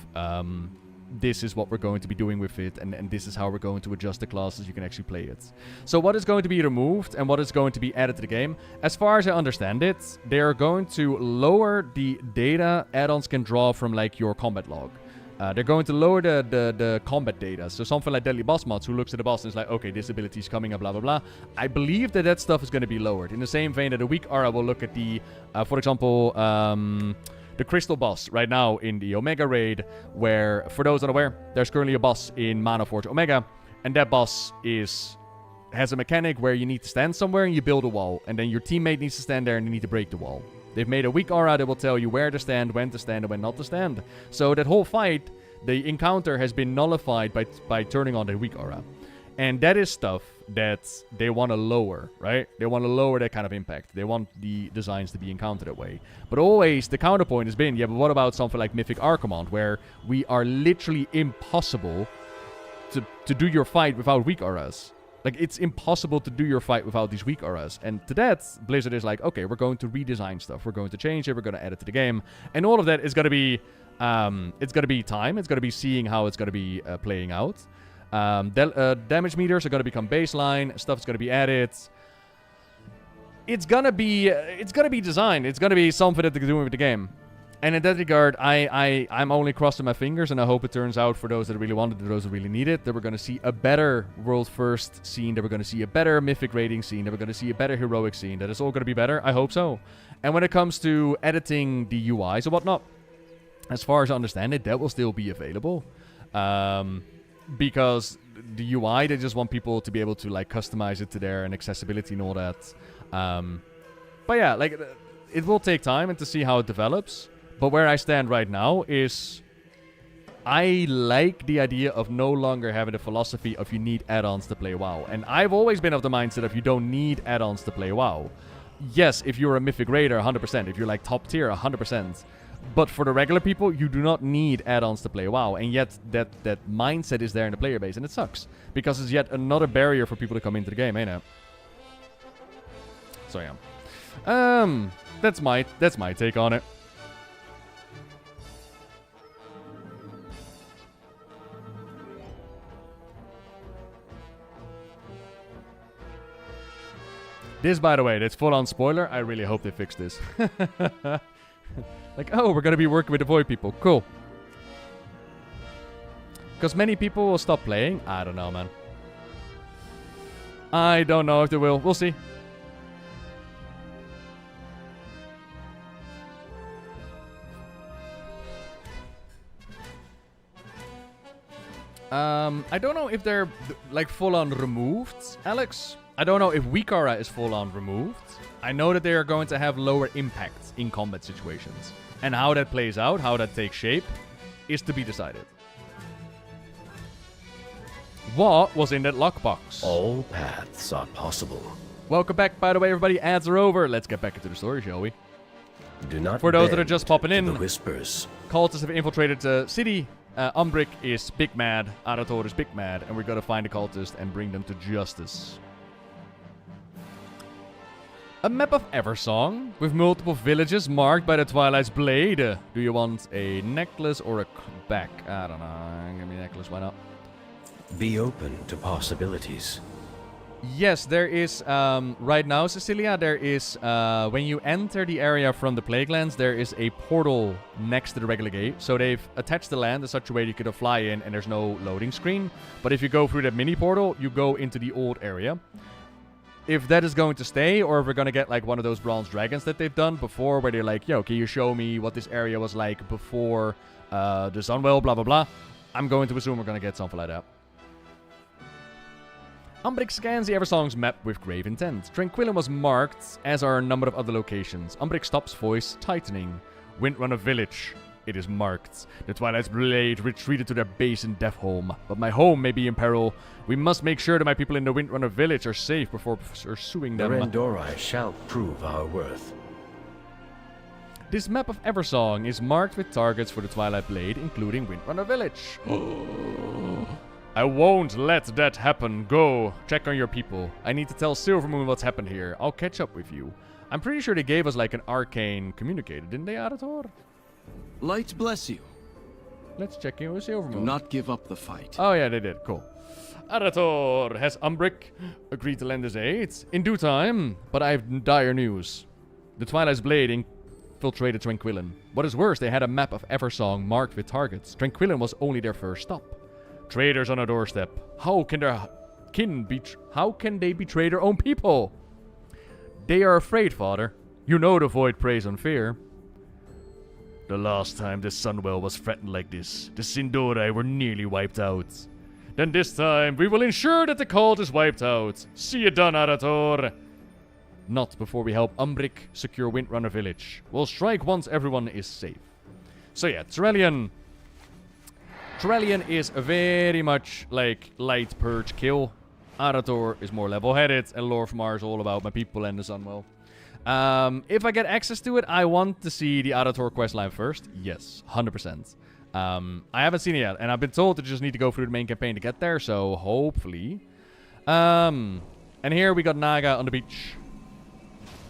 this is what we're going to be doing with it, and this is how we're going to adjust the classes you can actually play it. So what is going to be removed and what is going to be added to the game? As far as I understand it, they are going to lower the data add-ons can draw from like your combat log. They're going to lower the combat data. So something like Deadly Boss Mods, who looks at the boss and is like, okay, this ability is coming up, blah, blah, blah. I believe that stuff is going to be lowered. In the same vein that a weak aura will look at the, for example, the Crystal boss right now in the Omega raid, where, for those unaware, there's currently a boss in Mana Forge Omega, and that boss has a mechanic where you need to stand somewhere and you build a wall, and then your teammate needs to stand there and you need to break the wall. They've made a weak aura that will tell you where to stand, when to stand, and when not to stand. So that whole fight, the encounter has been nullified by turning on the weak aura. And that is stuff that they want to lower, right? They want to lower that kind of impact. They want the designs to be encountered that way. But always, the counterpoint has been, yeah, but what about something like Mythic Archimond, where we are literally impossible to do your fight without weak auras? Like, it's impossible to do your fight without these weak auras. And to that, Blizzard is like, okay, we're going to redesign stuff. We're going to change it. We're going to add it to the game. And all of that is going to be, it's going to be time. It's going to be seeing how it's going to be playing out. Damage meters are going to become baseline. Stuff's going to be added. It's going to be designed. It's going to be something that they're doing with the game. And in that regard, I'm only crossing my fingers, and I hope it turns out for those that really want it, those that really need it, that we're going to see a better World First scene, that we're going to see a better Mythic rating scene, that we're going to see a better Heroic scene, that it's all going to be better. I hope so. And when it comes to editing the UIs or whatnot, as far as I understand it, that will still be available. Because the UI, they just want people to be able to like customize it to their and accessibility and all that. But yeah, like it will take time and to see how it develops. But where I stand right now is I like the idea of no longer having the philosophy of you need add-ons to play WoW. And I've always been of the mindset of you don't need add-ons to play WoW. Yes, if you're a Mythic Raider, 100%. If you're like top tier, 100%. But for the regular people, you do not need add-ons to play WoW. And yet, that mindset is there in the player base. And it sucks. Because it's yet another barrier for people to come into the game, ain't it? So yeah. That's my take on it. This, by the way, that's full-on spoiler. I really hope they fix this. Like, oh, we're going to be working with the Void people. Cool. Because many people will stop playing. I don't know, man. I don't know if they will. We'll see. I don't know if they're, like, full-on removed, Alex. I don't know if weak aura is full-on removed. I know that they are going to have lower impact in combat situations. And how that plays out, how that takes shape, is to be decided. What was in that lockbox? All paths are possible. Welcome back, by the way, everybody. Ads are over. Let's get back into the story, shall we? Do not For those that are just popping in, the whispers. Cultists have infiltrated the city. Umbric is big mad. Arator is big mad. And we gotta find the cultists and bring them to justice. A map of Eversong, with multiple villages marked by the Twilight's blade. Do you want a necklace or a back? I don't know. Give me a necklace, why not? Be open to possibilities. Yes, there is, right now, Cecilia, there is, when you enter the area from the Plaguelands, there is a portal next to the regular gate. So they've attached the land in such a way you could fly in and there's no loading screen. But if you go through that mini portal, you go into the old area. if that is going to stay, or if we're going to get like one of those bronze dragons that they've done before, where they're like, yo, can you show me what this area was like before the Sunwell, blah, blah, blah. I'm going to assume we're going to get something like that. Umbric scans the Eversong's map with grave intent. Tranquillum was marked, as are a number of other locations. Umbric stops, voice tightening. Windrunner Village. It is marked. The Twilight's Blade retreated to their base in Deathholm, but my home may be in peril. We must make sure that my people in the Windrunner Village are safe before pursuing them. The Rendori shall prove our worth. This map of Eversong is marked with targets for the Twilight Blade, including Windrunner Village. I won't let that happen. Go. Check on your people. I need to tell Silvermoon what's happened here. I'll catch up with you. I'm pretty sure they gave us like an arcane communicator, didn't they, Arator? Light bless you. Let's check in with Silvermoon. Do not give up the fight. Oh yeah, they did. Cool. Arator, has Umbric agreed to lend his aid? In due time, but I have dire news. The Twilight's Blade infiltrated Tranquillum. What is worse, they had a map of Eversong marked with targets. Tranquillum was only their first stop. Traitors on our doorstep. How can they betray their own people? They are afraid, Father. You know the Void preys on fear. The last time the Sunwell was threatened like this, the Sindorai were nearly wiped out. Then this time, we will ensure that the cult is wiped out. See you done, Arator. Not before we help Umbric secure Windrunner Village. We'll strike once everyone is safe. So yeah, Turellian is very much like light purge kill. Arator is more level-headed, and Lorfmar is all about my people and the Sunwell. If I get access to it, I want to see the Arator questline first. Yes, 100%. I haven't seen it yet, and I've been told to just need to go through the main campaign to get there, so hopefully. And here we got Naga on the beach.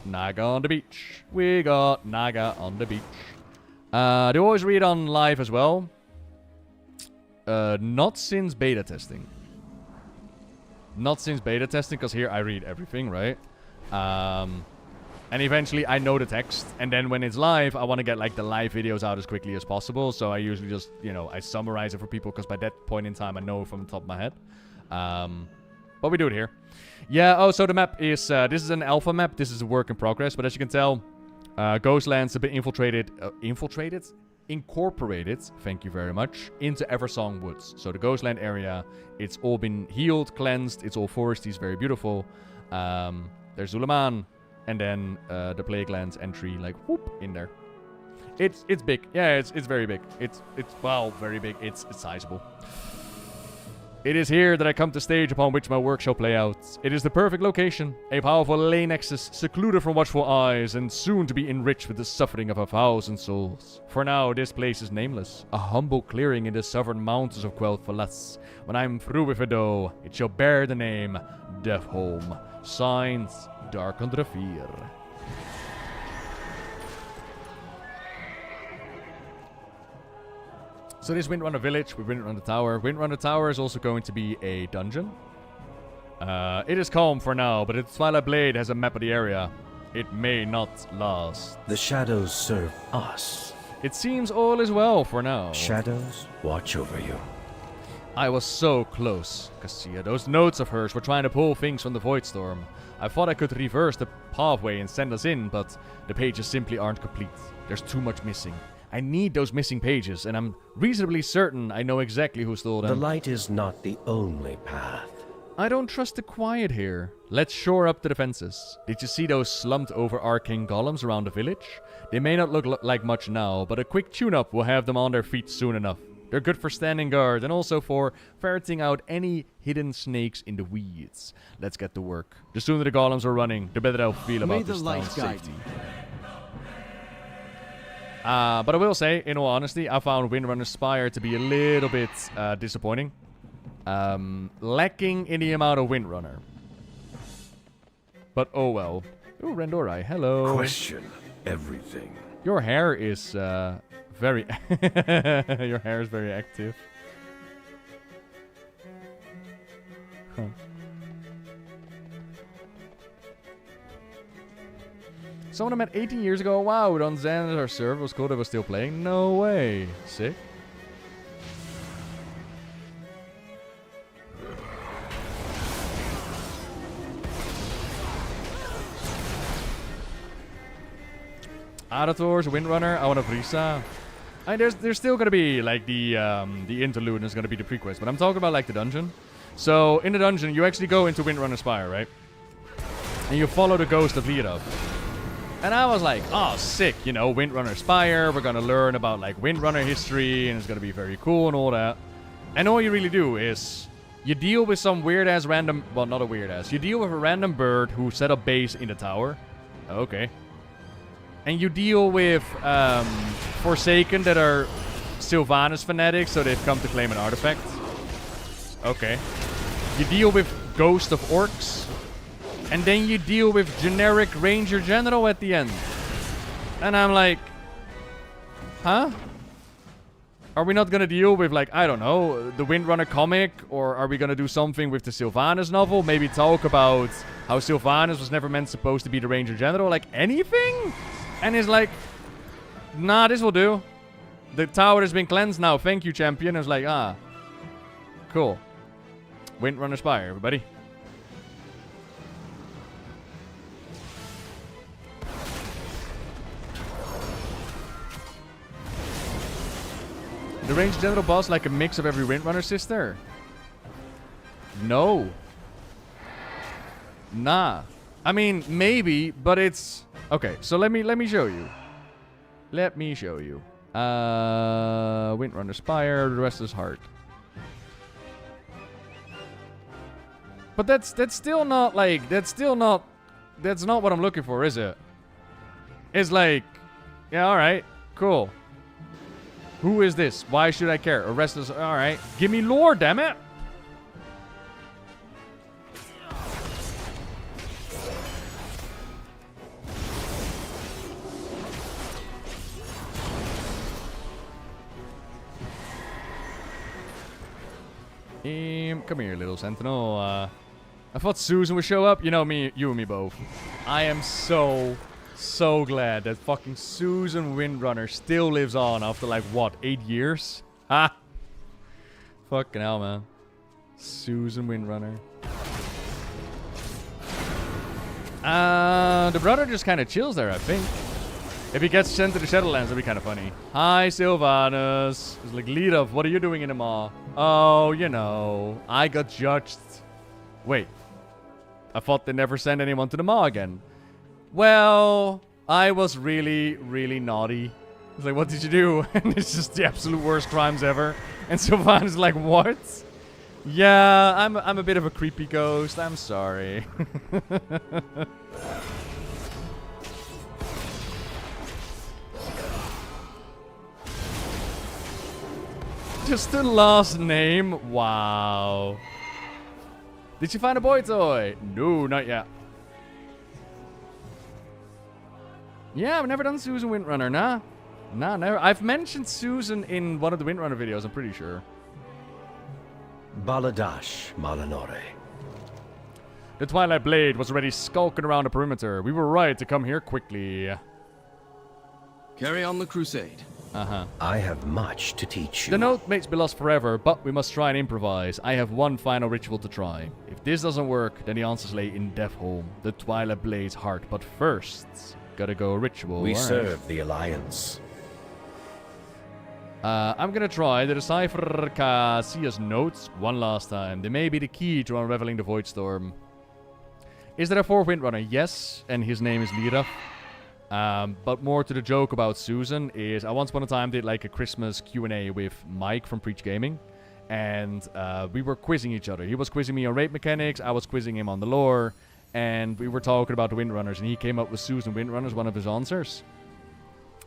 Naga on the beach. We got Naga on the beach. They always read on live as well. Not since beta testing. Not since beta testing, because here I read everything, right? And eventually I know the text, and then when it's live, I want to get like the live videos out as quickly as possible, so I usually just, you know, I summarize it for people, because by that point in time I know from the top of my head. But we do it here. Yeah, oh, so the map is, this is an alpha map, this is a work in progress, but as you can tell, Ghostlands have been incorporated, thank you very much, into Eversong Woods. So the Ghostland area, it's all been healed, cleansed, it's all foresty, it's very beautiful. There's Zulaman, and then the Plaguelands entry, like, whoop, in there. It's big. Yeah, it's very big. It's well, very big. It's sizable. It is here that I come to stage upon which my work shall play out. It is the perfect location, a powerful ley nexus, secluded from watchful eyes, and soon to be enriched with the suffering of 1,000 souls. For now, this place is nameless, a humble clearing in the southern mountains of Quel'Thalas. When I am through with it, though, it shall bear the name Deathholm. Signed, Dark Under Fear. So this Windrunner Village with Windrunner Tower. Windrunner Tower is also going to be a dungeon. It is calm for now, but its Twilight Blade has a map of the area. It may not last. The shadows serve us. It seems all is well for now. Shadows watch over you. I was so close. Cassia, those notes of hers were trying to pull things from the Void Storm. I thought I could reverse the pathway and send us in, but the pages simply aren't complete. There's too much missing. I need those missing pages, and I'm reasonably certain I know exactly who stole them. The light is not the only path. I don't trust the quiet here. Let's shore up the defenses. Did you see those slumped over arcane golems around the village? They may not look like much now, but a quick tune-up will have them on their feet soon enough. They're good for standing guard, and also for ferreting out any hidden snakes in the weeds. Let's get to work. The sooner the golems are running, the better I'll feel about this town's safety. But I will say, in all honesty, I found Windrunner Spire to be a little bit disappointing. Lacking in the amount of Windrunner. But oh well. Ooh, Rendorai, hello. Question everything. Your hair is very... Your hair is very active. Huh. Someone I met 18 years ago. Wow, on Zen, our server was cool. They were still playing. No way. Sick. Adators, Windrunner, I want a Vrisa. There's still gonna be like the interlude, and it's gonna be the prequest, but I'm talking about like the dungeon. So in the dungeon, you actually go into Windrunner Spire, right? And you follow the ghost of Lira. And I was like, oh, sick, you know, Windrunner Spire. We're gonna learn about like Windrunner history, and it's gonna be very cool and all that. And all you really do is you deal with some weird ass random, well, not a weird ass. You deal with a random bird who set up base in the tower. Okay. And you deal with Forsaken that are Sylvanas fanatics, so they've come to claim an artifact. Okay. You deal with Ghost of Orcs. And then you deal with generic Ranger General at the end. And I'm like, huh? Are we not gonna deal with, like, I don't know, the Windrunner comic? Or are we gonna do something with the Sylvanas novel? Maybe talk about how Sylvanas was never meant supposed to be the Ranger General? Like, anything? And it's like, nah, this will do. The tower has been cleansed now. Thank you, champion. I was like, ah. Cool. Windrunner Spire, everybody. The Ranger General boss like a mix of every Windrunner sister? No. Nah. I mean, maybe, but it's... Okay, so let me show you. Let me show you. Windrunner Spire, the Restless Heart. But that's still not like... That's not what I'm looking for, is it? It's like... Yeah, alright. Cool. Who is this? Why should I care? A Restless... Alright. Give me lore, damn it! Come here, little sentinel. I thought Susan would show up. You know me, you and me both. I am so glad that fucking Susan Windrunner still lives on after like, what, 8 years? Ha! Fucking hell, man. Susan Windrunner. The brother just kind of chills there, I think. If he gets sent to the Shadowlands, that'd be kind of funny. Hi, Sylvanas. It's like, lead up. What are you doing in the maw? Oh, you know. I got judged. Wait. I thought they never sent anyone to the maw again. Well, I was really, really naughty. It's like, what did you do? And it's just the absolute worst crimes ever. And Sylvanas like, what? Yeah, I'm a bit of a creepy ghost. I'm sorry. Just the last name? Wow. Did you find a boy toy? No, not yet. Yeah, I've never done Susan Windrunner, nah. Nah, never. I've mentioned Susan in one of the Windrunner videos, I'm pretty sure. Baladash Malanore. The Twilight Blade was already skulking around the perimeter. We were right to come here quickly. Carry on the crusade. Uh-huh. I have much to teach you. The note may be lost forever, but we must try and improvise. I have one final ritual to try. If this doesn't work, then the answers lay in Deathholm, the Twilight Blade's heart. But first, gotta go ritual. We serve the Alliance. I'm gonna try to decipher Cassia's notes one last time. They may be the key to unraveling the Void Storm. Is there a fourth Windrunner? Yes, and his name is Lira. But more to the joke about Susan is I once upon a time did like a Christmas Q&A with Mike from Preach Gaming. And we were quizzing each other. He was quizzing me on raid mechanics. I was quizzing him on the lore. And we were talking about the Windrunners. And he came up with Susan Windrunner as one of his answers.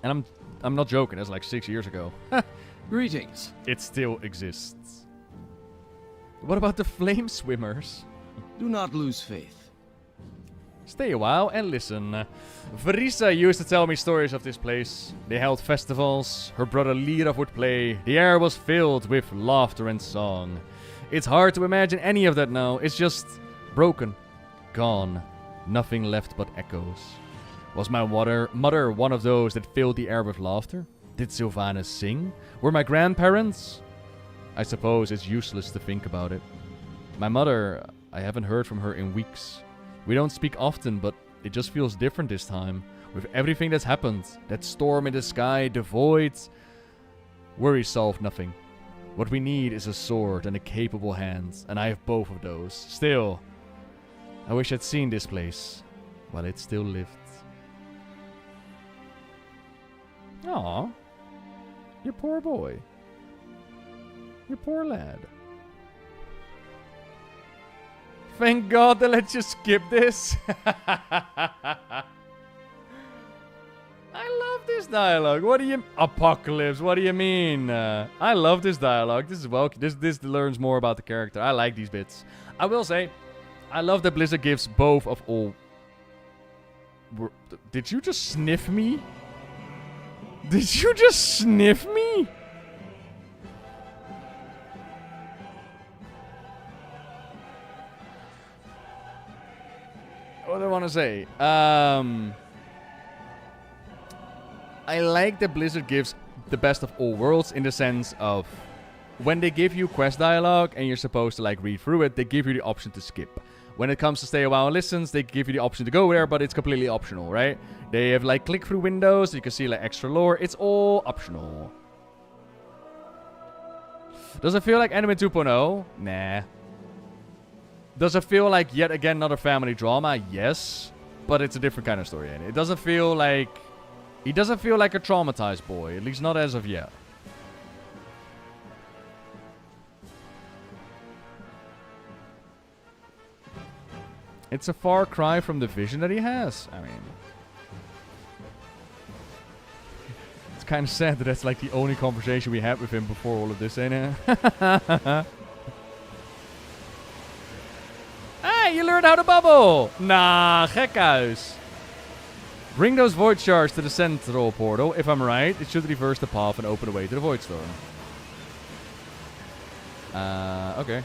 And I'm not joking. That's like 6 years ago. Greetings. It still exists. What about the Flame Swimmers? Do not lose faith. Stay a while and listen. Verisa used to tell me stories of this place. They held festivals. Her brother Lira would play. The air was filled with laughter and song. It's hard to imagine any of that now. It's just broken. Gone. Nothing left but echoes. Was my mother one of those that filled the air with laughter? Did Sylvanas sing? Were my grandparents? I suppose it's useless to think about it. My mother, I haven't heard from her in weeks. We don't speak often, but it just feels different this time. With everything that's happened, that storm in the sky, the voids, worries solve nothing. What we need is a sword and a capable hand, and I have both of those. Still, I wish I'd seen this place while it still lived. Aw, you poor boy. You poor lad. Thank God they let you skip this. I love this dialogue. What do you... Apocalypse, what do you mean? I love this dialogue. This is well... This learns more about the character. I like these bits. I will say, I love that Blizzard gives both of all... Did you just sniff me? Did you just sniff me? What do I want to say? I like that Blizzard gives the best of all worlds in the sense of when they give you quest dialogue and you're supposed to like read through it, they give you the option to skip. When it comes to stay a while and listens, they give you the option to go there, but it's completely optional, right? They have like click through windows, you can see like extra lore. It's all optional. Does it feel like Anime 2.0? Nah. Does it feel like yet again another family drama? Yes. But it's a different kind of story. It doesn't feel like... He doesn't feel like a traumatized boy. At least not as of yet. It's a far cry from the vision that he has. I mean... It's kind of sad that that's like the only conversation we had with him before all of this, ain't it? Hey, you learned how to bubble! Nah, gekhuis. Bring those void shards to the central portal. If I'm right, it should reverse the path and open the way to the void storm. Okay.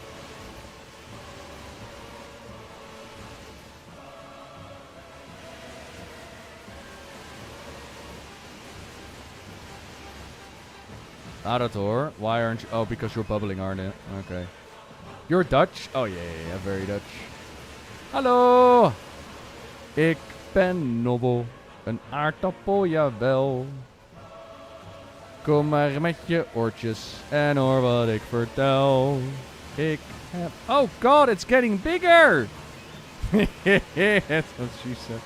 Arator, why aren't you... Oh, because you're bubbling, aren't you? Okay. You're Dutch? Oh, yeah, very Dutch. Hallo! Ik ben Nobbel. Een aardappel, jawel. Kom maar met je oortjes en hoor wat ik vertel. Ik heb... Oh god, it's getting bigger! That's what she said.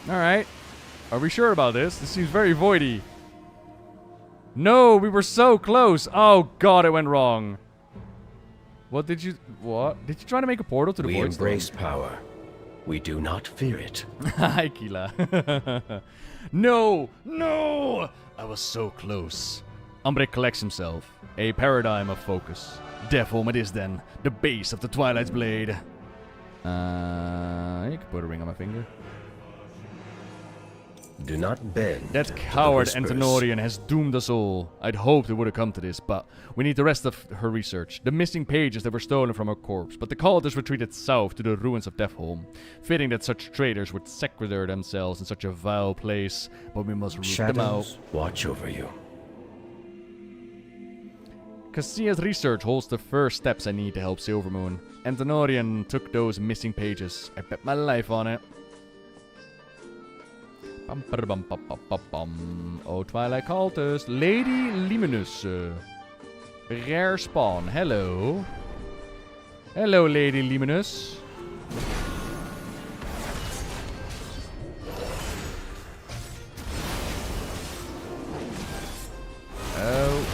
Alright. Are we sure about this? This seems very voidy. No, we were so close. Oh god, it went wrong. What did you... What? Did you try to make a portal to the void storm? We embrace power. We do not fear it. Hi, Kila. No! No! I was so close. Umbre collects himself. A paradigm of focus. Devil, it is then. The base of the Twilight's blade. You can put a ring on my finger. Do not bend. That coward Antenorian has doomed us all. I'd hoped it would have come to this, but we need the rest of her research. The missing pages that were stolen from her corpse, but the cultists retreated south to the ruins of Deathholm. Fitting that such traitors would secrete themselves in such a vile place, but we must root them out. Watch over you. Cassia's research holds the first steps I need to help Silvermoon. Antenorian took those missing pages. I bet my life on it. Oh, Twilight Cultist. Lady Luminous. Rare spawn. Hello. Hello, Lady Luminous. Oh.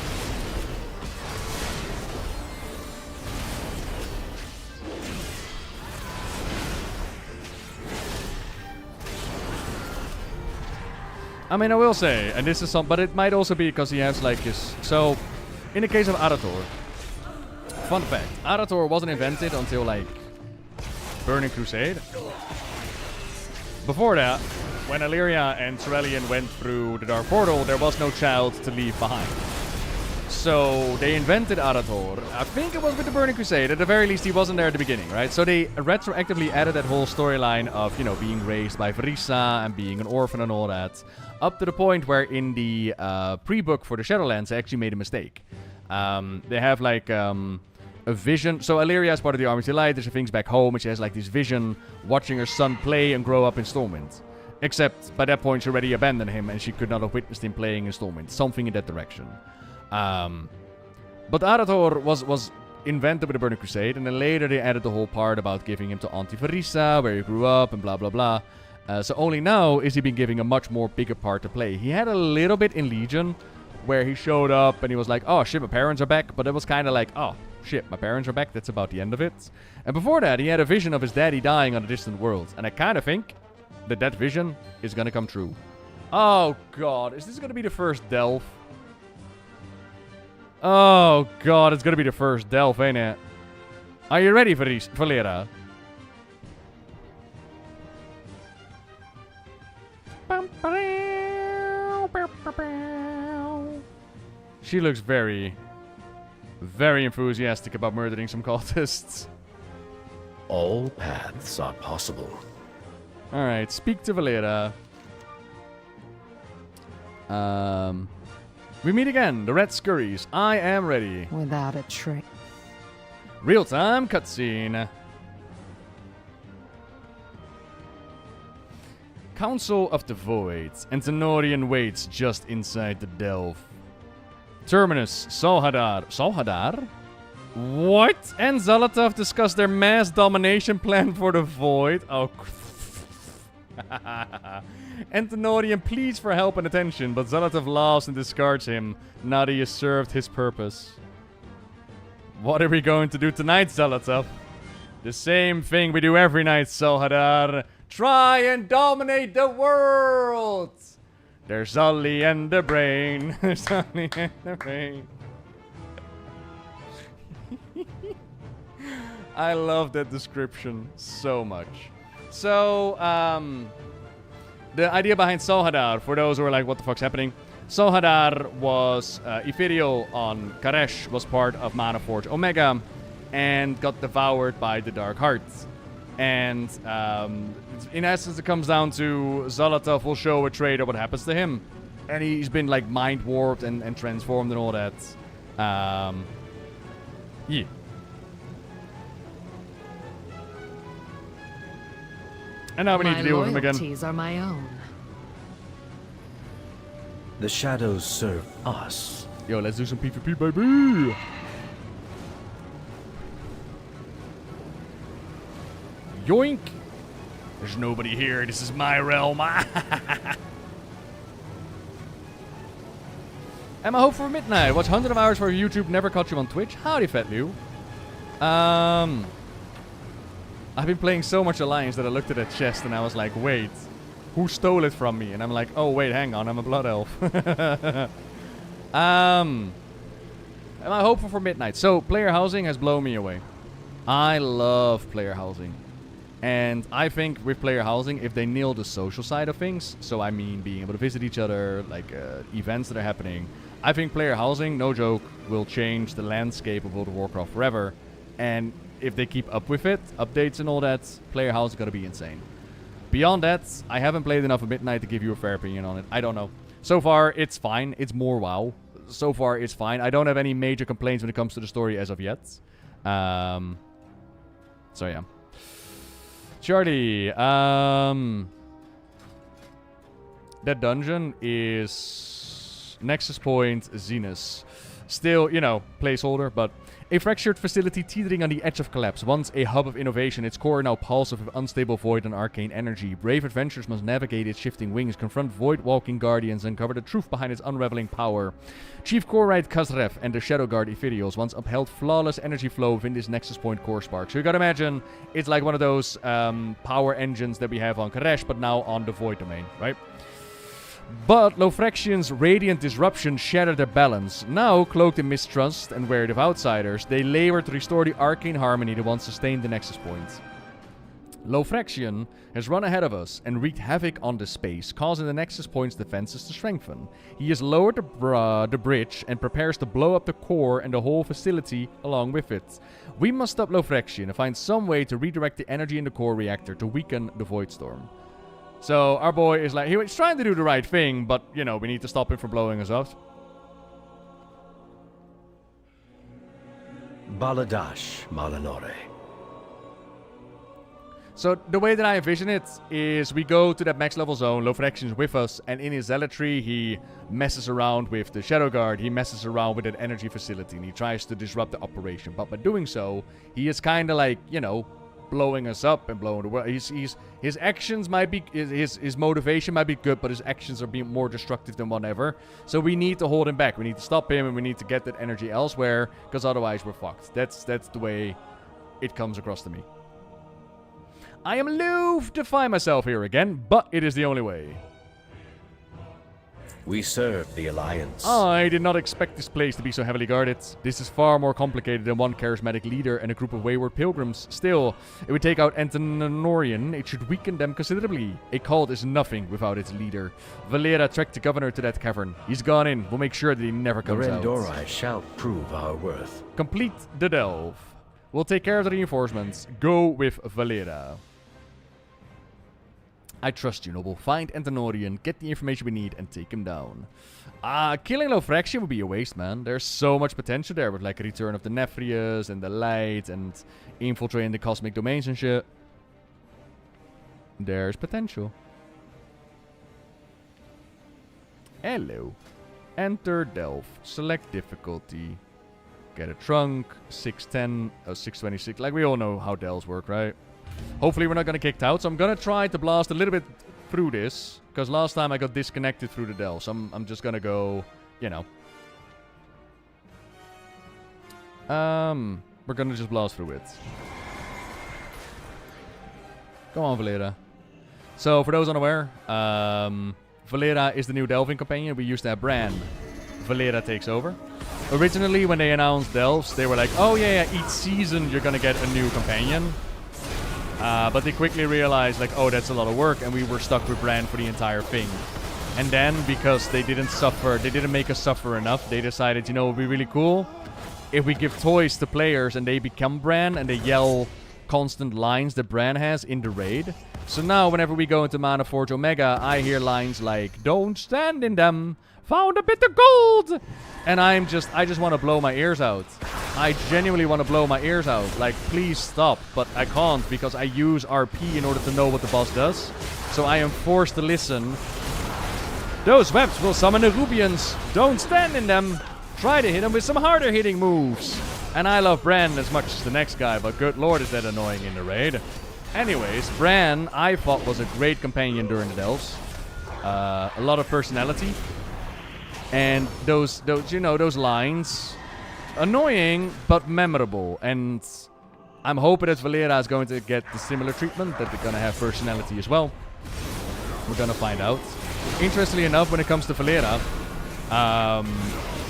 I mean, I will say, and this is some, but it might also be because he has like his. So, in the case of Arator, fun fact: Arator wasn't invented until like Burning Crusade. Before that, when Illyria and Cerulean went through the Dark Portal, there was no child to leave behind. So they invented Arator. I think it was with the Burning Crusade. At the very least, he wasn't there at the beginning, right? So they retroactively added that whole storyline of, you know, being raised by Verissa and being an orphan and all that. Up to the point where in the pre-book for the Shadowlands, they actually made a mistake. They have like a vision. So Illyria is part of the Army of Light. There's things back home, and she has like this vision watching her son play and grow up in Stormwind. Except by that point, she already abandoned him, and she could not have witnessed him playing in Stormwind. Something in that direction. But Arator was invented with the Burning Crusade, and then later they added the whole part about giving him to Auntie Verissa, where he grew up, and blah blah blah. So only now is he being given a much more bigger part to play. He had a little bit in Legion, where he showed up and he was like, oh shit, my parents are back. But it was kind of like, oh shit, my parents are back. That's about the end of it. And before that, he had a vision of his daddy dying on a distant world. And I kind of think that that vision is going to come true. Oh god, is this going to be the first delve? Oh god, it's going to be the first delve, ain't it? Are you ready, Valera? She looks very, very enthusiastic about murdering some cultists. All paths are possible. Alright, speak to Valera. We meet again, the Red Scurries. I am ready. Without a trick. Real-time cutscene. Council of the Void. And Tenorian waits just inside the delve. Terminus, Solhadar. Solhadar? What? And Zalatov discuss their mass domination plan for the Void? Oh, and Tenorian pleads for help and attention, but Zalatov laughs and discards him now that he has served his purpose. What are we going to do tonight, Zalatov? The same thing we do every night, Solhadar. Try and dominate the world! There's Sully and the brain. There's Sully and the brain. I love that description so much. So, the idea behind Solhadar, for those who are like, what the fuck's happening? Solhadar was ethereal on Karesh, was part of Mana Forge Omega, and got devoured by the Dark Heart. And in essence, it comes down to Zalatov will show a trader what happens to him. And he's been like mind warped and transformed and all that. Yeah. And now we need to deal with him again. My loyalties are my own. The shadows serve us. Yo, let's do some PvP, baby! Yoink! There's nobody here. This is my realm. Emma Hope for Midnight. Watch 100 of hours for YouTube. Never caught you on Twitch. Howdy, Fat Liu. I've been playing so much Alliance that I looked at that chest and I was like, wait, who stole it from me? And I'm like, oh wait, hang on, I'm a Blood Elf. Emma Hope for Midnight. So, player housing has blown me away. I love player housing. And I think with player housing, if they nail the social side of things, so I mean being able to visit each other, like events that are happening, I think player housing, no joke, will change the landscape of World of Warcraft forever. And if they keep up with it, updates and all that, player housing is going to be insane. Beyond that, I haven't played enough of Midnight to give you a fair opinion on it. I don't know. So far, it's fine. It's more WoW. So far, it's fine. I don't have any major complaints when it comes to the story as of yet. So yeah. Charlie, that dungeon is Nexus Point, Zenus. Still, you know, placeholder, but a fractured facility teetering on the edge of collapse. Once a hub of innovation, its core now pulsive with unstable void and arcane energy. Brave adventurers must navigate its shifting wings, confront void-walking guardians, and uncover the truth behind its unraveling power. Chief Korite Kazrev and the Shadow Guard Ethereals once upheld flawless energy flow within this Nexus Point core spark. So you gotta imagine, it's like one of those power engines that we have on Karesh, but now on the void domain, right? But Lofraxian's radiant disruption shattered their balance. Now, cloaked in mistrust and wary of outsiders, they labor to restore the arcane harmony that once sustained the Nexus Point. Lofrexian has run ahead of us and wreaked havoc on the space, causing the Nexus Point's defenses to strengthen. He has lowered the bridge and prepares to blow up the core and the whole facility along with it. We must stop Lofrexian and find some way to redirect the energy in the core reactor to weaken the Void Storm. So our boy is like, he's trying to do the right thing, but, you know, we need to stop him from blowing us up. Baladash Malanore. So the way that I envision it is we go to that max level zone, Lofrexian's with us, and in his zealotry he messes around with the Shadow Guard, he messes around with that energy facility, and he tries to disrupt the operation. But by doing so, he is kind of like, you know, blowing us up and blowing the world. His actions might be, his motivation might be good, but his actions are being more destructive than whatever. So we need to hold him back. We need to stop him, and we need to get that energy elsewhere, because otherwise we're fucked. That's the way it comes across to me. I am loath to find myself here again, but it is the only way. We serve the Alliance. I did not expect this place to be so heavily guarded. This is far more complicated than one charismatic leader and a group of wayward pilgrims. Still, if we take out Antenorian, it should weaken them considerably. A cult is nothing without its leader. Valera trekked the governor to that cavern. He's gone in. We'll make sure that he never comes out. The Rendorai shall prove our worth. Complete the delve. We'll take care of the reinforcements. Go with Valera. I trust you, Nobbel. Find Antenorian, get the information we need, and take him down. Killing Lofrexian would be a waste, man. There's so much potential there with, like, a return of the Nephrius and the Light and infiltrating the cosmic domains and shit. There's potential. Hello. Enter Delve. Select difficulty. Get a trunk. 610. 626. Like, we all know how delves work, right? Hopefully we're not going to get kicked out, so I'm going to try to blast a little bit through this, because last time I got disconnected through the delve, so I'm just going to go, you know. We're going to just blast through it. Go on, Valera. So, for those unaware, Valera is the new delving companion. We used to have Bran. Valera takes over. Originally, when they announced delves, they were like, oh yeah, each season you're going to get a new companion. But they quickly realized, like, oh, that's a lot of work, and we were stuck with Bran for the entire thing. And then, because they didn't make us suffer enough, they decided, you know, it would be really cool if we give toys to players and they become Bran and they yell constant lines that Bran has in the raid. So now, whenever we go into Mana Forge Omega, I hear lines like, don't stand in them, found a bit of gold! And I just want to blow my ears out. I genuinely want to blow my ears out. Like, please stop. But I can't, because I use RP in order to know what the boss does. So I am forced to listen. Those webs will summon the Rubians. Don't stand in them. Try to hit them with some harder hitting moves. And I love Bran as much as the next guy, but good lord is that annoying in the raid. Anyways, Bran, I thought, was a great companion during the delves. A lot of personality. And those lines, annoying but memorable. And I'm hoping that Valera is going to get the similar treatment, that they're going to have personality as well. We're going to find out. Interestingly enough, when it comes to Valera,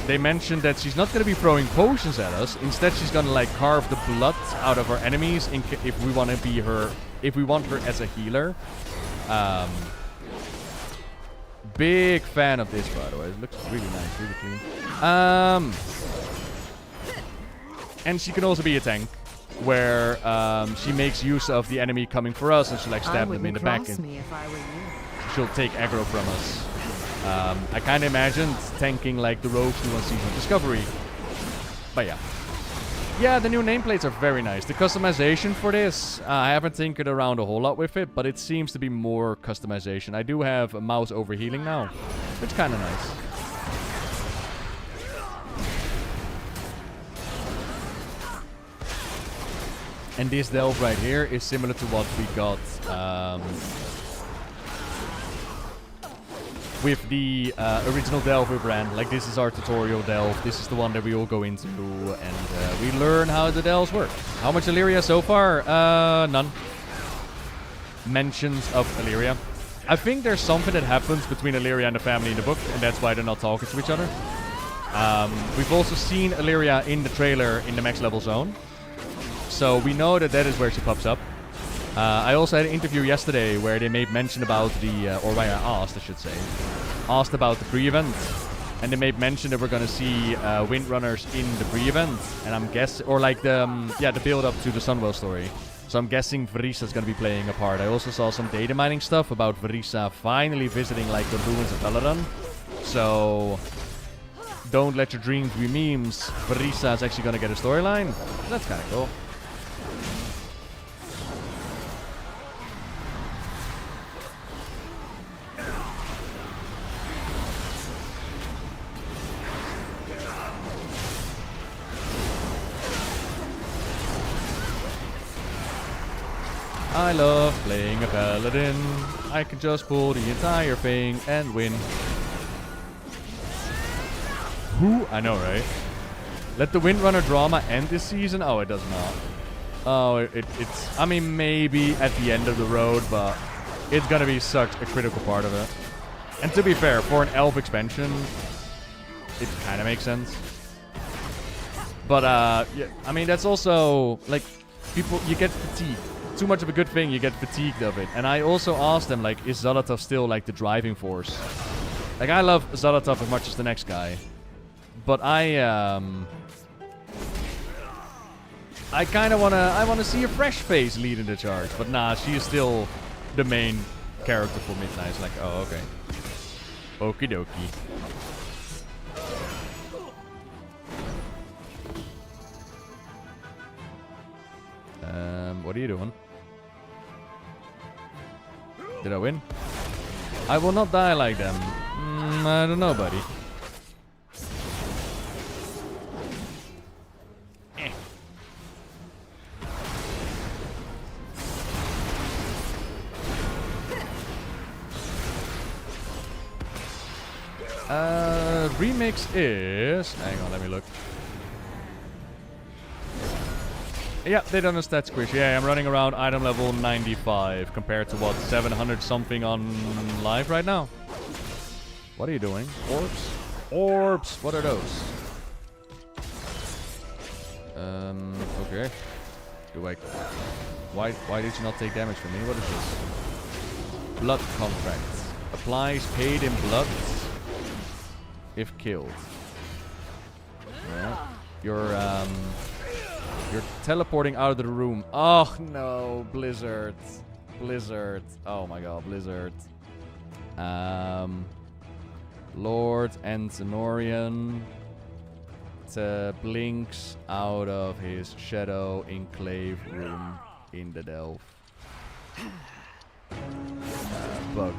they mentioned that she's not going to be throwing potions at us. Instead, she's going to, like, carve the blood out of our enemies if we want to be her, if we want her as a healer. Big fan of this, by the way. It looks really nice, really clean. And she can also be a tank, where she makes use of the enemy coming for us, and she like stab them in the back. And she'll take aggro from us. I kind of imagined tanking like the rogues who on Season of Discovery. But yeah. Yeah, the new nameplates are very nice. The customization for this, I haven't tinkered around a whole lot with it, but it seems to be more customization. I do have a mouse overhealing now, which is kind of nice. And this delve right here is similar to what we got with the original delve with Bran. Like, this is our tutorial delve. This is the one that we all go into, and we learn how the delves work. How much Illyria so far? None. Mentions of Illyria. I think there's something that happens between Illyria and the family in the book, and that's why they're not talking to each other. We've also seen Illyria in the trailer in the max level zone. So we know that that is where she pops up. I also had an interview yesterday where they made mention about the, or where I asked, I should say, asked about the pre-event. And they made mention that we're gonna see Windrunners in the pre-event. And I'm guessing, or like the, the build-up to the Sunwell story. So I'm guessing Verisa's gonna be playing a part. I also saw some data mining stuff about Verisa finally visiting like the ruins of Peladon. So don't let your dreams be memes. Verisa is actually gonna get a storyline. That's kinda cool. I love playing a paladin. I can just pull the entire thing and win. Who? I know, right? Let the Windrunner drama end this season? Oh, it does not. Oh, it's... I mean, maybe at the end of the road, but it's gonna be such a critical part of it. And to be fair, for an elf expansion, it kind of makes sense. But, yeah, I mean, that's also, like, people... You get fatigued. Too much of a good thing, you get fatigued of it. And I also asked them, like, is Zolotov still, like, the driving force? Like, I love Zolotov as much as the next guy. But I kind of wanna see a fresh face leading the charge. But nah, she is still the main character for Midnight. It's like, oh, okay. Okie dokie. What are you doing? Did I win? I will not die like them. I don't know, buddy. Remix is... Hang on, let me look. Yeah, they done a stat squish. Yeah, I'm running around item level 95 compared to what, 700 something on live right now. What are you doing? Orbs? Orbs! What are those? Okay. Do I... Why did you not take damage from me? What is this? Blood contract. Applies paid in blood if killed. Yeah. You're teleporting out of the room. Oh no, Blizzard. Blizzard. Oh my god, Blizzard. Lord Antenorian blinks out of his shadow enclave room in the Delve. Bug.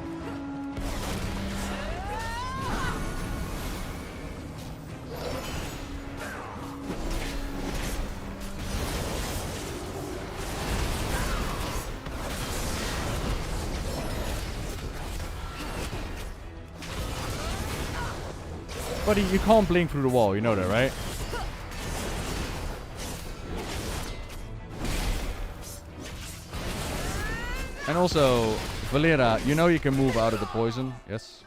Buddy, you can't blink through the wall, you know that, right? And also, Valera, you know you can move out of the poison? Yes?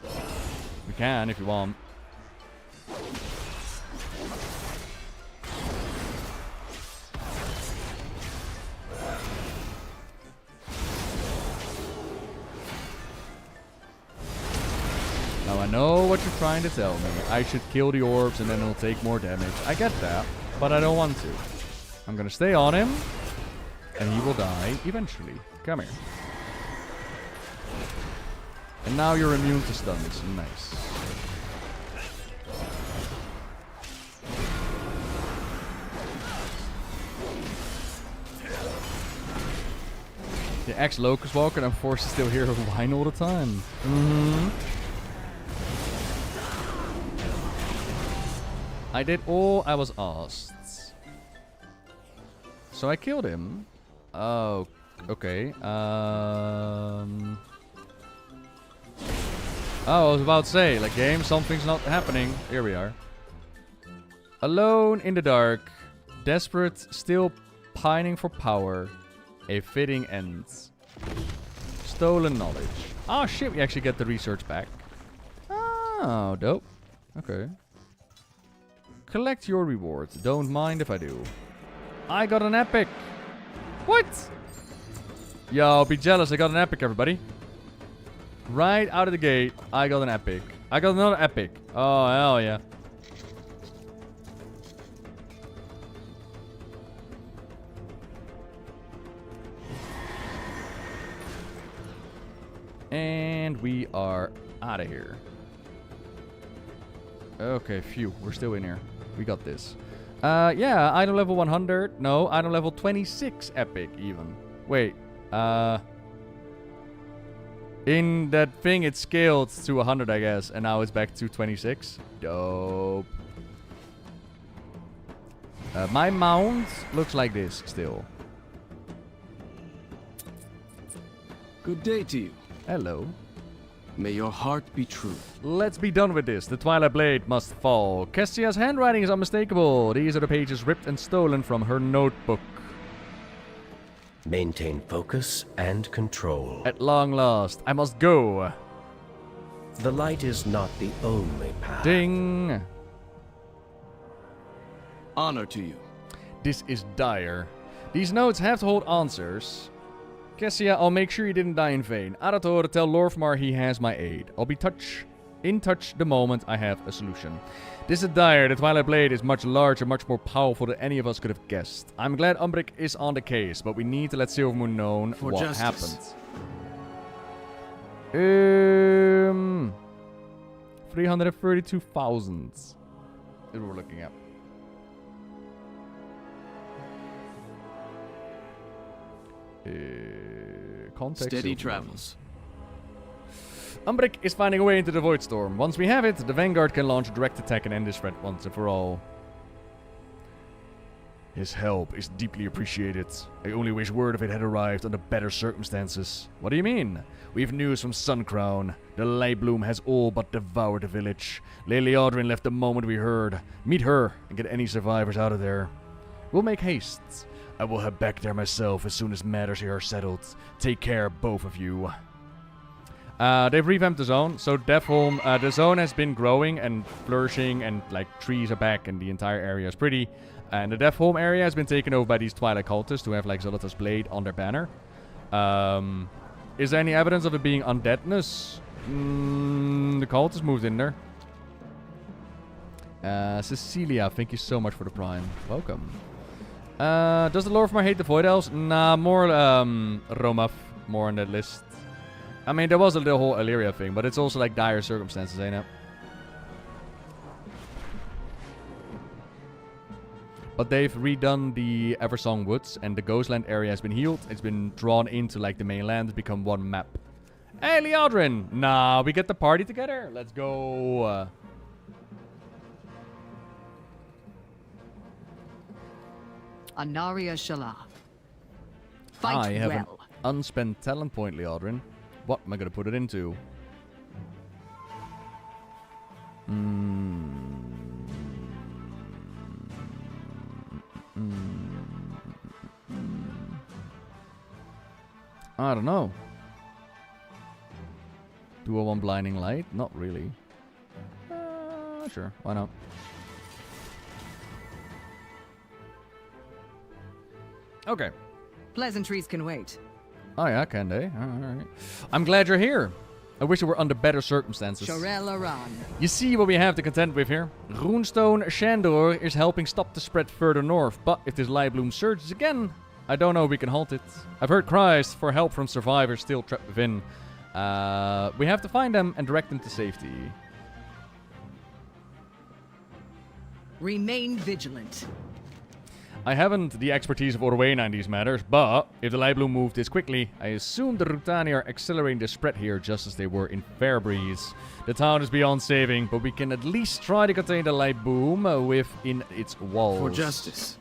You can if you want. Now I know what you're trying to tell me. I should kill the orbs and then it'll take more damage. I get that, but I don't want to. I'm gonna stay on him, and he will die eventually. Come here. And now you're immune to stuns. Nice. The ex-Locust Walker and I'm forced to still hear her whine all the time. I did all I was asked. So I killed him. Oh, okay. Oh, I was about to say, like, game, something's not happening. Here we are. Alone in the dark. Desperate, still pining for power. A fitting end. Stolen knowledge. Oh shit, we actually get the research back. Oh, dope. Okay. Collect your rewards. Don't mind if I do. I got an epic. What? Yo, be jealous. I got an epic, everybody. Right out of the gate, I got an epic. I got another epic. Oh, hell yeah. And we are out of here. Okay, phew. We're still in here. We got this. Yeah, item level 100. No, item level 26 epic even. Wait. In that thing, it scaled to 100, I guess. And now it's back to 26. Dope. My mount looks like this still. Good day to you. Hello. May your heart be true. Let's be done with this. The Twilight Blade must fall. Kestia's handwriting is unmistakable. These are the pages ripped and stolen from her notebook. Maintain focus and control. At long last, I must go. The light is not the only path. Ding. Honor to you. This is dire. These notes have to hold answers. Kessia, I'll make sure you didn't die in vain. Arator, tell Lorfmar he has my aid. I'll be in touch the moment I have a solution. This is dire. The Twilight Blade is much larger, much more powerful than any of us could have guessed. I'm glad Umbric is on the case, but we need to let Silvermoon know what happened. 332,000 is what we're looking at. Context Steady Silvermoon. travels. Umbric is finding a way into the Void Storm. Once we have it, the Vanguard can launch a direct attack and end this threat once and for all. His help is deeply appreciated. I only wish word of it had arrived under better circumstances. What do you mean? We've news from Suncrown. The Lightbloom has all but devoured the village. Lady Audrin left the moment we heard. Meet her and get any survivors out of there. We'll make haste. I will head back there myself as soon as matters here are settled. Take care, both of you. They've revamped the zone, so Deathholm, the zone has been growing and flourishing, and like trees are back, and the entire area is pretty. And the Deathholm area has been taken over by these Twilight cultists who have like Zolata's blade on their banner. Is there any evidence of it being undeadness? The cultists moved in there. Cecilia, thank you so much for the prime. Welcome. Does the Lorfmar hate the Void Elves? Nah, more Romaf, more on that list. I mean, there was the whole Illyria thing, but it's also like dire circumstances, ain't it? But they've redone the Eversong Woods, and the Ghostland area has been healed. It's been drawn into like the mainland. It's become one map. Hey, Liadrin! Nah, we get the party together. Let's go. Anaria Shala. Fight I have well. an unspent talent point, Liadrin. What am I going to put it into? I don't know. Do I want Blinding Light? Not really. Sure, why not? Okay. Pleasantries can wait. Oh yeah, can they? Alright. I'm glad you're here. I wish it were under better circumstances. You see what we have to contend with here? Runestone Shandor is helping stop the spread further north, but if this Lightbloom surges again, I don't know if we can halt it. I've heard cries for help from survivors still trapped within. We have to find them and direct them to safety. Remain vigilant. I haven't the expertise of Orwena in these matters, but if the Lightbloom moved this quickly, I assume the Rutani are accelerating the spread here just as they were in Fairbreeze. The town is beyond saving, but we can at least try to contain the Lightbloom within its walls. For justice.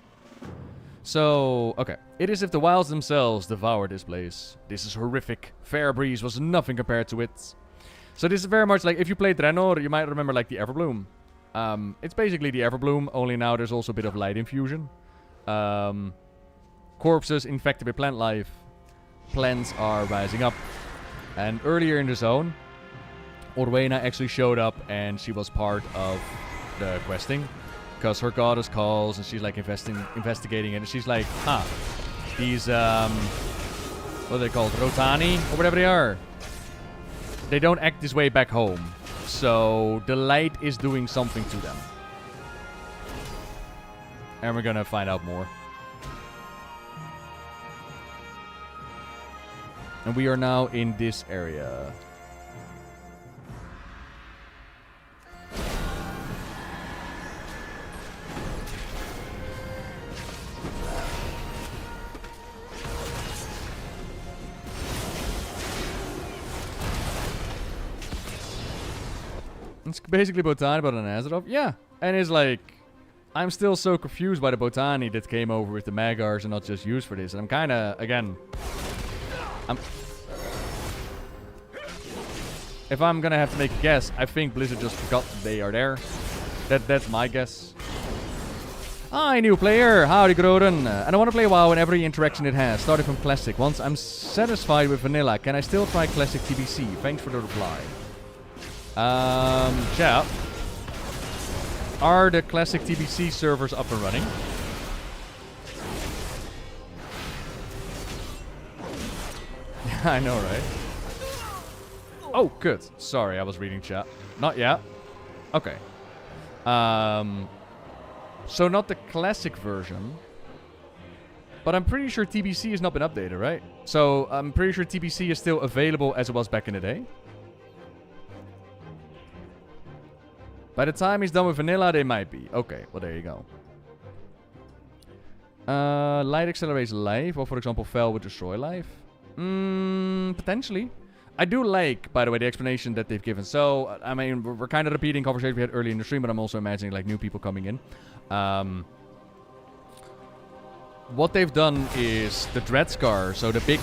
So, okay. It is if the wilds themselves devour this place. This is horrific. Fairbreeze was nothing compared to it. So this is very much like, if you played Draenor, you might remember like the Everbloom. It's basically the Everbloom, only now there's also a bit of light infusion. Corpses infected with plant life. Plants are rising up. And earlier in the zone, Orwena actually showed up and she was part of the questing. Because her goddess calls and she's like investigating it. And she's like, these what are they called? Rotani? Or whatever they are. They don't act this way back home. So the light is doing something to them. And we're gonna find out more. And we are now in this area. It's basically Botani, but an Azeroth. Yeah, and it's like, I'm still so confused by the Botani that came over with the Magars and not just used for this. And I'm kind of, again, if I'm gonna have to make a guess, I think Blizzard just forgot they are there. That's my guess. Hi, new player. Howdy, Groden. And I want to play WoW in every interaction it has, starting from Classic. Once I'm satisfied with Vanilla, can I still try Classic TBC? Thanks for the reply. Chat. Are the Classic TBC servers up and running? I know, right? Oh, good. Sorry, I was reading chat. Not yet. Okay. So not the Classic version. But I'm pretty sure TBC has not been updated, right? So I'm pretty sure TBC is still available as it was back in the day. By the time he's done with Vanilla, they might be. Okay, well, there you go. Light accelerates life, or for example, Fel would destroy life. Potentially. I do like, by the way, the explanation that they've given. So, I mean, we're kind of repeating conversation we had earlier in the stream, but I'm also imagining, like, new people coming in. What they've done is the Dread Scar, so the big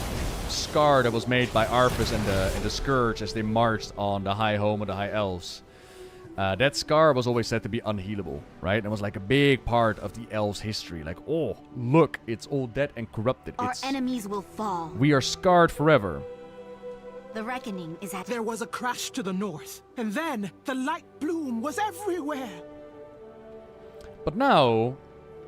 scar that was made by Arthas and the Scourge as they marched on the High Home of the High Elves. That scar was always said to be unhealable, right? It was like a big part of the elves' history. Like, oh, look, it's all dead and corrupted. Our enemies will fall. We are scarred forever. The reckoning is at... There was a crash to the north, and then the light bloom was everywhere. But now,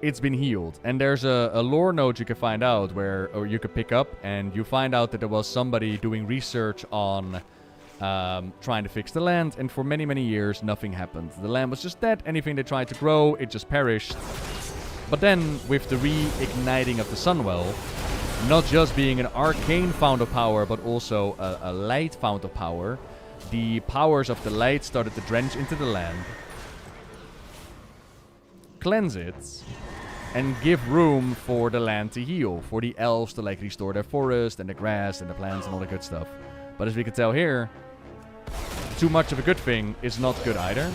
it's been healed. And there's a lore note you can find out or you could pick up, and you find out that there was somebody doing research on... trying to fix the land, and for many, many years, nothing happened. The land was just dead. Anything they tried to grow, it just perished. But then, with the reigniting of the Sunwell, not just being an arcane fount of power, but also a light fount of power, the powers of the light started to drench into the land, cleanse it, and give room for the land to heal, for the elves to like restore their forest, and the grass, and the plants, and all the good stuff. But as we can tell here, too much of a good thing is not good either.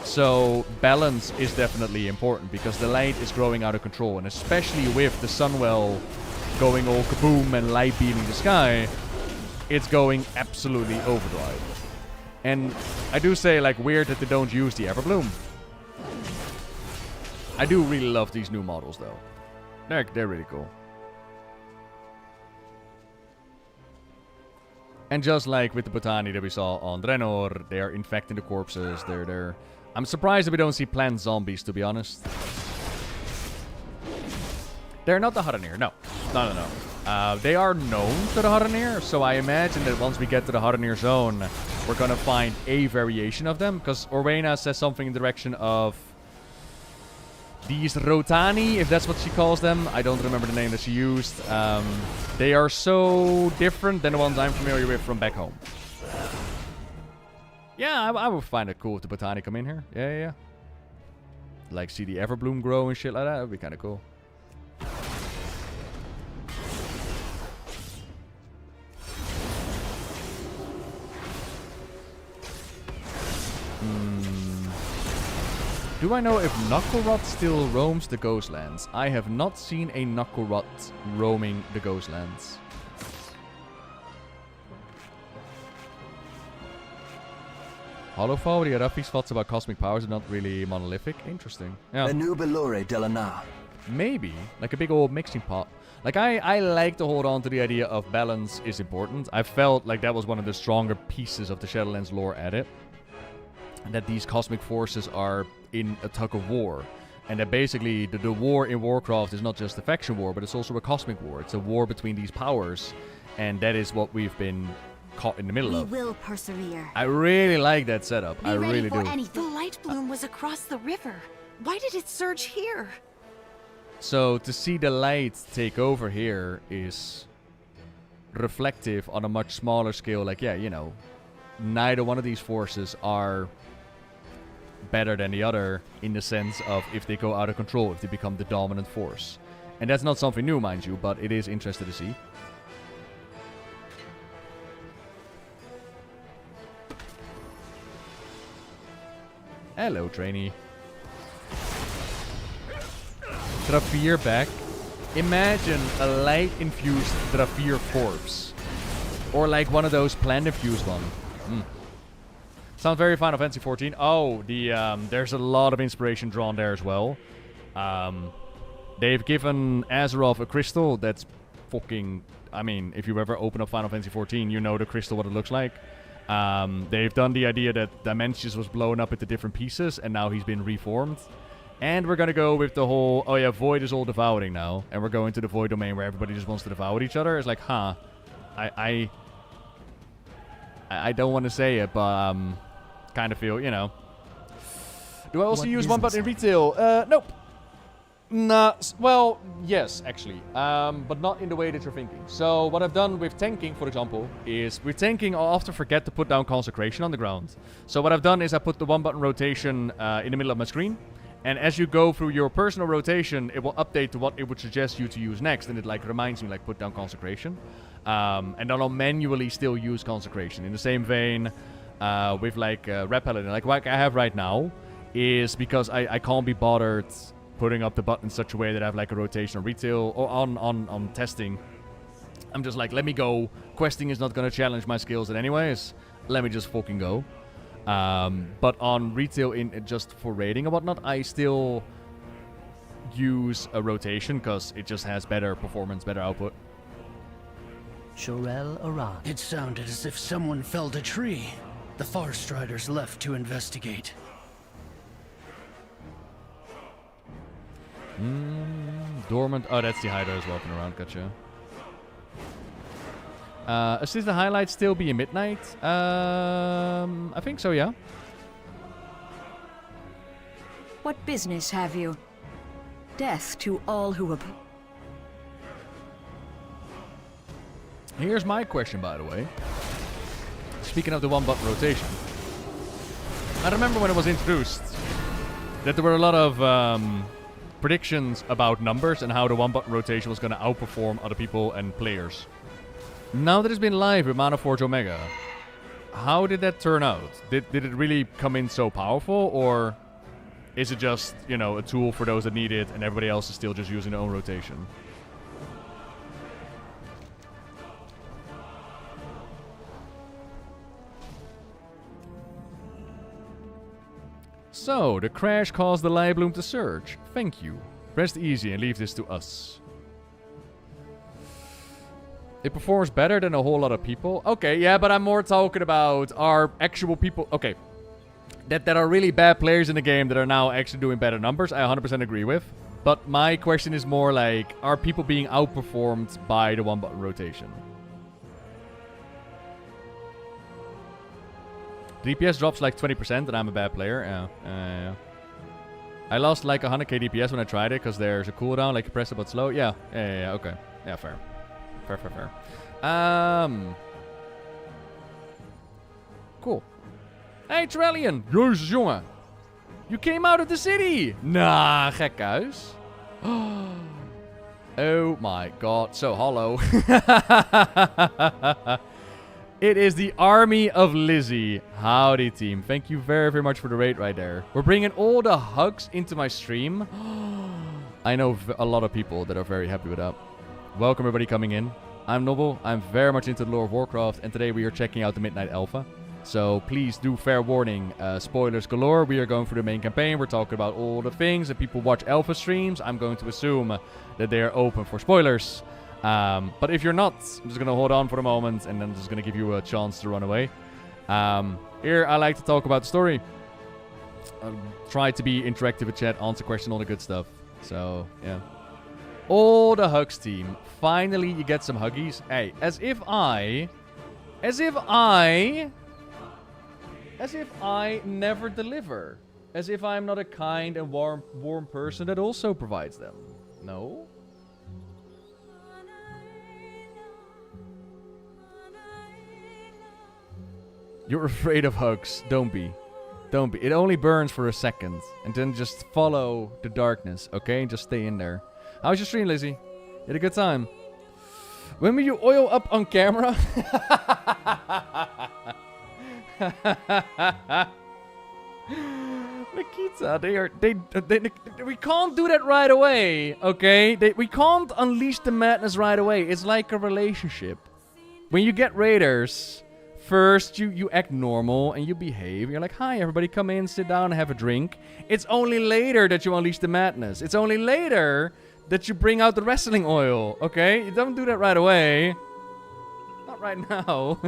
So balance is definitely important, because the light is growing out of control, and especially with the Sunwell going all kaboom and light beaming the sky, it's going absolutely overdrive. And I do say, like, weird that they don't use the Everbloom. I do really love these new models though. They're really cool. And just like with the Botani that we saw on Draenor, they are infecting the corpses. They're I'm surprised that we don't see plant zombies, to be honest. They're not the Haranir, no. No. They are known to the Haranir, so I imagine that once we get to the Haranir zone, we're gonna find a variation of them, because Orwena says something in the direction of these Rotani, if that's what she calls them. I don't remember the name that she used. They are so different than the ones I'm familiar with from back home. Yeah, I would find it cool if the Botani come in here. Yeah. Like, see the Everbloom grow and shit like that. That would be kind of cool. Do I know if Knucklerot still roams the Ghostlands? I have not seen a Knucklerot roaming the Ghostlands. Hollowfall, the Arafi's thoughts about cosmic powers are not really monolithic. Interesting. Yeah. The new Belore Delana. Maybe. Like a big old mixing pot. Like, I like to hold on to the idea of balance is important. I felt like that was one of the stronger pieces of the Shadowlands lore added. And that these cosmic forces are in a tug of war. And that basically the war in Warcraft is not just a faction war, but it's also a cosmic war. It's a war between these powers, and that is what we've been caught in the middle of. We will persevere. I really like that setup. I really do. The light bloom was across the river. Why did it surge here? So to see the light take over here is reflective on a much smaller scale. Like, yeah, you know, neither one of these forces are better than the other in the sense of if they go out of control, if they become the dominant force. And that's not something new, mind you, but it is interesting to see. Hello, trainee. Drafir back. Imagine a light-infused Drafir corpse. Or like one of those plant-infused one. Sounds very Final Fantasy 14. Oh, there's a lot of inspiration drawn there as well. They've given Azeroth a crystal that's fucking... I mean, if you ever open up Final Fantasy 14, you know the crystal, what it looks like. They've done the idea that Dimensions was blown up into different pieces, and now he's been reformed. And we're gonna go with the whole, oh yeah, Void is all devouring now. And we're going to the Void domain where everybody just wants to devour each other. It's like, huh. I don't want to say it, but kind of feel, you know. Do I also use one button in retail? Nope. Nah, well, yes, actually. But not in the way that you're thinking. So what I've done with tanking, for example, is with tanking, I'll often forget to put down Consecration on the ground. So what I've done is I put the one button rotation in the middle of my screen. And as you go through your personal rotation, it will update to what it would suggest you to use next. And it like reminds me, like, put down Consecration. And then I'll manually still use Consecration. In the same vein, with like Red Paladin, like what I have right now, is because I can't be bothered putting up the button in such a way that I have like a rotation on retail or on testing. I'm just like, let me go. Questing is not going to challenge my skills in anyways. Let me just fucking go. But on retail, just for raiding and whatnot, I still use a rotation because it just has better performance, better output. Shorel Aran. It sounded as if someone felled a tree. The Farstriders left to investigate. Dormant. Oh, that's the Hydra as well walking around. Gotcha. Assist the highlights still be a midnight? I think so, yeah. What business have you? Death to all who oppose. Here's my question, by the way. Speaking of the one-button rotation. I remember when it was introduced that there were a lot of predictions about numbers and how the one-button rotation was going to outperform other people and players. Now that it's been live with Mana Forge Omega, how did that turn out? Did it really come in so powerful, or is it just, you know, a tool for those that need it and everybody else is still just using their own rotation? So, the crash caused the light bloom to surge. Thank you. Rest easy and leave this to us. It performs better than a whole lot of people. Okay, yeah, but I'm more talking about our actual people. Okay. That are really bad players in the game that are now actually doing better numbers. I 100% agree with. But my question is more like, are people being outperformed by the one-button rotation? DPS drops like 20% and I'm a bad player. Yeah. I lost like 100k DPS when I tried it because there's a cooldown, like you press it but slow. Yeah, okay. Yeah, fair. Fair. Cool. Hey, Trellian. Jezus, jongen. You came out of the city. Nah, gekhuis. Oh my god. So, hallo. It is the army of Lizzie. Howdy, team. Thank you very, very much for the raid right there. We're bringing all the hugs into my stream. I know a lot of people that are very happy with that. Welcome, everybody coming in. I'm Nobbel. I'm very much into the lore of Warcraft, and today we are checking out the Midnight Alpha. So please do fair warning, spoilers galore. We are going through the main campaign. We're talking about all the things that people watch Alpha streams. I'm going to assume that they are open for spoilers. But if you're not, I'm just going to hold on for the moment, and then just going to give you a chance to run away. Here, I like to talk about the story. try to be interactive with chat, answer questions, all the good stuff. So, yeah. All the hugs, team. Finally, you get some huggies. Hey, as if I never deliver. As if I'm not a kind and warm person that also provides them. No? You're afraid of hugs. Don't be. Don't be. It only burns for a second. And then just follow the darkness, okay? Just stay in there. How's your stream, Lizzie? You had a good time? When will you oil up on camera? Nikita, we can't do that right away, okay? We can't unleash the madness right away. It's like a relationship. When you get raiders, first you act normal and you behave. You're like, hi, everybody, come in, sit down, and have a drink. It's only later that you unleash the madness. It's only later that you bring out the wrestling oil, okay? You don't do that right away. Not right now.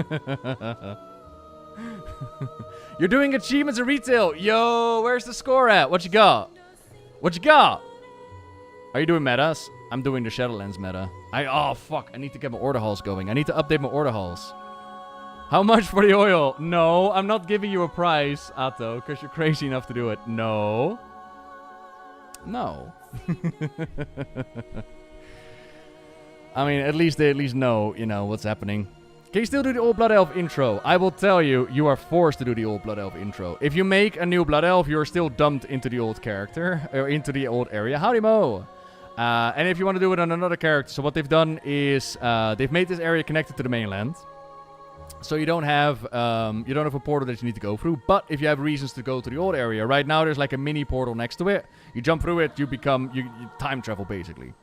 You're doing achievements in retail. Yo, where's the score at? What you got? What you got? Are you doing metas? I'm doing the Shadowlands meta. Oh, fuck. I need to get my order halls going. I need to update my order halls. How much for the oil? No, I'm not giving you a price, Atto, because you're crazy enough to do it. No. No. I mean, at least they know, you know, what's happening. Can you still do the Old Blood Elf intro? I will tell you, you are forced to do the Old Blood Elf intro. If you make a new Blood Elf, you're still dumped into the old character, or into the old area. Howdy Mo! And if you want to do it on another character, so what they've done is, they've made this area connected to the mainland. So you don't have a portal that you need to go through. But if you have reasons to go to the old area, right now there's like a mini portal next to it. You jump through it, you time travel basically.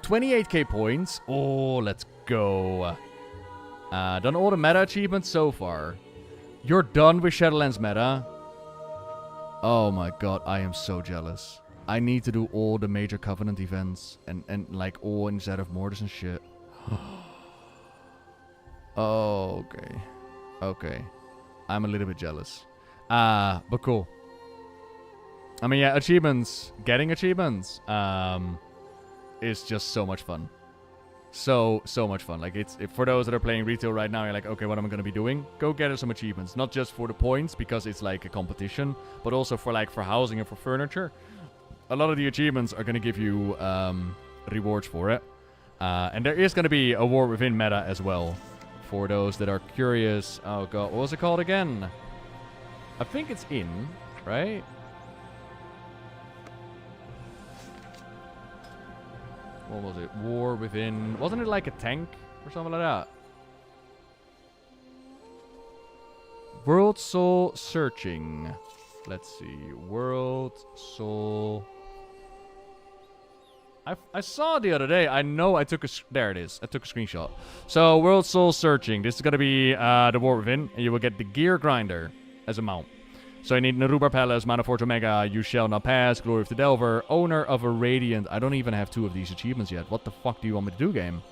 28k points. Oh, let's go. Done all the meta achievements so far. You're done with Shadowlands meta. Oh my god, I am so jealous. I need to do all the major Covenant events and like all instead of Mortis and shit. Oh, okay. Okay. I'm a little bit jealous. But cool. I mean, yeah, achievements. Getting achievements is just so much fun. So much fun. Like, for those that are playing retail right now, you're like, okay, what am I going to be doing? Go get some achievements. Not just for the points, because it's like a competition, but also for housing and for furniture. A lot of the achievements are going to give you rewards for it. And there is going to be a War Within meta as well. For those that are curious. Oh god, what was it called again? I think it's in, right? What was it? War Within. Wasn't it like a tank or something like that? World Soul Searching. Let's see. World Soul. I saw it the other day. I know I took a... There it is. I took a screenshot. So, World Soul Searching. This is going to be the War Within. And you will get the Gear Grinder as a mount. So you need Narubar Palace, Mana Forge Omega, You Shall Not Pass, Glory of the Delver, Owner of a Radiant. I don't even have 2 of these achievements yet. What the fuck do you want me to do, game?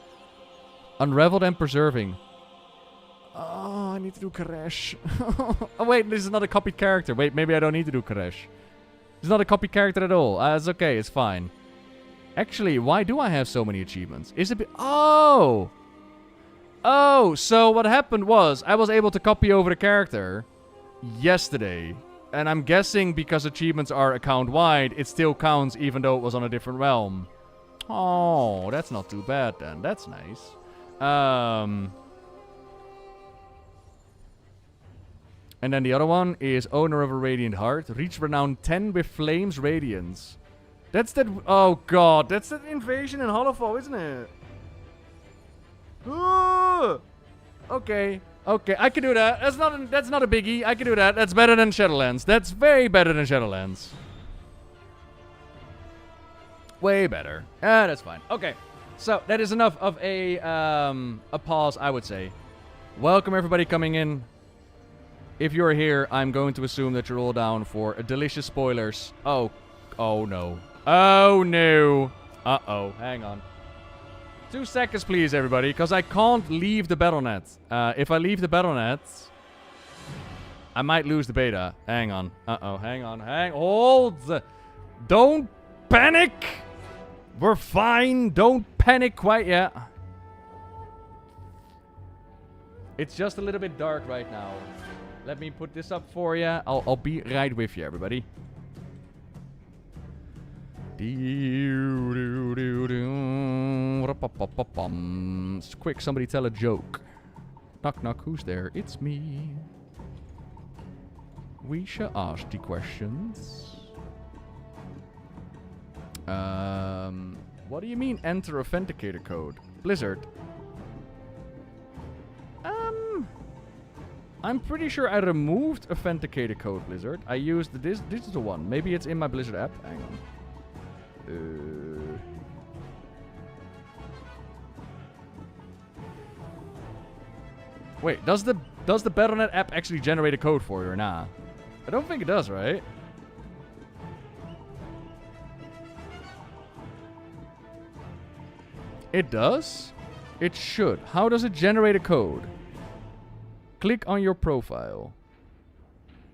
Unraveled and Preserving. Oh, I need to do Koresh. Oh, wait, this is not a copied character. Wait, maybe I don't need to do Koresh. It's not a copied character at all. It's okay, it's fine. Actually, why do I have so many achievements? Is it... Oh! Oh, so what happened was, I was able to copy over the character yesterday. And I'm guessing because achievements are account-wide, it still counts even though it was on a different realm. Oh, that's not too bad then. That's nice. And then the other one is Owner of a Radiant Heart. Reach renown 10 with Flames Radiance. That's that... Oh, God. That's that invasion in Hollowfall, isn't it? Ooh! Okay. Okay, I can do that. That's not a biggie. I can do that. That's better than Shadowlands. That's very better than Shadowlands. Way better. That's fine. Okay. So, that is enough of a pause, I would say. Welcome, everybody coming in. If you're here, I'm going to assume that you're all down for delicious spoilers. Oh no. Oh no. Uh-oh. Hang on. 2 seconds, please, everybody, because I can't leave the Battle.net. If I leave the Battle.net... I might lose the beta. Hang on. Hang on. Hold. Don't panic. We're fine. Don't panic quite yet. It's just a little bit dark right now. Let me put this up for you. I'll be right with you, everybody. Quick, somebody tell a joke. Knock, knock, who's there? It's me. We shall ask the questions. What do you mean enter authenticator code? Blizzard. I'm pretty sure I removed authenticator code, Blizzard. I used the digital one. Maybe it's in my Blizzard app. Hang on. Wait, does the Battle.net app actually generate a code for you or not? I don't think it does, right? It does? It should. How does it generate a code? Click on your profile.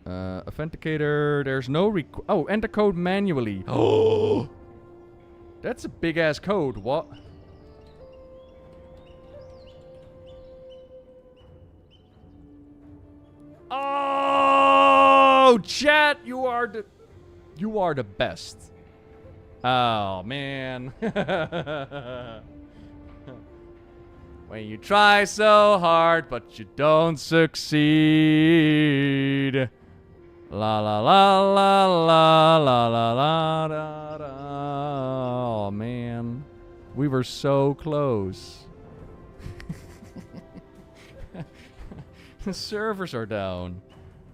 Authenticator, there's no oh, enter code manually. Oh! That's a big ass code. What? Oh, chat, you are the best. Oh, man. When you try so hard, but you don't succeed. La la la la la la la la da, da. Oh man, we were so close. The servers are down.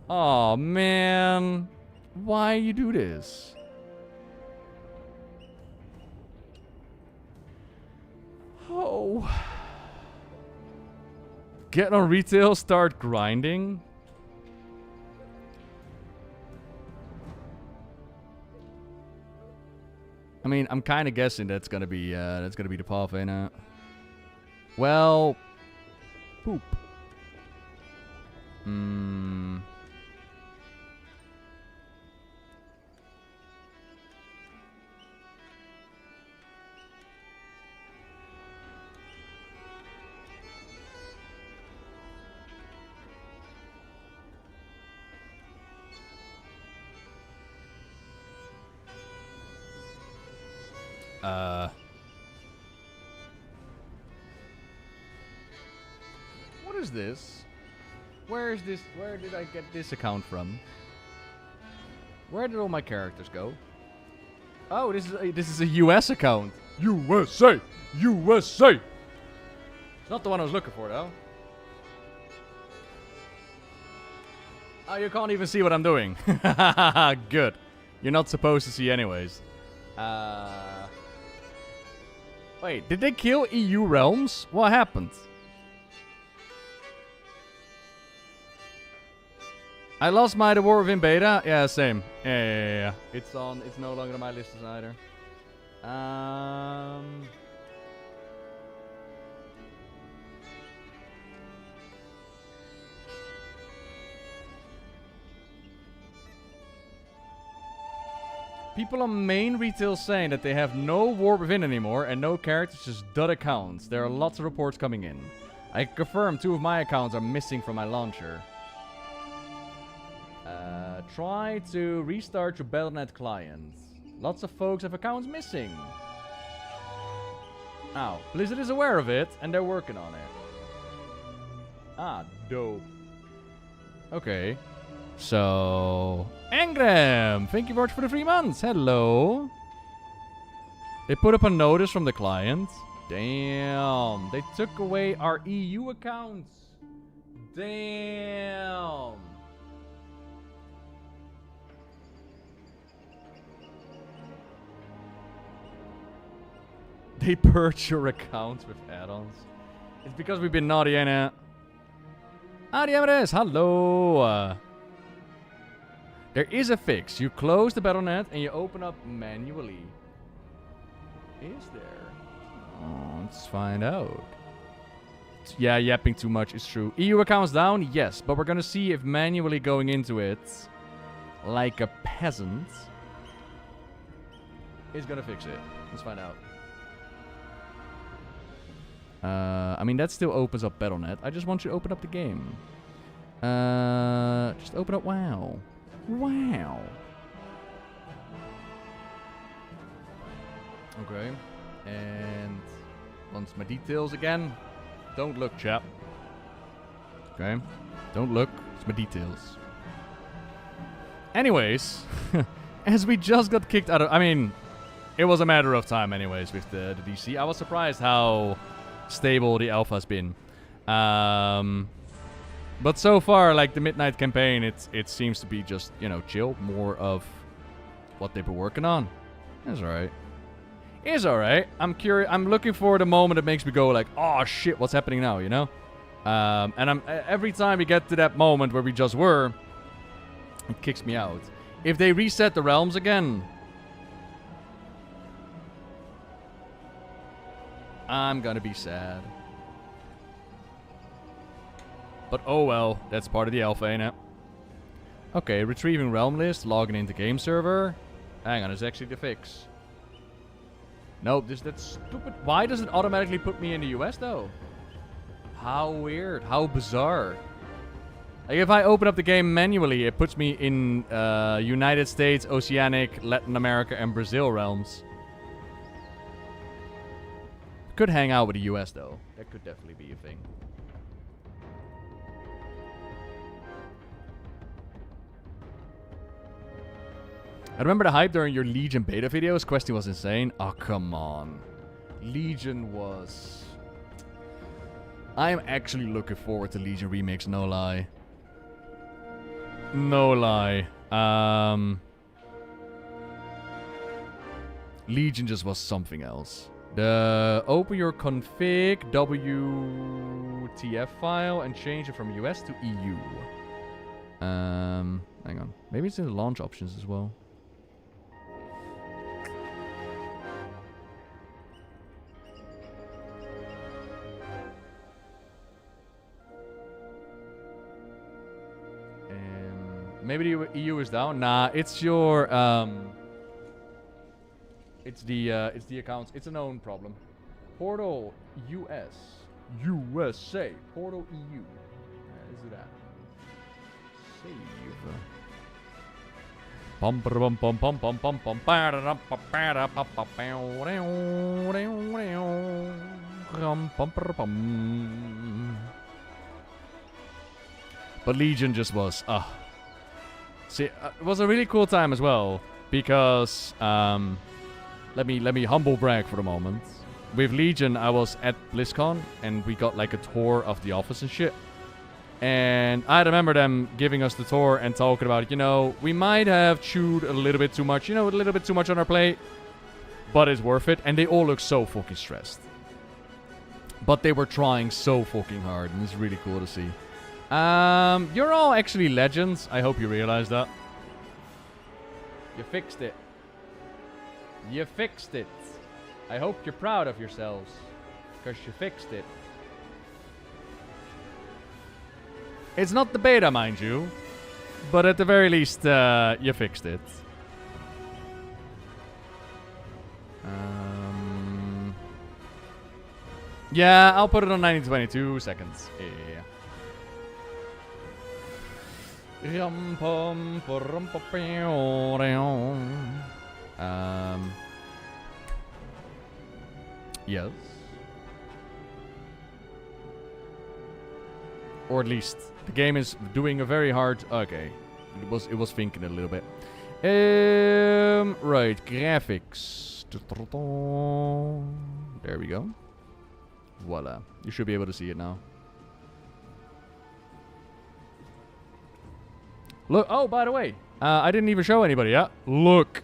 Oh man, why you do this? Oh. Get on retail, start grinding. I mean, I'm kind of guessing that's gonna be the path, ain't it? Well, poop. What is this? Where is this? Where did I get this account from? Where did all my characters go? Oh, this is a US account. USA! USA! It's not the one I was looking for, though. Oh, you can't even see what I'm doing. Good. You're not supposed to see anyways. Wait, did they kill EU realms? What happened? I lost my The War Within beta. Yeah, same. Yeah. It's no longer on my list either. People on main retail saying that they have no War Within anymore and no characters, just dud accounts. There are lots of reports coming in. I confirm 2 of my accounts are missing from my launcher. Try to restart your Battle.net client. Lots of folks have accounts missing. Ow. Blizzard is aware of it and they're working on it. Ah, dope. Okay. So, Engram, thank you very much for the 3 months. Hello. They put up a notice from the client. Damn. They took away our EU accounts. Damn. They purge your accounts with add-ons. It's because we've been naughty, ain't it? Adiamares, hello. There is a fix. You close the Battle.net and you open up manually. Is there? Oh, let's find out. Yeah, yapping too much is true. EU accounts down? Yes, but we're gonna see if manually going into it like a peasant is gonna fix it. Let's find out. I mean, that still opens up Battle.net. I just want you to open up the game. Just open up WoW. Wow. Okay. And once my details again. Don't look, chap. Okay. Don't look. It's my details. Anyways, as we just got kicked out of... I mean, it was a matter of time anyways with the DC. I was surprised how stable the alpha has been. But so far, like the Midnight campaign, it seems to be just, you know, chill. More of what they've been working on. It's alright. It's alright. I'm curious. I'm looking for the moment that makes me go like, oh shit, what's happening now, you know? And every time we get to that moment where we just were, it kicks me out. If they reset the realms again, I'm gonna be sad. But oh well, that's part of the alpha, ain't it? Okay, retrieving realm list, logging into game server. Hang on, it's actually the fix. Nope, that's stupid. Why does it automatically put me in the US though? How weird, how bizarre. Like if I open up the game manually, it puts me in United States, Oceanic, Latin America, and Brazil realms. Could hang out with the US though. That could definitely be a thing. I remember the hype during your Legion beta videos. Question was insane. Oh, come on. Legion was... I'm actually looking forward to Legion remakes, no lie. No lie. Legion just was something else. Open your config WTF file and change it from US to EU. Hang on. Maybe it's in the launch options as well. Maybe the EU is down. Nah, it's your it's the accounts. It's a known problem. Portal US, USA. Portal EU. Let's do that. Save. Pum pum pum pum pum pum pum. But Legion just was See, it was a really cool time as well because let me humble brag for the moment. With Legion, I was at BlizzCon and we got like a tour of the office and shit. And I remember them giving us the tour and talking about, you know, we might have chewed a little bit too much, you know, a little bit too much on our plate, but it's worth it. And they all look so fucking stressed. But they were trying so fucking hard, and it's really cool to see. You're all actually legends. I hope you realize that. You fixed it. You fixed it. I hope you're proud of yourselves, because you fixed it. It's not the beta, mind you, but at the very least, you fixed it. Yeah, I'll put it on 1922 seconds. Yeah. Yes. Or at least the game is doing a very hard. Okay, it was thinking a little bit. Right, graphics. There we go. Voila, you should be able to see it now. Look, oh, by the way, I didn't even show anybody yet. Look,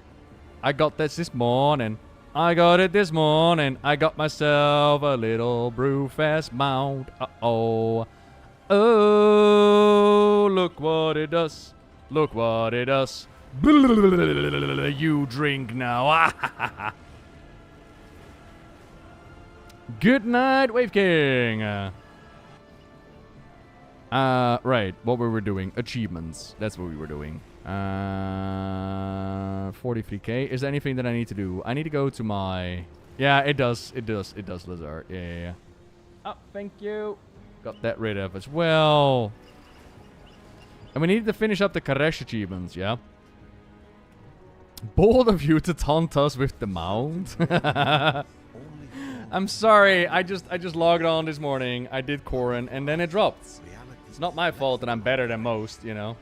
I got this morning. I got it this morning. I got myself a little Brewfest mount. Uh-oh. Oh, look what it does. Look what it does. You drink now. Good night, Wave King. Right. What we were doing. Achievements. That's what we were doing. 43k. Is there anything that I need to do? I need to go to my... Yeah, it does. It does, Lazar. Yeah. Oh, thank you. Got that rid of as well. And we need to finish up the Karesh achievements, yeah? Bold of you to taunt us with the mount. I'm sorry. I just logged on this morning. I did Corrin, and then it dropped. It's not my fault that I'm better than most, you know?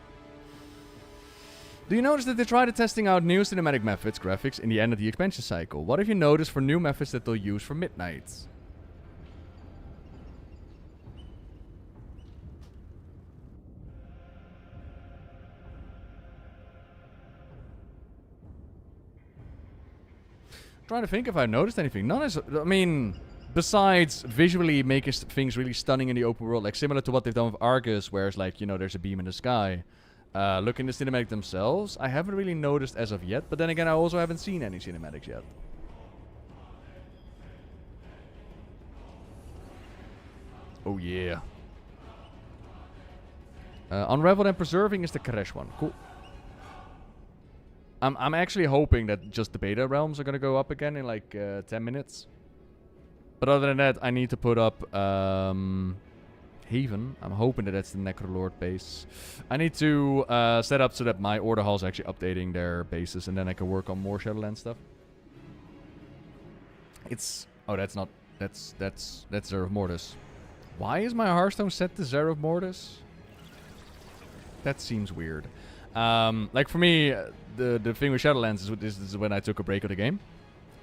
Do you notice that they tried testing out new cinematic methods, graphics, in the end of the expansion cycle? What have you noticed for new methods that they'll use for Midnights? Trying to think if I've noticed anything. None is... I mean, besides visually making things really stunning in the open world, like similar to what they've done with Argus, where it's like, you know, there's a beam in the sky. Looking at the cinematic themselves, I haven't really noticed as of yet. But then again, I also haven't seen any cinematics yet. Oh, yeah. Unraveled and Preserving is the Karesh one. Cool. I'm actually hoping that just the beta realms are going to go up again in like 10 minutes. But other than that, I need to put up Haven. I'm hoping that that's the Necrolord base. I need to set up so that my order hall is actually updating their bases, and then I can work on more Shadowlands stuff. It's... Oh, that's not... That's Zerov Mortis. Why is my Hearthstone set to Zerov Mortis? That seems weird. Like for me, the thing with Shadowlands is when I took a break of the game.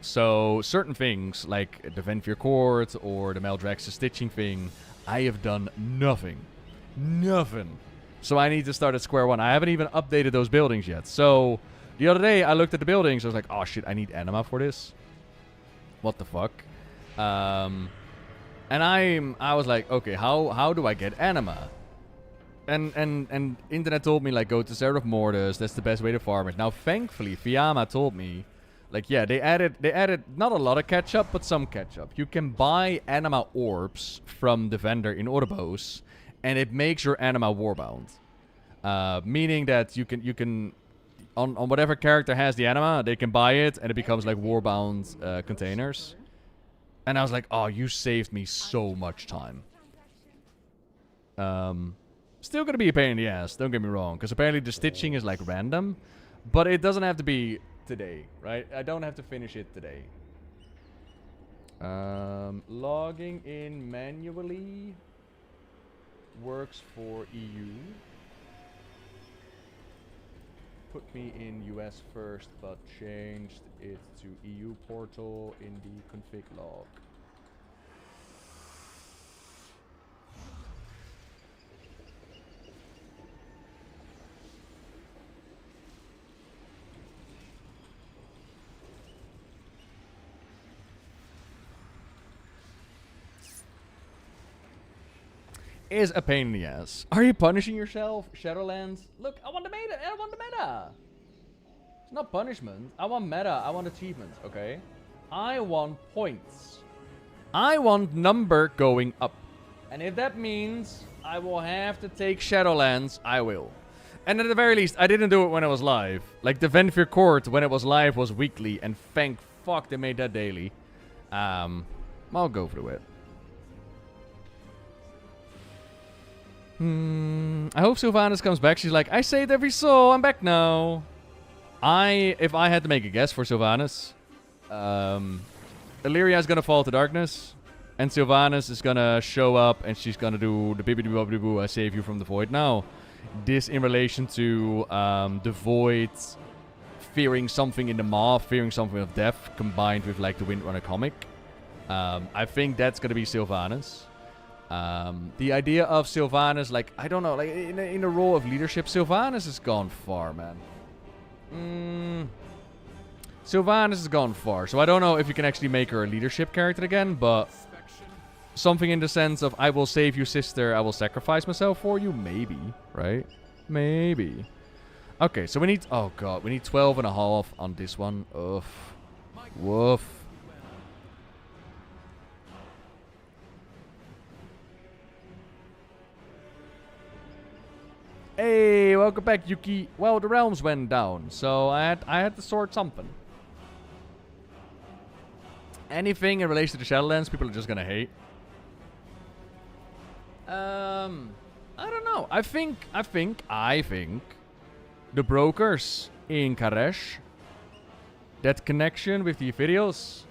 So certain things, like the Venfir Court or the Maldraxxus stitching thing, I have done nothing. Nothing. So I need to start at square one. I haven't even updated those buildings yet. So the other day I looked at the buildings. I was like, oh shit, I need anima for this. What the fuck? And I was like, okay, how do I get anima? And internet told me, like, go to Zerov Mortis. That's the best way to farm it. Now, thankfully, Fiamma told me, like, yeah, they added not a lot of catch-up, but some catch-up. You can buy anima orbs from the vendor in Oribos, and it makes your anima warbound. Meaning that you can on whatever character has the anima, they can buy it, and it becomes like warbound containers. And I was like, oh, you saved me so much time. Still gonna be a pain in the ass, don't get me wrong, because apparently the stitching is like random, but it doesn't have to be today, right? I don't have to finish it today. Logging in manually works for EU. Put me in US first, but changed it to EU portal in the config log. Is a pain in the ass. Are you punishing yourself, Shadowlands? Look, I want the meta. I want the meta. It's not punishment. I want meta. I want achievements, okay? I want points. I want number going up. And if that means I will have to take Shadowlands, I will. And at the very least, I didn't do it when it was live. Like the Venfir Court, when it was live, was weekly. And thank fuck they made that daily. I'll go through it. I hope Sylvanas comes back. She's like, I saved every soul. I'm back now. If I had to make a guess for Sylvanas, Illyria is going to fall to darkness. And Sylvanas is going to show up and she's going to do the bibbidi-bobbidi-boo, I save you from the void. Now, this in relation to the void fearing something in the maw, fearing something of death, combined with like the Windrunner comic. I think that's going to be Sylvanas. The idea of Sylvanas, like, I don't know, like, in the role of leadership, Sylvanas has gone far, man. Sylvanas has gone far, so I don't know if you can actually make her a leadership character again, but something in the sense of, I will save you, sister, I will sacrifice myself for you, maybe, right? Maybe. Okay, so we need, oh god, we need 12.5 on this one. Ugh. Woof. Hey, welcome back, Yuki. Well, the realms went down, so I had to sort something. Anything in relation to the Shadowlands, people are just gonna hate. I don't know. I think the brokers in Karesh, that connection with the videos,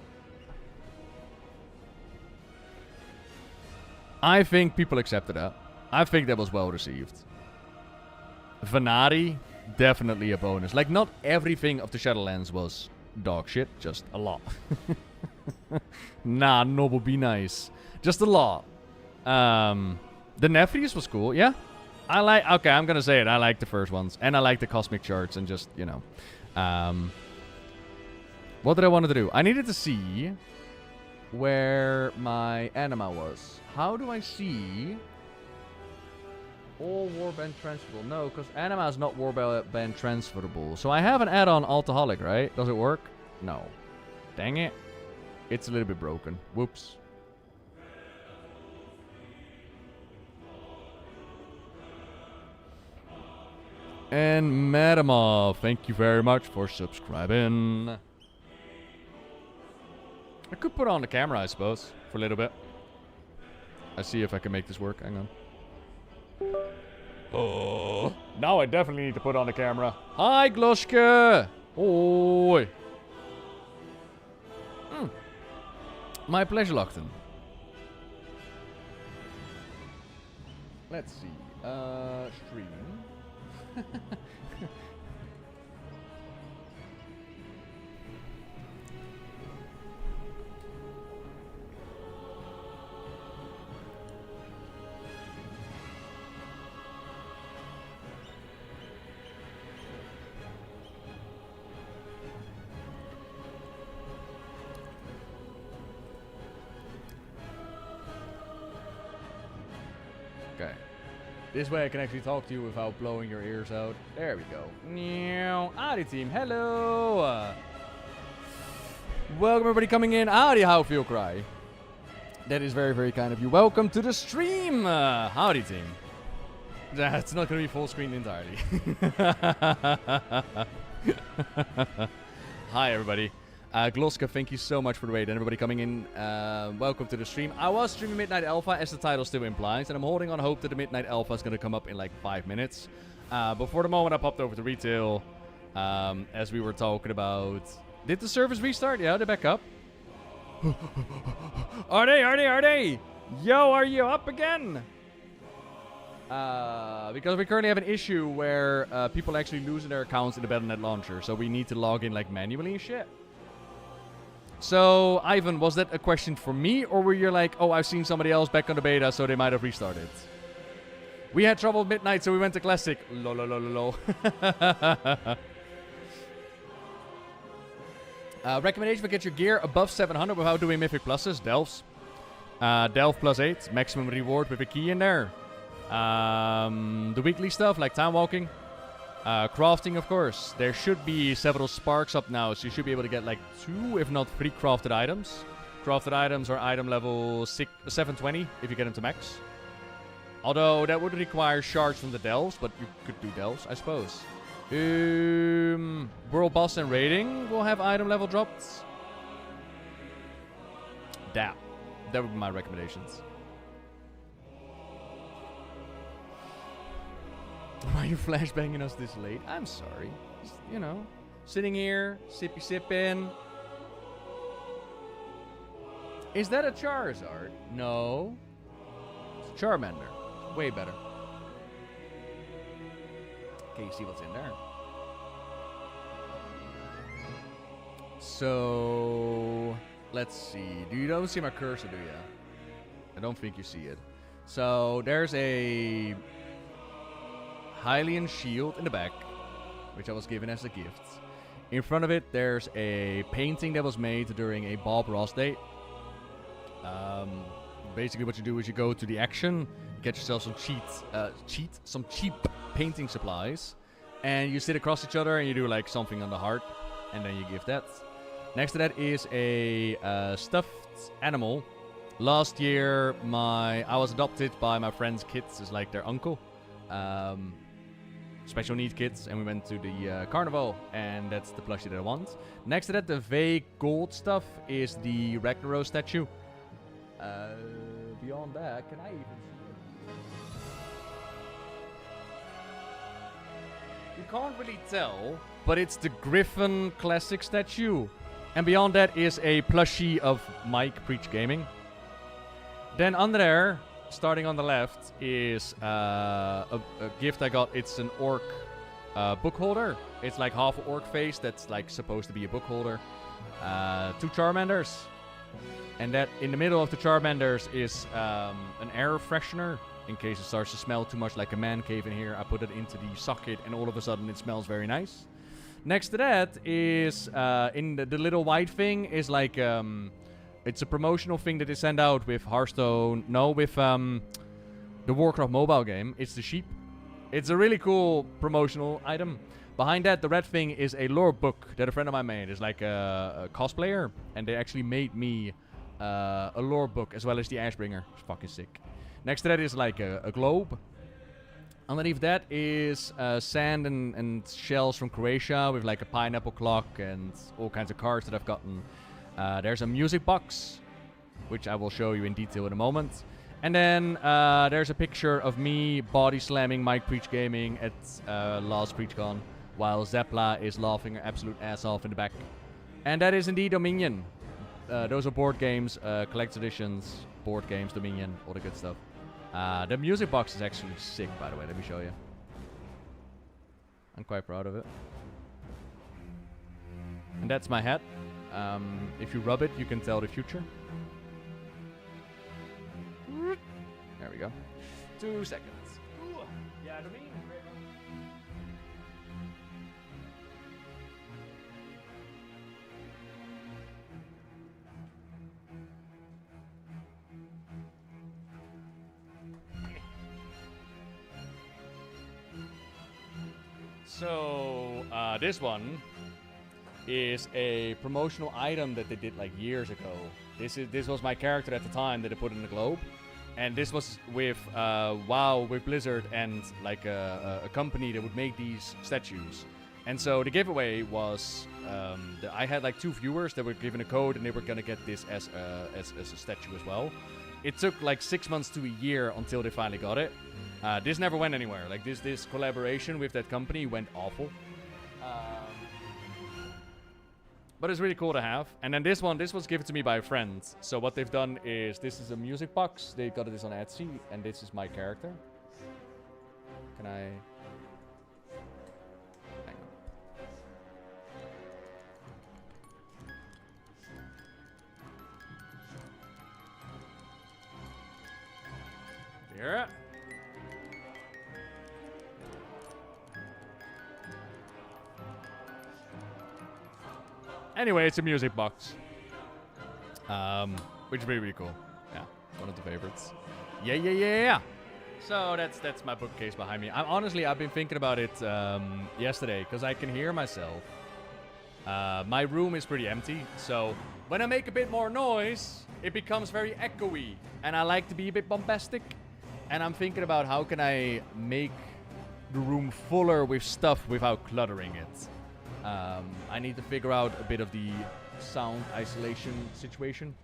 I think people accepted that. I think that was well received. Venari, definitely a bonus. Like, not everything of the Shadowlands was dog shit, just a lot. Nah, Nobbel, be nice. Just a lot. The Nephrys was cool, yeah. Okay, I'm gonna say it. I like the first ones. And I like the cosmic charts and just, you know. What did I want to do? I needed to see where my anima was. How do I see all warband transferable? No, because anima is not warband transferable. So I have an add-on Alcoholic, right? Does it work? No. Dang it. It's a little bit broken. Whoops. And Madamov, thank you very much for subscribing. I could put on the camera, I suppose, for a little bit. I'll see if I can make this work. Hang on. Oh, now I definitely need to put on the camera. Hi, Gloschke! Oi! My pleasure, Lockton. Let's see. Stream. Okay. This way I can actually talk to you without blowing your ears out. There we go. Adi team, hello! Welcome everybody coming in. Adi, how feel cry? That is very, very kind of you. Welcome to the stream! Howdy team. That's not going to be full screen entirely. Hi everybody. Gloska, thank you so much for the wait. And everybody coming in, welcome to the stream. I was streaming Midnight Alpha, as the title still implies, and I'm holding on hope that the Midnight Alpha is going to come up in like 5 minutes. But for the moment, I popped over to retail, as we were talking about. Did the servers restart? Yeah, they're back up. Are they? Yo, are you up again? Because we currently have an issue where people actually losing their accounts in the Battle.net launcher, so we need to log in like manually and shit. So, Ivan, was that a question for me, or were you like, oh, I've seen somebody else back on the beta, so they might have restarted? We had trouble at midnight, so we went to Classic. Lol. Recommendation for get your gear above 700 without doing Mythic Pluses? Delves. Delve +8, maximum reward with a key in there. The weekly stuff, like time walking. Crafting, of course. There should be several sparks up now, so you should be able to get like 2, if not 3 crafted items. Crafted items are item level 720 if you get them to max. Although that would require shards from the delves, but you could do delves, I suppose. World boss and raiding will have item level drops. That would be my recommendations. Why are you flashbanging us this late? I'm sorry. Just, you know, sitting here, sipping. Is that a Charizard? No. It's a Charmander. Way better. Okay, you see what's in there. So, let's see. You don't see my cursor, do you? I don't think you see it. So, there's a Hylian shield in the back, which I was given as a gift. In front of it, there's a painting that was made during a Bob Ross date. Basically, what you do is you go to the action, get yourself some cheap painting supplies, and you sit across each other and you do like something on the heart, and then you give that. Next to that is a stuffed animal. Last year, I was adopted by my friend's kids as like their uncle. special need kids, and we went to the carnival, and that's the plushie that I want. Next to that, the vague gold stuff is the Ragnarok statue. Beyond that, can I even see it? You can't really tell, but it's the Griffin classic statue. And beyond that is a plushie of Mike Preach Gaming. Then under there, starting on the left, is a gift I got. It's an orc book holder. It's like half an orc face that's like supposed to be a book holder. 2 Charmanders. And that in the middle of the Charmanders is an air freshener. In case it starts to smell too much like a man cave in here, I put it into the socket and all of a sudden it smells very nice. Next to that is, in the little white thing is like, it's a promotional thing that they send out with Hearthstone. No, with the Warcraft mobile game. It's the sheep. It's a really cool promotional item. Behind that, the red thing is a lore book that a friend of mine made. It's like a cosplayer, and they actually made me a lore book as well as the Ashbringer. It's fucking sick. Next to that is like a globe. Underneath that is sand and shells from Croatia with like a pineapple clock and all kinds of cards that I've gotten. There's a music box, which I will show you in detail in a moment. And then there's a picture of me body slamming Mike Preach Gaming at last PreachCon, while Zepla is laughing her absolute ass off in the back. And that is indeed Dominion. Those are board games, collector's editions, board games, Dominion, all the good stuff. The music box is actually sick, by the way. Let me show you. I'm quite proud of it. And that's my hat. If you rub it, you can tell the future. There we go. 2 seconds. Ooh. Yeah, Dominion. So, this one is a promotional item that they did like years ago. This was my character at the time that they put in the globe. And this was with WoW, with Blizzard, and like a company that would make these statues. And so the giveaway was, I had like 2 viewers that were given a code and they were gonna get this as a statue as well. It took like 6 months to a year until they finally got it. This never went anywhere. Like this collaboration with that company went awful. But it's really cool to have. And then this was given to me by a friend. So what they've done is, this is a music box. They got this on Etsy, and this is my character. Can I... Hang on. Here. Anyway, it's a music box. Which is really, really cool. Yeah, one of the favorites. Yeah. So that's my bookcase behind me. I've been thinking about it yesterday, because I can hear myself. My room is pretty empty, so when I make a bit more noise, it becomes very echoey. And I like to be a bit bombastic. And I'm thinking about how can I make the room fuller with stuff without cluttering it. I need to figure out a bit of the sound isolation situation.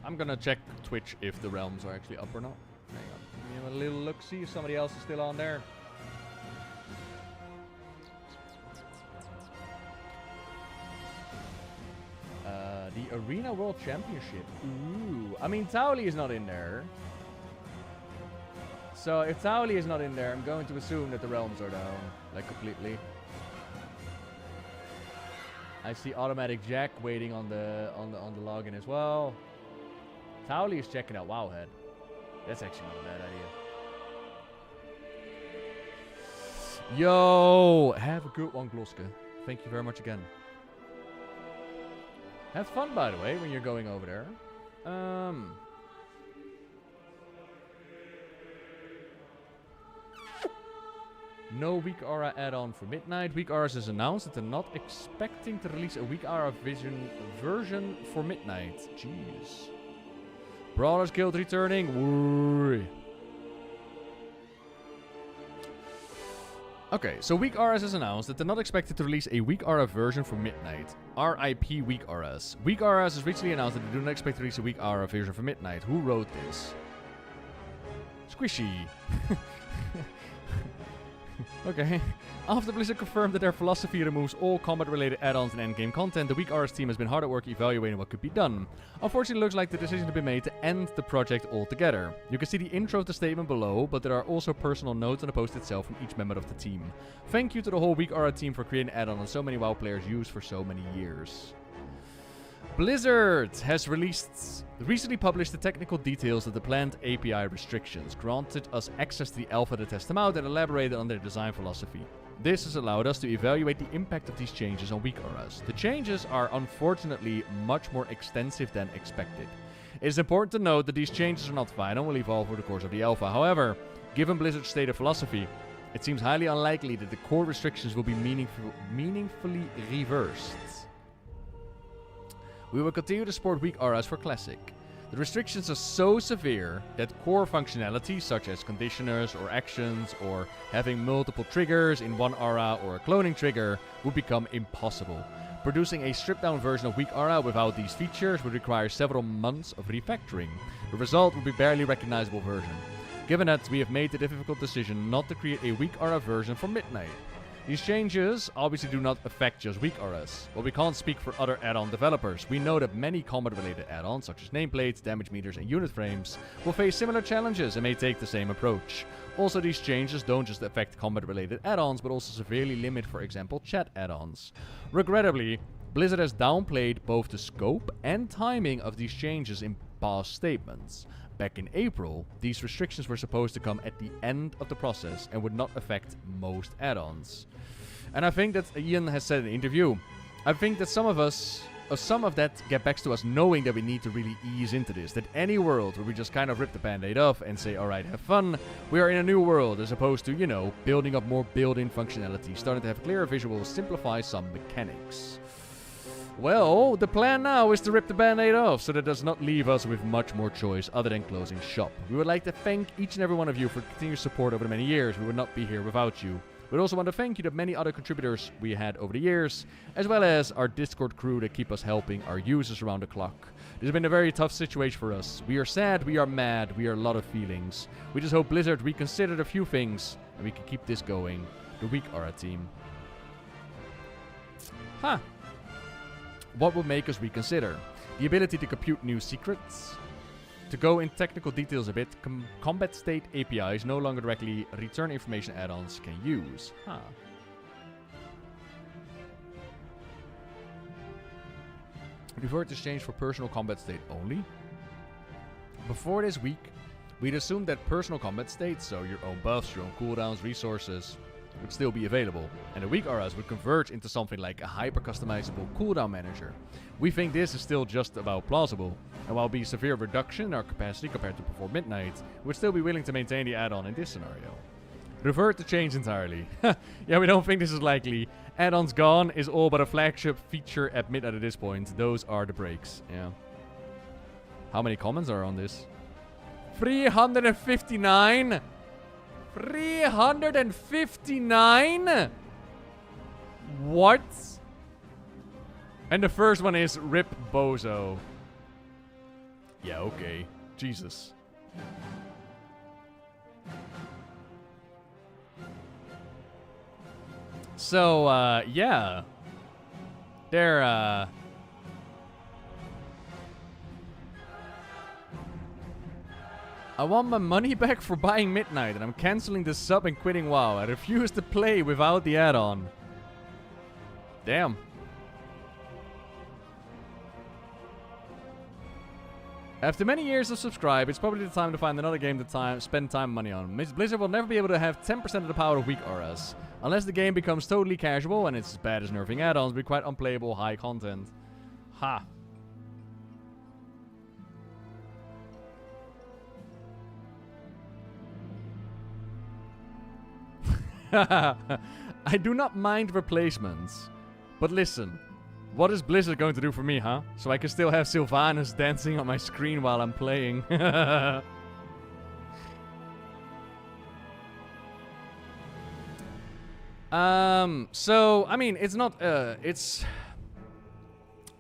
I'm gonna check Twitch if the realms are actually up or not. Hang on. Give me a little look, see if somebody else is still on there. The Arena World Championship. Ooh. I mean, Tauli is not in there. So if Tauli is not in there, I'm going to assume that the realms are down. Like, completely. I see Automatic Jack waiting on the login as well. Tauli is checking out Wowhead. That's actually not a bad idea. Yo! Have a good one, Gloska. Thank you very much again. Have fun, by the way, when you're going over there. No weak aura add-on for Midnight. Weak auras is announced that they're not expecting to release a weak aura vision version for Midnight. Jeez. Brawlers Guild returning. Woo. Okay, so weak auras is announced that they're not expected to release a weak aura version for Midnight. RIP weak auras. Weak auras is recently announced that they do not expect to release a weak aura version for Midnight. Who wrote this? Squishy. Okay. After Blizzard confirmed that their philosophy removes all combat-related add-ons and endgame content, the Weak Auras team has been hard at work evaluating what could be done. Unfortunately, it looks like the decision has been made to end the project altogether. You can see the intro of the statement below, but there are also personal notes on the post itself from each member of the team. Thank you to the whole Weak Aura team for creating an add-on that so many WoW players use for so many years. Blizzard has recently published the technical details of the planned API restrictions, granted us access to the alpha to test them out, and elaborated on their design philosophy. This has allowed us to evaluate the impact of these changes on weak auras. The changes are unfortunately much more extensive than expected. It is important to note that these changes are not final and will evolve over the course of the alpha. However, given Blizzard's stated philosophy, it seems highly unlikely that the core restrictions will be meaningfully reversed. We will continue to support weak auras for Classic. The restrictions are so severe that core functionality such as conditioners or actions or having multiple triggers in one aura or a cloning trigger would become impossible. Producing a stripped down version of weak aura without these features would require several months of refactoring. The result would be barely recognizable version. Given that, we have made the difficult decision not to create a weak aura version for Midnight. These changes obviously do not affect just weak auras. While we can't speak for other add-on developers, we know that many combat-related add-ons, such as nameplates, damage meters, and unit frames, will face similar challenges and may take the same approach. Also, these changes don't just affect combat-related add-ons, but also severely limit, for example, chat add-ons. Regrettably, Blizzard has downplayed both the scope and timing of these changes in past statements. Back in April, these restrictions were supposed to come at the end of the process and would not affect most add-ons. And I think that Ian has said in an interview, I think that some of that get back to us knowing that we need to really ease into this. That any world where we just kind of rip the band-aid off and say, alright, have fun, we are in a new world, as opposed to, you know, building up more built-in functionality, starting to have clearer visuals, simplify some mechanics. Well, the plan now is to rip the band-aid off, so that does not leave us with much more choice other than closing shop. We would like to thank each and every one of you for continued support over the many years. We would not be here without you. We also want to thank you to many other contributors we had over the years, as well as our Discord crew that keep us helping our users around the clock. This has been a very tough situation for us. We are sad, we are mad, we are a lot of feelings. We just hope Blizzard reconsidered a few things, and we can keep this going. The Weak Aura team. Huh. What would make us reconsider? The ability to compute new secrets? To go in technical details a bit, combat state APIs no longer directly return information add-ons can use. Huh. Revert this change for personal combat state only. Before this week, we'd assumed that personal combat states, so your own buffs, your own cooldowns, resources, would still be available, and the weak auras would converge into something like a hyper-customizable cooldown manager. We think this is still just about plausible, and while be a severe reduction in our capacity compared to before Midnight, we would still be willing to maintain the add-on in this scenario. Revert the change entirely. Yeah, we don't think this is likely. Add-ons gone is all but a flagship feature at Midnight at this point. Those are the breaks. Yeah. How many comments are on this? 359? 359? What? And the first one is Rip Bozo. Yeah, okay. Jesus. So, yeah. They're, I want my money back for buying Midnight, and I'm canceling the sub and quitting WoW. I refuse to play without the add-on. Damn. After many years of subscribe, it's probably the time to find another game to spend time and money on. Blizzard will never be able to have 10% of the power of weak auras. Unless the game becomes totally casual and it's as bad as nerfing add-ons, be quite unplayable high content. Ha. I do not mind replacements. But listen, what is Blizzard going to do for me, huh? So I can still have Sylvanas dancing on my screen while I'm playing. So, I mean, it's not,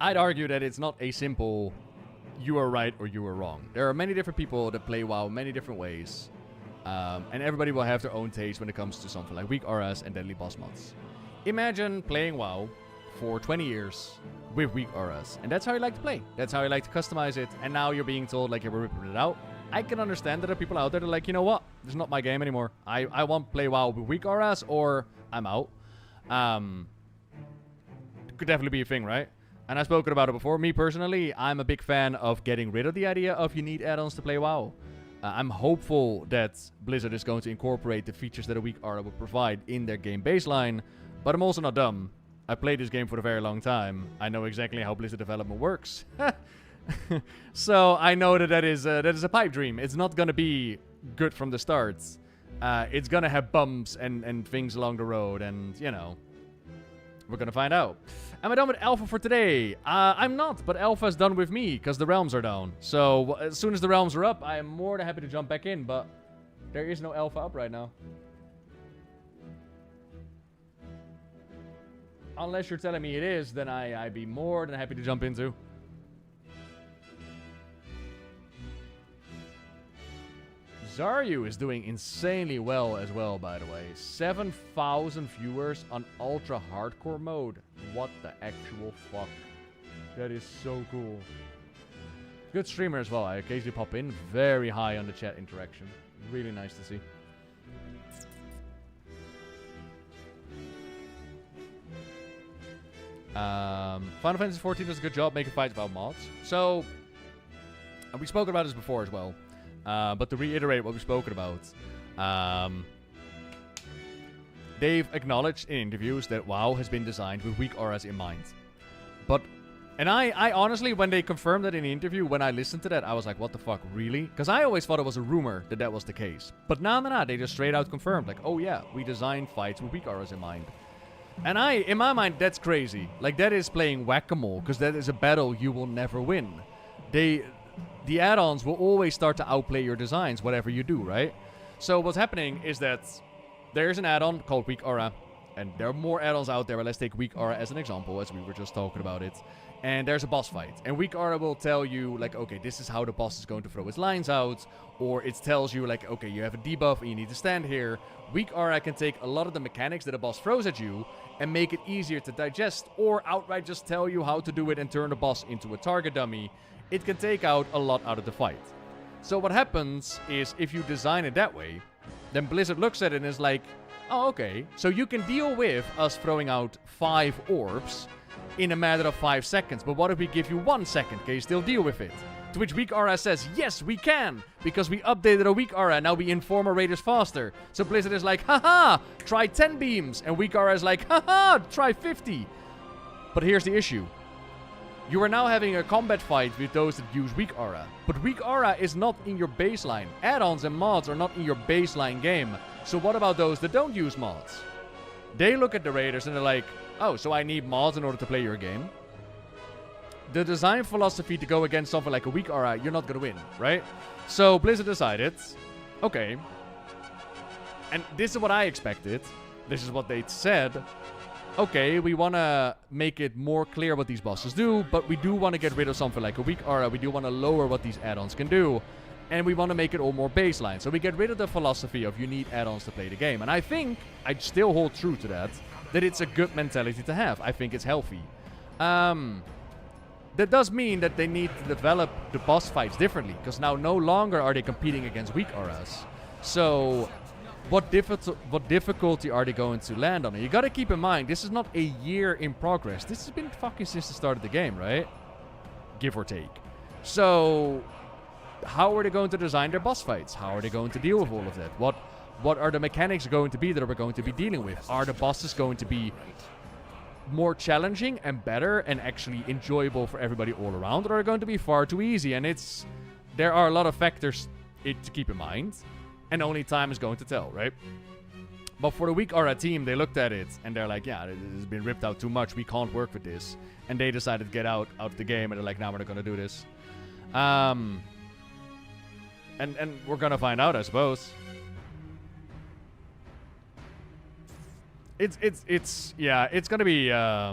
I'd argue that it's not a simple, you are right or you are wrong. There are many different people that play WoW many different ways. And everybody will have their own taste when it comes to something like weak auras and deadly boss mods. Imagine playing WoW for 20 years with weak auras. And that's how you like to play. That's how you like to customize it. And now you're being told like you're ripping it out. I can understand that there are people out there that are like, you know what? This is not my game anymore. I want to play WoW with weak auras or I'm out. Could definitely be a thing, right? And I've spoken about it before. Me personally, I'm a big fan of getting rid of the idea of you need add-ons to play WoW. I'm hopeful that Blizzard is going to incorporate the features that a weak aura would provide in their game baseline. But I'm also not dumb. I played this game for a very long time. I know exactly how Blizzard development works. So I know that is a pipe dream. It's not going to be good from the start. It's going to have bumps and things along the road. And, you know, we're going to find out. Am I done with Alpha for today? I'm not, but Alpha's done with me because the realms are down. So as soon as the realms are up, I am more than happy to jump back in. But there is no Alpha up right now. Unless you're telling me it is, then I'd be more than happy to jump into. Zaryu is doing insanely well as well, by the way. 7,000 viewers on ultra hardcore mode. What the actual fuck? That is so cool. Good streamer as well. I occasionally pop in. Very high on the chat interaction. Really nice to see. Final Fantasy XIV does a good job making fights about mods. So, we spoke about this before as well. But to reiterate what we've spoken about, they've acknowledged in interviews that WoW has been designed with weak auras in mind. And I honestly, when they confirmed that in the interview, when I listened to that, I was like, what the fuck, really? Because I always thought it was a rumor that that was the case. But nah, they just straight out confirmed, like, oh yeah, we designed fights with weak auras in mind. And in my mind, that's crazy. Like, that is playing whack-a-mole, because that is a battle you will never win. The add-ons will always start to outplay your designs, whatever you do, right? So what's happening is that there's an add-on called Weak Aura, and there are more add-ons out there, but let's take Weak Aura as an example, as we were just talking about it. And there's a boss fight, and Weak Aura will tell you, like, okay, this is how the boss is going to throw his lines out, or it tells you, like, okay, you have a debuff and you need to stand here. Weak Aura can take a lot of the mechanics that a boss throws at you and make it easier to digest, or outright just tell you how to do it and turn the boss into a target dummy. It can take out a lot out of the fight. So what happens is, if you design it that way, then Blizzard looks at it and is like, oh, okay, so you can deal with us throwing out 5 orbs in a matter of 5 seconds, but what if we give you 1 second? Can you still deal with it? To which Weak Aura says, yes, we can, because we updated our Weak Aura, and now we inform our raiders faster. So Blizzard is like, haha, try 10 beams, and Weak Aura is like, haha, try 50. But here's the issue. You are now having a combat fight with those that use Weak Aura. But Weak Aura is not in your baseline. Add-ons and mods are not in your baseline game. So what about those that don't use mods? They look at the raiders and they're like, oh, so I need mods in order to play your game? The design philosophy to go against something like a Weak Aura, you're not going to win, right? So Blizzard decided, okay, and this is what I expected. This is what they said. Okay, we want to make it more clear what these bosses do, but we do want to get rid of something like a Weak Aura. We do want to lower what these add-ons can do, and we want to make it all more baseline. So we get rid of the philosophy of you need add-ons to play the game. And I think, I still hold true to that it's a good mentality to have. I think it's healthy. That does mean that they need to develop the boss fights differently, because now no longer are they competing against Weak Auras. So what difficulty are they going to land on? And you gotta keep in mind, this is not a year in progress. This has been fucking since the start of the game, right? Give or take. So how are they going to design their boss fights? How are they going to deal with all of that? What are the mechanics going to be that we're going to be dealing with? Are the bosses going to be more challenging and better and actually enjoyable for everybody all around, or are going to be far too easy? And there are a lot of factors to keep in mind, and only time is going to tell, right? But for the weak aura team, they looked at it and they're like, yeah, it has been ripped out too much. We can't work with this. And they decided to get out of the game, and they're like, now we're not going to do this. And we're going to find out, I suppose. It's going to be a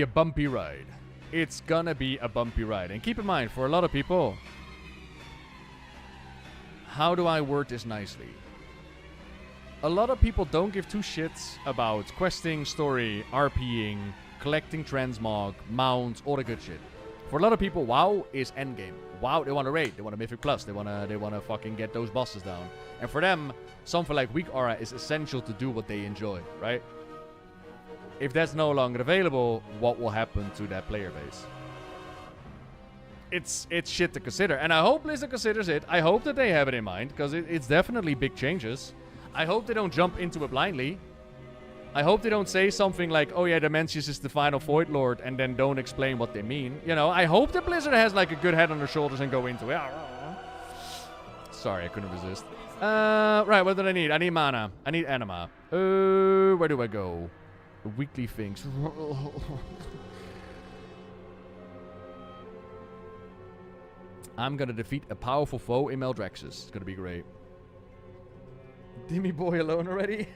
bumpy ride. It's going to be a bumpy ride. And keep in mind, for a lot of people, how do I word this nicely? A lot of people don't give two shits about questing, story, RPing, collecting transmog, mounts, all the good shit. For a lot of people, WoW is endgame. WoW, they want to raid, they want a Mythic Plus, they want to fucking get those bosses down. And for them, something like Weak Aura is essential to do what they enjoy, right? If that's no longer available, what will happen to that player base? It's shit to consider. And I hope Blizzard considers it. I hope that they have it in mind, because it's definitely big changes. I hope they don't jump into it blindly. I hope they don't say something like, oh yeah, Dimensions is the final Void Lord, and then don't explain what they mean. You know, I hope that Blizzard has like a good head on their shoulders and go into it. Sorry, I couldn't resist. Right, what do I need? I need mana. I need anima. Where do I go? Weekly things. I'm gonna defeat a powerful foe in Meldraxxus. It's gonna be great. Dimmy boy alone already?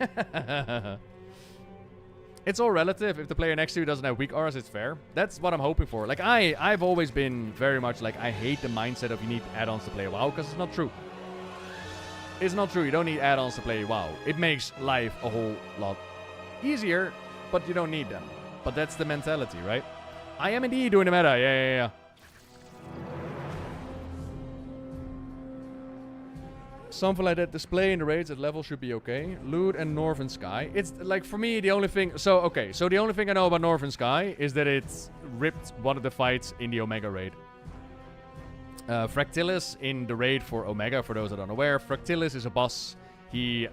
It's all relative. If the player next to you doesn't have weak auras, it's fair. That's what I'm hoping for. Like, I've always been very much like, I hate the mindset of you need add-ons to play WoW, because it's not true. It's not true. You don't need add-ons to play WoW. It makes life a whole lot easier, but you don't need them. But that's the mentality, right? I am indeed doing the meta. Yeah. Something like that display in the raids at level should be okay. Loot and Northern Sky. It's like, for me, the only thing... So the only thing I know about Northern Sky is that it's ripped one of the fights in the Omega raid. Fractilis in the raid for Omega, for those that aren't aware. Fractilis is a boss. He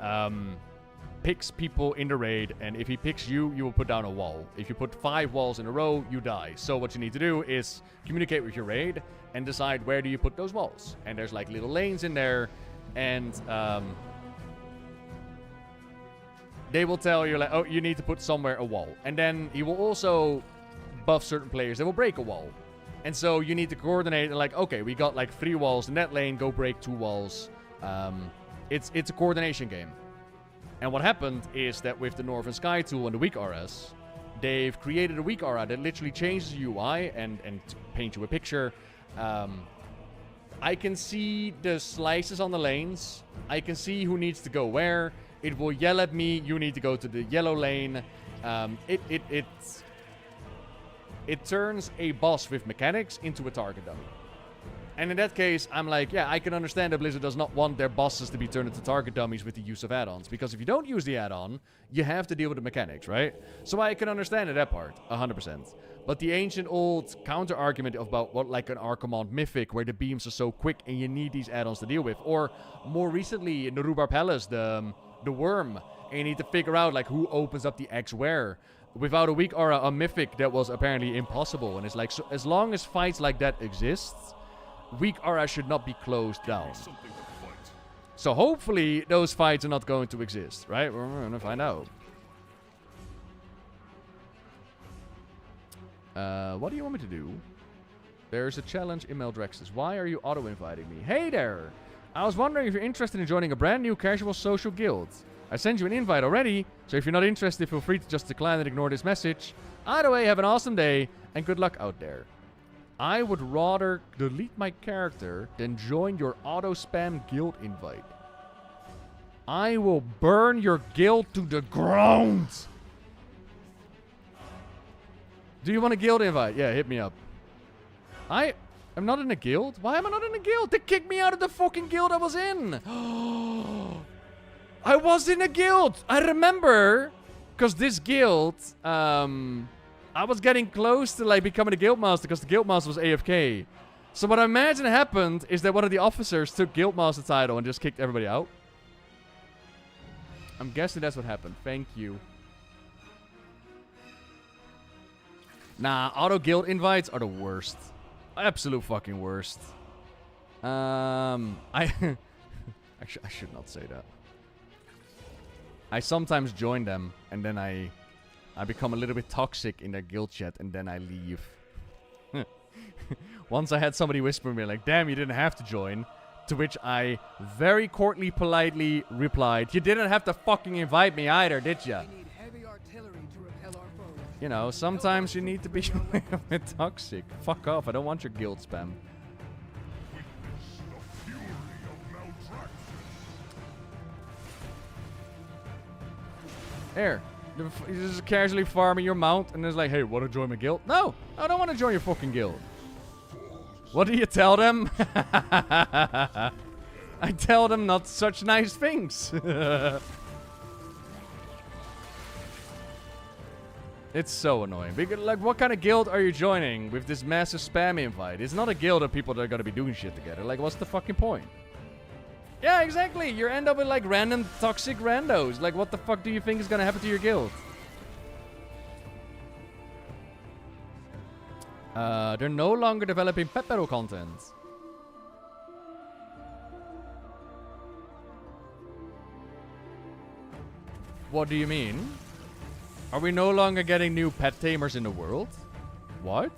picks people in the raid, and if he picks you, you will put down a wall. If you put 5 walls in a row, you die. So what you need to do is communicate with your raid and decide where do you put those walls. And there's like little lanes in there. And they will tell you, like, oh, you need to put somewhere a wall. And then he will also buff certain players that will break a wall. And so you need to coordinate, and like, okay, we got like 3 walls in that lane, go break 2 walls. It's a coordination game. And what happened is that with the Northern Sky tool and the weak auras, they've created a weak aura that literally changes the UI and paints you a picture. I can see the slices on the lanes. I can see who needs to go where. It will yell at me, you need to go to the yellow lane. It turns a boss with mechanics into a target dummy. And in that case, I'm like, yeah, I can understand that Blizzard does not want their bosses to be turned into target dummies with the use of add-ons. Because if you don't use the add-on, you have to deal with the mechanics, right? So I can understand that part, 100%. But the ancient old counter-argument about what, like an Archimond Mythic, where the beams are so quick and you need these add-ons to deal with. Or more recently, in the Rubar Palace, the worm, and you need to figure out like who opens up the X where. Without a weak aura, a Mythic, that was apparently impossible. And it's like, so as long as fights like that exist, weak aura should not be closed down. So hopefully those fights are not going to exist, right? We're going to find out. What do you want me to do? There's a challenge in Meldraxxus. Why are you auto-inviting me? Hey there! I was wondering if you're interested in joining a brand new casual social guild. I sent you an invite already, so if you're not interested, feel free to just decline and ignore this message. Either way, have an awesome day, and good luck out there. I would rather delete my character than join your auto-spam guild invite. I will burn your guild to the ground! Do you want a guild invite? Yeah, hit me up. I'm not in a guild? Why am I not in a guild? They kicked me out of the fucking guild I was in! I was in a guild! I remember! Because this guild, I was getting close to like becoming a guildmaster because the guildmaster was AFK. So what I imagine happened is that one of the officers took guildmaster title and just kicked everybody out. I'm guessing that's what happened. Thank you. Nah, auto guild invites are the worst. Absolute fucking worst. I should not say that. I sometimes join them, and then I become a little bit toxic in their guild chat, and then I leave. Once I had somebody whisper me like, damn, you didn't have to join. To which I very courtly, politely replied, you didn't have to fucking invite me either, did ya? You know, sometimes you need to be a little bit toxic. Fuck off, I don't want your guild spam. Here, you're just casually farming your mount, and it's like, hey, want to join my guild? No, I don't want to join your fucking guild. What do you tell them? I tell them not such nice things. It's so annoying. Because, like, what kind of guild are you joining with this massive spam invite? It's not a guild of people that are gonna be doing shit together. Like, what's the fucking point? Yeah, exactly. You end up with, like, random toxic randos. Like, what the fuck do you think is gonna happen to your guild? They're no longer developing pet battle content. What do you mean? Are we no longer getting new pet tamers in the world? What?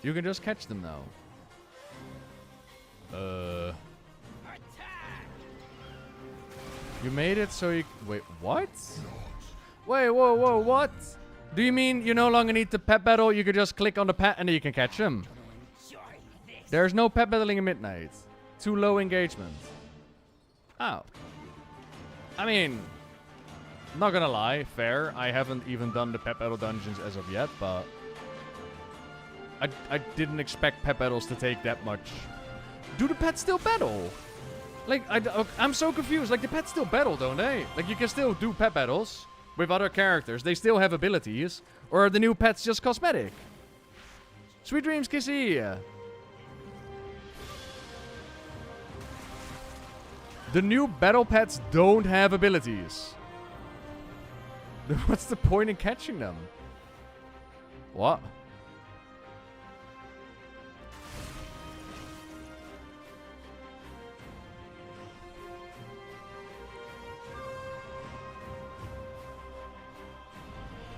You can just catch them now. You made it so you... Wait, what? Wait, whoa, what? Do you mean you no longer need to pet battle? You could just click on the pet and then you can catch him? There's no pet battling in Midnight. Too low engagement. Oh. I mean... Not gonna lie, fair. I haven't even done the pet battle dungeons as of yet, but... I didn't expect pet battles to take that much. Do the pets still battle? Like, I'm so confused. Like, the pets still battle, don't they? Like, you can still do pet battles with other characters. They still have abilities. Or are the new pets just cosmetic? Sweet dreams, Kissy. The new battle pets don't have abilities. What's the point in catching them? What?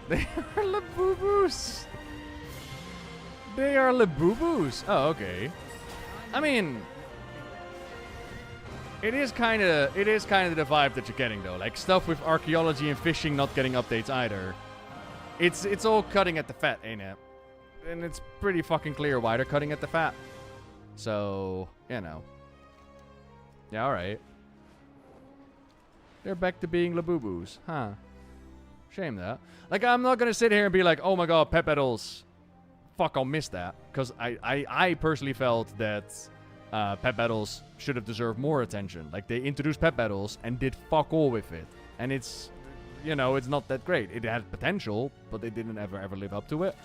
They are Labubu's. They are Labubu's. Oh, okay. I mean, it is kind of the vibe that you're getting though. Like stuff with archaeology and fishing not getting updates either. It's all cutting at the fat, ain't it? And it's pretty fucking clear why they're cutting at the fat. So, you know. Yeah, all right. They're back to being Labubu's, huh? Shame that. Like, I'm not gonna sit here and be like, oh my god, pet battles. Fuck, I'll miss that. Because I personally felt that pet battles should have deserved more attention. Like, they introduced pet battles and did fuck all with it. And it's, you know, it's not that great. It had potential, but they didn't ever live up to it.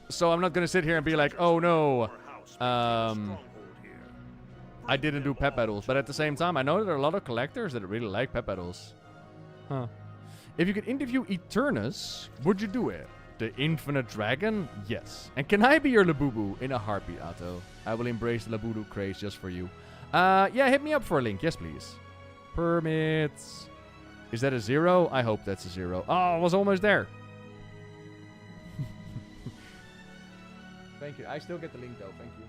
So I'm not gonna sit here and be like, oh no, I didn't do pet battles. But at the same time, I know there are a lot of collectors that really like pet battles. Huh. If you could interview Eternus, would you do it? The Infinite Dragon? Yes. And can I be your Labubu? In a heartbeat, Otto. I will embrace the Labubu craze just for you. Yeah, hit me up for a link. Yes, please. Permits. Is that a 0? I hope that's a 0. Oh, I was almost there. Thank you. I still get the link, though. Thank you.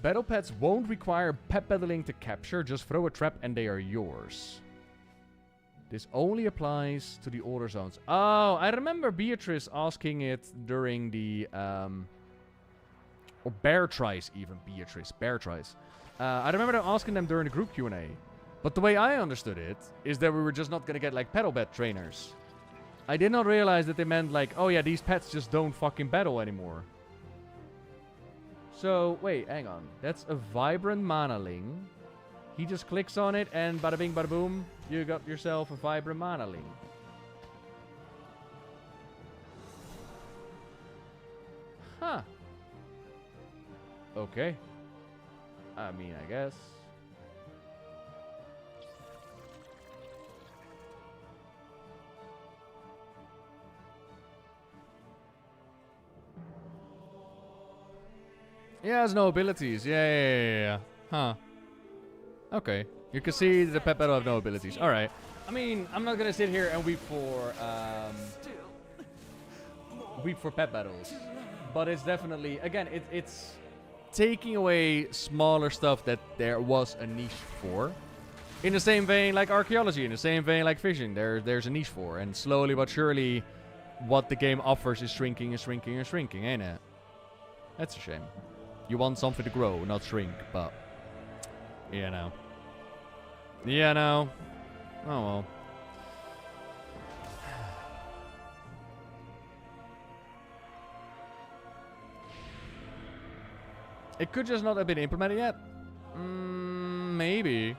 Battle pets won't require pet battling to capture, just throw a trap and they are yours. This only applies to the older zones. Oh, I remember Beatrice asking it during the, or Bear tries even, Beatrice, Bear tries. I remember them asking them during the group Q&A. But the way I understood it is that we were just not gonna get like pedal bet trainers. I did not realize that they meant like, oh yeah, these pets just don't fucking battle anymore. So, wait, hang on. That's a Vibrant Manaling. He just clicks on it and bada bing bada boom, you got yourself a Vibrant Manaling. Huh. Okay. I mean, I guess. Yeah, has no abilities. Yeah. Huh. Okay. You can see the pet battle have no abilities. Alright. I mean, I'm not gonna sit here and weep for pet battles. But it's definitely, again, it's taking away smaller stuff that there was a niche for. In the same vein like archaeology, in the same vein like fishing, there's a niche for. And slowly but surely, what the game offers is shrinking and shrinking and shrinking, ain't it? That's a shame. You want something to grow, not shrink, but... You know. Yeah, no. Oh well. It could just not have been implemented yet. Maybe.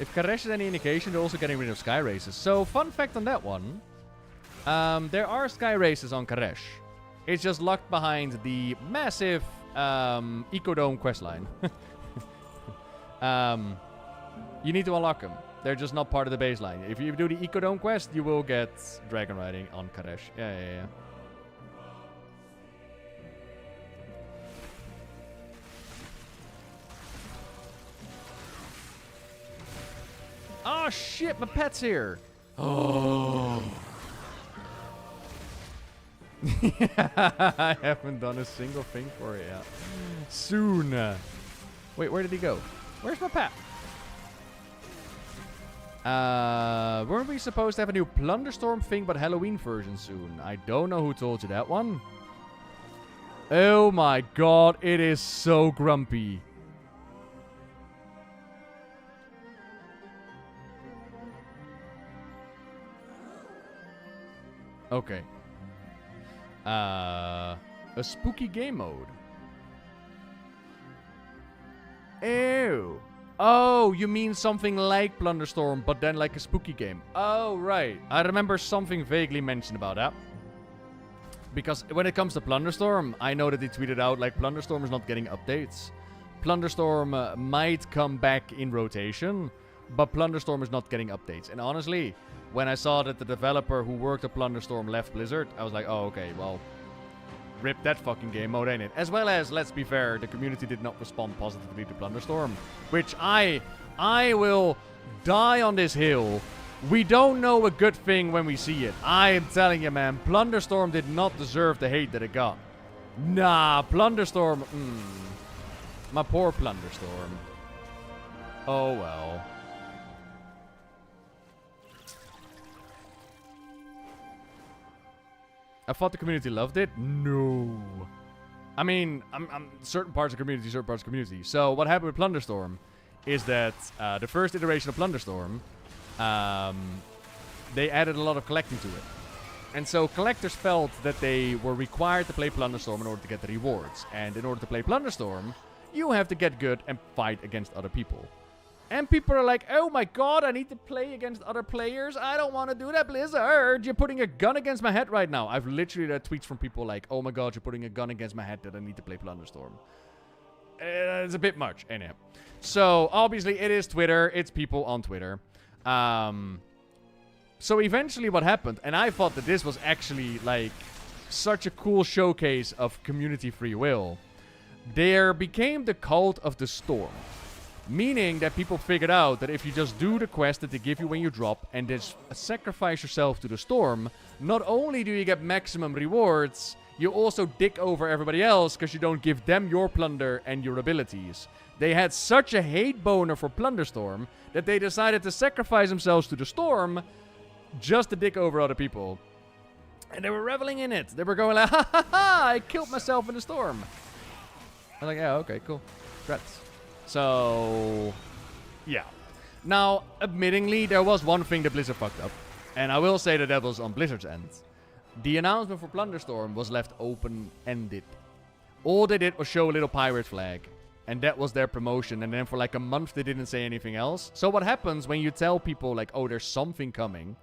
If Karesh is any indication, they're also getting rid of sky races. So, fun fact on that one. There are sky races on Karesh. It's just locked behind the massive Ecodome questline. You need to unlock them. They're just not part of the baseline. If you do the Ecodome quest, you will get dragon riding on Karesh. Yeah. Oh shit, my pet's here. Oh. I haven't done a single thing for it yet. Soon. Wait, where did he go? Where's my pet? Weren't we supposed to have a new Plunderstorm thing, but Halloween version soon? I don't know who told you that one. Oh my god, it is so grumpy. Okay. A spooky game mode. Ew. Oh, you mean something like Plunderstorm, but then like a spooky game. Oh, right. I remember something vaguely mentioned about that. Because when it comes to Plunderstorm, I know that they tweeted out like Plunderstorm is not getting updates. Plunderstorm might come back in rotation, but Plunderstorm is not getting updates. And honestly, when I saw that the developer who worked at Plunderstorm left Blizzard, I was like, oh, okay, well, rip that fucking game mode, ain't it? As well as, let's be fair, the community did not respond positively to Plunderstorm, which I will die on this hill. We don't know a good thing when we see it. I am telling you, man, Plunderstorm did not deserve the hate that it got. Nah, Plunderstorm, my poor Plunderstorm. Oh, well. I thought the community loved it. No. I mean, I'm certain parts of community, certain parts of community. So what happened with Plunderstorm is that the first iteration of Plunderstorm, they added a lot of collecting to it. And so collectors felt that they were required to play Plunderstorm in order to get the rewards. And in order to play Plunderstorm, you have to get good and fight against other people. And people are like, oh my god, I need to play against other players. I don't want to do that, Blizzard. You're putting a gun against my head right now. I've literally read tweets from people like, oh my god, you're putting a gun against my head that I need to play Plunderstorm. It's a bit much, ain't it? So, obviously, it is Twitter. It's people on Twitter. So, eventually what happened, and I thought that this was actually, like, such a cool showcase of community free will. There became the cult of the storm. Meaning that people figured out that if you just do the quest that they give you when you drop and just sacrifice yourself to the storm, not only do you get maximum rewards, you also dick over everybody else because you don't give them your plunder and your abilities. They had such a hate boner for Plunderstorm that they decided to sacrifice themselves to the storm just to dick over other people. And they were reveling in it. They were going like, ha ha ha, I killed myself in the storm. I was like, yeah, okay, cool. Congrats. So, yeah. Now, admittingly, there was one thing that Blizzard fucked up. And I will say that that was on Blizzard's end. The announcement for Plunderstorm was left open-ended. All they did was show a little pirate flag. And that was their promotion. And then for like a month, they didn't say anything else. So what happens when you tell people like, oh, there's something coming.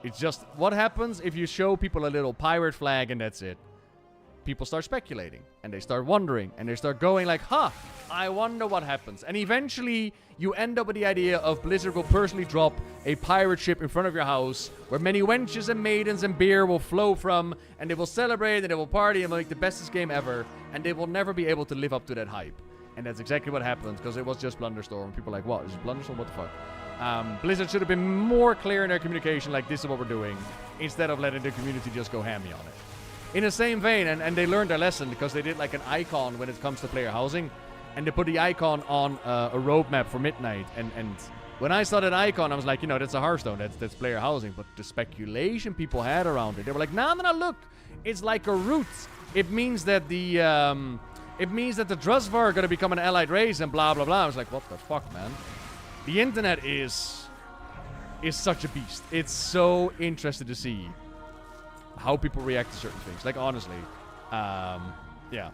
It's just, what happens if you show people a little pirate flag and that's it? People start speculating, and they start wondering, and they start going like, huh, I wonder what happens. And eventually, you end up with the idea of Blizzard will personally drop a pirate ship in front of your house, where many wenches and maidens and beer will flow from, and they will celebrate, and they will party, and make the bestest game ever, and they will never be able to live up to that hype. And that's exactly what happened, because it was just Blunderstorm. People are like, what, is it Blunderstorm? What the fuck? Blizzard should have been more clear in their communication, like, this is what we're doing, instead of letting the community just go hammy on it. In the same vein, and they learned their lesson, because they did like an icon when it comes to player housing, and they put the icon on a roadmap for midnight, and when I saw that icon, I was like, you know, that's a Hearthstone, that's player housing, but the speculation people had around it, they were like, no, look, it's like a root. It means that the Druzvar are gonna become an allied race, and blah, blah, blah. I was like, what the fuck, man? The internet is such a beast. It's so interesting to see how people react to certain things. Like, honestly. Yeah.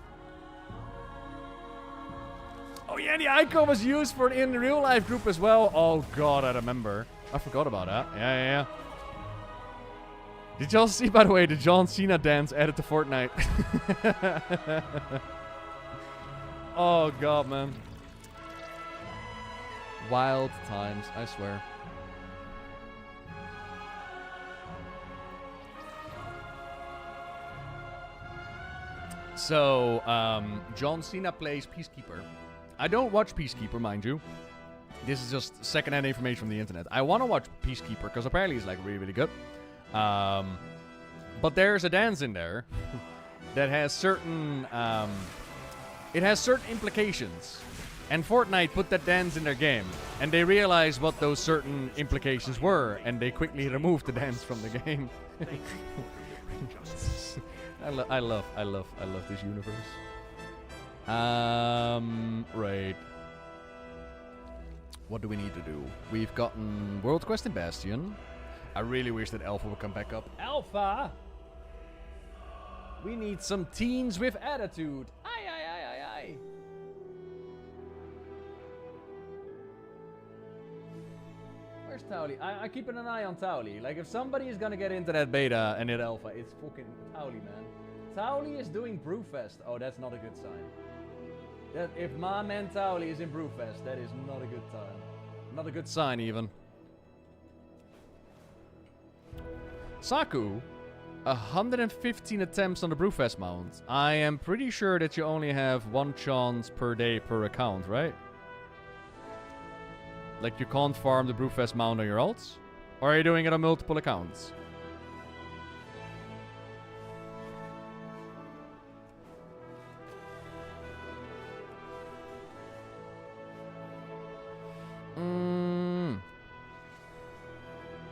Oh, yeah, the icon was used for in the real-life group as well. Oh, God, I remember. I forgot about that. Yeah. Did y'all see, by the way, the John Cena dance added to Fortnite? Oh, God, man. Wild times, I swear. So, John Cena plays Peacekeeper. I don't watch Peacekeeper, mind you. This is just secondhand information from the internet. I want to watch Peacekeeper, because apparently it's like really, really good. But there's a dance in there that has certain... it has certain implications. And Fortnite put that dance in their game. And they realized what those certain implications were. And they quickly removed the dance from the game. I love this universe. Right. What do we need to do? We've gotten World Quest and Bastion. I really wish that Alpha would come back up. Alpha! We need some teens with attitude. Aye. Where's Towley? I'm keeping an eye on Towley. Like, if somebody is gonna get into that beta and hit Alpha, it's fucking Towley, man. Towley is doing Brewfest. Oh, that's not a good sign. That if my man Towley is in Brewfest, that is not a good time. Not a good sign, even. Saku, 115 attempts on the Brewfest mount. I am pretty sure that you only have one chance per day per account, right? Like, you can't farm the Brewfest mount on your alts? Or are you doing it on multiple accounts?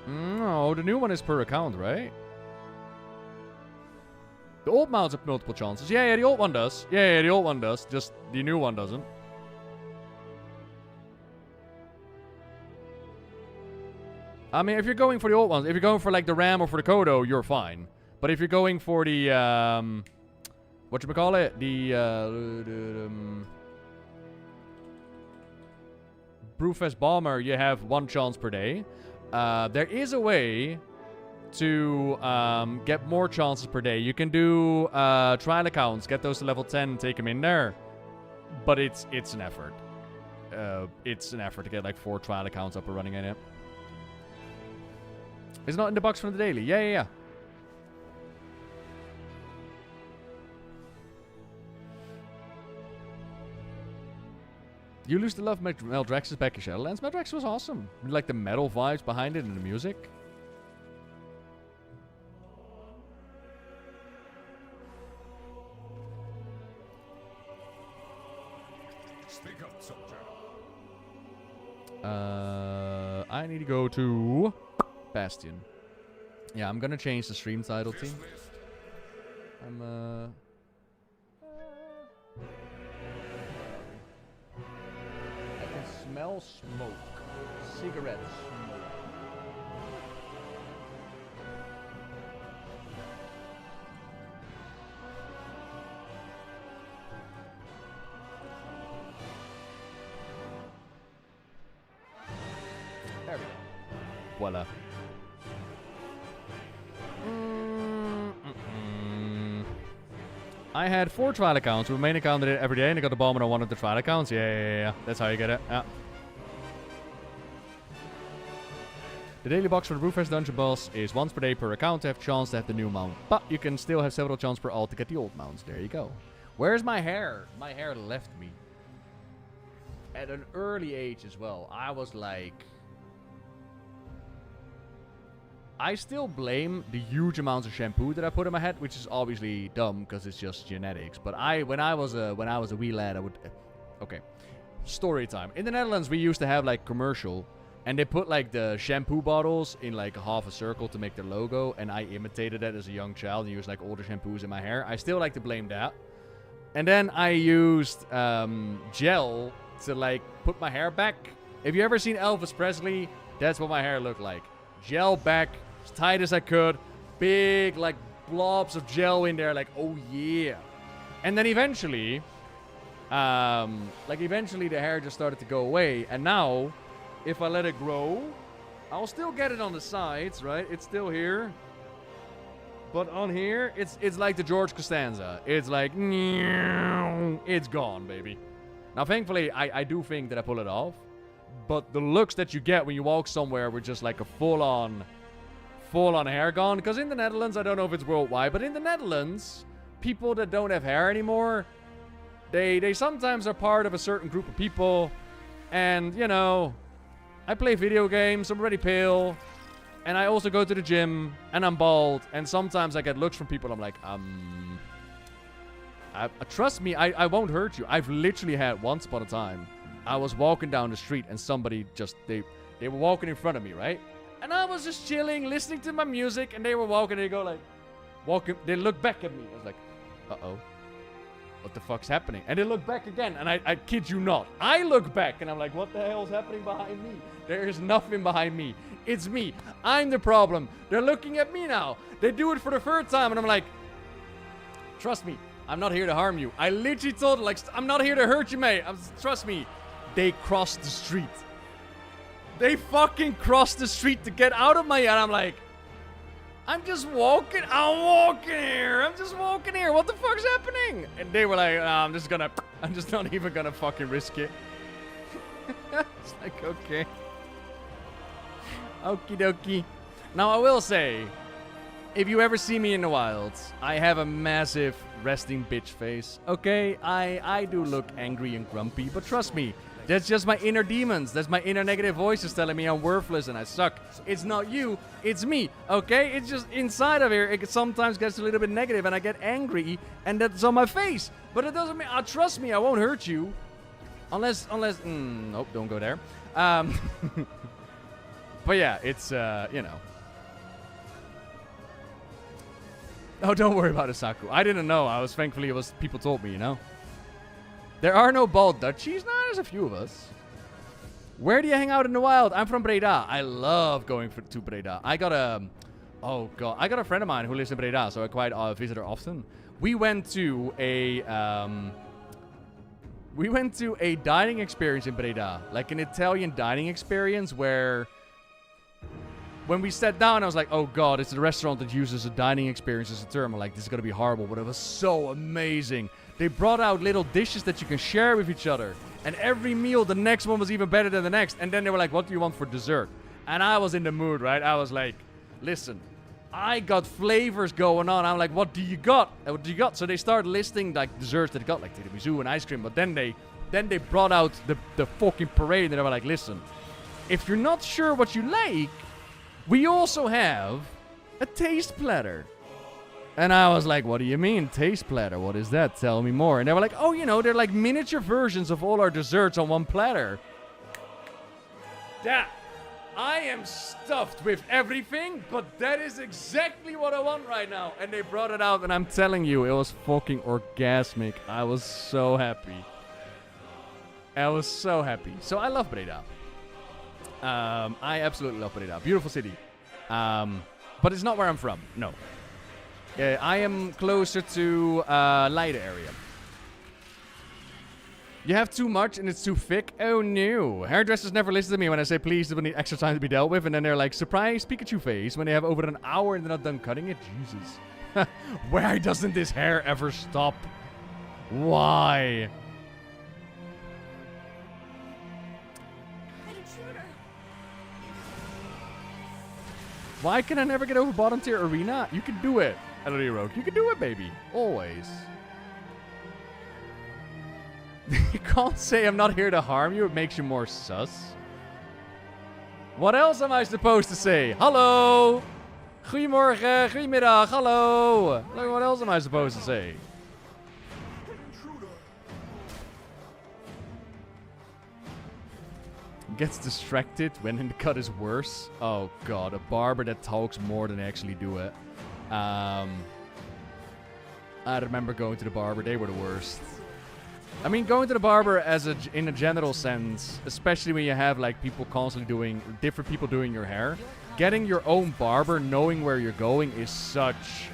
No, the new one is per account, right? The old mounts have multiple chances. Yeah, the old one does. Yeah, the old one does. Just the new one doesn't. I mean, if you're going for the old ones, if you're going for like the RAM or for the Kodo, you're fine. But if you're going for the, whatchamacallit? The Brewfest Bomber, you have one chance per day. There is a way to get more chances per day. You can do trial accounts, get those to level 10, take them in there. But it's an effort. It's an effort to get like 4 trial accounts up and running in it. It's not in the box from the daily. Yeah. You lose to love Meldrax's back in Shadowlands. Meldrax was awesome. Like the metal vibes behind it and the music. Speak up, soldier. I need to go to Bastion. Yeah, I'm gonna change the stream title team. I can smell smoke. Cigarette smoke. There we go. Voila. I had 4 trial accounts. With main account, I did it every day, and I got the bomb on one of the trial accounts. Yeah. That's how you get it. Yeah. The daily box for the Brewfest Dungeon boss is once per day per account to have chance to have the new mount. But you can still have several chances per alt to get the old mounts. There you go. Where's my hair? My hair left me. At an early age as well. I was like... I still blame the huge amounts of shampoo that I put in my head, which is obviously dumb because it's just genetics. But when I was a wee lad, I would... Okay. Story time. In the Netherlands, we used to have like commercial... And they put like the shampoo bottles in like half a circle to make their logo. And I imitated that as a young child and used like older shampoos in my hair. I still like to blame that. And then I used gel to like put my hair back. If you ever seen Elvis Presley, that's what my hair looked like. Gel back, as tight as I could. Big like blobs of gel in there, like, oh yeah. And then eventually, eventually the hair just started to go away. And now... if I let it grow, I'll still get it on the sides, right? It's still here. But on here, it's like the George Costanza. It's like, it's gone, baby. Now, thankfully, I do think that I pull it off. But the looks that you get when you walk somewhere with just like a full-on hair gone. Because in the Netherlands, I don't know if it's worldwide, but in the Netherlands, people that don't have hair anymore, they sometimes are part of a certain group of people. And, you know... I play video games, I'm already pale, and I also go to the gym, and I'm bald, and sometimes I get looks from people, I'm like, trust me, I won't hurt you. I've literally had, once upon a time, I was walking down the street, and somebody just, they were walking in front of me, right? And I was just chilling, listening to my music, and they were walking, and they go like, they look back at me. I was like, uh-oh. What the fuck's happening? And they look back again, and I kid you not. I look back, and I'm like, what the hell's happening behind me? There is nothing behind me. It's me. I'm the problem. They're looking at me now. They do it for the third time, and I'm like, trust me, I'm not here to harm you. I literally told them, like, I'm not here to hurt you, mate. Trust me. They crossed the street. They fucking crossed the street to get out of my... And I'm like... I'm just walking here. I'm just walking here. What the fuck's happening? And they were like, I'm just not even gonna fucking risk it. It's like, okay. Okie dokie. Now, I will say, if you ever see me in the wild, I have a massive resting bitch face. Okay, I do look angry and grumpy, but trust me, that's just my inner demons. That's my inner negative voices telling me I'm worthless and I suck. It's not you, it's me, okay? It's just inside of here, it sometimes gets a little bit negative and I get angry and that's on my face. But it doesn't mean, trust me, I won't hurt you. Unless, nope, don't go there. But yeah, it's, you know. Oh, don't worry about Isaku. I didn't know. Thankfully, it was, people told me, you know. There are no bald Dutchies? No, there's a few of us. Where do you hang out in the wild? I'm from Breda. I love going to Breda. I got a friend of mine who lives in Breda, so I quite visit her often. We went to a dining experience in Breda, like an Italian dining experience where when we sat down, I was like, oh god, it's a restaurant that uses a dining experience as a term. I'm like, this is gonna be horrible, but it was so amazing. They brought out little dishes that you can share with each other. And every meal, the next one was even better than the next. And then they were like, what do you want for dessert? And I was in the mood, right? I was like, listen, I got flavors going on. I'm like, what do you got? What do you got? So they started listing like desserts that they got, like tiramisu and ice cream. But then they brought out the fucking parade. And they were like, listen, if you're not sure what you like, we also have a taste platter. And I was like, what do you mean, taste platter? What is that? Tell me more. And they were like, oh, you know, they're like miniature versions of all our desserts on one platter. That, I am stuffed with everything, but that is exactly what I want right now. And they brought it out, and I'm telling you, it was fucking orgasmic. I was so happy. I was so happy. So I love Breda. I absolutely love Breda. Beautiful city. But it's not where I'm from. No. I am closer to Leiden area. You have too much and it's too thick? Oh no. Hairdressers never listen to me when I say please, they need extra time to be dealt with. And then they're like, surprise Pikachu face when they have over an hour and they're not done cutting it. Jesus. Why doesn't this hair ever stop? Why? Why can I never get over bottom tier arena? You can do it, Elodie Rogue. You can do it, baby. Always. You can't say I'm not here to harm you. It makes you more sus. What else am I supposed to say? Hallo. Goedemorgen. Goedemiddag. Hallo. Look, what else am I supposed to say? Gets distracted when the cut is worse. Oh god, a barber that talks more than actually do it. I remember going to the barber. They were the worst. I mean, going to the barber in a general sense, especially when you have like people constantly doing different people doing your hair, getting your own barber, knowing where you're going is such.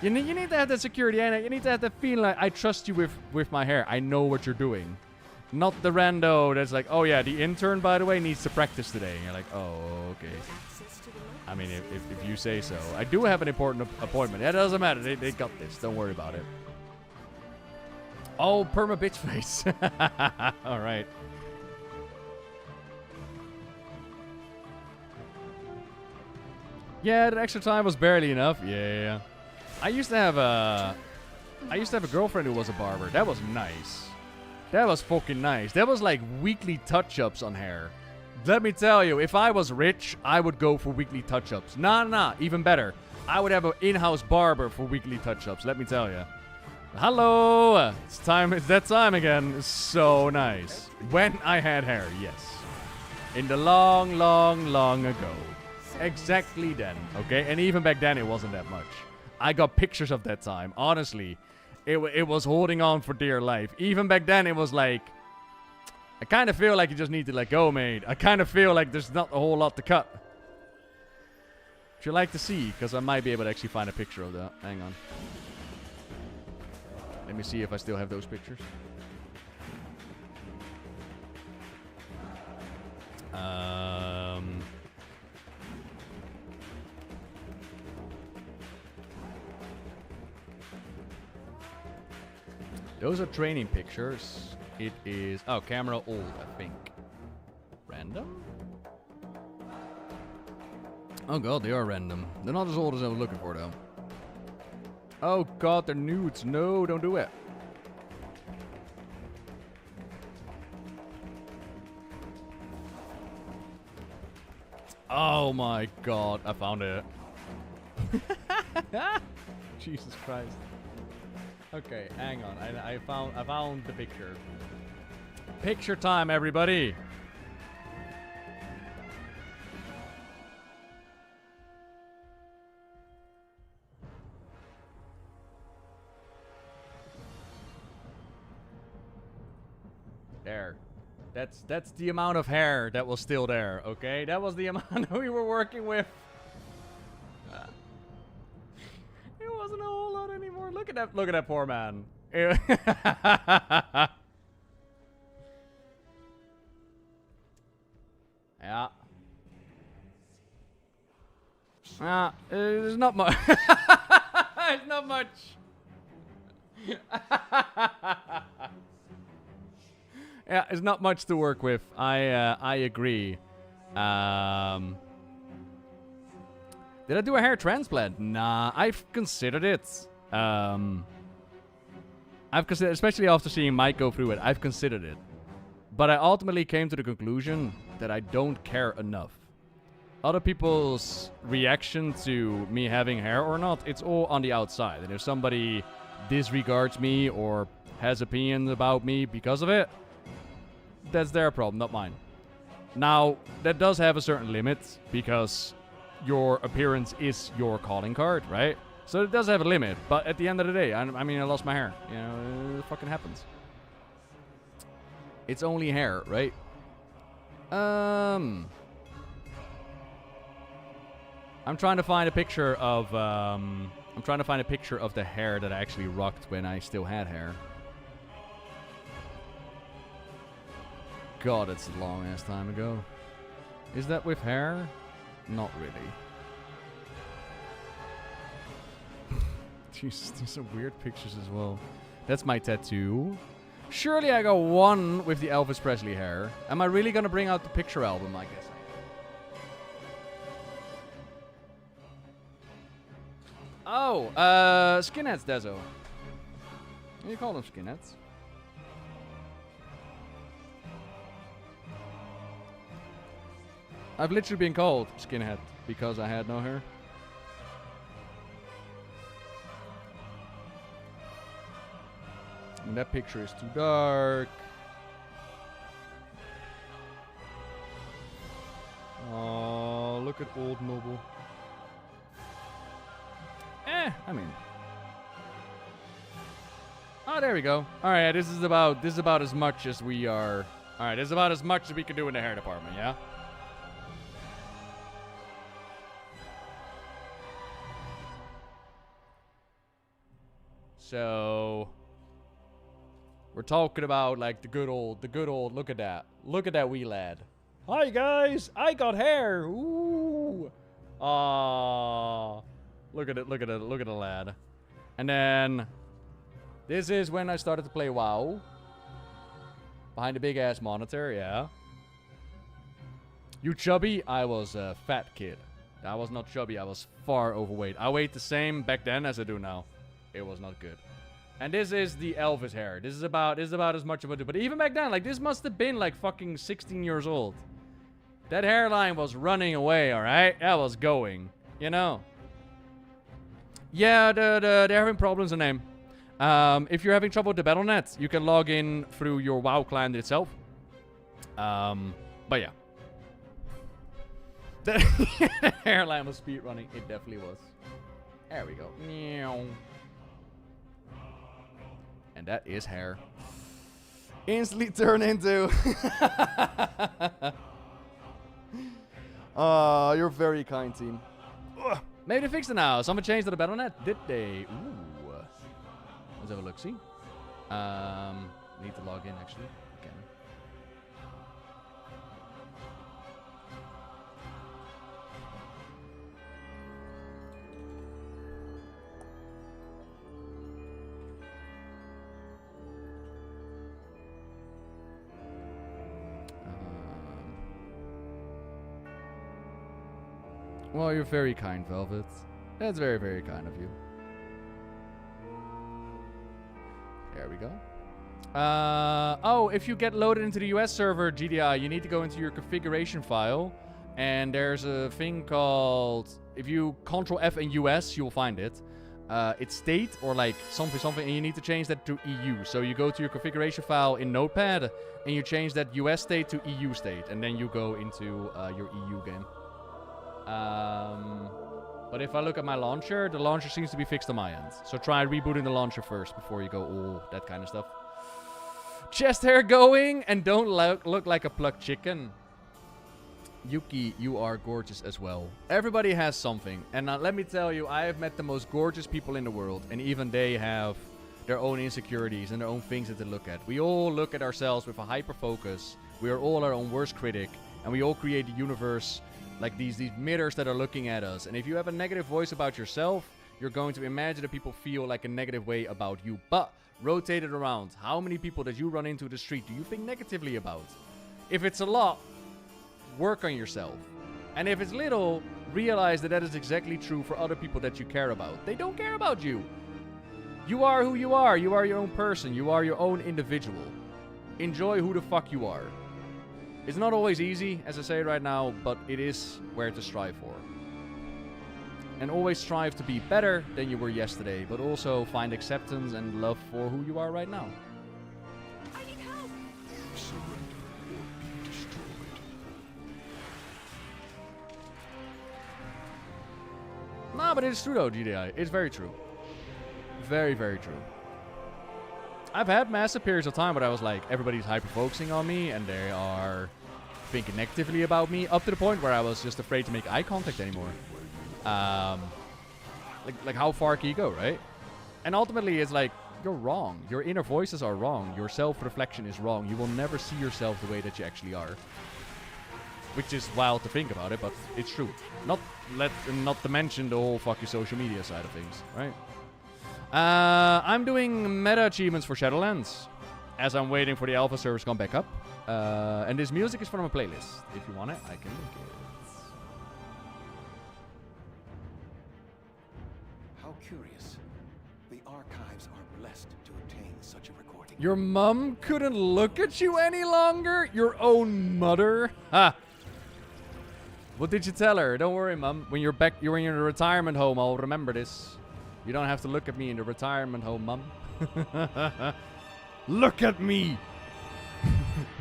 You need to have that security, and you need to have that feeling like I trust you with my hair. I know what you're doing. Not the rando that's like, oh yeah, the intern, by the way, needs to practice today. And you're like, oh, okay. I mean, if you say so. I do have an important appointment. It doesn't matter. They got this. Don't worry about it. Oh, perma bitch face. All right. Yeah, the extra time was barely enough. Yeah. I used to have a girlfriend who was a barber. That was nice. That was fucking nice. That was like weekly touch-ups on hair. Let me tell you, if I was rich, I would go for weekly touch-ups. Nah, even better. I would have an in-house barber for weekly touch-ups, let me tell you. Hello! It's that time again. It's so nice. When I had hair, yes. In the long ago. Exactly then, okay? And even back then, it wasn't that much. I got pictures of that time, honestly. It was holding on for dear life. Even back then, it was like, I kind of feel like you just need to let go, mate. I kind of feel like there's not a whole lot to cut. Would you like to see? Because I might be able to actually find a picture of that. Hang on. Let me see if I still have those pictures. Those are training pictures. It is... Oh, camera old, I think. Random? Oh god, they are random. They're not as old as I was looking for, though. Oh god, they're nudes. No, don't do it. Oh my god, I found it. Jesus Christ. Okay, hang on. I found the picture. Picture time, everybody. There. That's the amount of hair that was still there, okay? That was the amount we were working with. It wasn't a whole lot anymore. Look at that poor man. Yeah, there's not much. There's not much. Yeah, it's not much to work with. I agree. Did I do a hair transplant? Nah, I've considered it. I've considered, especially after seeing Mike go through it, I've considered it. But I ultimately came to the conclusion that I don't care enough. Other people's reaction to me having hair or not, it's all on the outside. And if somebody disregards me or has opinions about me because of it, that's their problem, not mine. Now, that does have a certain limit, because your appearance is your calling card, right? So it does have a limit, but at the end of the day, I mean, I lost my hair. You know, it fucking happens. It's only hair, right? I'm trying to find a picture of, the hair that I actually rocked when I still had hair. God, it's a long ass time ago. Is that with hair? Not really. Jeez, these are weird pictures as well. That's my tattoo. Surely I got one with the Elvis Presley hair. Am I really gonna bring out the picture album, I guess? Oh, skinheads, Dezo. You call them skinheads. I've literally been called skinhead because I had no hair. And that picture is too dark. Oh, look at old Nobbel. I mean. Oh, there we go. All right, this is about as much as we are. All right, this is about as much as we can do in the hair department, yeah. So we're talking about like the good old. Look at that wee lad. Hi guys, I got hair. Ooh. Look at the lad. And then this is when I started to play WoW. Behind a big ass monitor, yeah. You chubby? I was a fat kid. I was not chubby, I was far overweight. I weighed the same back then as I do now. It was not good. And this is the Elvis hair. This is about as much of a do. But even back then, like this must have been like fucking 16 years old. That hairline was running away, alright? That was going. You know. Yeah, they're having problems in name. If you're having trouble with the Battle.net, you can log in through your WoW client itself. But yeah. The hairline was speed running. It definitely was. There we go. And that is hair. Instantly turn into... You're very kind, team. Ugh. Maybe they fixed it now. Someone changed to the Battle.net, did they? Ooh. Let's have a look. See? Need to log in, actually. Okay. Well, you're very kind, Velvet. That's very, very kind of you. There we go. Oh, if you get loaded into the US server, GDI, you need to go into your configuration file. And there's a thing called... If you Control F in US, you will find it. It's state or like something, and you need to change that to EU. So you go to your configuration file in Notepad, and you change that US state to EU state. And then you go into your EU game. But if I look at my launcher, the launcher seems to be fixed on my end. So try rebooting the launcher first before you go all that kind of stuff. Chest hair going, and don't look like a plucked chicken. Yuki, you are gorgeous as well. Everybody has something. And let me tell you, I have met the most gorgeous people in the world. And even they have their own insecurities and their own things that they look at. We all look at ourselves with a hyper focus. We are all our own worst critic. And we all create the universe like these mirrors that are looking at us. And if you have a negative voice about yourself, you're going to imagine that people feel like a negative way about you. But rotate it around. How many people that you run into the street do you think negatively about? If it's a lot, work on yourself. And if it's little, realize that that is exactly true for other people that you care about. They don't care about you. You are who you are. You are your own person. You are your own individual. Enjoy who the fuck you are. It's not always easy, as I say right now, but it is where to strive for. And always strive to be better than you were yesterday, but also find acceptance and love for who you are right now. I need help! Surrender or be destroyed. Nah, but it's true though, GDI. It's very true. Very, very true. I've had massive periods of time where I was like, everybody's hyper-focusing on me, and they are thinking negatively about me, up to the point where I was just afraid to make eye contact anymore. Like how far can you go, right? And ultimately, it's like, you're wrong. Your inner voices are wrong. Your self-reflection is wrong. You will never see yourself the way that you actually are. Which is wild to think about it, but it's true. Not to mention the whole fuck your social media side of things, right? I'm doing meta achievements for Shadowlands as I'm waiting for the alpha servers to come back up. And this music is from a playlist. If you want it, I can link it. How curious. The archives are blessed to obtain such a recording. Your mum couldn't look at you any longer? Your own mother? Ha! What did you tell her? Don't worry, mum. When you're in the retirement home, I'll remember this. You don't have to look at me in the retirement home, mum. Look at me!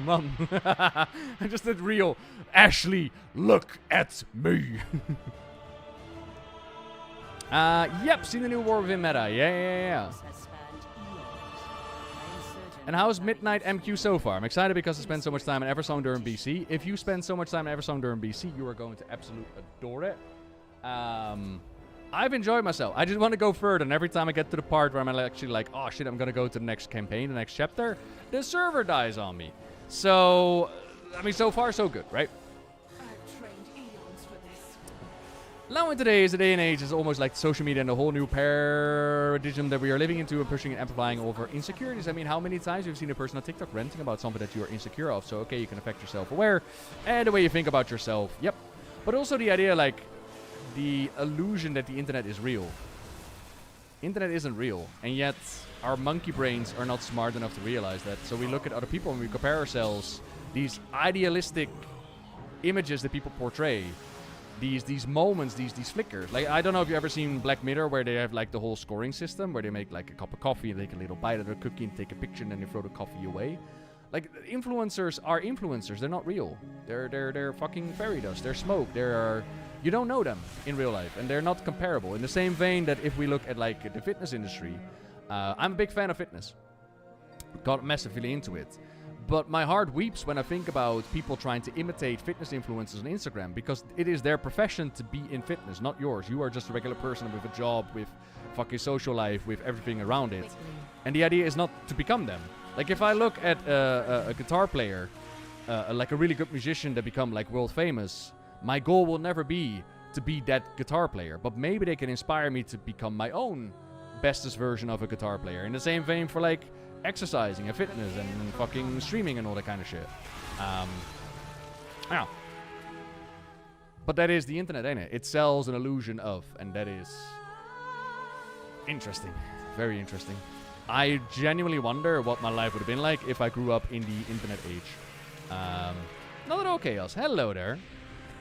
Mum. I just did real. Ashley, look at me. Yep, seen the new War Within meta. Yeah. And how's Midnight MQ so far? I'm excited because I spent so much time in Eversong during BC. If you spend so much time in Eversong during BC, you are going to absolutely adore it. I've enjoyed myself. I just want to go further, and every time I get to the part where I'm actually like, oh shit, I'm going to go to the next campaign, the next chapter, the server dies on me. So, I mean, so far so good, right? Now in today's day and age, it's almost like social media and the whole new paradigm that we are living into and pushing and amplifying over insecurities. I mean, how many times you've seen a person on TikTok ranting about something that you are insecure of? So, okay, you can affect your self-aware and the way you think about yourself. Yep. But also the idea, like, the illusion that the internet is real. Internet isn't real. And yet, our monkey brains are not smart enough to realize that. So we look at other people and we compare ourselves. These idealistic images that people portray. These moments, these flickers. Like, I don't know if you've ever seen Black Mirror, where they have like the whole scoring system, where they make like a cup of coffee and take a little bite of their cookie and take a picture and then they throw the coffee away. Like, influencers are influencers. They're not real. They're fucking fairy dust. They're smoke. You don't know them in real life, and they're not comparable. In the same vein that if we look at like the fitness industry, I'm a big fan of fitness. Got massively into it. But my heart weeps when I think about people trying to imitate fitness influencers on Instagram, because it is their profession to be in fitness, not yours. You are just a regular person with a job, with fucking social life, with everything around it. And the idea is not to become them. Like, if I look at a guitar player, like a really good musician that become like world famous, my goal will never be to be that guitar player. But maybe they can inspire me to become my own bestest version of a guitar player. In the same vein for like exercising and fitness and fucking streaming and all that kind of shit. Yeah. But that is the internet, ain't it? It sells an illusion of, and that is interesting. Very interesting. I genuinely wonder what my life would have been like if I grew up in the internet age. Not at all, Chaos. Hello there.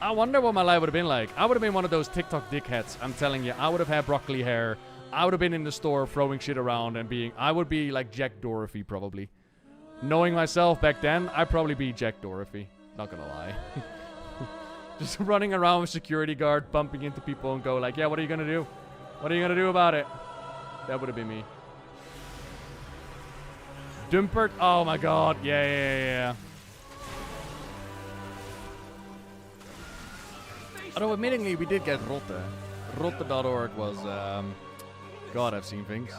I wonder what my life would have been like. I would have been one of those TikTok dickheads. I'm telling you, I would have had broccoli hair. I would have been in the store throwing shit around and I would be like Jack Dorothy, probably. Knowing myself back then, I'd probably be Jack Dorothy. Not gonna lie. Just running around with security guard, bumping into people and go like, yeah, what are you gonna do? What are you gonna do about it? That would have been me. Dumpert? Oh my god. Yeah. Although admittingly, we did get Rotte. Rotte.org was, God, I've seen things.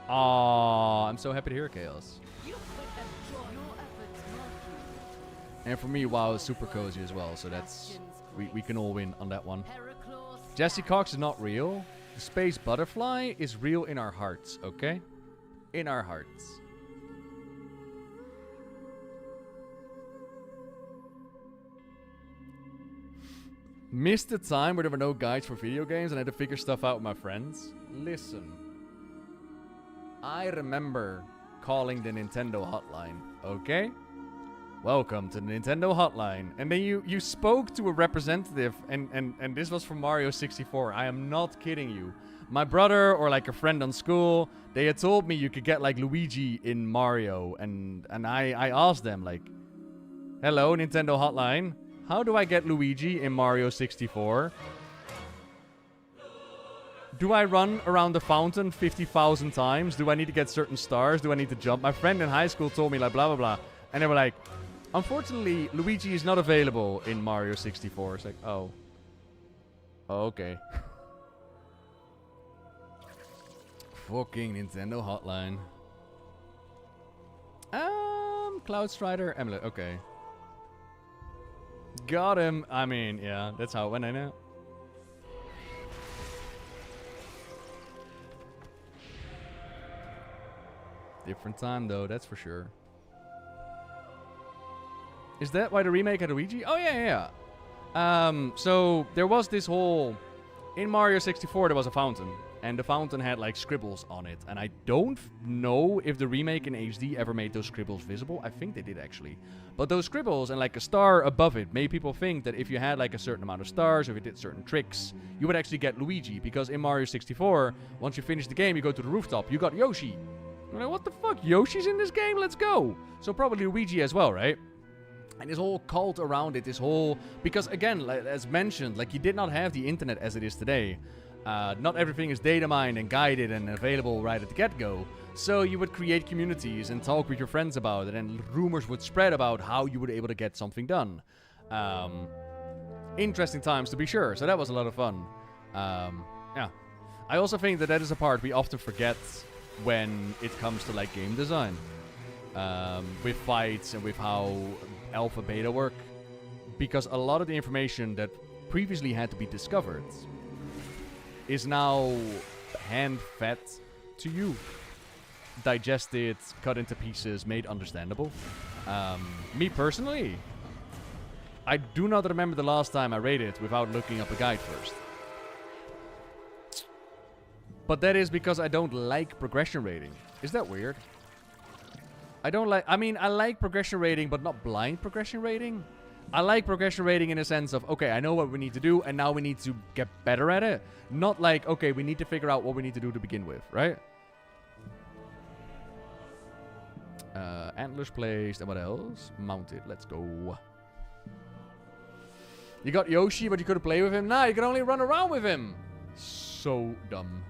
Aww, I'm so happy to hear Chaos. And for me, WoW is super cozy as well, so that's... We can all win on that one. Jesse Cox is not real. The space butterfly is real in our hearts, okay? In our hearts. Missed the time where there were no guides for video games and I had to figure stuff out with my friends. Listen. I remember calling the Nintendo hotline, okay? Welcome to the Nintendo hotline. And then you spoke to a representative and this was from Mario 64. I am not kidding you. My brother or like a friend on school, they had told me you could get like Luigi in Mario. And I asked them like, hello, Nintendo hotline. How do I get Luigi in Mario 64? Do I run around the fountain 50,000 times? Do I need to get certain stars? Do I need to jump? My friend in high school told me like blah, blah, blah. And they were like, unfortunately, Luigi is not available in Mario 64. It's like, oh. Oh, okay. Fucking Nintendo hotline. Cloud Strider, Amulet, okay. Got him. I mean, yeah, that's how it went, I know. Different time, though, that's for sure. Is that why the remake had Luigi? Oh, yeah. So there was this whole... In Mario 64, there was a fountain. And the fountain had, like, scribbles on it. And I don't know if the remake in HD ever made those scribbles visible. I think they did, actually. But those scribbles and, like, a star above it made people think that if you had, like, a certain amount of stars, or if you did certain tricks, you would actually get Luigi. Because in Mario 64, once you finish the game, you go to the rooftop. You got Yoshi. I'm like, what the fuck? Yoshi's in this game? Let's go. So probably Luigi as well, right? And this whole cult around it, this whole... Because, again, like, as mentioned, like, you did not have the internet as it is today. Not everything is data mined and guided and available right at the get-go. So you would create communities and talk with your friends about it, and rumors would spread about how you would be able to get something done. Interesting times, to be sure. So that was a lot of fun. Yeah. I also think that that is a part we often forget when it comes to, like, game design. With fights and with how alpha beta work, because a lot of the information that previously had to be discovered is now hand-fed to you, digested, cut into pieces, made understandable. Me personally, I do not remember the last time I rated without looking up a guide first. But that is because I don't like progression rating. Is that weird? I don't like... I mean, I like progression rating, but not blind progression rating. I like progression rating in a sense of, okay, I know what we need to do, and now we need to get better at it. Not like, okay, we need to figure out what we need to do to begin with, right? Antlers placed, and what else? Mounted, let's go. You got Yoshi, but you couldn't play with him? Nah, you can only run around with him. So dumb.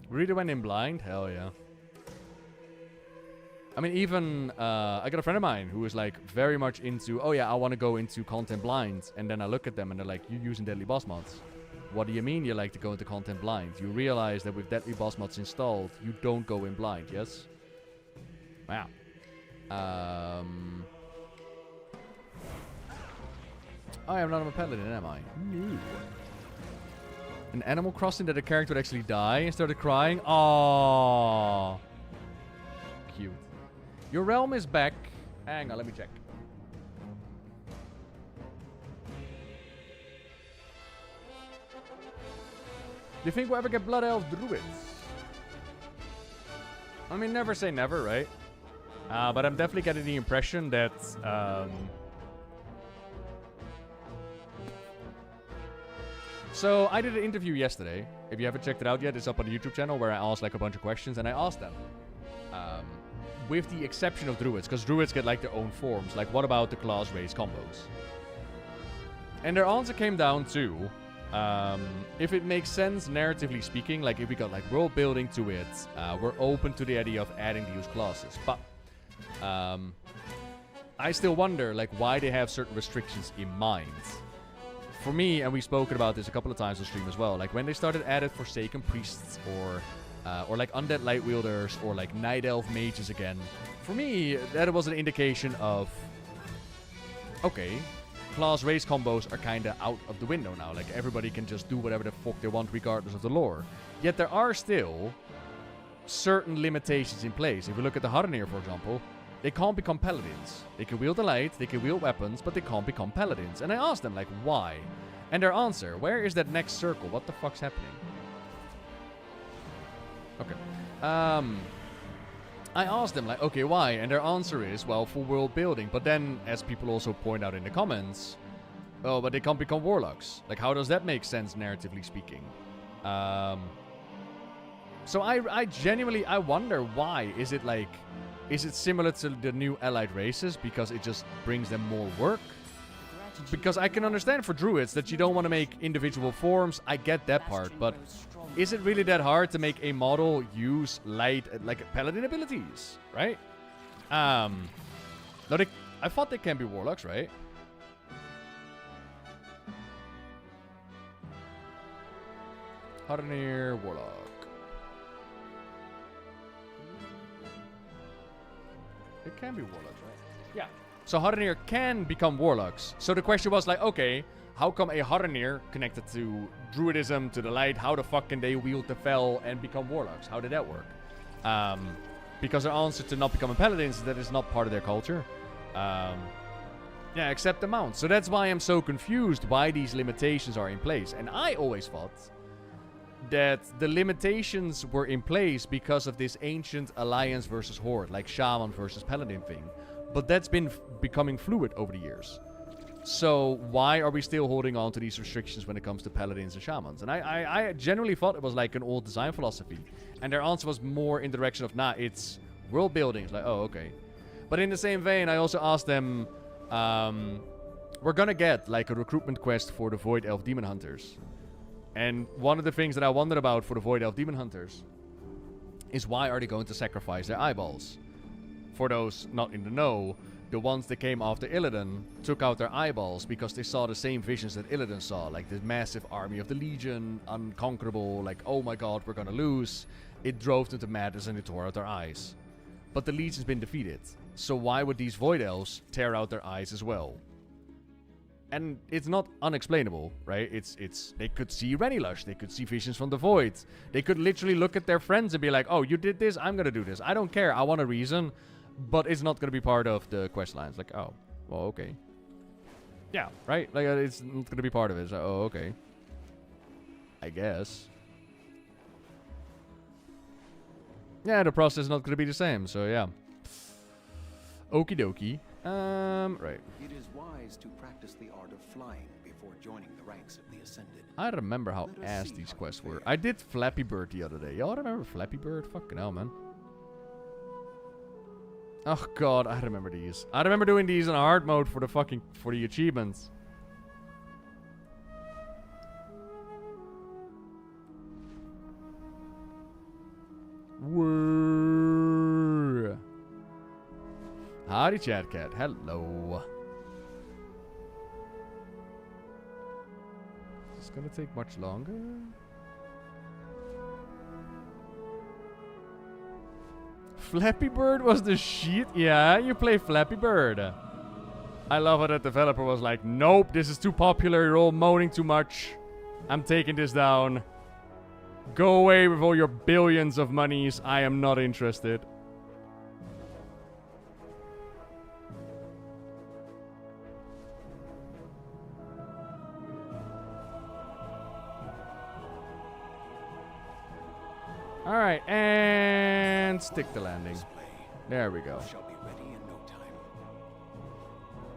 Really went in blind? Hell yeah. I mean, even, I got a friend of mine who is, like, very much into, oh yeah, I want to go into content blind. And then I look at them and they're like, you're using deadly boss mods. What do you mean you like to go into content blind? You realize that with deadly boss mods installed, you don't go in blind, yes? Wow. I am not a paladin, am I? No. An Animal Crossing that a character would actually die and started crying? Aww. Cute. Your realm is back. Hang on, let me check. Do you think we'll ever get Blood Elf Druids? I mean, never say never, right? But I'm definitely getting the impression that... So, I did an interview yesterday. If you haven't checked it out yet, it's up on the YouTube channel where I asked, like, a bunch of questions. And I asked them, with the exception of Druids, because Druids get, like, their own forms. Like, what about the class race combos? And their answer came down to... if it makes sense, narratively speaking, like if we got like world building to it, we're open to the idea of adding these classes. But I still wonder like why they have certain restrictions in mind. For me, and we've spoken about this a couple of times on stream as well, like when they started adding Forsaken Priests or like Undead Light Wielders or like Night Elf Mages again, for me, that was an indication of, okay, class race combos are kind of out of the window now. Like, everybody can just do whatever the fuck they want regardless of the lore. Yet there are still certain limitations in place. If you look at the Hardenir, for example, they can't become paladins. They can wield the light, they can wield weapons, but they can't become paladins. And I asked them, like, why? And their answer, where is that next circle? What the fuck's happening? Okay. I asked them, like, okay, why? And their answer is, well, for world building. But then, as people also point out in the comments, oh, but they can't become warlocks. Like, how does that make sense, narratively speaking? So I genuinely, I wonder why. Is it, like, is it similar to the new allied races because it just brings them more work? Because I can understand for druids that you don't want to make individual forms. I get that part, but... is it really that hard to make a model use light, like paladin abilities, right? No, I thought they can be warlocks, right? Hardenir, warlock. It can be warlocks, right? Yeah. So Haranir can become warlocks. So the question was like, okay, how come a Haranir connected to druidism, to the light, how the fuck can they wield the fel and become warlocks? How did that work? Because their answer to not becoming paladins is that it's not part of their culture. Yeah, except the mount. So that's why I'm so confused why these limitations are in place. And I always thought that the limitations were in place because of this ancient alliance versus horde, like shaman versus paladin thing. But that's been becoming fluid over the years. So why are we still holding on to these restrictions when it comes to paladins and shamans? And I generally thought it was like an old design philosophy. And their answer was more in the direction of, nah, it's world building. It's like, oh, okay. But in the same vein, I also asked them, we're gonna get like a recruitment quest for the Void Elf Demon Hunters. And one of the things that I wondered about for the Void Elf Demon Hunters is why are they going to sacrifice their eyeballs? For those not in the know, the ones that came after Illidan took out their eyeballs because they saw the same visions that Illidan saw. Like this massive army of the Legion, unconquerable, like, oh my god, we're gonna lose. It drove them to madness and they tore out their eyes. But the Legion's been defeated. So why would these Void Elves tear out their eyes as well? And it's not unexplainable, right? It's they could see Renilush, they could see visions from the Void. They could literally look at their friends and be like, oh, you did this, I'm gonna do this. I don't care, I want a reason. But it's not gonna be part of the quest lines. Like, oh, well, okay. Yeah, right? Like, it's not gonna be part of it. So, oh, okay. I guess. Yeah, the process is not gonna be the same, so yeah. Okie dokie. Right. It is wise to practice the art of flying before joining the ranks of the Ascended. I remember how ass these quests were. I did Flappy Bird the other day. Y'all remember Flappy Bird? Fucking hell, man. Oh god, I remember these. I remember doing these in hard mode for the achievements. Whoa. Howdy, Chat Cat. Hello. Is this gonna take much longer? Flappy Bird was the shit? Yeah, you play Flappy Bird. I love how that developer was like, nope, this is too popular, you're all moaning too much. I'm taking this down. Go away with all your billions of monies, I am not interested. Alright, and stick the landing. There we go.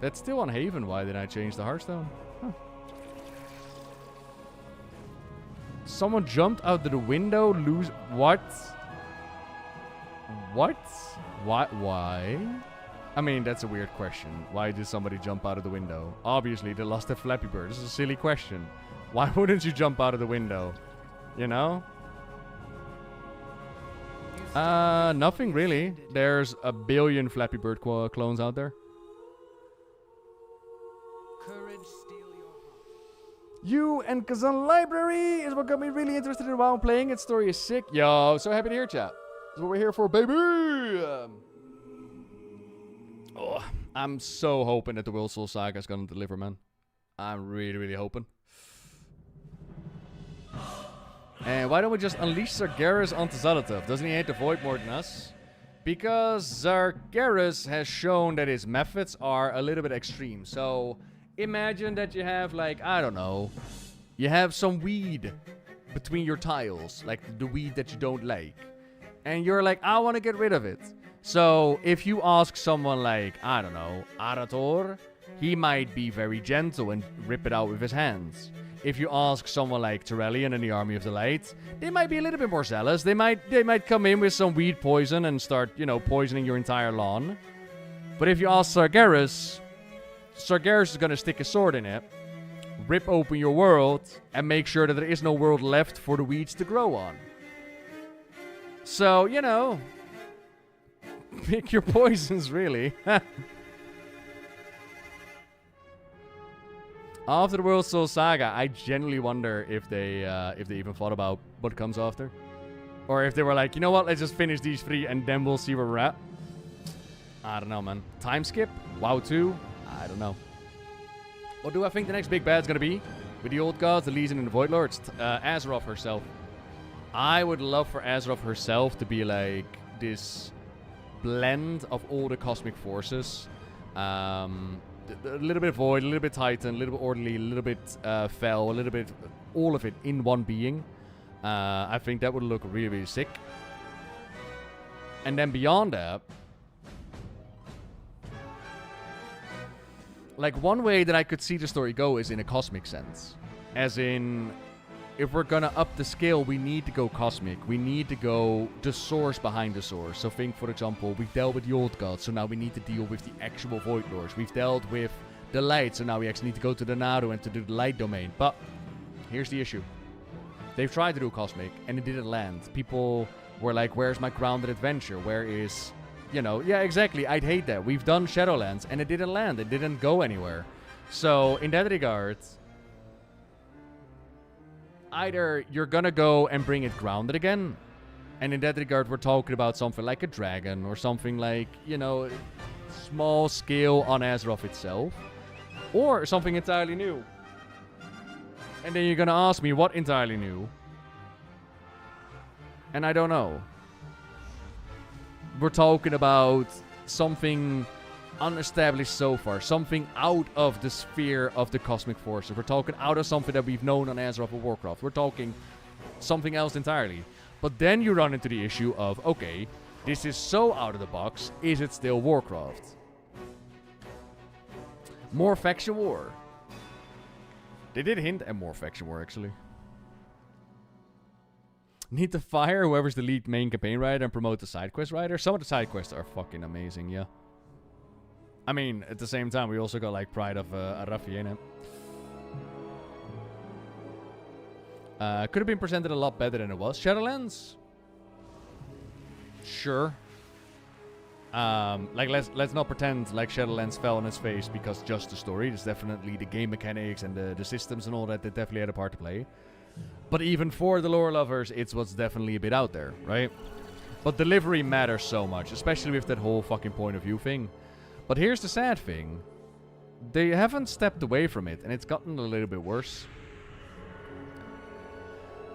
That's still on Haven. Why did I change the Hearthstone? Huh. Someone jumped out of the window, lose... What? What? Why? I mean, that's a weird question. Why did somebody jump out of the window? Obviously, they lost their Flappy Bird. This is a silly question. Why wouldn't you jump out of the window? You know? Nothing really. There's a billion Flappy Bird clones out there. You and Kazan Library is what got me really interested in WoW playing. Its story is sick. Yo, so happy to hear, chat. That's what we're here for, baby! Oh, I'm so hoping that the World Soul Saga is gonna deliver, man. I'm really, really hoping. And why don't we just unleash Sargeras onto Zolotov? Doesn't he hate the Void more than us? Because Sargeras has shown that his methods are a little bit extreme. So, imagine that you have, like, I don't know, you have some weed between your tiles, like the weed that you don't like. And you're like, I want to get rid of it. So, if you ask someone like, I don't know, Arator, he might be very gentle and rip it out with his hands. If you ask someone like Terrellian in the Army of the Light, they might be a little bit more zealous. They might come in with some weed poison and start, you know, poisoning your entire lawn. But if you ask Sargeras, Sargeras is gonna stick a sword in it, rip open your world, and make sure that there is no world left for the weeds to grow on. So, you know, pick your poisons, really. After the World Soul Saga, I genuinely wonder if they even thought about what comes after. Or if they were like, you know what, let's just finish these three and then we'll see where we're at. I don't know, man. Time skip? WoW 2? I don't know. What do I think the next big bad's gonna be? With the old gods, the Legion, and the Void Lords? Azeroth herself. I would love for Azeroth herself to be like this blend of all the cosmic forces. A little bit Void, a little bit Titan, a little bit Orderly, a little bit Fel, a little bit... all of it in one being. I think that would look really, really sick. And then beyond that... like, one way that I could see the story go is in a cosmic sense. As in... if we're gonna up the scale, we need to go cosmic. We need to go the source behind the source. So think, for example, we've dealt with the old gods, so now we need to deal with the actual Void Lords. We've dealt with the light, so now we actually need to go to the Naru and to do the light domain. But here's the issue. They've tried to do cosmic, and it didn't land. People were like, where's my grounded adventure? Where is... you know, yeah, exactly. I'd hate that. We've done Shadowlands, and it didn't land. It didn't go anywhere. So, in that regard... either you're gonna go and bring it grounded again, and in that regard we're talking about something like a dragon or something like, you know, small scale on Azeroth itself, or something entirely new. And then you're gonna ask me what entirely new, and I don't know. We're talking about something unestablished so far, something out of the sphere of the cosmic forces. We're talking out of something that we've known on Azeroth or Warcraft. We're talking something else entirely. But then you run into the issue of, okay, this is so out of the box, is it still Warcraft? More faction war. They did hint at more faction war, actually. Need to fire whoever's the lead main campaign writer and promote the side quest writer. Some of the side quests are fucking amazing, yeah. I mean, at the same time, we also got, like, Pride of Arafiena. Could have been presented a lot better than it was. Shadowlands? Sure. Like, let's not pretend like Shadowlands fell on its face because just the story. There's definitely the game mechanics and the systems and all that definitely had a part to play. But even for the lore lovers, it's what's definitely a bit out there, right? But delivery matters so much, especially with that whole fucking point of view thing. But here's the sad thing. They haven't stepped away from it, and it's gotten a little bit worse.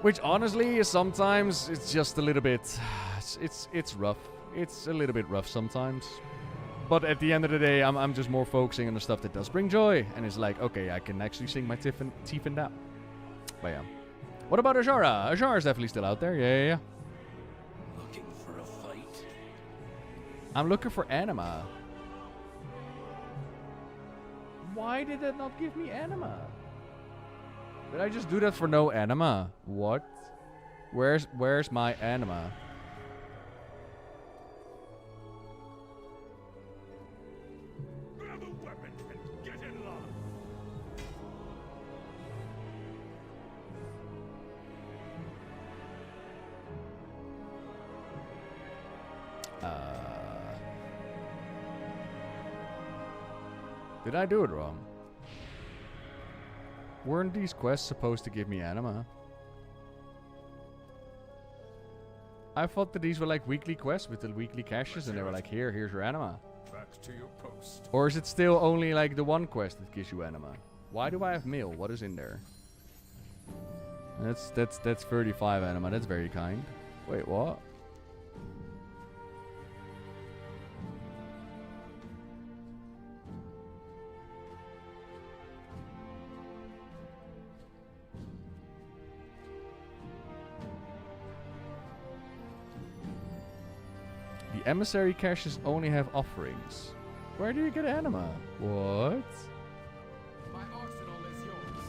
Which, honestly, sometimes it's just a little bit... It's rough. It's a little bit rough sometimes. But at the end of the day, I'm just more focusing on the stuff that does bring joy. And it's like, okay, I can actually sink my teeth in that. But yeah. What about Azshara? Azshara's definitely still out there. Yeah. Looking for a fight? I'm looking for anima. Why did it not give me anima? Did I just do that for no anima? What? Where's my anima? Grab a weapon and get in line. Did I do it wrong? Weren't these quests supposed to give me anima? I thought that these were like weekly quests with the weekly caches, and they were like, here's your anima. Back to your post. Or is it still only like the one quest that gives you anima? Why do I have mail? What is in there? That's 35 anima. That's very kind. Wait, what? The emissary caches only have offerings. Where do you get anima? What? My arsenal is yours.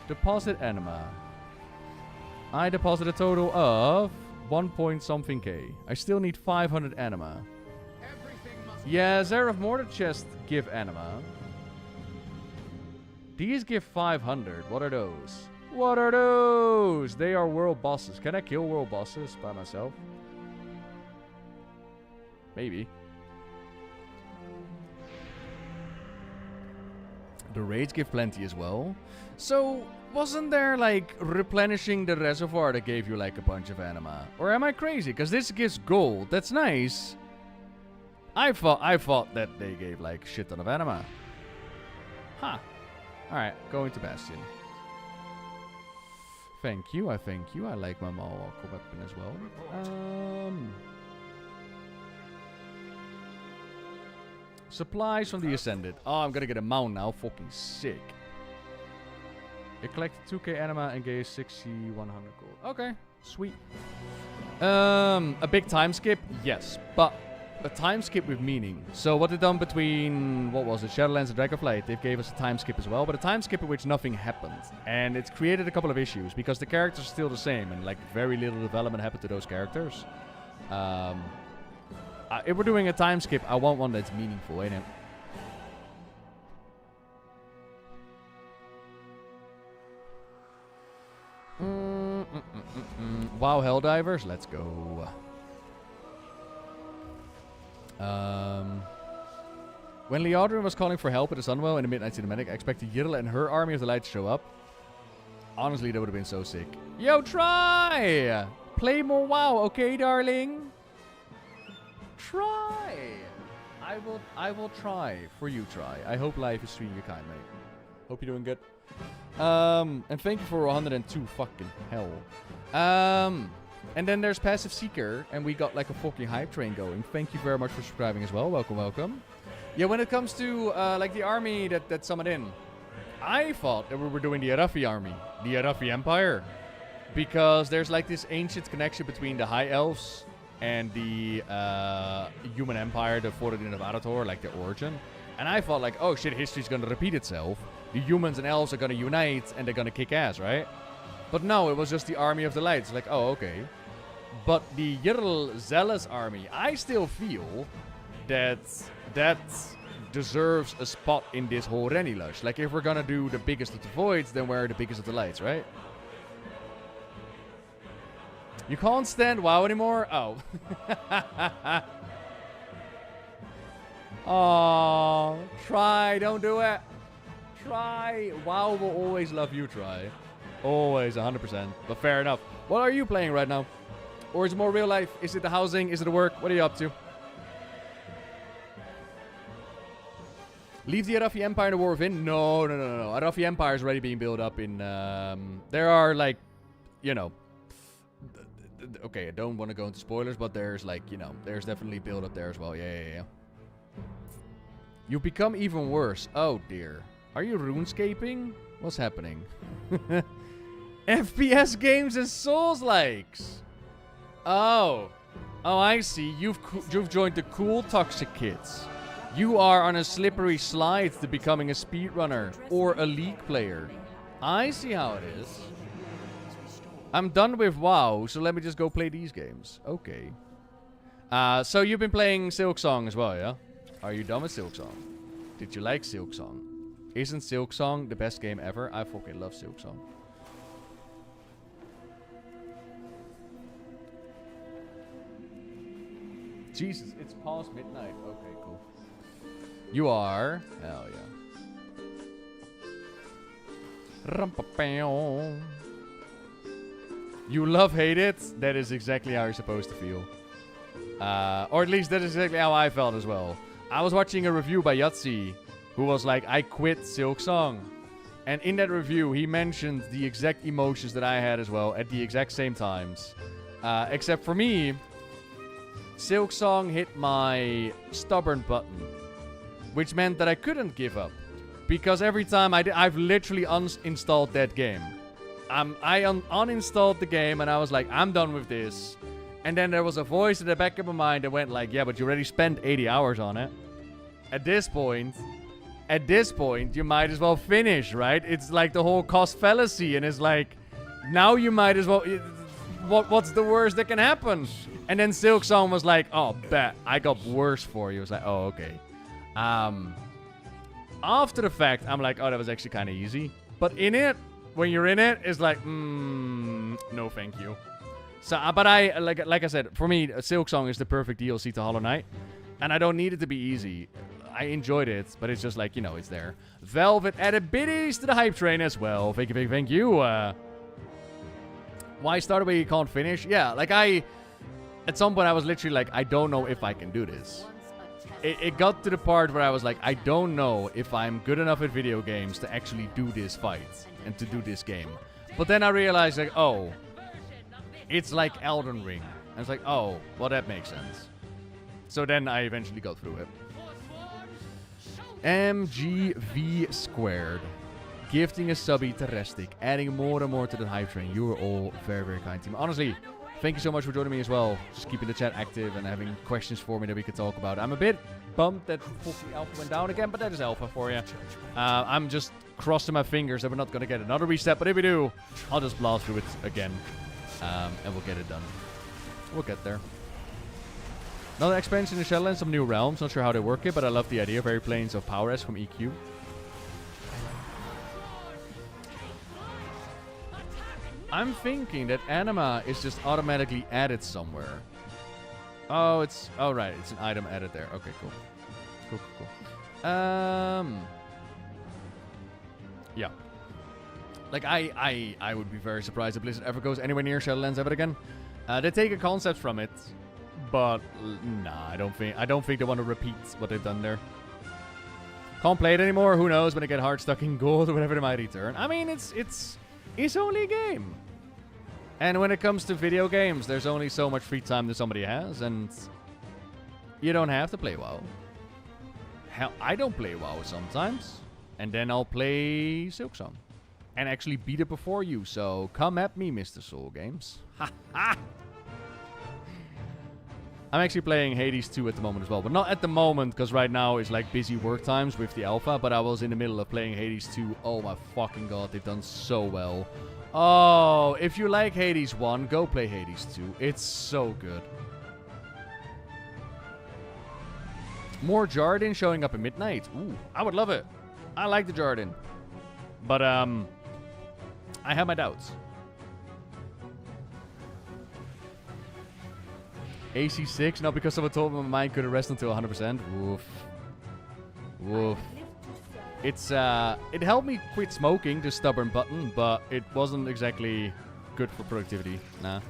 Deposit anima. I deposit a total of 1 point something K. I still need 500 anima. Yeah, Zerath Mortar chests give anima. These give 500. What are those? What are those? They are world bosses. Can I kill world bosses by myself? Maybe. The raids give plenty as well. So, wasn't there like replenishing the reservoir that gave you like a bunch of anima? Or am I crazy? Because this gives gold. That's nice. I thought that they gave like shit ton of anima. Huh. Alright, going to Bastion. Thank you, I thank you. I like my Mawalker weapon as well. Supplies from the Ascended. Oh, I'm gonna get a mount now. Fucking sick. It collected 2k anima and gave 6100 gold. Okay, sweet. A big time skip? Yes, but a time skip with meaning. So what they've done between, what was it, Shadowlands and Dragonflight, they gave us a time skip as well, but a time skip in which nothing happened. And it's created a couple of issues, because the characters are still the same, and like very little development happened to those characters. If we're doing a time skip, I want one that's meaningful, ain't it? Wow, Helldivers, let's go. When Liadrin was calling for help at the Sunwell in the Midnight Cinematic, I expected Yirla and her army of the light to show up. Honestly, that would have been so sick. Yo, try! Play more WoW, okay, darling? Try! I will try. For you, try. I hope life is treating you kind, mate. Hope you're doing good. And thank you for 102 fucking hell. And then there's Passive Seeker, and we got like a fucking hype train going. Thank you very much for subscribing as well. Welcome, welcome. Yeah, when it comes to like the army that summoned in, I thought that we were doing the Arathi army, the Arathi Empire, because there's like this ancient connection between the High Elves and the Human Empire, the 14th of Arator, like the origin. And I thought like, oh shit, history's gonna repeat itself. The humans and elves are gonna unite and they're gonna kick ass, right? But no, it was just the Army of the Lights. Like, oh, okay. But the Yirl Zealous army, I still feel that deserves a spot in this whole Renilush. Like, if we're gonna do the biggest of the voids, then we're the biggest of the lights, right? You can't stand WoW anymore? Oh. Oh, try, don't do it. Try. WoW will always love you, try. Always, 100%. But fair enough. What are you playing right now? Or is it more real life? Is it the housing? Is it the work? What are you up to? Leave the Arathi Empire in the War within? No. Arathi Empire is already being built up in... there are, like, you know... Okay, I don't want to go into spoilers, but there's, like, you know... There's definitely build up there as well. Yeah. You become even worse. Oh, dear. Are you RuneScaping? What's happening? FPS games and Souls-likes. Oh, I see. You've joined the cool toxic kids. You are on a slippery slide to becoming a speedrunner or a League player. I see how it is. I'm done with WoW, so let me just go play these games. Okay. So you've been playing Silksong as well, yeah? Are you done with Silksong? Did you like Silksong? Isn't Silksong the best game ever? I fucking love Silksong. Jesus, it's past midnight. Okay, cool. You are... Hell yeah. You love hate it? That is exactly how you're supposed to feel. Or at least that is exactly how I felt as well. I was watching a review by Yahtzee, who was like, I quit Silksong. And in that review, he mentioned the exact emotions that I had as well at the exact same times. Except for me, Silksong hit my stubborn button, which meant that I couldn't give up. Because every time I've literally uninstalled that game. I uninstalled the game and I was like, I'm done with this. And then there was a voice in the back of my mind that went like, yeah, but you already spent 80 hours on it. At this point, you might as well finish, right? It's like the whole cost fallacy, and it's like, now you might as well... What's the worst that can happen? And then Silksong was like, oh, bet, I got worse for you. It was like, oh, okay. After the fact, I'm like, oh, that was actually kind of easy. But in it, when you're in it, it's like, no thank you. So, but I, like I said, for me, Silksong is the perfect DLC to Hollow Knight. And I don't need it to be easy. I enjoyed it, but it's just like, you know, it's there. Velvet added biddies to the hype train as well. Thank you. Why start where you can't finish? Yeah, like at some point I was literally like, I don't know if I can do this. it got to the part where I was like, I don't know if I'm good enough at video games to actually do this fight and to do this game. But then I realized, like, oh, it's like Elden Ring. I was like, oh, well, that makes sense. So then I eventually got through it. MGV squared. Gifting a subby to Restic. Adding more and more to the hype train. You are all very, very kind to me. Honestly, thank you so much for joining me as well. Just keeping the chat active and having questions for me that we could talk about. I'm a bit bummed that fucking Alpha went down again, but that is Alpha for you. I'm just crossing my fingers that we're not going to get another reset, but if we do, I'll just blast through it again. And we'll get it done. We'll get there. Another expansion in Shadowlands, some new realms. Not sure how they work it, but I love the idea. Very Plains of Power-S from EQ. I'm thinking that anima is just automatically added somewhere. Oh, it's... Oh, right. It's an item added there. Okay, cool. Cool. Yeah. Like, I would be very surprised if Blizzard ever goes anywhere near Shadowlands ever again. They take a concept from it, but nah, I don't think they want to repeat what they've done there. Can't play it anymore. Who knows when they get hard stuck in gold or whatever they might return. I mean, it's only a game. And when it comes to video games, there's only so much free time that somebody has, and you don't have to play WoW. Hell, I don't play WoW sometimes, and then I'll play Silksong. And actually beat it before you, so come at me, Mr. Soul Games. Ha ha! I'm actually playing Hades 2 at the moment as well, but not at the moment, because right now is like busy work times with the alpha, but I was in the middle of playing Hades 2. Oh my fucking god, they've done so well. Oh, if you like Hades 1, go play Hades 2. It's so good. More Jardin showing up at midnight. Ooh, I would love it. I like the Jardin. But, I have my doubts. AC6? No, because someone told me my mind couldn't rest until 100%. Woof. Woof. It's, it helped me quit smoking, this stubborn button, but it wasn't exactly good for productivity. Nah.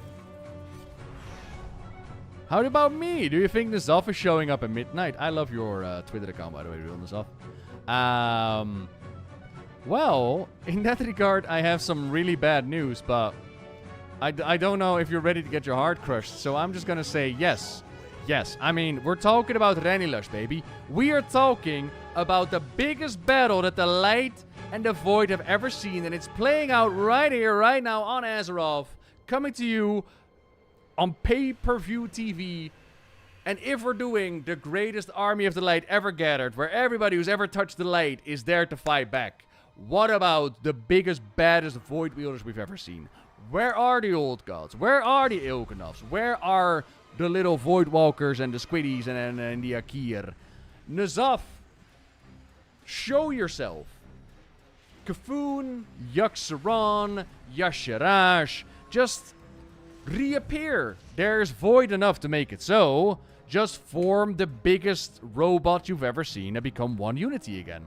How about me? Do you think Nizaf is showing up at midnight? I love your Twitter account, by the way, real Nizaf. Well, in that regard, I have some really bad news, but I don't know if you're ready to get your heart crushed, so I'm just gonna say yes. Yes, I mean, we're talking about Renilush, baby. We are talking about the biggest battle that the Light and the Void have ever seen, and it's playing out right here, right now on Azeroth, coming to you on pay-per-view TV. And if we're doing the greatest army of the Light ever gathered, where everybody who's ever touched the Light is there to fight back, what about the biggest, baddest Void wielders we've ever seen? Where are the old gods? Where are the Il'Ganovs? Where are the little Void Walkers and the Squiddies and the Akir? Nizaf, show yourself. Kafun, Yogg-Saron, Y'Shaarj, just reappear. There's Void enough to make it so. Just form the biggest robot you've ever seen and become one unity again.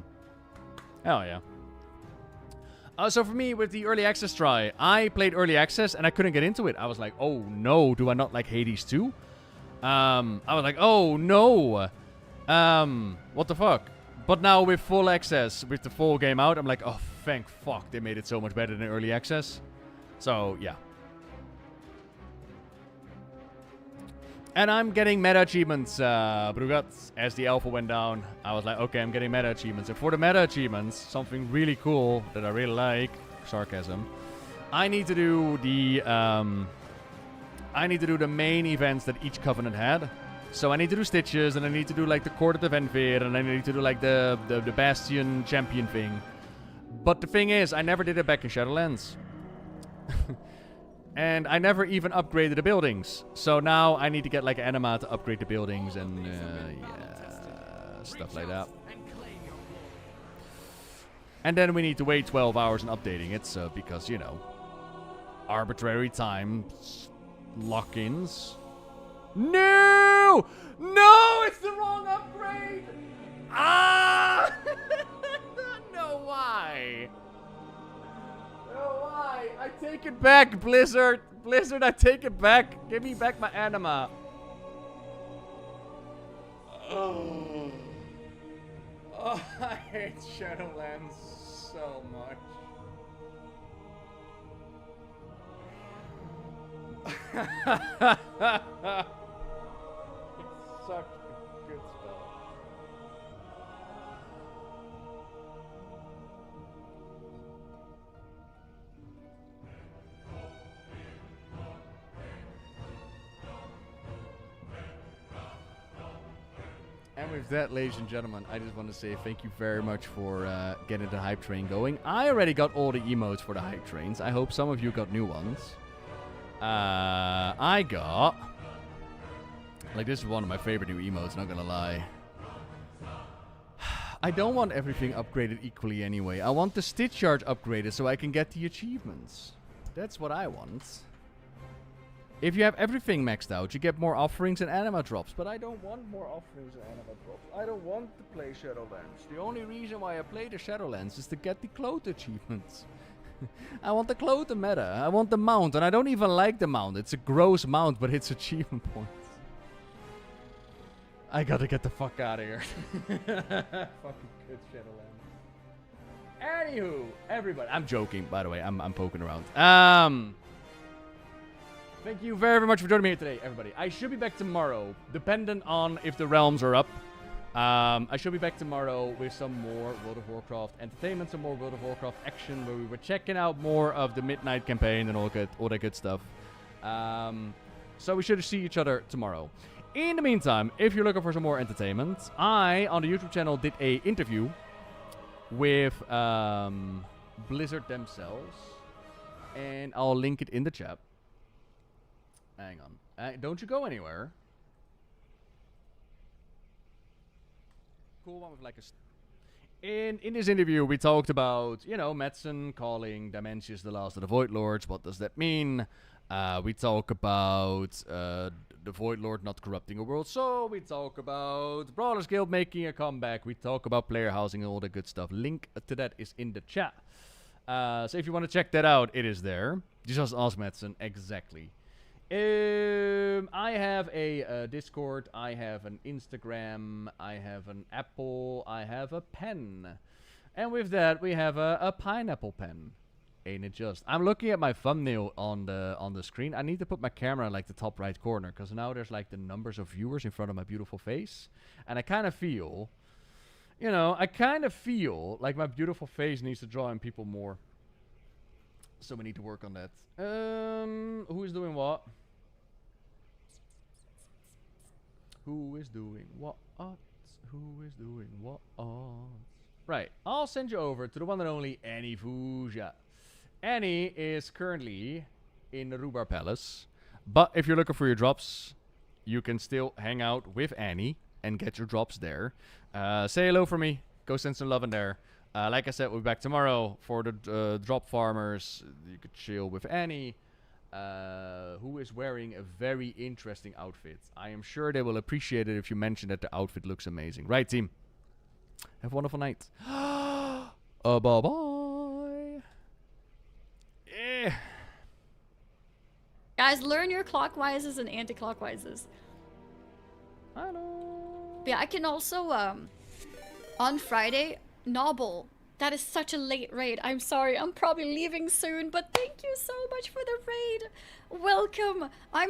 Hell yeah. So for me, with the Early Access try, I played Early Access and I couldn't get into it. I was like, oh no, do I not like Hades 2? I was like, oh no. What the fuck? But now with full access, with the full game out, I'm like, oh thank fuck, they made it so much better than Early Access. So, yeah. And I'm getting meta achievements, Brugat. As the alpha went down, I was like, okay, I'm getting meta achievements. And for the meta achievements, something really cool that I really like, sarcasm, I need to do the main events that each Covenant had. So I need to do Stitches, and I need to do like the Court of the Venfir, and I need to do like the Bastion champion thing. But the thing is, I never did it back in Shadowlands. And I never even upgraded the buildings. So now I need to get like anima to upgrade the buildings and yeah, stuff like that. And then we need to wait 12 hours in updating it, so because, you know, arbitrary time lock-ins. No! No, it's the wrong upgrade! Ah! No, why? Why? I take it back, Blizzard! Blizzard, I take it back! Give me back my anima! Oh. Oh, I hate Shadowlands so much. It's such a good spell. And with that, ladies and gentlemen, I just want to say thank you very much for getting the hype train going. I already got all the emotes for the hype trains. I hope some of you got new ones. I got... Like, this is one of my favorite new emotes, not gonna lie. I don't want everything upgraded equally anyway. I want the Stitch Charge upgraded so I can get the achievements. That's what I want. If you have everything maxed out, you get more offerings and anima drops. But I don't want more offerings and anima drops. I don't want to play Shadowlands. The only reason why I play the Shadowlands is to get the cloth achievements. I want the cloth meta. I want the mount. And I don't even like the mount. It's a gross mount, but it's achievement points. I gotta get the fuck out of here. Fucking good Shadowlands. Anywho, everybody. I'm joking, by the way. I'm poking around. Thank you very, very much for joining me here today, everybody. I should be back tomorrow, dependent on if the realms are up. I should be back tomorrow with some more World of Warcraft entertainment, some more World of Warcraft action, where we were checking out more of the Midnight campaign and all that good stuff. So we should see each other tomorrow. In the meantime, if you're looking for some more entertainment, I, on the YouTube channel, did a interview with Blizzard themselves. And I'll link it in the chat. Hang on. Don't you go anywhere. Cool one with like a... In this interview, we talked about, you know, Madsen calling Dimensius the last of the Void Lords. What does that mean? We talk about the Void Lord not corrupting a world. So we talk about Brawlers Guild making a comeback. We talk about player housing and all the good stuff. Link to that is in the chat. So if you want to check that out, it is there. Just ask Madsen. Exactly. I have a Discord, I have an Instagram, I have an Apple, I have a pen. And with that, we have a pineapple pen. Ain't it just? I'm looking at my thumbnail on the screen. I need to put my camera in like the top right corner, because now there's like the numbers of viewers in front of my beautiful face. And I kind of feel, you know, like my beautiful face needs to draw in people more. So we need to work on that. Who is doing what? Who is doing what? Who is doing what? Right, I'll send you over to the one and only Annie Fuja. Annie is currently in the Rhubarb Palace, but if you're looking for your drops, you can still hang out with Annie and get your drops there. Say hello for me. Go send some love in there. Like I said, we'll be back tomorrow for the drop farmers. You could chill with Annie. Who is wearing a very interesting outfit. I am sure they will appreciate it if you mention that the outfit looks amazing. Right, team? Have a wonderful night. Bye-bye. Yeah. Guys, learn your clockwises and anti-clockwises. I know. Yeah, I can also, on Friday, Nobbel. That is such a late raid. I'm sorry. I'm probably leaving soon, but thank you so much for the raid. Welcome. I'm